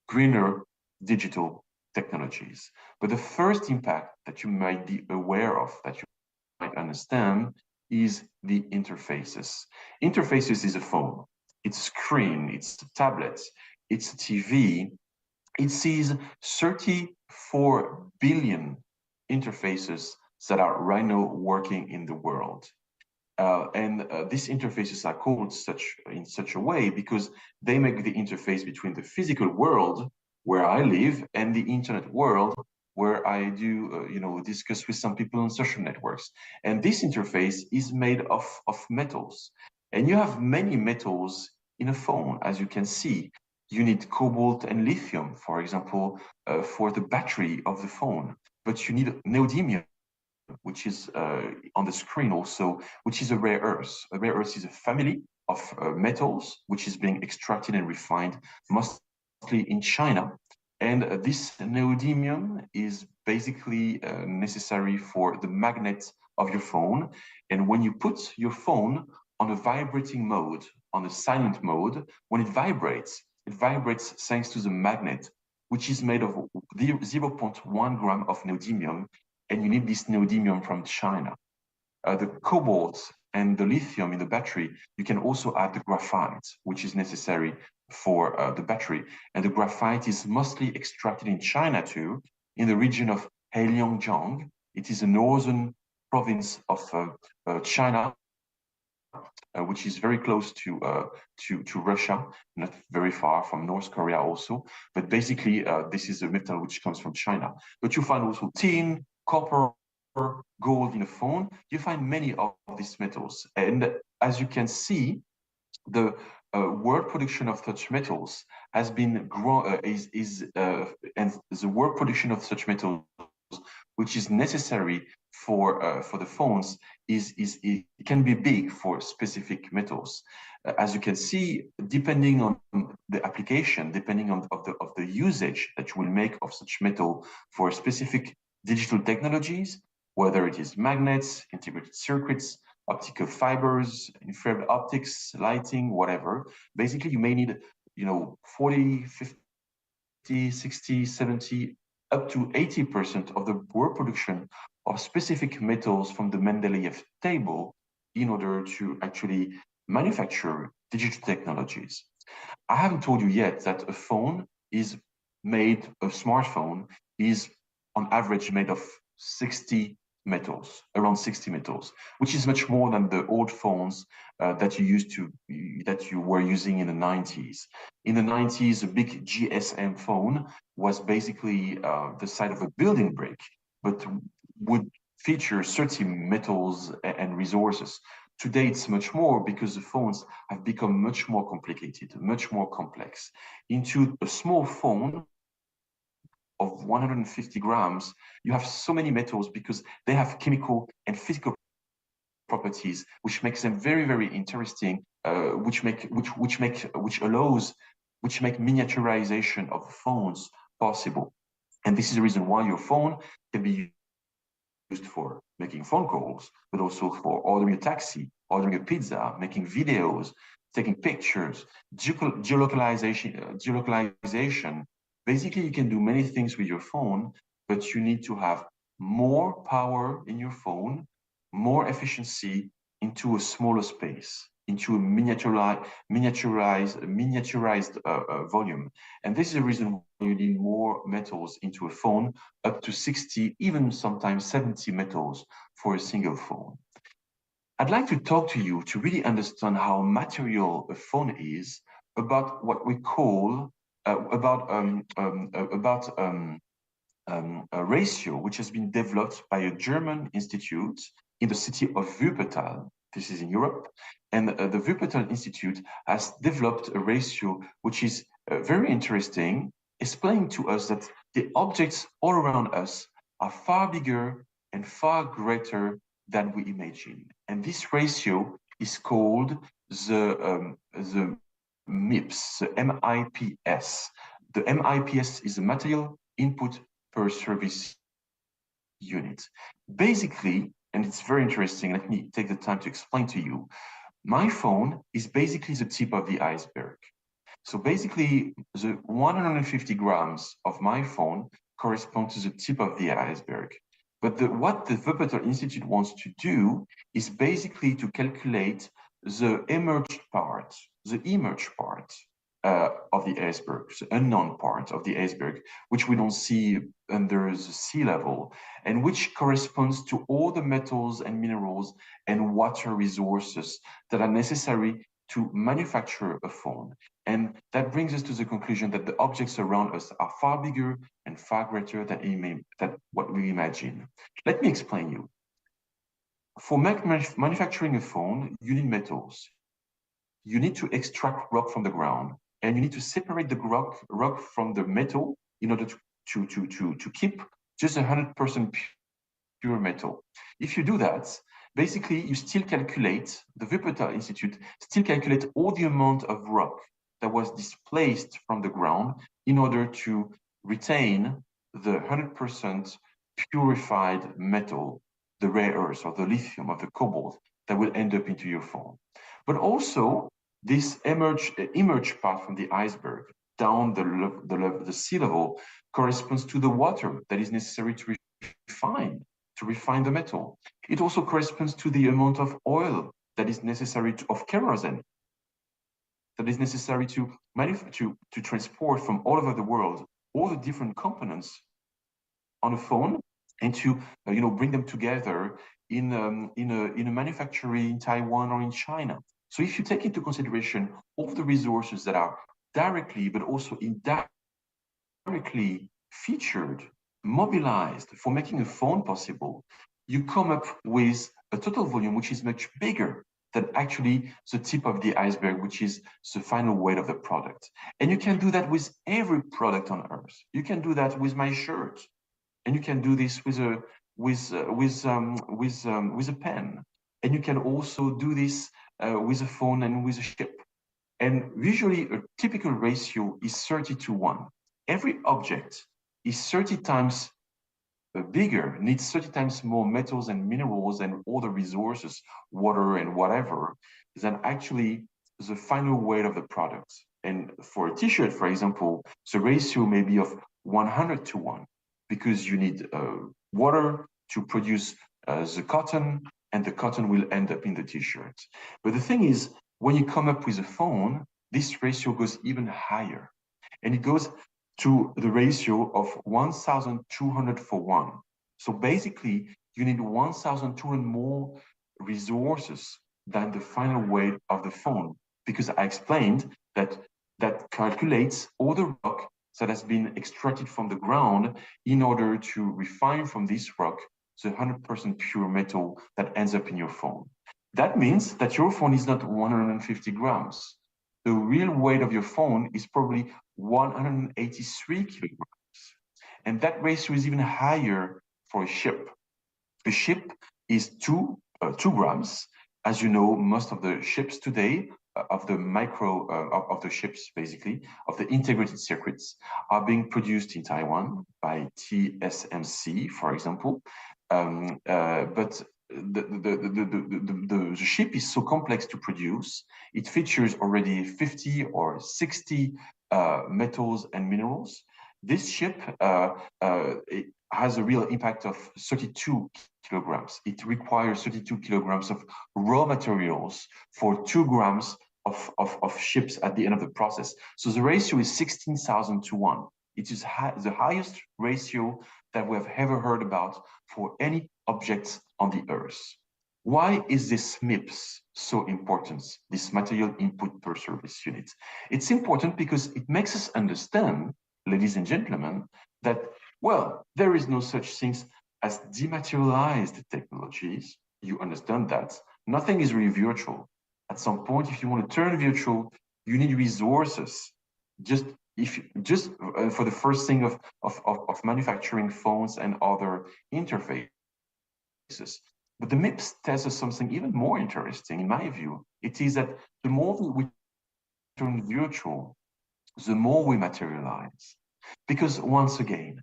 greener digital technologies. But the first impact that you might be aware of, that you might understand, is the interfaces. Interfaces is a phone, it's a screen, it's a tablet, it's a TV. It sees 34 billion interfaces that are right now working in the world. These interfaces are called in such a way because they make the interface between the physical world where I live and the internet world where I do discuss with some people on social networks. And this interface is made of metals. And you have many metals in a phone, as you can see. You need cobalt and lithium, for example, for the battery of the phone. But you need neodymium, which is on the screen also, which is a rare earth. A rare earth is a family of metals, which is being extracted and refined mostly in China. And this neodymium is basically necessary for the magnet of your phone. And when you put your phone on a vibrating mode, on a silent mode, when it vibrates thanks to the magnet, which is made of 0.1 gram of neodymium, and you need this neodymium from China. The cobalt and the lithium in the battery, you can also add the graphite, which is necessary for the battery. And the graphite is mostly extracted in China too, in the region of Heilongjiang. It is a northern province of China, which is very close to Russia, not very far from North Korea also. But basically, this is a metal which comes from China. But you find also tin, copper, gold in a phone. You find many of these metals. And as you can see, the world production of such metals has been and the world production of such metals, which is necessary for the phones, it can be big for specific metals. As you can see, depending on the application, depending on the usage that you will make of such metal for specific digital technologies, whether it is magnets, integrated circuits, optical fibers, infrared optics, lighting, whatever. Basically, you may need 40, 50, 60, 70, up to 80% of the world production of specific metals from the Mendeleev table in order to actually manufacture digital technologies. I haven't told you yet that a smartphone is on average made of 60 metals, around 60 metals, which is much more than the old phones that you were using in the 90s. In the 90s, a big GSM phone was basically the size of a building brick, but would feature 30 metals and resources. Today, it's much more because the phones have become much more complicated, much more complex. Into a small phone of 150 grams, you have so many metals because they have chemical and physical properties, which makes them very, very interesting, which make miniaturization of phones possible. And this is the reason why your phone can be used for making phone calls, but also for ordering a taxi, ordering a pizza, making videos, taking pictures, geolocalization. Basically, you can do many things with your phone, but you need to have more power in your phone, more efficiency into a smaller space, into a miniaturized volume. And this is the reason why you need more metals into a phone, up to 60, even sometimes 70 metals for a single phone. I'd like to talk to you to really understand how material a phone is, about what we call a ratio which has been developed by a German institute in the city of Wuppertal. This is in Europe, and the Wuppertal Institute has developed a ratio which is very interesting, explaining to us that the objects all around us are far bigger and far greater than we imagine. And this ratio is called the MIPS, the MIPS. The MIPS is the material input per service unit. Basically, and it's very interesting, let me take the time to explain to you. My phone is basically the tip of the iceberg. So basically, the 150 grams of my phone correspond to the tip of the iceberg. But what the Wuppertal Institute wants to do is basically to calculate the emerged part, of the iceberg, the unknown part of the iceberg, which we don't see under the sea level, and which corresponds to all the metals and minerals and water resources that are necessary to manufacture a phone. And that brings us to the conclusion that the objects around us are far bigger and far greater than what we imagine. Let me explain you. For manufacturing a phone, you need metals. You need to extract rock from the ground, and you need to separate the rock from the metal in order to keep just 100% pure metal. If you do that, basically you still calculate, the Wuppertal Institute still calculate all the amount of rock that was displaced from the ground in order to retain the 100% purified metal, the rare earths or the lithium or the cobalt that will end up into your phone. But also this emerged part from the iceberg down the sea level corresponds to the water that is necessary to refine the metal. It also corresponds to the amount of oil that is necessary of kerosene that is necessary to transport from all over the world all the different components on a phone and to bring them together in a manufactory in Taiwan or in China. So if you take into consideration all the resources that are directly but also indirectly featured, mobilized for making a phone possible, you come up with a total volume which is much bigger than actually the tip of the iceberg, which is the final weight of the product. And you can do that with every product on earth. You can do that with my shirt, and you can do this with a pen, and you can also do this with a phone and with a ship. And usually a typical ratio is 30:1. Every object is 30 times bigger, needs 30 times more metals and minerals and all the resources, water and whatever, than actually the final weight of the product. And for a t-shirt, for example, the ratio may be of 100:1 because you need water to produce the cotton, and the cotton will end up in the t-shirt. But the thing is, when you come up with a phone, this ratio goes even higher. And it goes to the ratio of 1,200:1. So basically, you need 1,200 more resources than the final weight of the phone, because I explained that calculates all the rock that has been extracted from the ground in order to refine from this rock the 100% pure metal that ends up in your phone. That means that your phone is not 150 grams. The real weight of your phone is probably 183 kilograms. And that ratio is even higher for a ship. A ship is 2 grams. As you know, most of the ships today, of the ships, basically, of the integrated circuits, are being produced in Taiwan by TSMC, for example. But the ship is so complex to produce. It features already 50 or 60 metals and minerals. This ship it has a real impact of 32 kilograms. It requires 32 kilograms of raw materials for 2 grams of ships at the end of the process. So the ratio is 16,000 to 1. It is the highest ratio that we have ever heard about for any objects on the Earth. Why is this MIPS so important, this material input per service unit? It's important because it makes us understand, ladies and gentlemen, that, well, there is no such things as dematerialized technologies. You understand that. Nothing is really virtual. At some point, if you want to turn virtual, you need resources. Just for the first thing of manufacturing phones and other interfaces. But the MIPS tells us something even more interesting, in my view. It is that the more we turn virtual, the more we materialize. Because once again,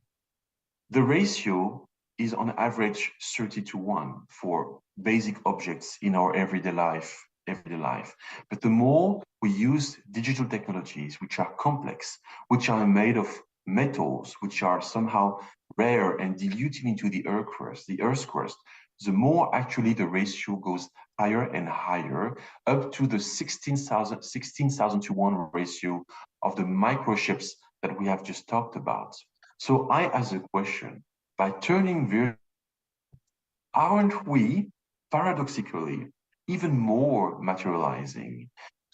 the ratio is on average 30 to 1 for basic objects in our everyday life. But the more we use digital technologies, which are complex, which are made of metals, which are somehow rare and diluted into the Earth's crust, the more actually the ratio goes higher and higher, up to the 16,000 to 1 ratio of the microchips that we have just talked about. So I ask a question, by turning virtual, aren't we paradoxically even more materializing?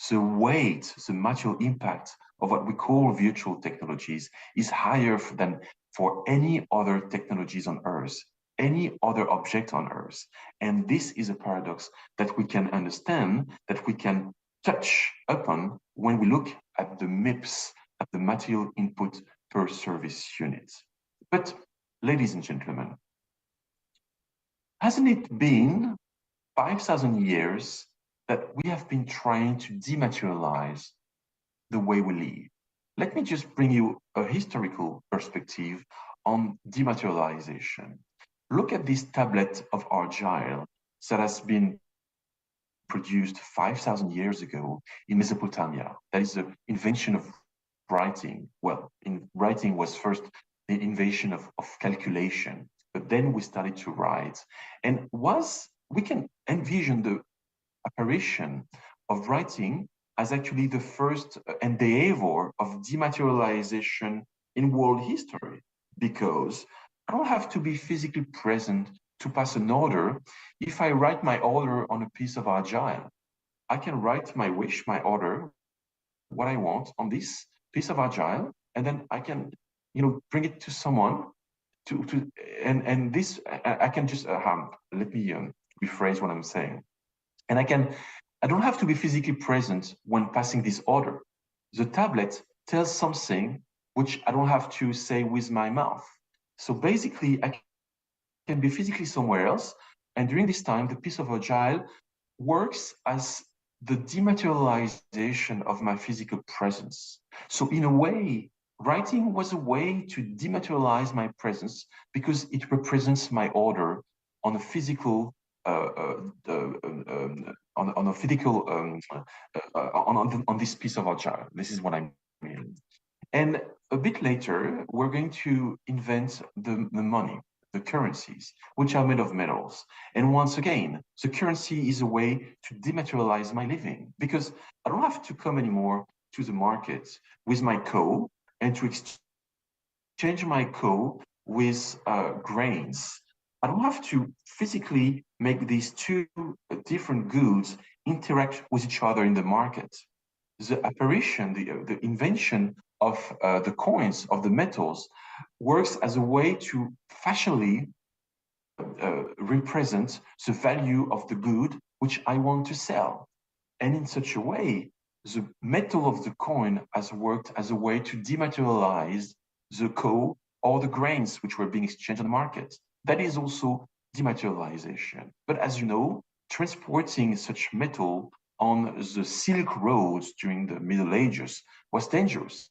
The weight, the material impact of what we call virtual technologies is higher than for any other technologies on Earth, any other object on Earth. And this is a paradox that we can understand, that we can touch upon when we look at the MIPS, at the material input per service unit. But ladies and gentlemen, hasn't it been 5,000 years that we have been trying to dematerialize the way we live? Let me just bring you a historical perspective on dematerialization. Look at this tablet of argile that has been produced 5,000 years ago in Mesopotamia. That is the invention of writing. Well, writing was first the invention of calculation, but then we started to write. And we can envision the apparition of writing as actually the first endeavor of dematerialization in world history, because I don't have to be physically present to pass an order. If I write my order on a piece of argile, I can write my wish, my order, what I want on this piece of argile, and then I can, bring it to someone. And this I can just let me rephrase what I'm saying. And I don't have to be physically present when passing this order. The tablet tells something which I don't have to say with my mouth. So basically, I can be physically somewhere else, and during this time, the piece of argile works as the dematerialization of my physical presence. So in a way, writing was a way to dematerialize my presence because it represents my order on a physical on this piece of argile. This is what I mean. And a bit later, we're going to invent the money, the currencies, which are made of metals. And once again, the currency is a way to dematerialize my living, because I don't have to come anymore to the market with my coal and to exchange my coal with grains. I don't have to physically make these two different goods interact with each other in the market. The apparition, the invention of the coins, of the metals, works as a way to fashionably represent the value of the good which I want to sell. And in such a way, the metal of the coin has worked as a way to dematerialize the coal or the grains which were being exchanged on the market. That is also dematerialization. But as you know, transporting such metal on the Silk Roads during the Middle Ages was dangerous.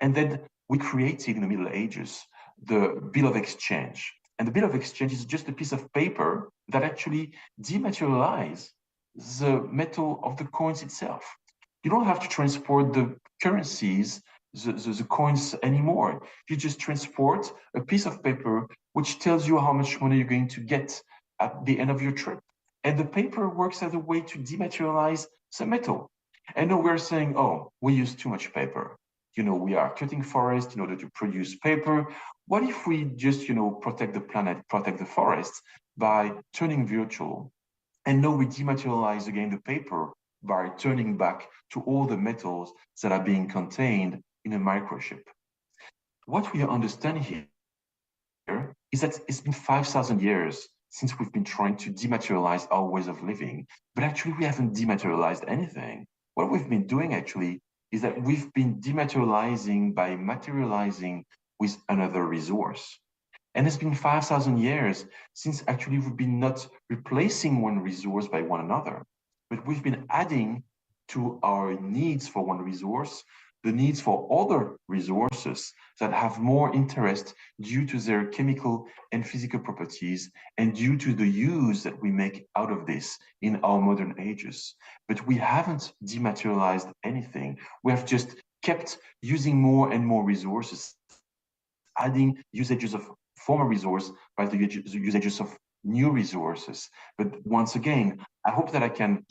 And then we created in the Middle Ages the Bill of Exchange. And the Bill of Exchange is just a piece of paper that actually dematerialize the metal of the coins itself. You don't have to transport the currencies, the coins anymore. You just transport a piece of paper which tells you how much money you're going to get at the end of your trip. And the paper works as a way to dematerialize the metal. And now we're saying, oh, we use too much paper. You know, we are cutting forests in order to produce paper. What if we just, you know, protect the planet, protect the forests by turning virtual? And now we dematerialize again the paper by turning back to all the metals that are being contained in a microchip. What we understand here is that it's been 5,000 years since we've been trying to dematerialize our ways of living, but actually we haven't dematerialized anything. What we've been doing actually is that we've been dematerializing by materializing with another resource. And it's been 5,000 years since actually we've been not replacing one resource by one another, but we've been adding to our needs for one resource the needs for other resources that have more interest due to their chemical and physical properties and due to the use that we make out of this in our modern ages. But we haven't dematerialized anything. We have just kept using more and more resources, adding usages of former resource by the usages of new resources. But once again, I hope that I can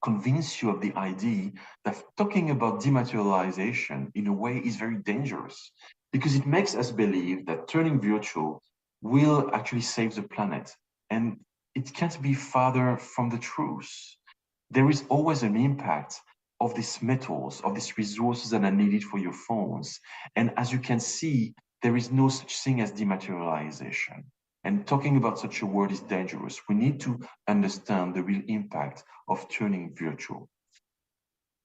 convince you of the idea that talking about dematerialization in a way is very dangerous, because it makes us believe that turning virtual will actually save the planet. And it can't be farther from the truth. There is always an impact of these metals, of these resources that are needed for your phones. And as you can see, there is no such thing as dematerialization. And talking about such a word is dangerous. We need to understand the real impact of turning virtual.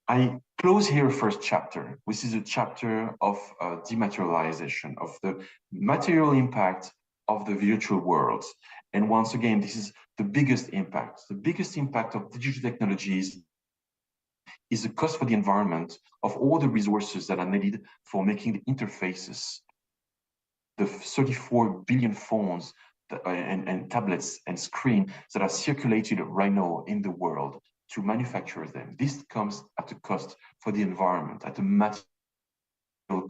I close here first chapter. This is a chapter of dematerialization, of the material impact of the virtual world. And once again, this is the biggest impact. The biggest impact of digital technologies is the cost for the environment of all the resources that are needed for making the interfaces, the 34 billion phones and tablets and screens that are circulated right now in the world to manufacture them. This comes at a cost for the environment, at a material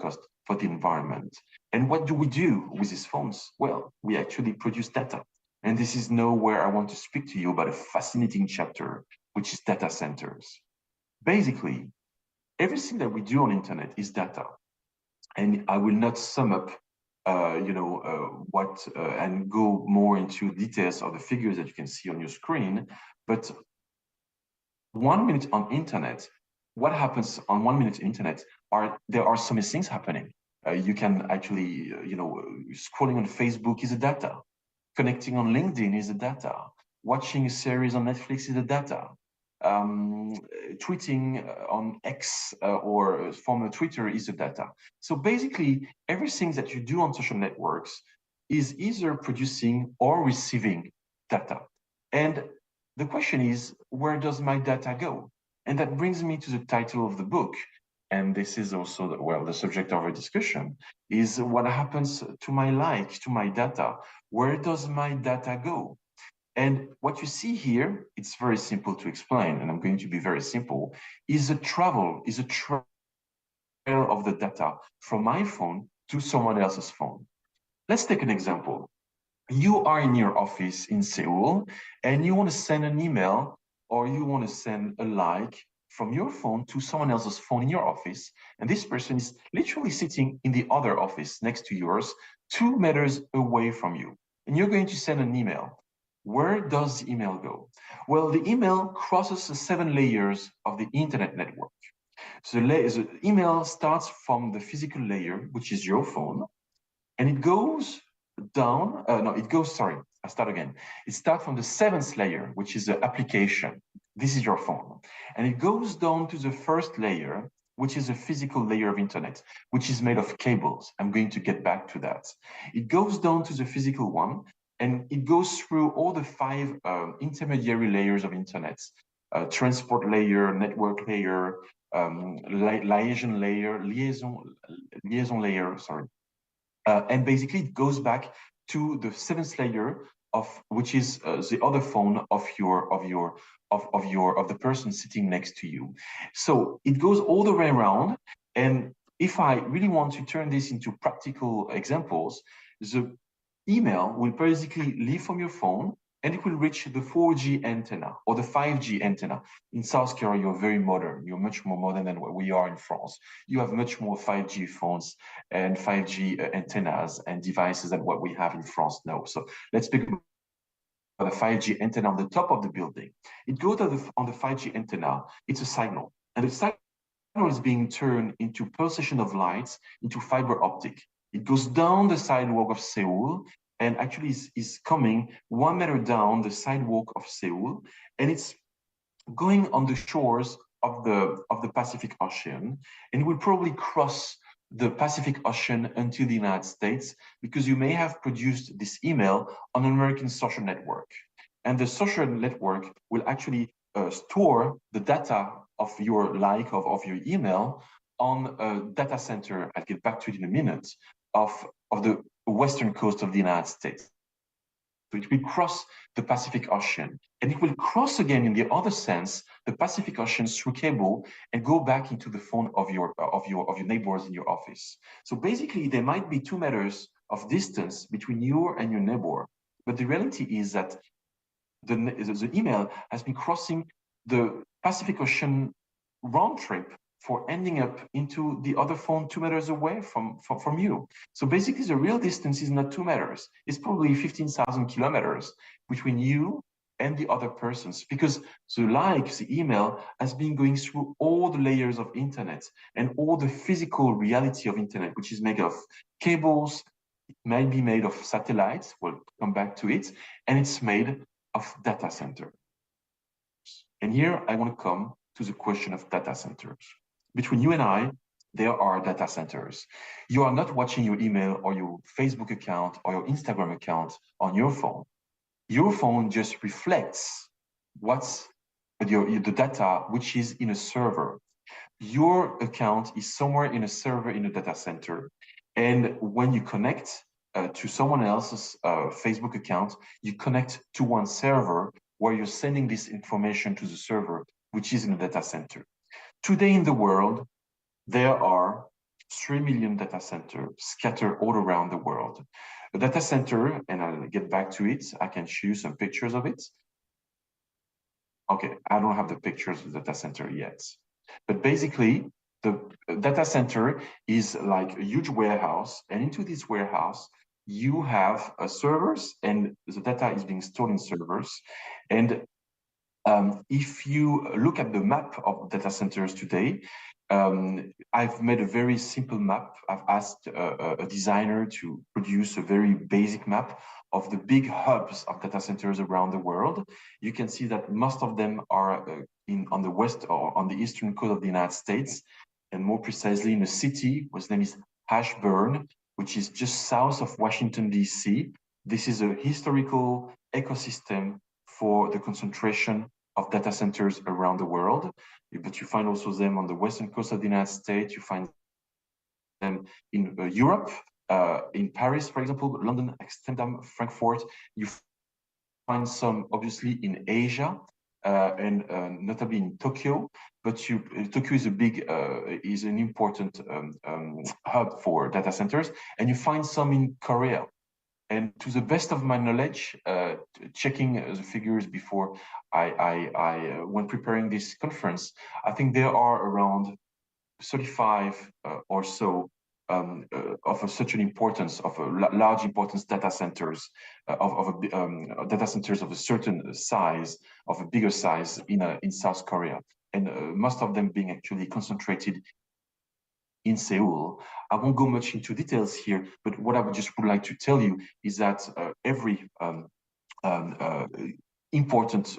cost for the environment. And what do we do with these phones? Well, we actually produce data. And this is now where I want to speak to you about a fascinating chapter, which is data centers. Basically, everything that we do on internet is data. And I will not sum up and go more into details of the figures that you can see on your screen. But 1 minute on internet, what happens on 1 minute internet there are so many things happening. You can actually, scrolling on Facebook is a data. Connecting on LinkedIn is a data. Watching a series on Netflix is a data. Tweeting on X or former Twitter is a data. So basically, everything that you do on social networks is either producing or receiving data. And the question is, where does my data go? And that brings me to the title of the book. And this is also, the subject of our discussion, is what happens to my data? Where does my data go? And what you see here, it's very simple to explain, and I'm going to be very simple, is a trail of the data from my phone to someone else's phone. Let's take an example. You are in your office in Seoul, and you want to send an email, or you want to send a like from your phone to someone else's phone in your office, and this person is literally sitting in the other office next to yours, 2 meters away from you, and you're going to send an email. Where does the email go? Well, the email crosses the 7 layers of the internet network. So the email starts from the physical layer, which is your phone, and it goes down, It starts from the 7th layer, which is the application. This is your phone. And it goes down to the 1st layer, which is a physical layer of internet, which is made of cables. I'm going to get back to that. It goes down to the physical one, and it goes through all the 5 intermediary layers of internet: transport layer, network layer, liaison layer. And basically it goes back to the 7th layer which is the other phone of the person sitting next to you. So it goes all the way around. And if I really want to turn this into practical examples, the email will basically leave from your phone and it will reach the 4G antenna or the 5G antenna. In South Korea, you're very modern. You're much more modern than what we are in France. You have much more 5G phones and 5G antennas and devices than what we have in France now. So let's speak about the 5G antenna on the top of the building. It goes on the 5G antenna. It's a signal. And the signal is being turned into pulsation of lights into fiber optic. It goes down the sidewalk of Seoul and actually is coming 1 meter down the sidewalk of Seoul, and it's going on the shores of the Pacific Ocean, and it will probably cross the Pacific Ocean until the United States, because you may have produced this email on an American social network. And the social network will actually store the data of your of your email on a data center, I'll get back to it in a minute, of the western coast of the United States. So it will cross the Pacific Ocean, and it will cross again in the other sense the Pacific Ocean through cable and go back into the phone of your neighbors in your office. So basically, there might be 2 meters of distance between you and your neighbor, but the reality is that the email has been crossing the Pacific Ocean round trip for ending up into the other phone 2 meters away from you. So basically, the real distance is not 2 meters. It's probably 15,000 kilometers between you and the other persons, because the email has been going through all the layers of internet and all the physical reality of internet, which is made of cables, it might be made of satellites, we'll come back to it, and it's made of data centers. And here I want to come to the question of data centers. Between you and I, there are data centers. You are not watching your email or your Facebook account or your Instagram account on your phone. Your phone just reflects what's the data which is in a server. Your account is somewhere in a server in a data center. And when you connect to someone else's Facebook account, you connect to one server where you're sending this information to the server, which is in a data center. Today in the world, there are 3 million data centers scattered all around the world. A data center, and I'll get back to it, I can show you some pictures of it. Okay, I don't have the pictures of the data center yet. But basically, the data center is like a huge warehouse, and into this warehouse, you have servers, and the data is being stored in servers. And if you look at the map of data centers today, I've made a very simple map. I've asked a designer to produce a very basic map of the big hubs of data centers around the world. You can see that most of them are on the west or on the eastern coast of the United States, and more precisely in a city whose name is Ashburn, which is just south of Washington, D.C. This is a historical ecosystem for the concentration of data centers around the world. But you find also them on the western coast of the United States. You find them in Europe, in Paris, for example, London, Amsterdam, Frankfurt. You find some obviously in Asia, and notably in Tokyo. But Tokyo is is an important hub for data centers, and you find some in Korea. And to the best of my knowledge, checking the figures before when preparing this conference, I think there are around 35 or so of such an importance, of a large importance data centers, data centers of a certain size, of a bigger size in South Korea, and most of them being actually concentrated in Seoul. I won't go much into details here, but what I would like to tell you is that every important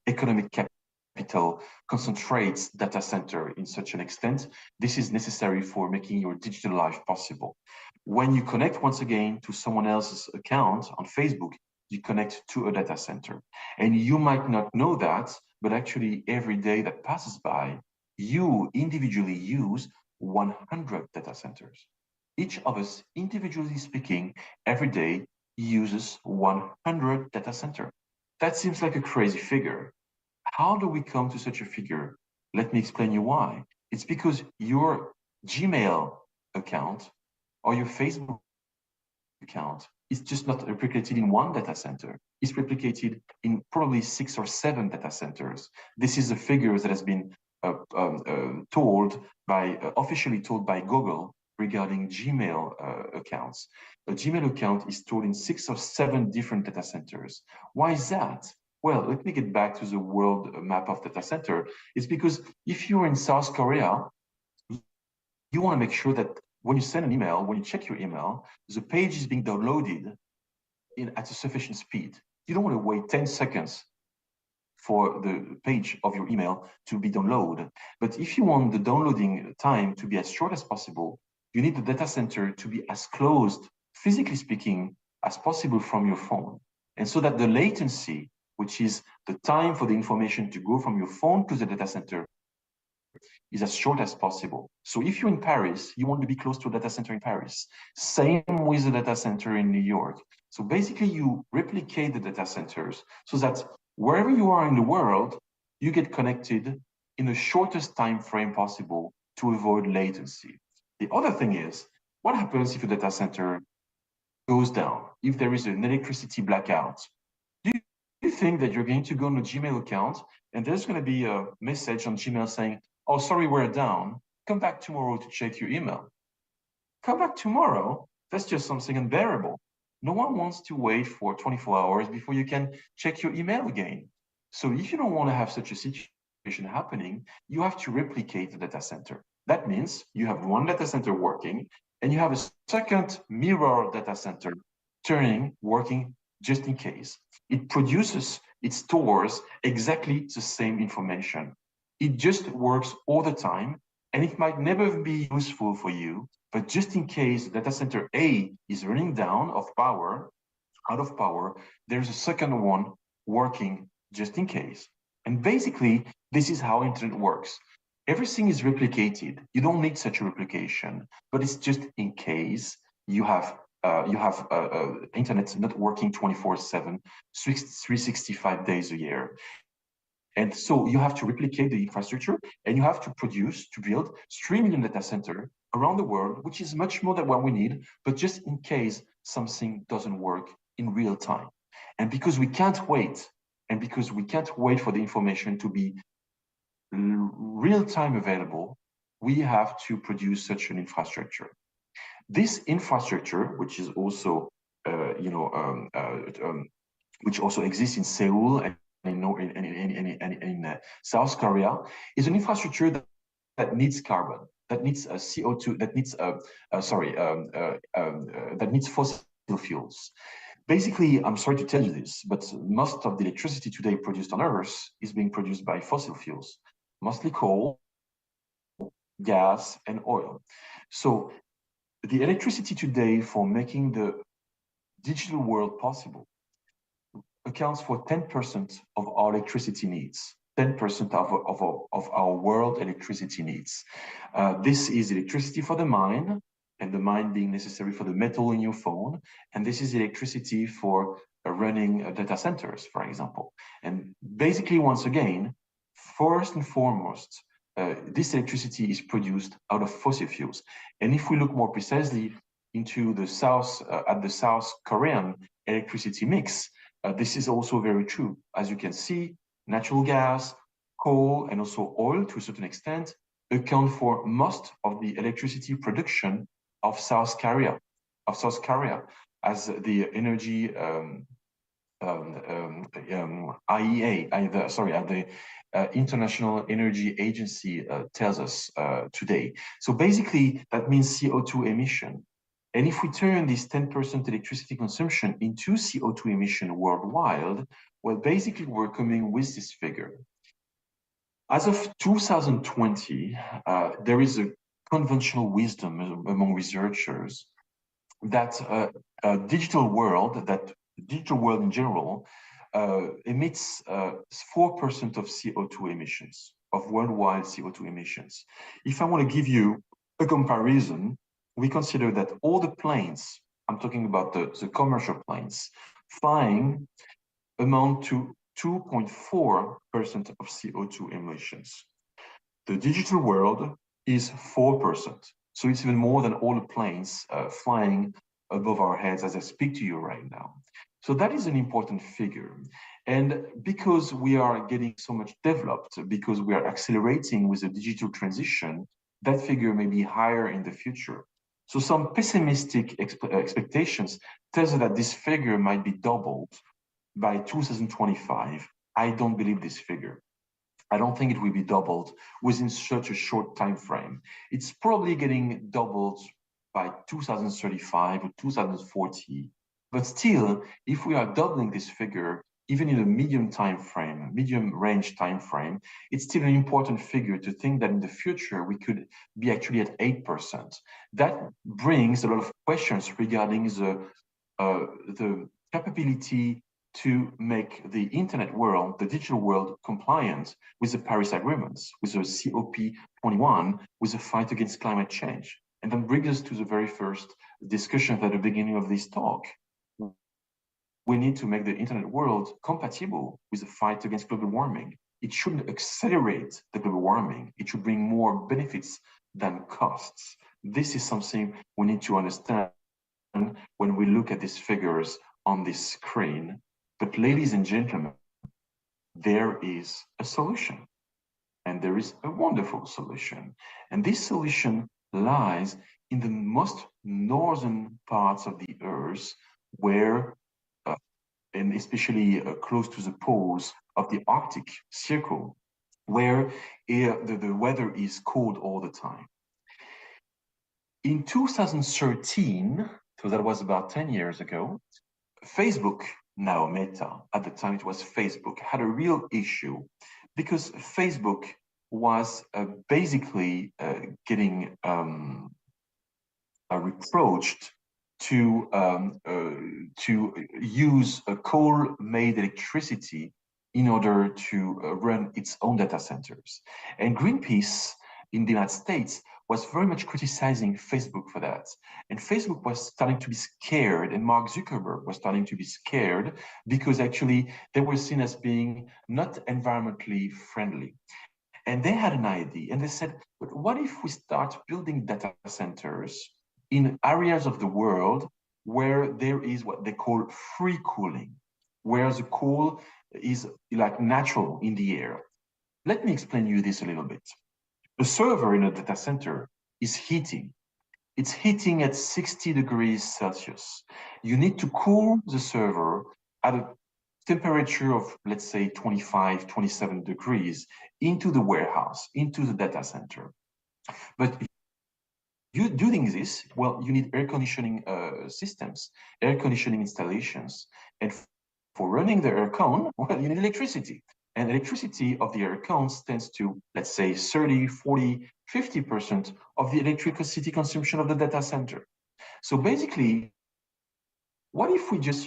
economic capital concentrates data center in such an extent. This is necessary for making your digital life possible. When you connect once again to someone else's account on Facebook, you connect to a data center. And you might not know that, but actually every day that passes by, you individually use 100 data centers. Each of us, individually speaking, every day uses 100 data center. That seems like a crazy figure. How do we come to such a figure? Let me explain you why. It's because your Gmail account or your Facebook account is just not replicated in one data center. It's replicated in probably 6 or 7 data centers. This is a figure that has been officially told by Google regarding Gmail accounts. A Gmail account is stored in 6 or 7 different data centers. Why is that? Well, let me get back to the world map of data center. It's because if you're in South Korea, you want to make sure that when you send an email, when you check your email, the page is being downloaded at a sufficient speed. You don't want to wait 10 seconds for the page of your email to be downloaded. But if you want the downloading time to be as short as possible, you need the data center to be as close, physically speaking, as possible from your phone. And so that the latency, which is the time for the information to go from your phone to the data center, is as short as possible. So if you're in Paris, you want to be close to a data center in Paris. Same with the data center in New York. So basically you replicate the data centers so that wherever you are in the world, you get connected in the shortest time frame possible to avoid latency. The other thing is, what happens if a data center goes down, if there is an electricity blackout? Do you think that you're going to go on a Gmail account and there's going to be a message on Gmail saying, oh, sorry, we're down. Come back tomorrow to check your email. Come back tomorrow? That's just something unbearable. No one wants to wait for 24 hours before you can check your email again. So if you don't want to have such a situation happening, you have to replicate the data center. That means you have one data center working and you have a second mirror data center working just in case. It produces, it stores exactly the same information. It just works all the time, and it might never be useful for you, but just in case data center A is running down out of power, there's a second one working just in case. And basically, this is how internet works. Everything is replicated. You don't need such a replication, but it's just in case you have internet not working 24/7, 365 days a year. And so you have to replicate the infrastructure and you have to build 3 million data centers around the world, which is much more than what we need, but just in case something doesn't work in real time. And because we can't wait, and because we can't wait for the information to be real time available, we have to produce such an infrastructure. This infrastructure, which is also, which also exists in Seoul and in South Korea, is an infrastructure that needs carbon, that needs CO2, that needs fossil fuels. Basically, I'm sorry to tell you this, but most of the electricity today produced on Earth is being produced by fossil fuels, mostly coal, gas, and oil. So the electricity today for making the digital world possible accounts for 10% of our electricity needs, 10% of our world electricity needs. This is electricity for the mine, and the mine being necessary for the metal in your phone. And this is electricity for running data centers, for example. And basically, once again, first and foremost, this electricity is produced out of fossil fuels. And if we look more precisely into the South Korean electricity mix, this is also very true. As you can see, natural gas, coal, and also oil to a certain extent account for most of the electricity production of South Korea, as the energy the International Energy Agency tells us today. So basically, that means CO2 emission. And if we turn this 10% electricity consumption into CO2 emission worldwide, well, basically we're coming with this figure. As of 2020, there is a conventional wisdom among researchers that digital world in general emits 4% of CO2 emissions, of worldwide CO2 emissions. If I want to give you a comparison, we consider that all the planes I'm talking about the commercial planes, flying amount to 2.4% of CO2 emissions. The digital world is 4%. So it's even more than all the planes flying above our heads as I speak to you right now. So that is an important figure. And because we are getting so much developed, because we are accelerating with the digital transition, that figure may be higher in the future. So some pessimistic expectations tell us that this figure might be doubled by 2025. I don't believe this figure. I don't think it will be doubled within such a short time frame. It's probably getting doubled by 2035 or 2040. But still, if we are doubling this figure, even in a medium range time frame, it's still an important figure to think that in the future we could be actually at 8%. That brings a lot of questions regarding the capability to make the internet world, the digital world, compliant with the Paris agreements, with the COP21, with the fight against climate change. And that brings us to the very first discussion at the beginning of this talk. We need to make the internet world compatible with the fight against global warming. It shouldn't accelerate the global warming. It should bring more benefits than costs. This is something we need to understand when we look at these figures on this screen. But ladies and gentlemen, there is a solution, and there is a wonderful solution. And this solution lies in the most northern parts of the Earth, where and especially close to the poles of the Arctic Circle, where the weather is cold all the time. In 2013, so that was about 10 years ago, Facebook, now Meta, at the time it was Facebook, had a real issue because Facebook was basically getting reproached to use coal-made electricity in order to run its own data centers. And Greenpeace in the United States was very much criticizing Facebook for that. And Facebook was starting to be scared, and Mark Zuckerberg was starting to be scared because actually they were seen as being not environmentally friendly. And they had an idea, and they said, but what if we start building data centers in areas of the world where there is what they call free cooling, where the coal is like natural in the air. Let me explain you this a little bit. A server in a data center is heating. It's heating at 60 degrees Celsius. You need to cool the server at a temperature of, let's say, 25, 27 degrees into the warehouse, into the data center. But you doing this, well, you need air conditioning systems, air conditioning installations. And for running the air con, well, you need electricity. And electricity of the air cons tends to, let's say, 30, 40, 50% of the electricity consumption of the data center. So basically, what if we just,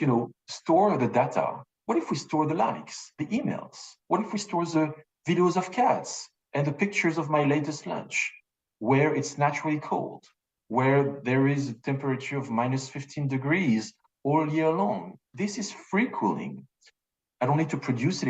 store the data? What if we store the likes, the emails? What if we store the videos of cats and the pictures of my latest lunch, where it's naturally cold, where there is a temperature of minus 15 degrees all year long? This is free cooling. I don't need to produce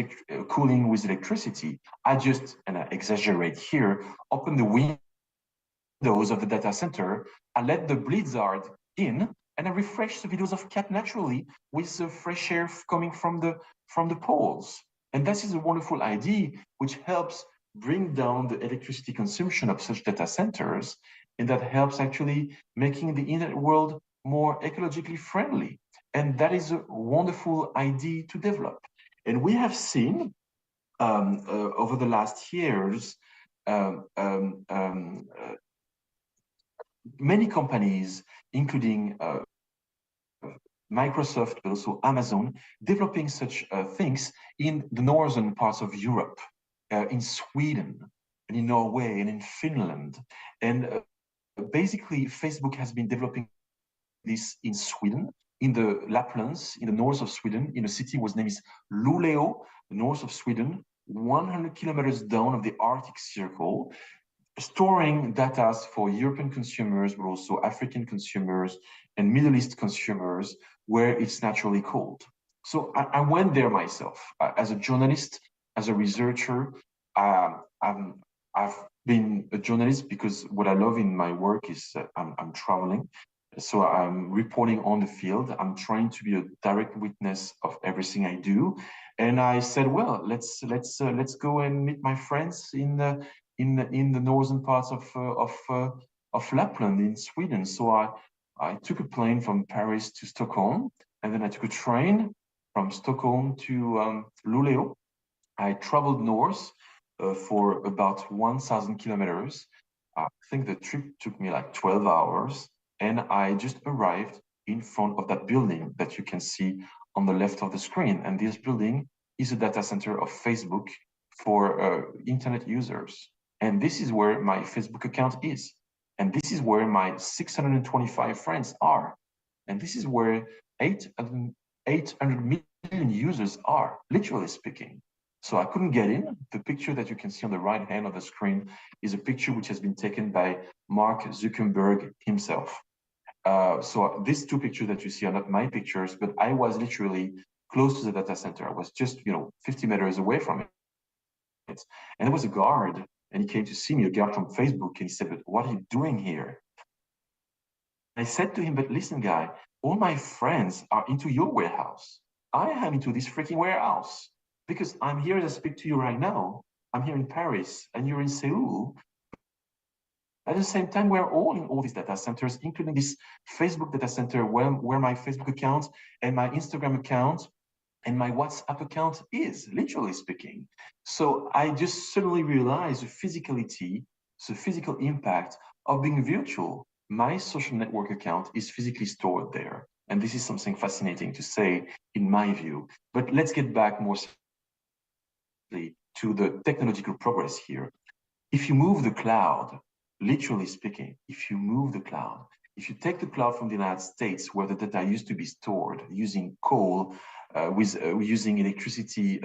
cooling with electricity. I just, and I exaggerate here, open the windows of the data center, I let the blizzard in, and I refresh the videos of cat naturally with the fresh air coming from the poles. And this is a wonderful idea which helps bring down the electricity consumption of such data centers, and that helps actually making the internet world more ecologically friendly. And that is a wonderful idea to develop. And we have seen over the last years, many companies, including Microsoft, but also Amazon, developing such things in the northern parts of Europe, in Sweden, and in Norway, and in Finland. And basically, Facebook has been developing this in Sweden, in the Laplands, in the north of Sweden, in a city whose name is Luleå, the north of Sweden, 100 kilometers down of the Arctic Circle. storing data for European consumers, but also African consumers and Middle East consumers where it's naturally cold. So I went there myself as a journalist, as a researcher. I've been a journalist because what I love in my work is I'm traveling. So I'm reporting on the field. I'm trying to be a direct witness of everything I do. And I said, well, let's go and meet my friends in the northern parts of Lapland in Sweden. So I took a plane from Paris to Stockholm, and then I took a train from Stockholm to Luleå. I traveled north for about 1,000 kilometers. I think the trip took me like 12 hours, and I just arrived in front of that building that you can see on the left of the screen. And this building is a data center of Facebook for internet users. And this is where my Facebook account is. And this is where my 625 friends are. And this is where 800 million users are, literally speaking. So I couldn't get in. The picture that you can see on the right hand of the screen is a picture which has been taken by Mark Zuckerberg himself. So these two pictures that you see are not my pictures, but I was literally close to the data center. I was just 50 meters away from it. And there was a guard, and he came to see me, a guard from Facebook, and he said, but what are you doing here? I said to him, but listen, guy, all my friends are into your warehouse. I am into this freaking warehouse because I'm here as I speak to you right now. I'm here in Paris and you're in Seoul. At the same time, we're all in all these data centers, including this Facebook data center where my Facebook account and my Instagram account and my WhatsApp account is, literally speaking. So I just suddenly realized the physicality, the physical impact of being virtual. My social network account is physically stored there. And this is something fascinating to say, in my view. But let's get back more to the technological progress here. If you move the cloud, literally speaking, if you move the cloud, if you take the cloud from the United States, where the data used to be stored using coal, using electricity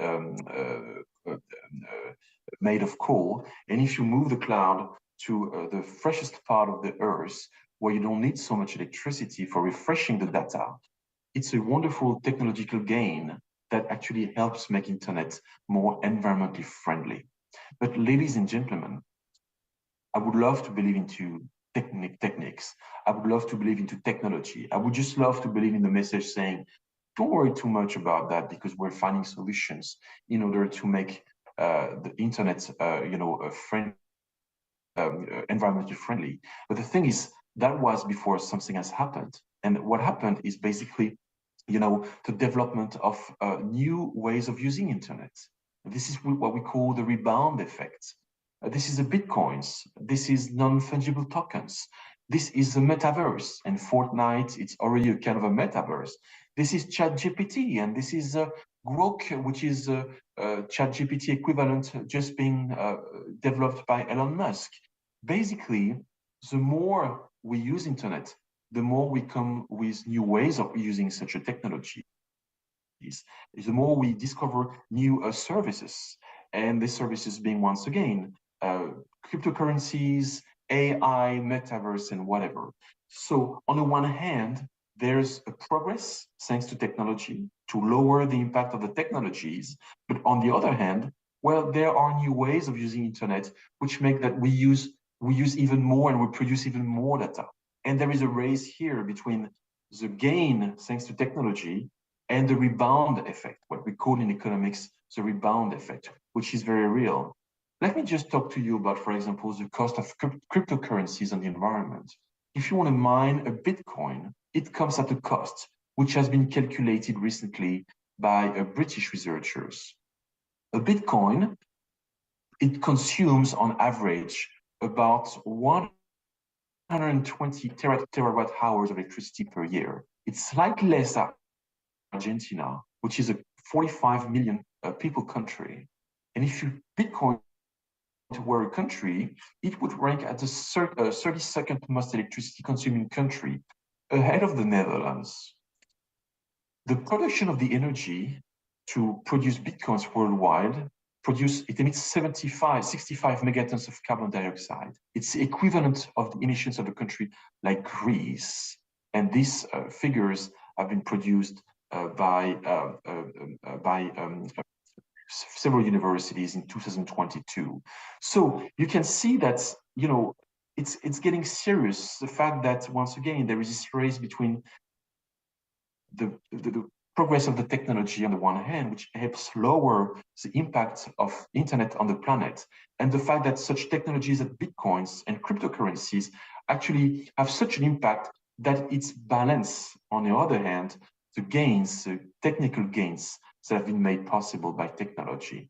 made of coal, and if you move the cloud to the freshest part of the earth, where you don't need so much electricity for refreshing the data, it's a wonderful technological gain that actually helps make internet more environmentally friendly. But ladies and gentlemen, I would love to believe into techniques. I would love to believe into technology. I would just love to believe in the message saying, don't worry too much about that because we're finding solutions in order to make the internet, environmentally friendly. But the thing is, that was before something has happened. And what happened is basically, the development of new ways of using internet. This is what we call the rebound effect. This is the Bitcoins. This is non-fungible tokens. This is the metaverse. And Fortnite, it's already a kind of a metaverse. This is ChatGPT, and this is Grok, which is ChatGPT equivalent just being developed by Elon Musk. Basically, the more we use internet, the more we come with new ways of using such a technology. The more we discover new services, and these services being once again cryptocurrencies, AI, metaverse, and whatever. So on the one hand, there's a progress thanks to technology to lower the impact of the technologies. But on the other hand, well, there are new ways of using internet which make that we use even more and we produce even more data. And there is a race here between the gain thanks to technology and the rebound effect, what we call in economics the rebound effect, which is very real. Let me just talk to you about, for example, the cost of cryptocurrencies on the environment. If you want to mine a Bitcoin, it comes at a cost, which has been calculated recently by British researchers. A Bitcoin, it consumes on average about 120 terawatt hours of electricity per year. It's slightly less than Argentina, which is a 45 million people country. And if you Bitcoin were a country, it would rank at the 32nd most electricity consuming country, ahead of the Netherlands. The production of the energy to produce Bitcoins worldwide it emits 65 megatons of carbon dioxide. It's the equivalent of the emissions of a country like Greece. And these figures have been produced by several universities in 2022. So you can see that, you know, it's getting serious. The fact that, once again, there is this race between the progress of the technology on the one hand, which helps lower the impact of internet on the planet, and the fact that such technologies as Bitcoins and cryptocurrencies actually have such an impact that it's balanced, on the other hand, the gains, the technical gains that have been made possible by technology.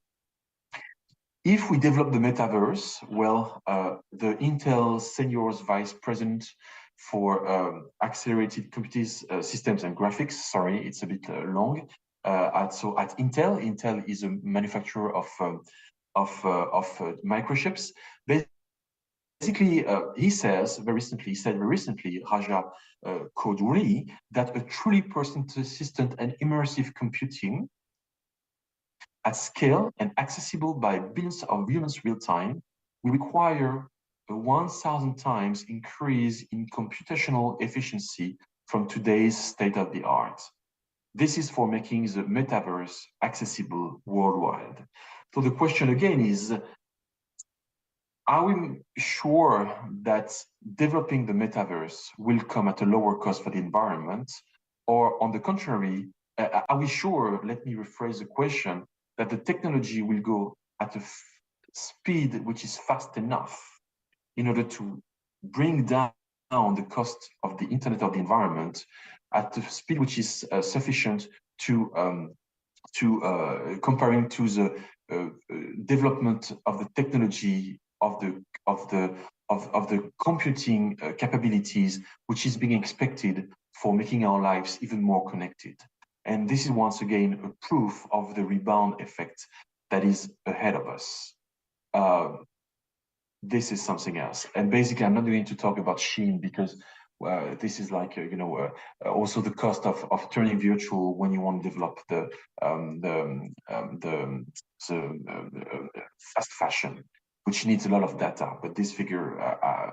If we develop the metaverse, well, the Intel Senior Vice President for Accelerated Computing Systems and Graphics, sorry, it's a bit long. So at Intel, Intel is a manufacturer of microchips. Basically, he said very recently, Raja Koduri, that a truly persistent and immersive computing at scale and accessible by billions of humans real time will require a 1,000 times increase in computational efficiency from today's state of the art. This is for making the metaverse accessible worldwide. So the question again is, are we sure that developing the metaverse will come at a lower cost for the environment? Or on the contrary, are we sure, let me rephrase the question, that the technology will go at a speed which is fast enough in order to bring down the cost of the internet of the environment at the speed which is sufficient to comparing to the development of the technology of the computing capabilities which is being expected for making our lives even more connected. And this is once again a proof of the rebound effect that is ahead of us. This is something else. And basically, I'm not going to talk about Shein because this is like, also the cost of turning virtual when you want to develop the fast fashion, which needs a lot of data. But this figure, I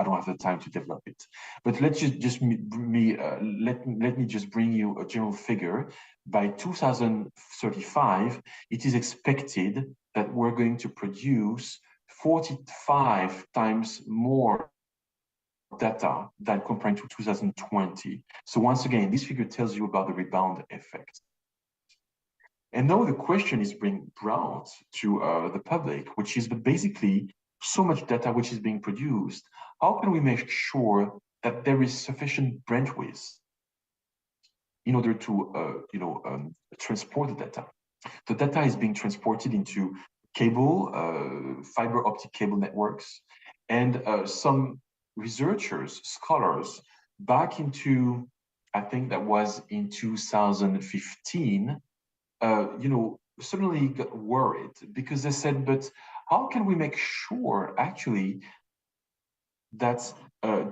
don't have the time to develop it. But let me just bring you a general figure. By 2035, it is expected that we're going to produce 45 times more data than comparing to 2020. So once again, this figure tells you about the rebound effect. And now the question is being brought to the public, which is basically so much data which is being produced. How can we make sure that there is sufficient bandwidth in order to transport the data? The data is being transported into cable, fiber optic cable networks, and some researchers, scholars, back into, I think that was in 2015, suddenly got worried because they said, but how can we make sure actually that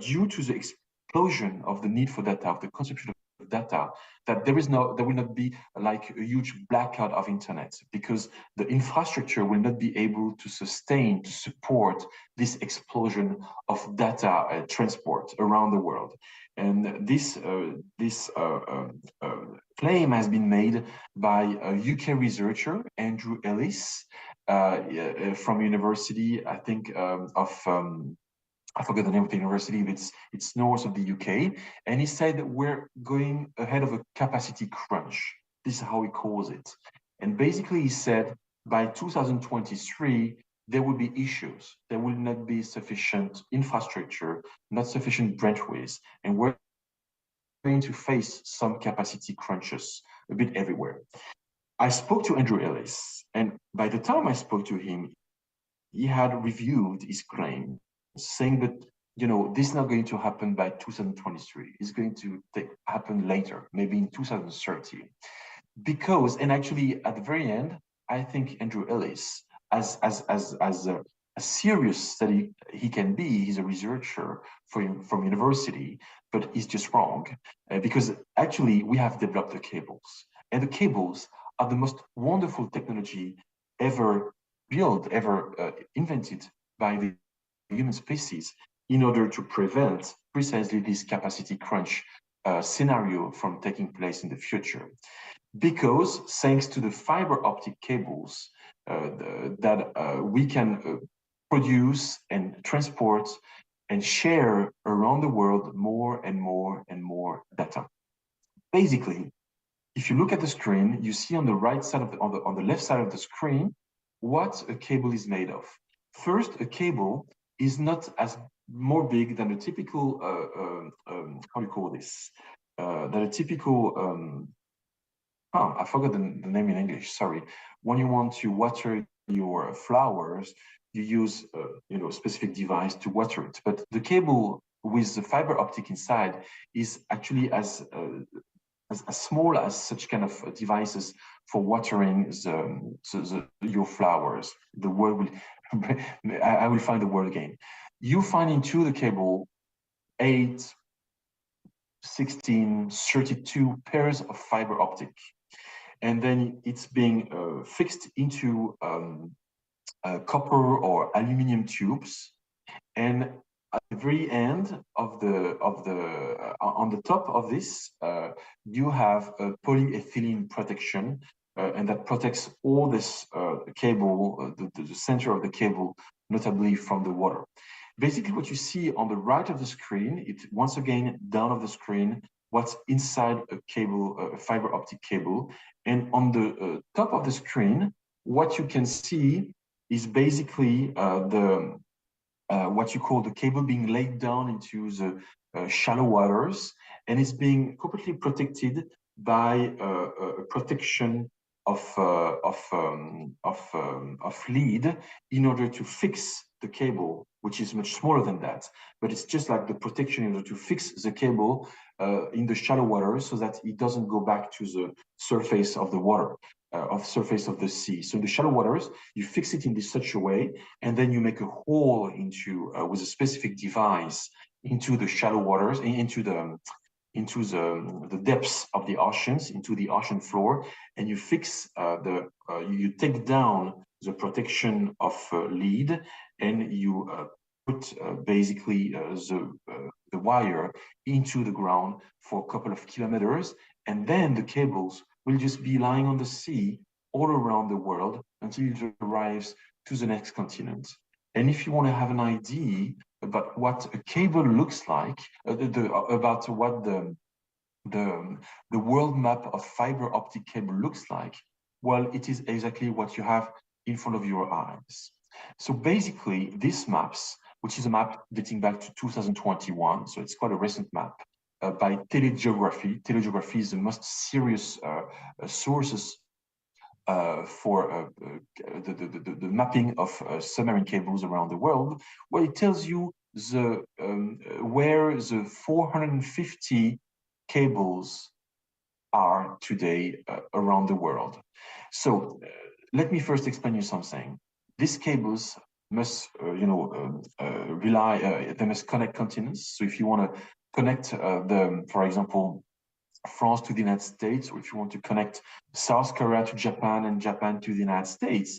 due to the explosion of the need for data, of the consumption of data, that there will not be like a huge blackout of internet because the infrastructure will not be able to sustain, to support this explosion of data transport around the world. And this claim has been made by a UK researcher, Andrew Ellis, from university, I think, I forget the name of the university, but it's north of the UK. And he said that we're going ahead of a capacity crunch. This is how he calls it. And basically he said by 2023, there will be issues. There will not be sufficient infrastructure, not sufficient bandwidth, and we're going to face some capacity crunches a bit everywhere. I spoke to Andrew Ellis, and by the time I spoke to him, he had reviewed his claim, saying that this is not going to happen by 2023. It's going to happen later, maybe in 2030. Because, and actually at the very end, I think Andrew Ellis, as a serious study he can be, he's a researcher from university, but he's just wrong. Because actually we have developed the cables. And the cables are the most wonderful technology ever built, ever invented by the human species in order to prevent precisely this capacity crunch scenario from taking place in the future. Because thanks to the fiber optic cables that we can produce and transport and share around the world more and more and more data. Basically, if you look at the screen, you see on the right side of on the left side of the screen what a cable is made of. First, a cable is not as more big than a typical how do you call this? Than a typical I forgot the name in English. Sorry. When you want to water your flowers, you use a specific device to water it. But the cable with the fiber optic inside is actually as small as such kind of devices for watering your flowers. The word will I will find the word again. You find into the cable 8, 16, 32 pairs of fiber optic. And then it's being fixed into copper or aluminum tubes. And at the very end of on the top of this, you have a polyethylene protection, and that protects all this cable, the center of the cable, notably from the water. Basically, what you see on the right of the screen, it's once again down of the screen, what's inside a cable, a fiber optic cable. And on the top of the screen, what you can see is basically what you call the cable being laid down into the shallow waters, and it's being completely protected by a protection of lead in order to fix the cable, which is much smaller than that. But it's just like the protection in order to fix the cable in the shallow water so that it doesn't go back to the surface of the water, surface of the sea. So in the shallow waters, you fix it in such a way, and then you make a hole into with a specific device into the shallow waters, into the depths of the oceans, into the ocean floor, and you fix you take down the protection of lead, and you put basically the wire into the ground for a couple of kilometers, and then the cables will just be lying on the sea all around the world until it arrives to the next continent. And if you want to have an idea about what a cable looks like, about what the world map of fiber optic cable looks like, well, it is exactly what you have in front of your eyes. So basically, these maps, which is a map dating back to 2021, so it's quite a recent map, by Telegeography. Telegeography is the most serious sources for the mapping of submarine cables around the world. Well, it tells you where the 450 cables are today around the world. So let me first explain you something. These cables must, they must connect continents. So if you want to connect for example, France to the United States, or if you want to connect South Korea to Japan and Japan to the United States,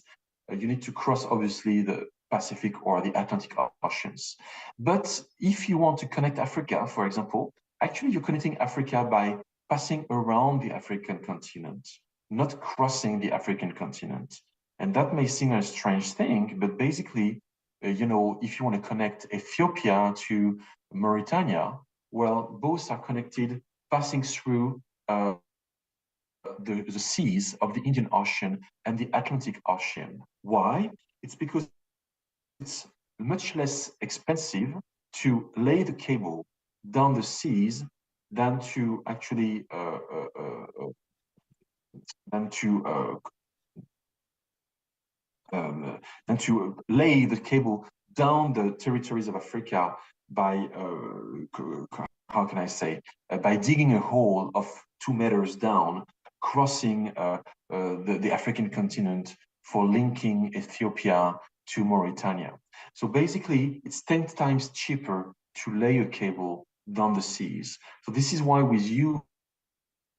you need to cross, obviously, the Pacific or the Atlantic Oceans. But if you want to connect Africa, for example, actually you're connecting Africa by passing around the African continent, not crossing the African continent. And that may seem a strange thing, but basically, if you want to connect Ethiopia to Mauritania, well, both are connected passing through the seas of the Indian Ocean and the Atlantic Ocean. Why? It's because it's much less expensive to lay the cable down the seas than to actually lay the cable down the territories of Africa by how can I say, by digging a hole of 2 meters down, crossing the African continent for linking Ethiopia to Mauritania. So basically, it's 10 times cheaper to lay a cable down the seas. So this is why with you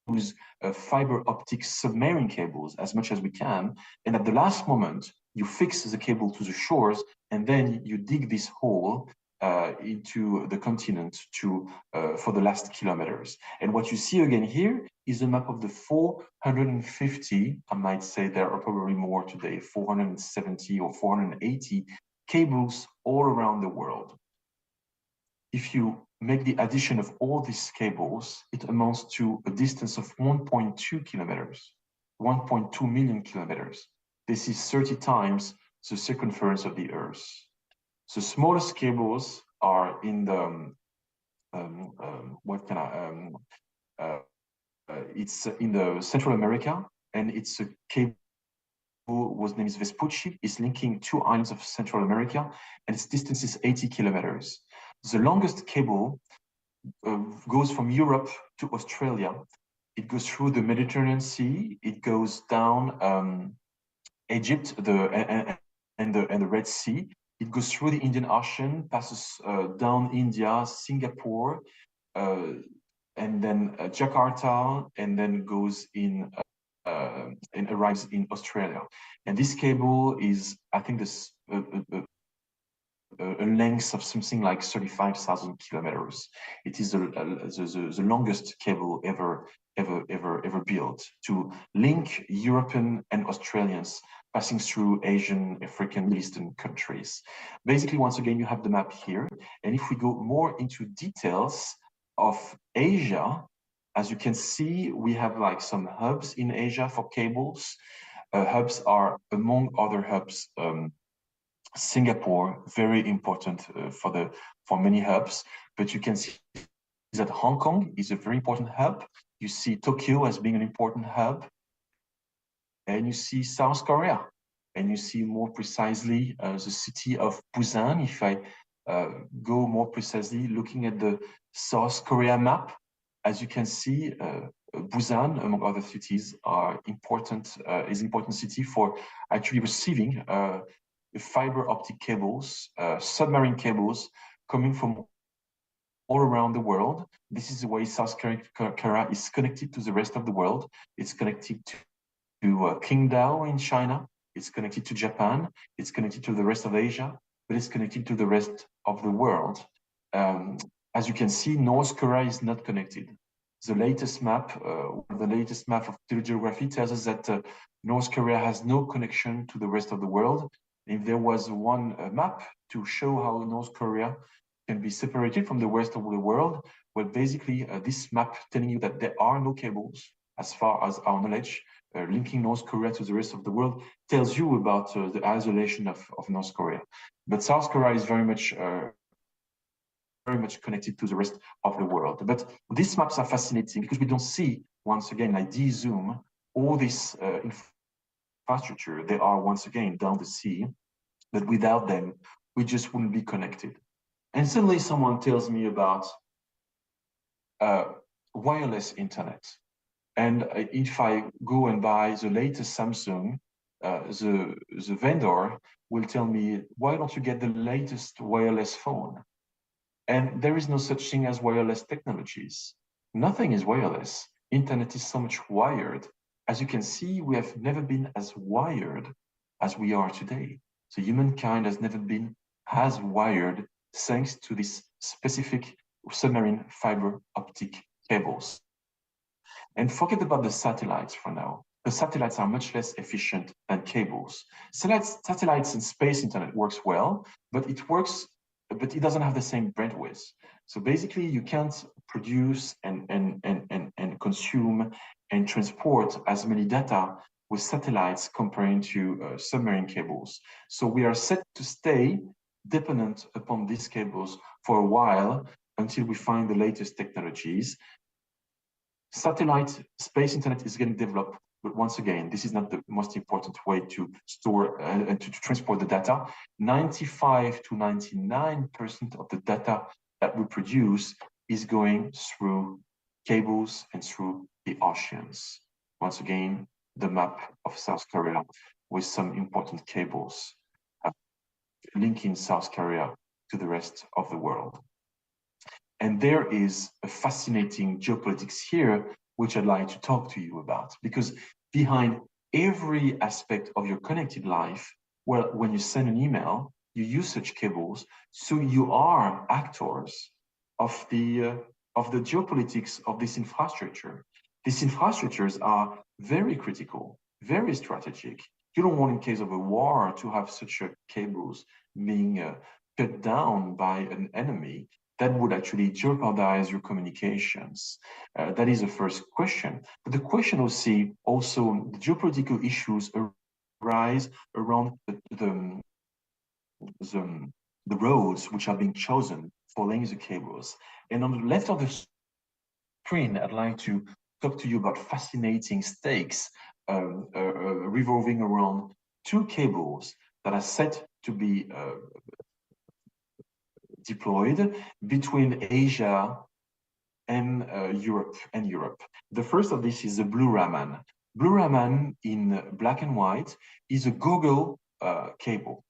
use fiber optic submarine cables as much as we can. And at the last moment, you fix the cable to the shores, and then you dig this hole into the continent for the last kilometers. And what you see again here is a map of the 450, I might say there are probably more today, 470 or 480 cables all around the world. If you make the addition of all these cables, it amounts to a distance of 1.2 kilometers, 1.2 million kilometers. This is 30 times the circumference of the Earth. The smallest cables are in the, it's in the Central America, and it's a cable whose name is Vespucci, is linking two islands of Central America, and its distance is 80 kilometers. The longest cable goes from Europe to Australia. It goes through the Mediterranean Sea. It goes down Egypt and the Red Sea. It goes through the Indian Ocean, passes down India, Singapore, and then Jakarta, and then goes in and arrives in Australia. And this cable is, I think, this a length of something like 35,000 kilometers. It is the longest cable ever built to link European and Australians passing through Asian, African, Middle Eastern countries. Basically, once again, you have the map here. And if we go more into details of Asia, as you can see, we have like some hubs in Asia for cables. Hubs are, among other hubs, Singapore, very important for many hubs. But you can see that Hong Kong is a very important hub. You see Tokyo as being an important hub. And you see South Korea. And you see more precisely the city of Busan. If I go more precisely looking at the South Korea map, as you can see, Busan, among other cities, is an important city for actually receiving fiber optic cables, submarine cables coming from all around the world. This is the way South Korea is connected to the rest of the world. It's connected to Qingdao in China. It's connected to Japan. It's connected to the rest of Asia, but it's connected to the rest of the world. As you can see, North Korea is not connected. The latest map of geography tells us that North Korea has no connection to the rest of the world. If there was one map to show how North Korea can be separated from the rest of the world, well, basically this map telling you that there are no cables, as far as our knowledge, linking North Korea to the rest of the world, tells you about the isolation of North Korea. But South Korea is very much connected to the rest of the world. But these maps are fascinating because we don't see, once again, like de-zoom, all this infrastructure. They are, once again, down the sea, but without them, we just wouldn't be connected. And suddenly someone tells me about wireless internet. And if I go and buy the latest Samsung, the vendor will tell me, why don't you get the latest wireless phone? And there is no such thing as wireless technologies. Nothing is wireless. Internet is so much wired. As you can see, we have never been as wired as we are today. So humankind has never been as wired thanks to this specific submarine fiber optic cables. And forget about the satellites for now. The satellites are much less efficient than cables. Satellites and space internet works well, but it doesn't have the same bandwidth. So basically, you can't produce and consume and transport as many data with satellites comparing to submarine cables. So we are set to stay dependent upon these cables for a while until we find the latest technologies. Satellite space internet is getting developed, but once again, this is not the most important way to store and to transport the data. 95 to 99% of the data that we produce is going through cables and through the oceans. Once again, the map of South Korea with some important cables linking South Korea to the rest of the world. And there is a fascinating geopolitics here which I'd like to talk to you about, because behind every aspect of your connected life, well, when you send an email, you use such cables, so you are actors of the geopolitics of this infrastructure. These infrastructures are very critical, very strategic. You don't want, in case of a war, to have such cables being cut down by an enemy. That would actually jeopardize your communications. That is the first question. But the question also the geopolitical issues arise around the roads which are being chosen for laying the cables. And on the left of the screen, I'd like to talk to you about fascinating stakes revolving around two cables that are set to be deployed between Asia and Europe. The first of this is the Blue Raman. Blue Raman in black and white is a Google cable.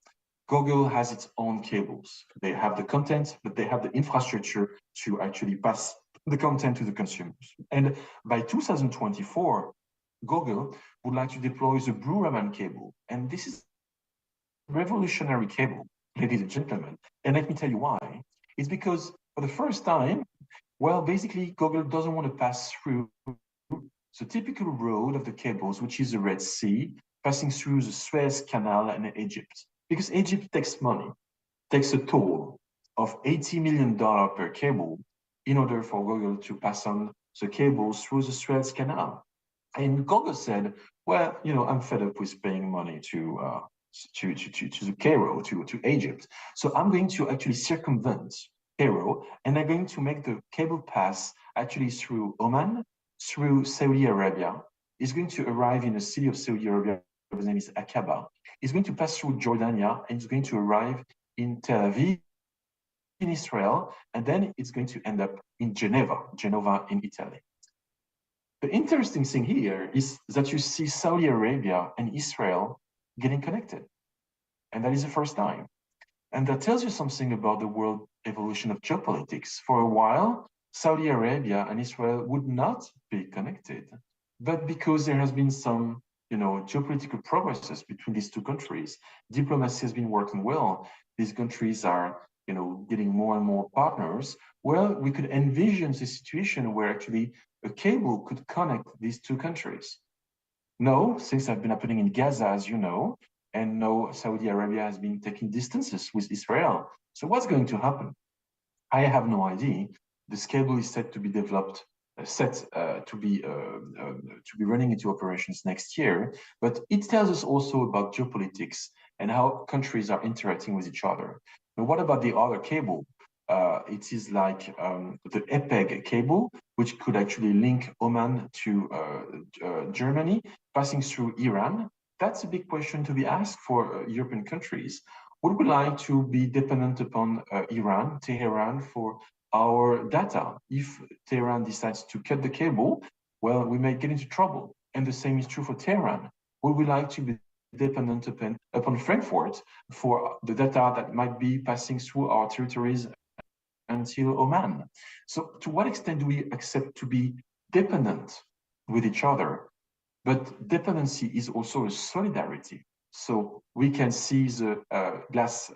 Google has its own cables. They have the content, but they have the infrastructure to actually pass the content to the consumers. And by 2024, Google would like to deploy the Blue Raman cable. And this is a revolutionary cable, ladies and gentlemen. And let me tell you why. It's because for the first time, well, basically, Google doesn't want to pass through the typical road of the cables, which is the Red Sea, passing through the Suez Canal and Egypt. Because Egypt takes money, takes a toll of $80 million per cable in order for Google to pass on the cables through the Suez Canal. And Google said, well, I'm fed up with paying money to the Cairo, to Egypt. So I'm going to actually circumvent Cairo, and I'm going to make the cable pass actually through Oman, through Saudi Arabia. It's going to arrive in a city of Saudi Arabia. His name is Aqaba. It's going to pass through Jordania, and it's going to arrive in Tel Aviv, in Israel, and then it's going to end up in Geneva in Italy. The interesting thing here is that you see Saudi Arabia and Israel getting connected. And that is the first time. And that tells you something about the world evolution of geopolitics. For a while, Saudi Arabia and Israel would not be connected. But because there has been some geopolitical progresses between these two countries, diplomacy has been working well. These countries are getting more and more partners. Well, we could envision the situation where actually a cable could connect these two countries. No, things have been happening in Gaza, as you know, and now Saudi Arabia has been taking distances with Israel. So what's going to happen? I have no idea. This cable is set to be developed, to be running into operations next year. But it tells us also about geopolitics and how countries are interacting with each other. But what about the other cable? It is like the EPEG cable, which could actually link Oman to Germany, passing through Iran. That's a big question to be asked for European countries. Would we like to be dependent upon Iran, Tehran, for our data? If Tehran decides to cut the cable, well, we may get into trouble. And the same is true for Tehran. Would we like to be dependent upon Frankfurt for the data that might be passing through our territories until Oman? So to what extent do we accept to be dependent with each other? But dependency is also a solidarity. So we can see the glass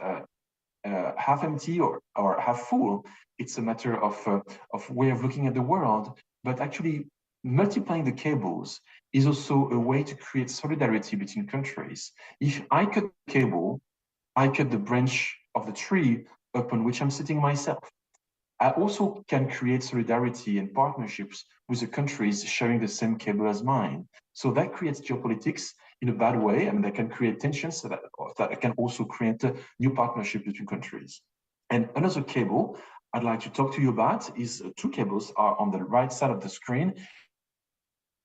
half empty or half full. It's a matter of way of looking at the world, but actually multiplying the cables is also a way to create solidarity between countries. If I cut the cable, I cut the branch of the tree upon which I'm sitting myself. I also can create solidarity and partnerships with the countries sharing the same cable as mine. So that creates geopolitics in a bad way, and that can create tensions that can also create a new partnership between countries. And another cable I'd like to talk to you about is two cables are on the right side of the screen.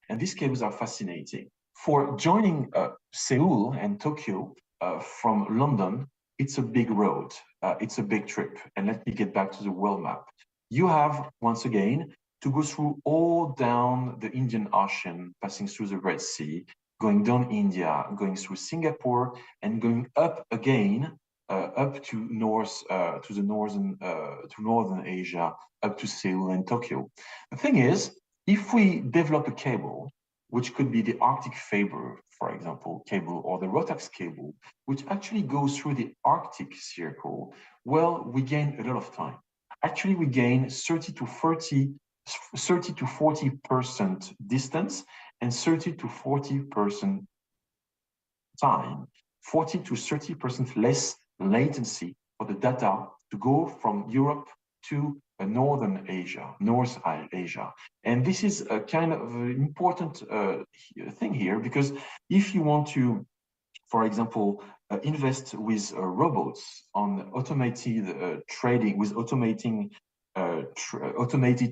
And these cables are fascinating. For joining Seoul and Tokyo from London, it's a big road. It's a big trip. And let me get back to the world map. You have, once again, to go through all down the Indian Ocean, passing through the Red Sea, going down India, going through Singapore, and going up again, up to northern Asia, up to Seoul and Tokyo. The thing is, if we develop a cable, which could be the Arctic Fiber, for example, cable, or the Rotax cable, which actually goes through the Arctic Circle, well, we gain a lot of time. Actually, we gain 30 to 40% distance and 30 to 40% time, 40 to 30% less latency for the data to go from Europe to Northern Asia, North Asia. And this is a kind of important thing here, because if you want to, for example, invest with robots on automated trading, with automated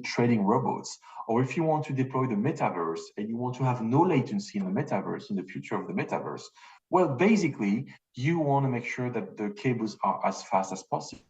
trading robots, or if you want to deploy the metaverse and you want to have no latency in the metaverse, in the future of the metaverse, well, basically, you want to make sure that the cables are as fast as possible.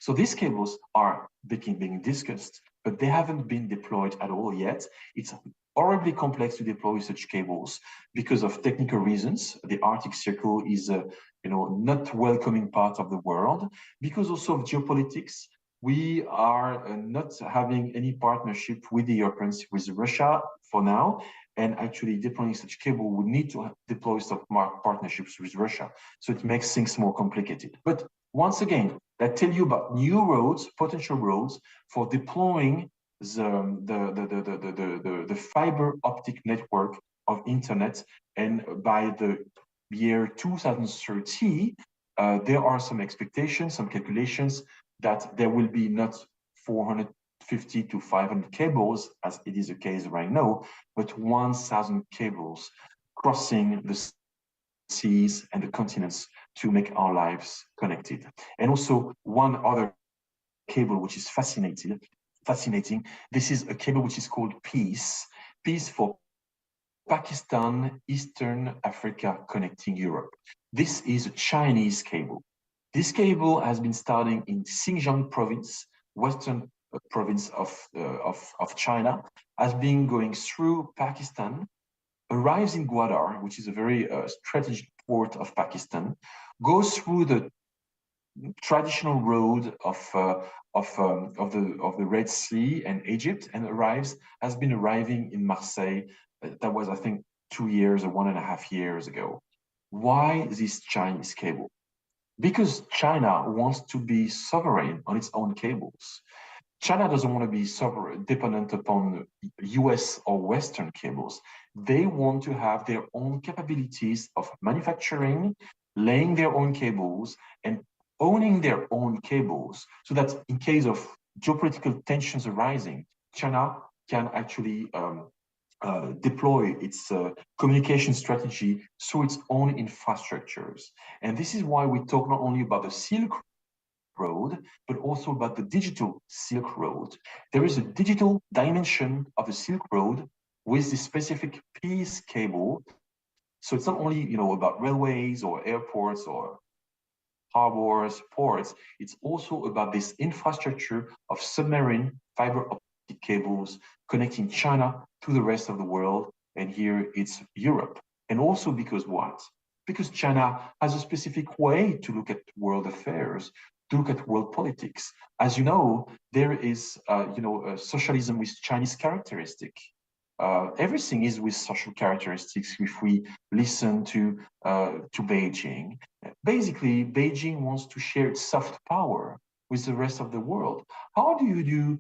So these cables are being discussed, but they haven't been deployed at all yet. It's horribly complex to deploy such cables because of technical reasons. The Arctic Circle is a not welcoming part of the world, because also of geopolitics. We are not having any partnership with the Europeans, with Russia for now, and actually deploying such cable would need to deploy some partnerships with Russia. So it makes things more complicated. But once again, I tell you about new roads, potential roads for deploying the fiber optic network of internet. And by the year 2030, there are some expectations, some calculations that there will be not 450 to 500 cables, as it is the case right now, but 1,000 cables crossing the seas and the continents to make our lives connected. And also one other cable which is fascinating. This is a cable which is called PEACE for Pakistan, Eastern Africa connecting Europe. This is a Chinese cable. This cable has been starting in Xinjiang province, western province of China, has been going through Pakistan, arrives in Gwadar, which is a very strategic port of Pakistan, goes through the traditional road of the Red Sea and Egypt, and has been arriving in Marseille. That was, I think, 2 years or 1.5 years ago. Why this Chinese cable? Because China wants to be sovereign on its own cables. China doesn't want to be dependent upon US or Western cables. They want to have their own capabilities of manufacturing, laying their own cables, and owning their own cables, so that in case of geopolitical tensions arising, China can actually deploy its communication strategy through its own infrastructures. And this is why we talk not only about the Silk Road, but also about the digital Silk Road. There is a digital dimension of the Silk Road with the specific PEACE cable. So it's not only about railways or airports or harbors, ports. It's also about this infrastructure of submarine fiber optic cables connecting China to the rest of the world. And here it's Europe. And also because what? Because China has a specific way to look at world affairs, to look at world politics. As you know, there is a socialism with Chinese characteristic. Everything is with social characteristics if we listen to Beijing. Basically, Beijing wants to share its soft power with the rest of the world. How do you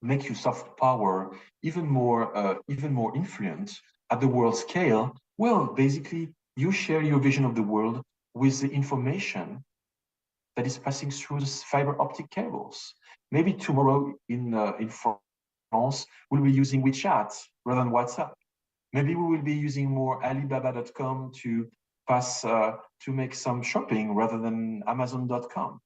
make your soft power even more influent at the world scale? Well, basically, you share your vision of the world with the information that is passing through the fiber optic cables.Maybe tomorrow in France, we'll be using WeChat rather than WhatsApp. Maybe we will be using more Alibaba.com to make some shopping rather than Amazon.com.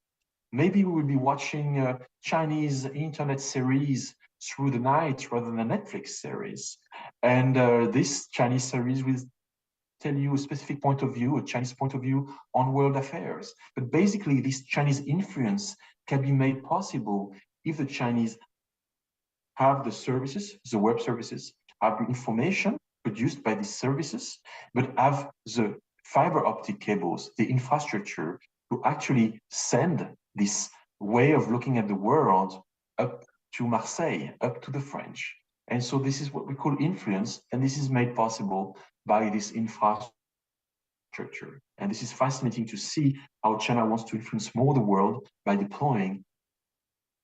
Maybe we will be watching Chinese internet series through the night rather than a Netflix series. And this Chinese series will tell you a specific point of view, a Chinese point of view on world affairs. But basically, this Chinese influence can be made possible if the Chinese have the services, the web services, have the information produced by these services, but have the fiber optic cables, the infrastructure to actually send this way of looking at the world up to Marseille, up to the French. And so this is what we call influence, and this is made possible by this infrastructure. And this is fascinating to see how China wants to influence more the world by deploying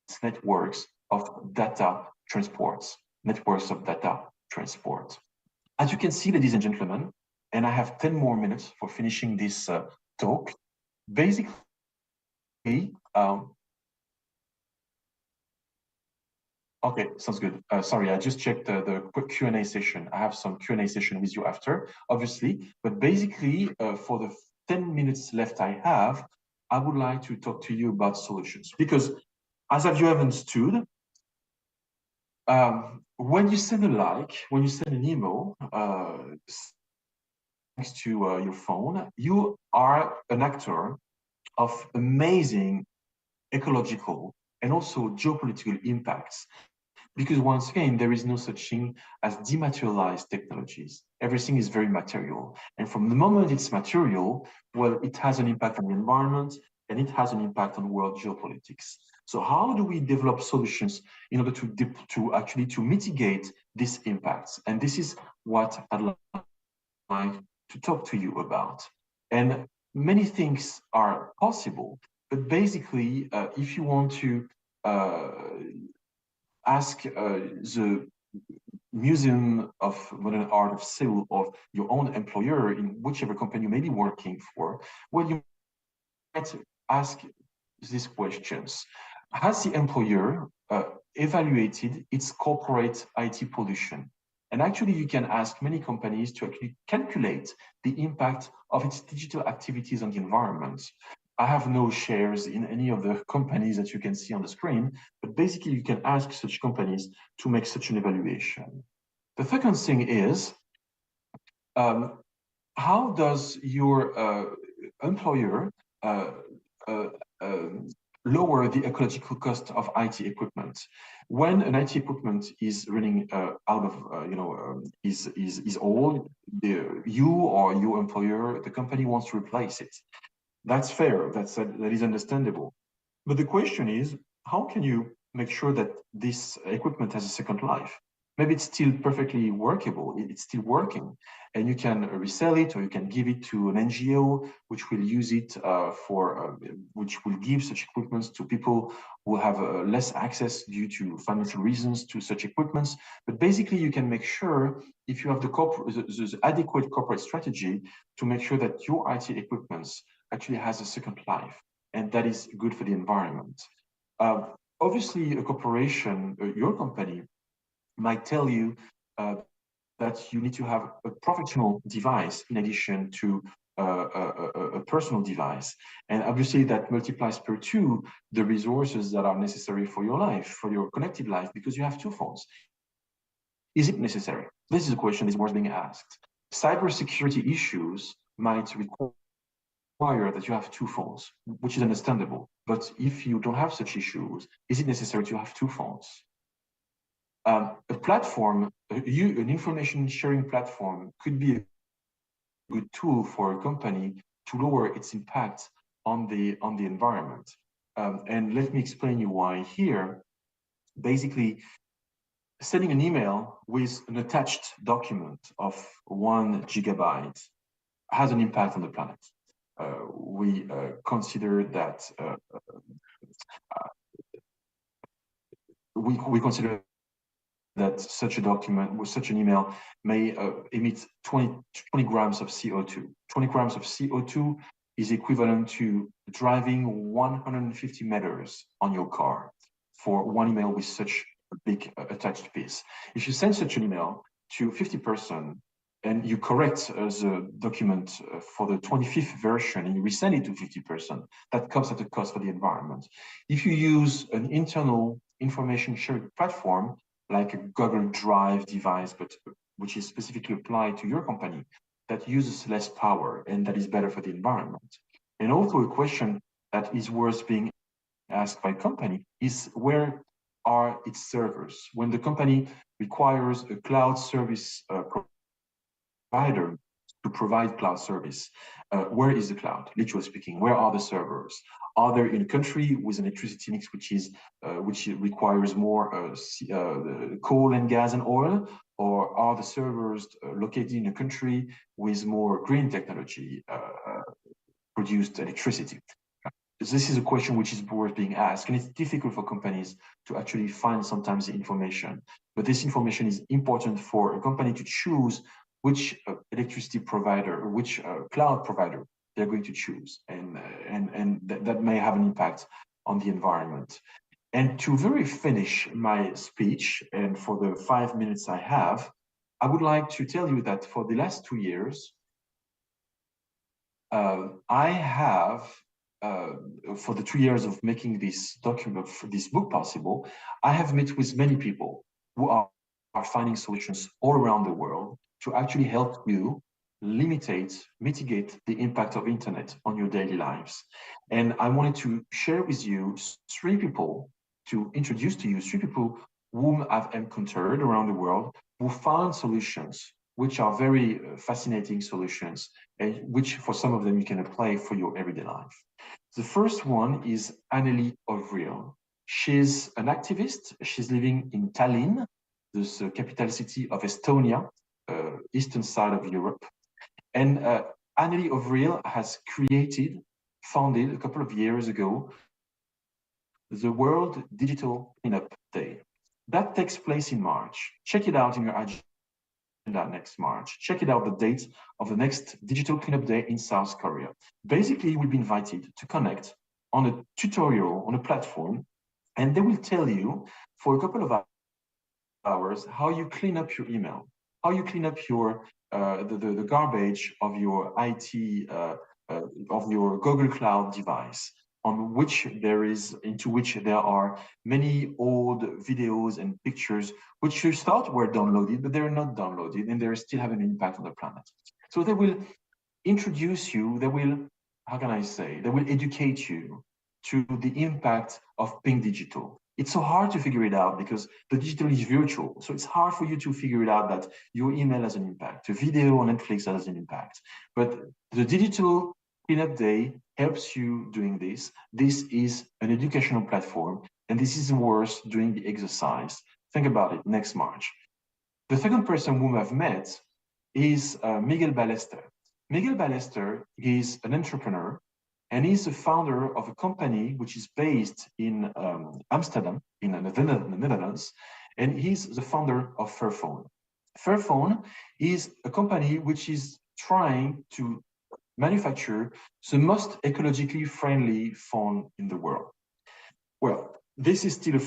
its networks of data transports, networks of data transport. As you can see, ladies and gentlemen, and I have 10 more minutes for finishing this talk, basically, okay, sounds good. Sorry, I just checked the quick Q&A session. I have some Q&A session with you after, obviously. But basically, for the 10 minutes left I have, I would like to talk to you about solutions. Because as you have understood, when you send a like, when you send an email, thanks to your phone, you are an actor of amazing ecological and also geopolitical impacts. Because once again, there is no such thing as dematerialized technologies. Everything is very material. And from the moment it's material, well, it has an impact on the environment and it has an impact on world geopolitics. So how do we develop solutions in order to actually mitigate these impacts? And this is what I'd like to talk to you about. And many things are possible, but basically, if you want to ask the Museum of Modern Art of Seoul or your own employer in whichever company you may be working for, well, you might ask these questions. Has the employer evaluated its corporate IT pollution? And actually, you can ask many companies to actually calculate the impact of its digital activities on the environment. I have no shares in any of the companies that you can see on the screen, but basically you can ask such companies to make such an evaluation. The second thing is, how does your employer lower the ecological cost of IT equipment? When an IT equipment is running out of, is old, you or your employer, the company wants to replace it. That's fair, that is understandable. But the question is, how can you make sure that this equipment has a second life? Maybe it's still perfectly workable, it's still working, and you can resell it or you can give it to an NGO, which will use it which will give such equipments to people who have less access due to financial reasons to such equipments. But basically, you can make sure, if you have the adequate corporate strategy, to make sure that your IT equipments actually has a second life, and that is good for the environment. Obviously, a corporation, your company, might tell you that you need to have a professional device in addition to a personal device. And obviously that multiplies per 2 the resources that are necessary for your life, for your connected life, because you have 2 phones. Is it necessary? This is a question that was being asked. Cybersecurity issues might require that you have 2 phones, which is understandable. But if you don't have such issues, is it necessary to have 2 phones? A platform, an information sharing platform, could be a good tool for a company to lower its impact on the environment. And let me explain you why here. Basically, sending an email with an attached document of 1 gigabyte has an impact on the planet. We consider that we consider that such a document with such an email may emit 20 grams of CO2. 20 grams of CO2 is equivalent to driving 150 meters on your car for 1 email with such a big attached piece. If you send such an email to 50 persons and you correct the document for the 25th version and you resend it to 50 persons, that comes at a cost for the environment. If you use an internal information sharing platform, like a Google Drive device, but which is specifically applied to your company, that uses less power and that is better for the environment. And also a question that is worth being asked by company is, where are its servers? When the company requires a cloud service provider to provide cloud service, where is the cloud? Literally speaking, where are the servers? Are they in a country with an electricity mix which requires more coal and gas and oil, or are the servers located in a country with more green technology produced electricity? This is a question which is worth being asked, and it's difficult for companies to actually find sometimes the information. But this information is important for a company to choose which electricity provider, or which cloud provider they're going to choose, and that may have an impact on the environment. And to finish my speech, and for the 5 minutes I have, I would like to tell you that for the last 2 years, I have, for the 2 years of making this document, this book possible, I have met with many people who are finding solutions all around the world to actually help you mitigate the impact of internet on your daily lives. And I wanted to share with you introduce to you three people whom I've encountered around the world who found solutions which are very fascinating solutions, and which for some of them you can apply for your everyday life. The first one is Anneli Avril. She's an activist. She's living in Tallinn, the capital city of Estonia, eastern side of Europe. And Anneli Avril has founded a couple of years ago, the World Digital Cleanup Day. That takes place in March. Check it out in your agenda next March. Check it out, the date of the next Digital Cleanup Day in South Korea. Basically, you will be invited to connect on a tutorial, on a platform, and they will tell you for a couple of hours how you clean up your email, how you clean up your the garbage of your IT, of your Google Cloud device, into which there are many old videos and pictures which you thought were downloaded, but they're not downloaded, and they still have an impact on the planet. So they will introduce you, they will educate you to the impact of being digital. It's so hard to figure it out because the digital is virtual. So it's hard for you to figure it out that your email has an impact, a video on Netflix has an impact. But the Digital Cleanup Day helps you doing this. This is an educational platform, and this is worth doing the exercise. Think about it next March. The second person whom I've met is Miguel Ballester. Miguel Ballester is an entrepreneur, and he's the founder of a company which is based in Amsterdam, in the Netherlands, and he's the founder of Fairphone. Fairphone is a company which is trying to manufacture the most ecologically friendly phone in the world. Well, this is still a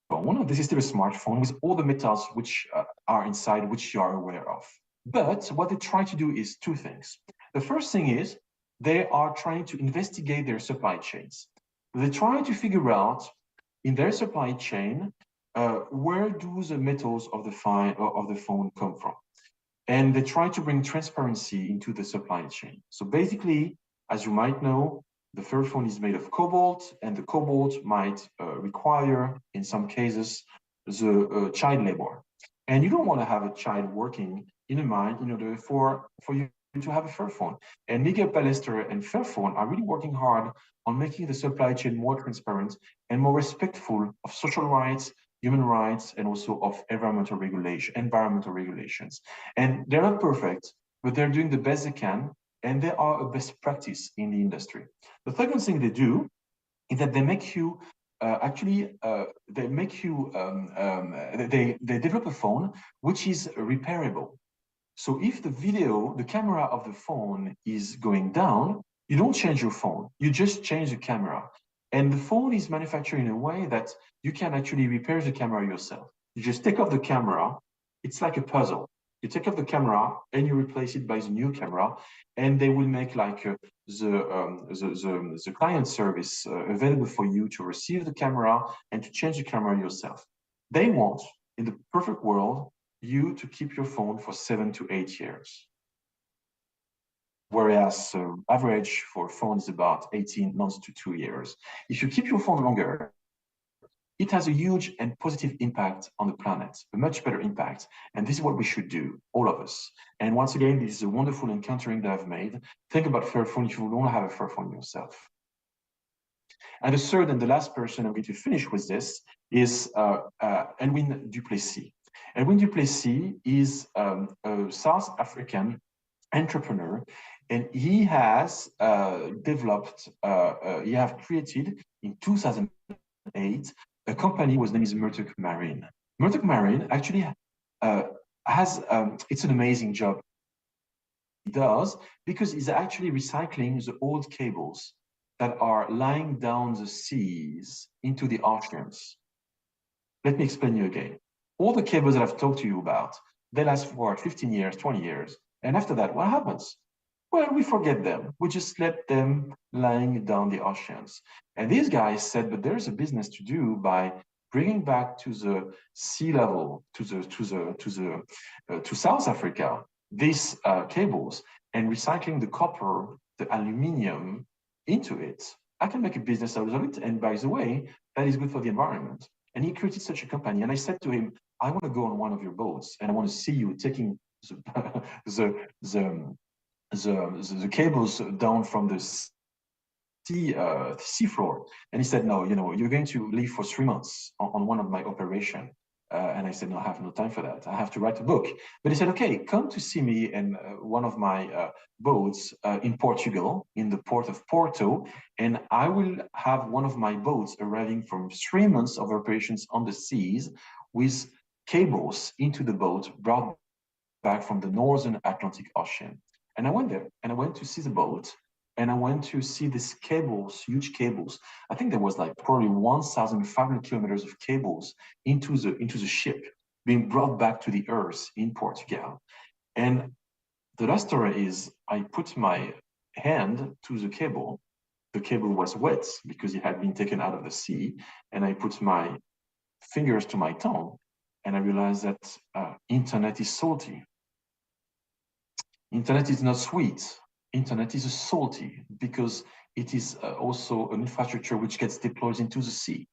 phone, this is still a smartphone with all the metals which are inside, which you are aware of. But what they try to do is two things. The first thing is they are trying to investigate their supply chains. They try to figure out in their supply chain, where do the metals of the phone come from? And they try to bring transparency into the supply chain. So basically, as you might know, the Fairphone is made of cobalt, and the cobalt might require, in some cases, the child labor. And you don't want to have a child working in a mine in order for you to have a Fairphone. And Miguel Ballester and Fairphone are really working hard on making the supply chain more transparent and more respectful of social rights, human rights, and also of environmental regulations. And they're not perfect, but they're doing the best they can, and they are a best practice in the industry. The second thing they do is that they make you they develop a phone which is repairable. So if the camera of the phone is going down, you don't change your phone, you just change the camera. And the phone is manufactured in a way that you can actually repair the camera yourself. You just take off the camera. It's like a puzzle. You take off the camera and you replace it by the new camera, and they will make like the client service available for you to receive the camera and to change the camera yourself. They want, in the perfect world, you to keep your phone for 7 to 8 years. Whereas average for phones is about 18 months to 2 years. If you keep your phone longer, it has a huge and positive impact on the planet, a much better impact. And this is what we should do, all of us. And once again, this is a wonderful encountering that I've made. Think about Fairphone if you don't have a Fairphone yourself. And the third and the last person I'm going to finish with this is Elwin Duplessis. Elwin Duplessis is a South African entrepreneur, and he has created in 2008 a company whose name is Murdoch Marine. Murdoch Marine actually it's an amazing job he does, because he's actually recycling the old cables that are lying down the seas into the oceans. Let me explain you again. All the cables that I've talked to you about, they last for 15 years, 20 years. And after that, what happens? Well, we forget them. We just let them lying down the oceans. And these guys said, but there's a business to do by bringing back to the sea level, to South Africa, these cables, and recycling the copper, the aluminium into it. I can make a business out of it. And by the way, that is good for the environment. And he created such a company. And I said to him, I want to go on one of your boats, and I want to see you taking the cables down from the seafloor. And he said, no, you're going to leave for 3 months on one of my operations. And I said, no, I have no time for that. I have to write a book. But he said, okay, come to see me in one of my boats in Portugal, in the port of Porto. And I will have one of my boats arriving from 3 months of operations on the seas with cables into the boat brought back from the Northern Atlantic Ocean. And I went there, and I went to see the boat, and I went to see these cables, huge cables. I think there was like probably 1,500 kilometers of cables into the ship being brought back to the earth in Portugal. And the last story is I put my hand to the cable. The cable was wet because it had been taken out of the sea. And I put my fingers to my tongue, and I realized that internet is salty. Internet is not sweet. Internet is salty because it is also an infrastructure which gets deployed into the sea.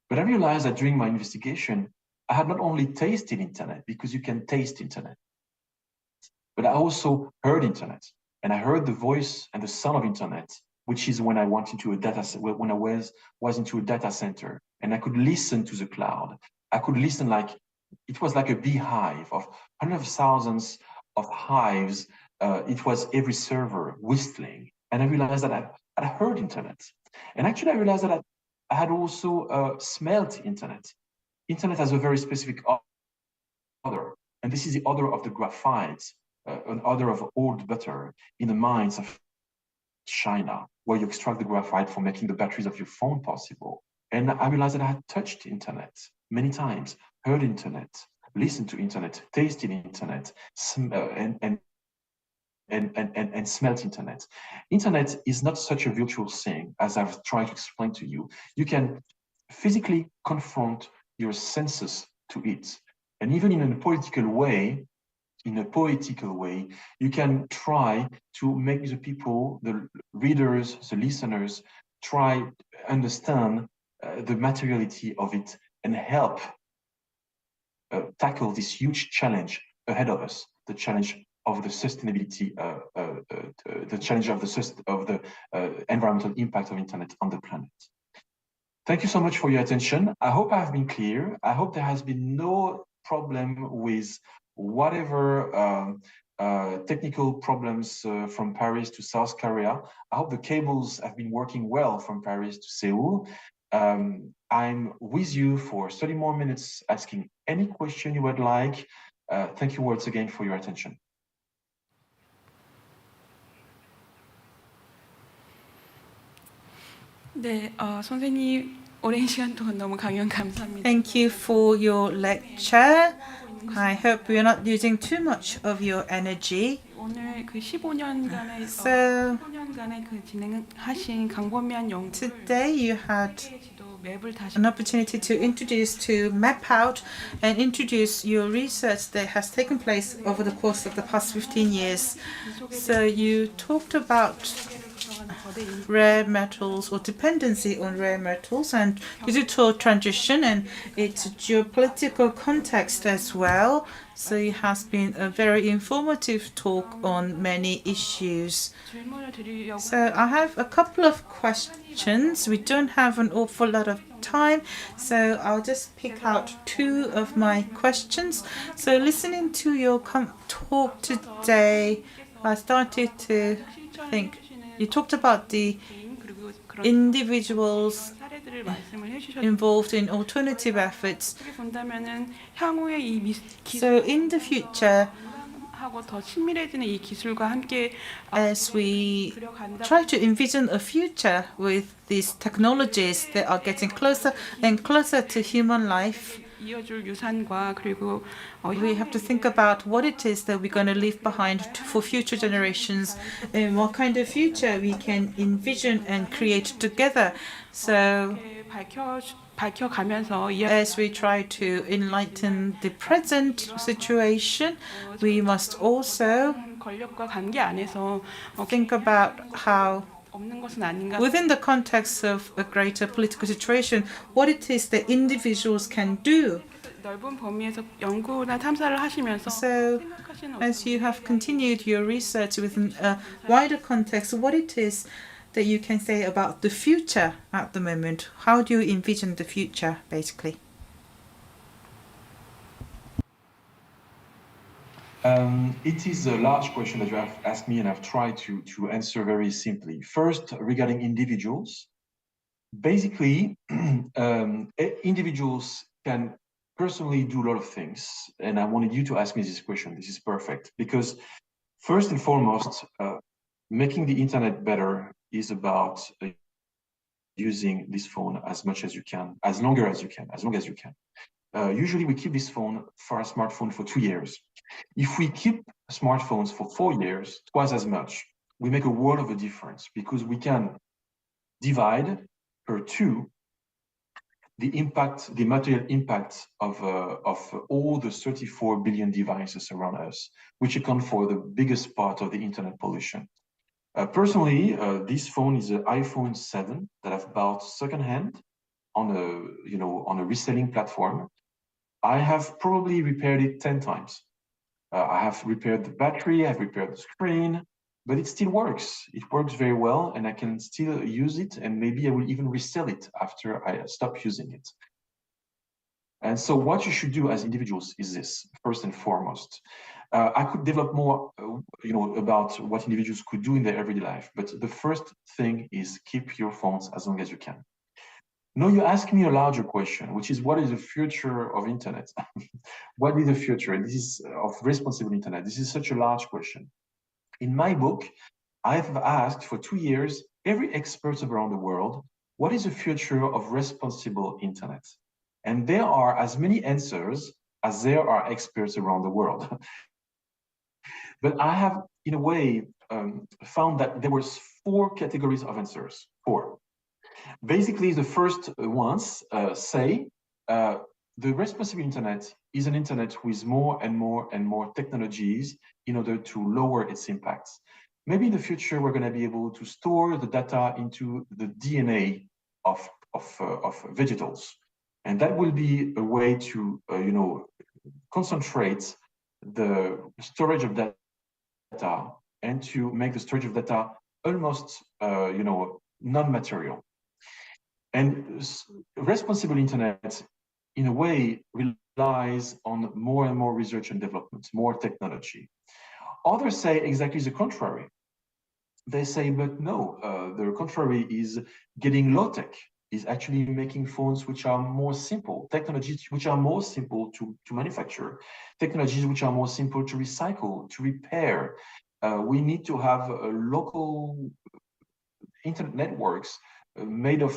But I realized that during my investigation, I had not only tasted internet, because you can taste internet, but I also heard internet. And I heard the voice and the sound of internet, which is when I went into a when I was into a data center, and I could listen to the cloud. I could listen like, it was like a beehive of hundreds of thousands of hives. It was every server whistling. And I realized that I heard internet. And actually I realized that I had also smelled internet. Internet has a very specific odor. And this is the odor of the graphite, an odor of old butter in the mines of China, where you extract the graphite for making the batteries of your phone possible. And I realized that I had touched internet many times, heard internet, listened to internet, tasted internet, and smelt internet. Internet is not such a virtual thing as I've tried to explain to you. You can physically confront your senses to it. And even in a poetical way, you can try to make the people, the readers, the listeners, try to understand the materiality of it and help tackle this huge challenge ahead of us, the challenge of the sustainability, the challenge of the environmental impact of internet on the planet. Thank you so much for your attention. I hope I have been clear. I hope there has been no problem with whatever technical problems from Paris to South Korea. I hope the cables have been working well from Paris to Seoul. I'm with you for 30 more minutes asking any question you would like. Thank you once again for your attention. 네, 선생님 오랜 시간 동안 너무 강연 감사합니다. Thank you for your lecture. I hope we are not using too much of your energy. 오늘 그 15년간의 So, 15년간의 그 진행하신 강범위한 연구를 today you had 지도 맵을 다시 an opportunity to map out and introduce your research that has taken place over the course of the past 15 years. So you talked about rare metals or dependency on rare metals and digital transition and its geopolitical context as well. So it has been a very informative talk on many issues. So I have a couple of questions. We don't have an awful lot of time, so I'll just pick out two of my questions. So listening to your talk today, I started to think you talked about the individuals involved in alternative efforts. So in the future, as we try to envision a future with these technologies that are getting closer and closer to human life, we have to think about what it is that we're going to leave behind for future generations and what kind of future we can envision and create together. So as we try to enlighten the present situation, we must also think about how, within the context of a greater political situation, what it is that individuals can do. So, as you have continued your research within a wider context, what it is that you can say about the future at the moment? How do you envision the future, basically? It is a large question that you have asked me, and I've tried to answer very simply. First, regarding individuals, basically, individuals can personally do a lot of things, and I wanted you to ask me this question. This is perfect, because first and foremost, making the internet better is about using this phone as much as you can, as long as you can. Usually we keep this phone for a smartphone for 2 years. If we keep smartphones for 4 years, twice as much, we make a world of a difference, because we can divide per 2 the impact, the material impact of all the 34 billion devices around us, which account for the biggest part of the internet pollution. Personally, this phone is an iPhone 7 that I've bought secondhand on a reselling platform. I have probably repaired it 10 times. I have repaired the battery, I've repaired the screen, but it still works. It works very well, and I can still use it, and maybe I will even resell it after I stop using it. And so what you should do as individuals is this, first and foremost. I could develop more, about what individuals could do in their everyday life, but the first thing is keep your phones as long as you can. Now you ask me a larger question, which is, what is the future of internet? What is the future? This is of responsible internet. This is such a large question. In my book, I've asked for 2 years every expert around the world, what is the future of responsible internet? And there are as many answers as there are experts around the world. But I have, in a way, found that there were 4 categories of answers. 4. Basically, the first ones say the responsible internet is an internet with more and more and more technologies in order to lower its impacts. Maybe in the future, we're going to be able to store the data into the DNA of vegetables. And that will be a way to, concentrate the storage of data and to make the storage of data almost, non-material. And responsible internet, in a way, relies on more and more research and development, more technology. Others say exactly the contrary. They say, but no, the contrary is getting low-tech, is actually making phones which are more simple, technologies which are more simple to manufacture, technologies which are more simple to recycle, to repair. We need to have local internet networks made of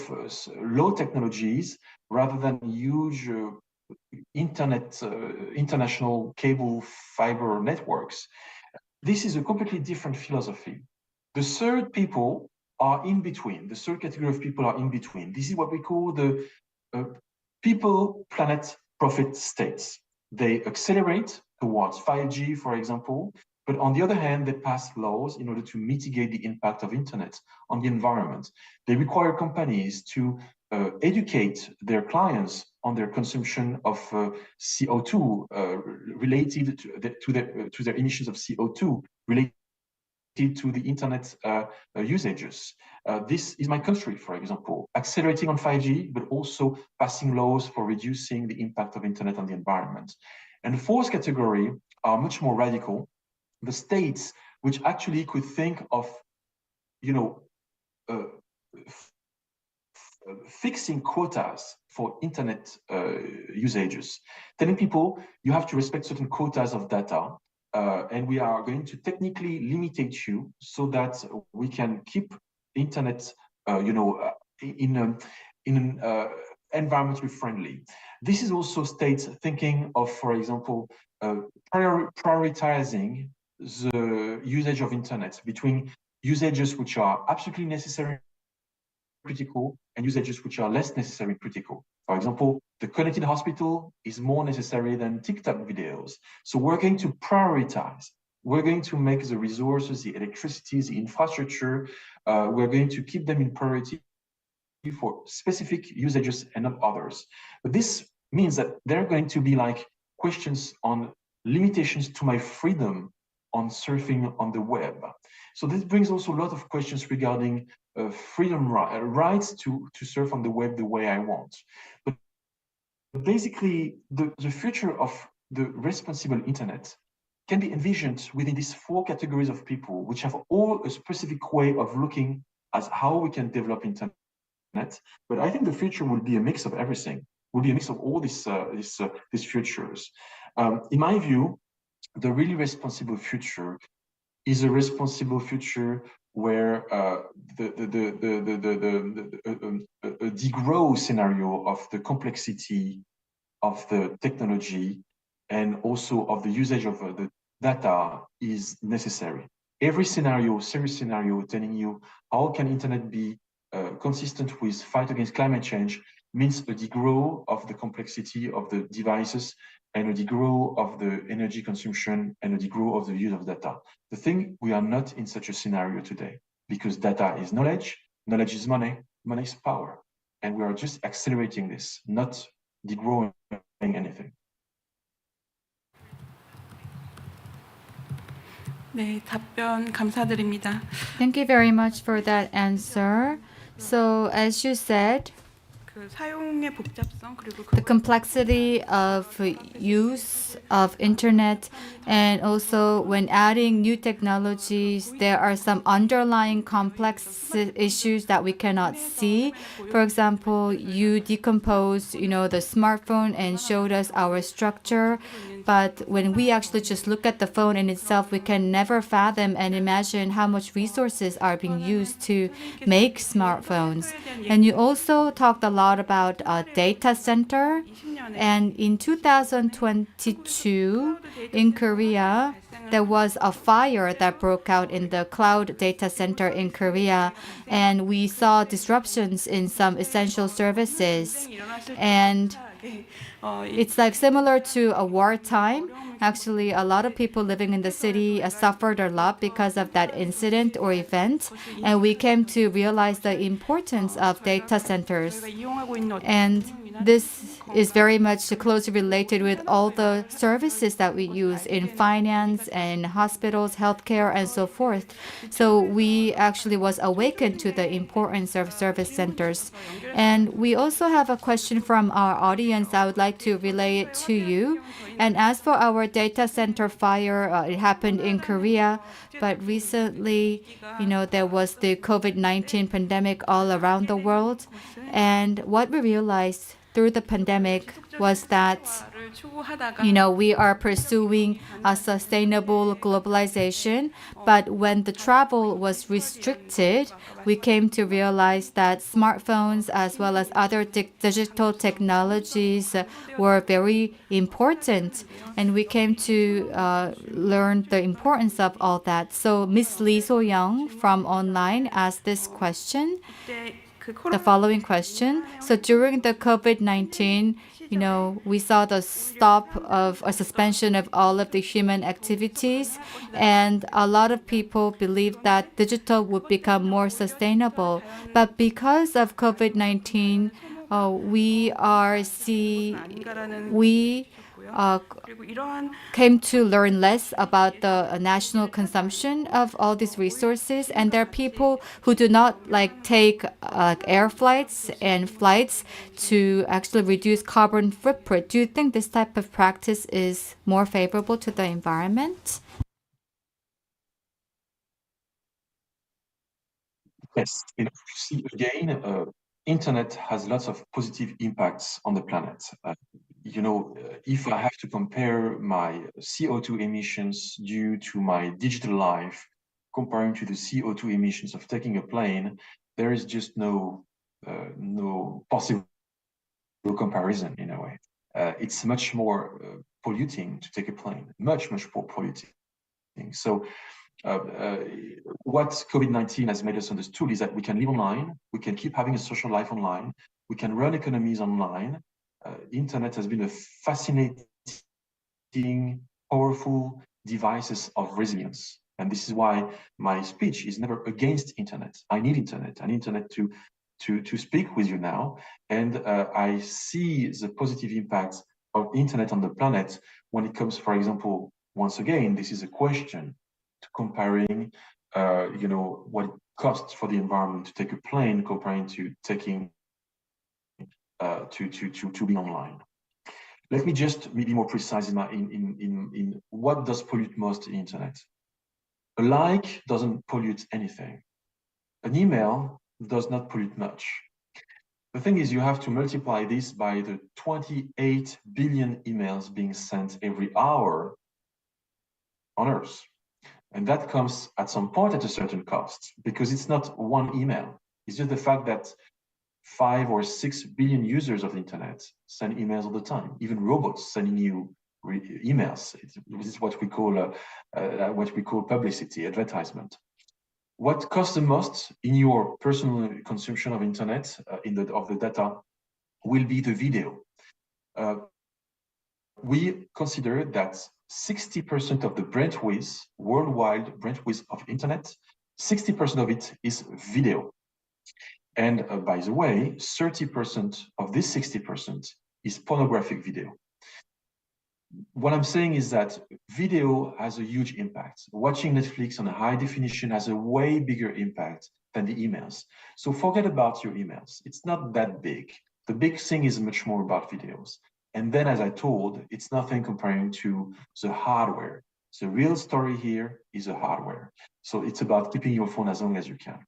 low technologies rather than huge international cable fiber networks. This is a completely different philosophy. The third people are in between. The third category of people are in between. This is what we call the people, planet, profit states. They accelerate towards 5G, for example. But on the other hand, they pass laws in order to mitigate the impact of internet on the environment. They require companies to educate their clients on their consumption of CO2 related to their emissions of CO2 related to the internet usages. This is my country, for example, accelerating on 5G, but also passing laws for reducing the impact of internet on the environment. And the fourth category are much more radical. The states which actually could think of, fixing quotas for internet usages, telling people you have to respect certain quotas of data, and we are going to technically limitate you so that we can keep internet, in an environmentally friendly. This is also states thinking of, for example, prioritizing the usage of internet between usages which are absolutely necessary critical and usages which are less necessary critical. For example, the connected hospital is more necessary than TikTok videos. So we're going to prioritize. We're going to make the resources, the electricity, the infrastructure, we're going to keep them in priority for specific usages and not others. But this means that there are going to be like questions on limitations to my freedom on surfing on the web. So this brings also a lot of questions regarding freedom rights to surf on the web the way I want. But basically, the future of the responsible internet can be envisioned within these four categories of people, which have all a specific way of looking at how we can develop internet. But I think the future will be a mix of everything, will be a mix of all these futures. In my view, the really responsible future is a responsible future where the degrowth scenario of the complexity of the technology and also of the usage of the data is necessary. Every scenario, serious scenario, telling you how can internet be consistent with fight against climate change means a degrowth of the complexity of the devices and a degrowth of the energy consumption and a degrowth of the use of data. The thing, we are not in such a scenario today because data is knowledge, knowledge is money, money is power. And we are just accelerating this, not degrowing anything. 네, 답변 감사드립니다. Thank you very much for that answer. So, as you said, 그 사용의 복잡성 그리고 the complexity of use of internet, and also when adding new technologies, there are some underlying complex issues that we cannot see. For example, you decomposed, the smartphone and showed us our structure. But when we actually just look at the phone in itself, we can never fathom and imagine how much resources are being used to make smartphones. And you also talked a lot about a data center. And in 2022, in Korea, there was a fire that broke out in the cloud data center in Korea, and we saw disruptions in some essential services. And it's like similar to a wartime. Actually, a lot of people living in the city suffered a lot because of that incident or event. And we came to realize the importance of data centers. And this is very much closely related with all the services that we use in finance and hospitals, healthcare, and so forth. So we actually was awakened to the importance of service centers. And we also have a question from our audience. I would like to relay it to you. And as for our data center fire, it happened in Korea. But recently, there was the COVID-19 pandemic all around the world. And what we realized through the pandemic was that, we are pursuing a sustainable globalization. But when the travel was restricted, we came to realize that smartphones as well as other digital technologies were very important. And we came to learn the importance of all that. So Ms. Lee So-young from online asked this question. The following question. So during the COVID-19, we saw the stop of or suspension of all of the human activities, and a lot of people believed that digital would become more sustainable. But because of COVID-19, we came to learn less about the national consumption of all these resources, and there are people who do not take air flights and flights to actually reduce carbon footprint. Do you think this type of practice is more favorable to the environment? Yes, see again, internet has lots of positive impacts on the planet. If I have to compare my CO2 emissions due to my digital life comparing to the CO2 emissions of taking a plane, there is just no possible comparison in a way. It's much more polluting to take a plane, much more polluting. So what COVID-19 has made us understood is that we can live online, we can keep having a social life online, we can run economies online. Internet has been a fascinating, powerful devices of resilience. And this is why my speech is never against internet. I need internet. I need internet to speak with you now. And I see the positive impacts of internet on the planet when it comes, for example, once again, this is a question to comparing, what it costs for the environment to take a plane comparing to taking to be online. Let me just be more precise in what does pollute most in internet. A like doesn't pollute anything. An email does not pollute much. The thing is, you have to multiply this by the 28 billion emails being sent every hour on Earth. And that comes at some point at a certain cost, because it's not one email. It's just the fact that 5 or 6 billion users of the internet send emails all the time. Even robots sending you emails. This is what we call publicity, advertisement. What costs the most in your personal consumption of internet, of the data, will be the video. We consider that 60% of the bandwidth, worldwide bandwidth of internet, 60% of it is video. And by the way, 30% of this 60% is pornographic video. What I'm saying is that video has a huge impact. Watching Netflix on a high definition has a way bigger impact than the emails. So forget about your emails. It's not that big. The big thing is much more about videos. And then, as I told, it's nothing comparing to the hardware. The real story here is the hardware. So it's about keeping your phone as long as you can.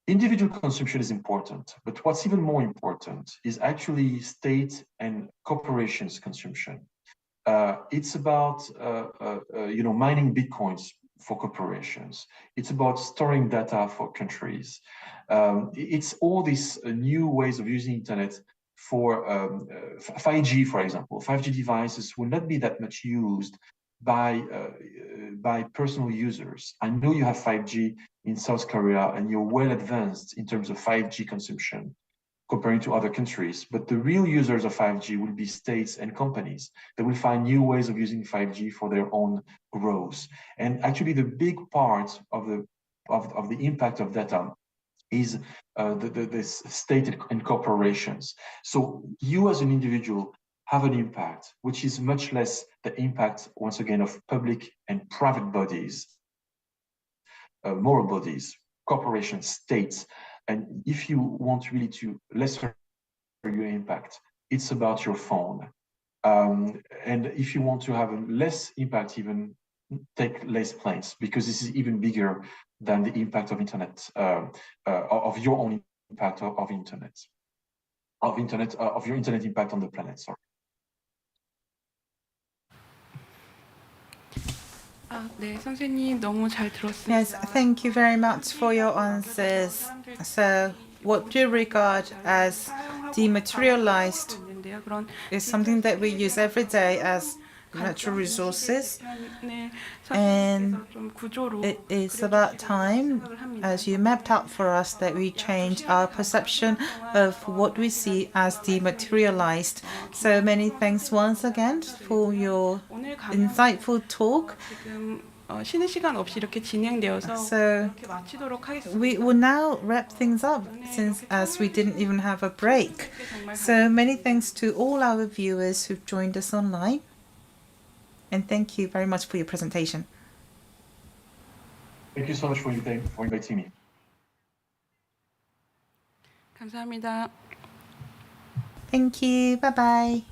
Individual consumption is important, but what's even more important is actually state and corporations consumption. It's about mining bitcoins for corporations. It's about storing data for countries. It's all these new ways of using internet for 5G, for example. 5G devices will not be that much used by personal users. I know you have 5G in South Korea and you're well advanced in terms of 5G consumption comparing to other countries, but the real users of 5G will be states and companies that will find new ways of using 5G for their own growth. And actually the big part of the impact of data is the state and corporations. So you as an individual have an impact, which is much less the impact, once again, of public and private bodies, moral bodies, corporations, states. And if you want really to lessen your impact, it's about your phone. And if you want to have a less impact, even take less planes, because this is even bigger than the impact of internet, of your own impact of internet, of your internet impact on the planet, sorry. 네, 선생님 너무 잘 들었습니다. Yes, thank you very much for your answers. So, what do you regard as dematerialized is something that we use every day as natural resources. 네, And 선생님께서 좀 구조로 it is about time, as you mapped out for us, that we change our perception of what we see as dematerialized. So many thanks once again for your insightful talk. 지금 쉬는 시간 없이 이렇게 진행되어서 So 이렇게 마치도록 하겠습니다. we will now wrap things up since as we didn't even have a break. So many thanks to all our viewers who've joined us online. And thank you very much for your presentation. Thank you so much for inviting me. 감사합니다. Thank you. Bye bye.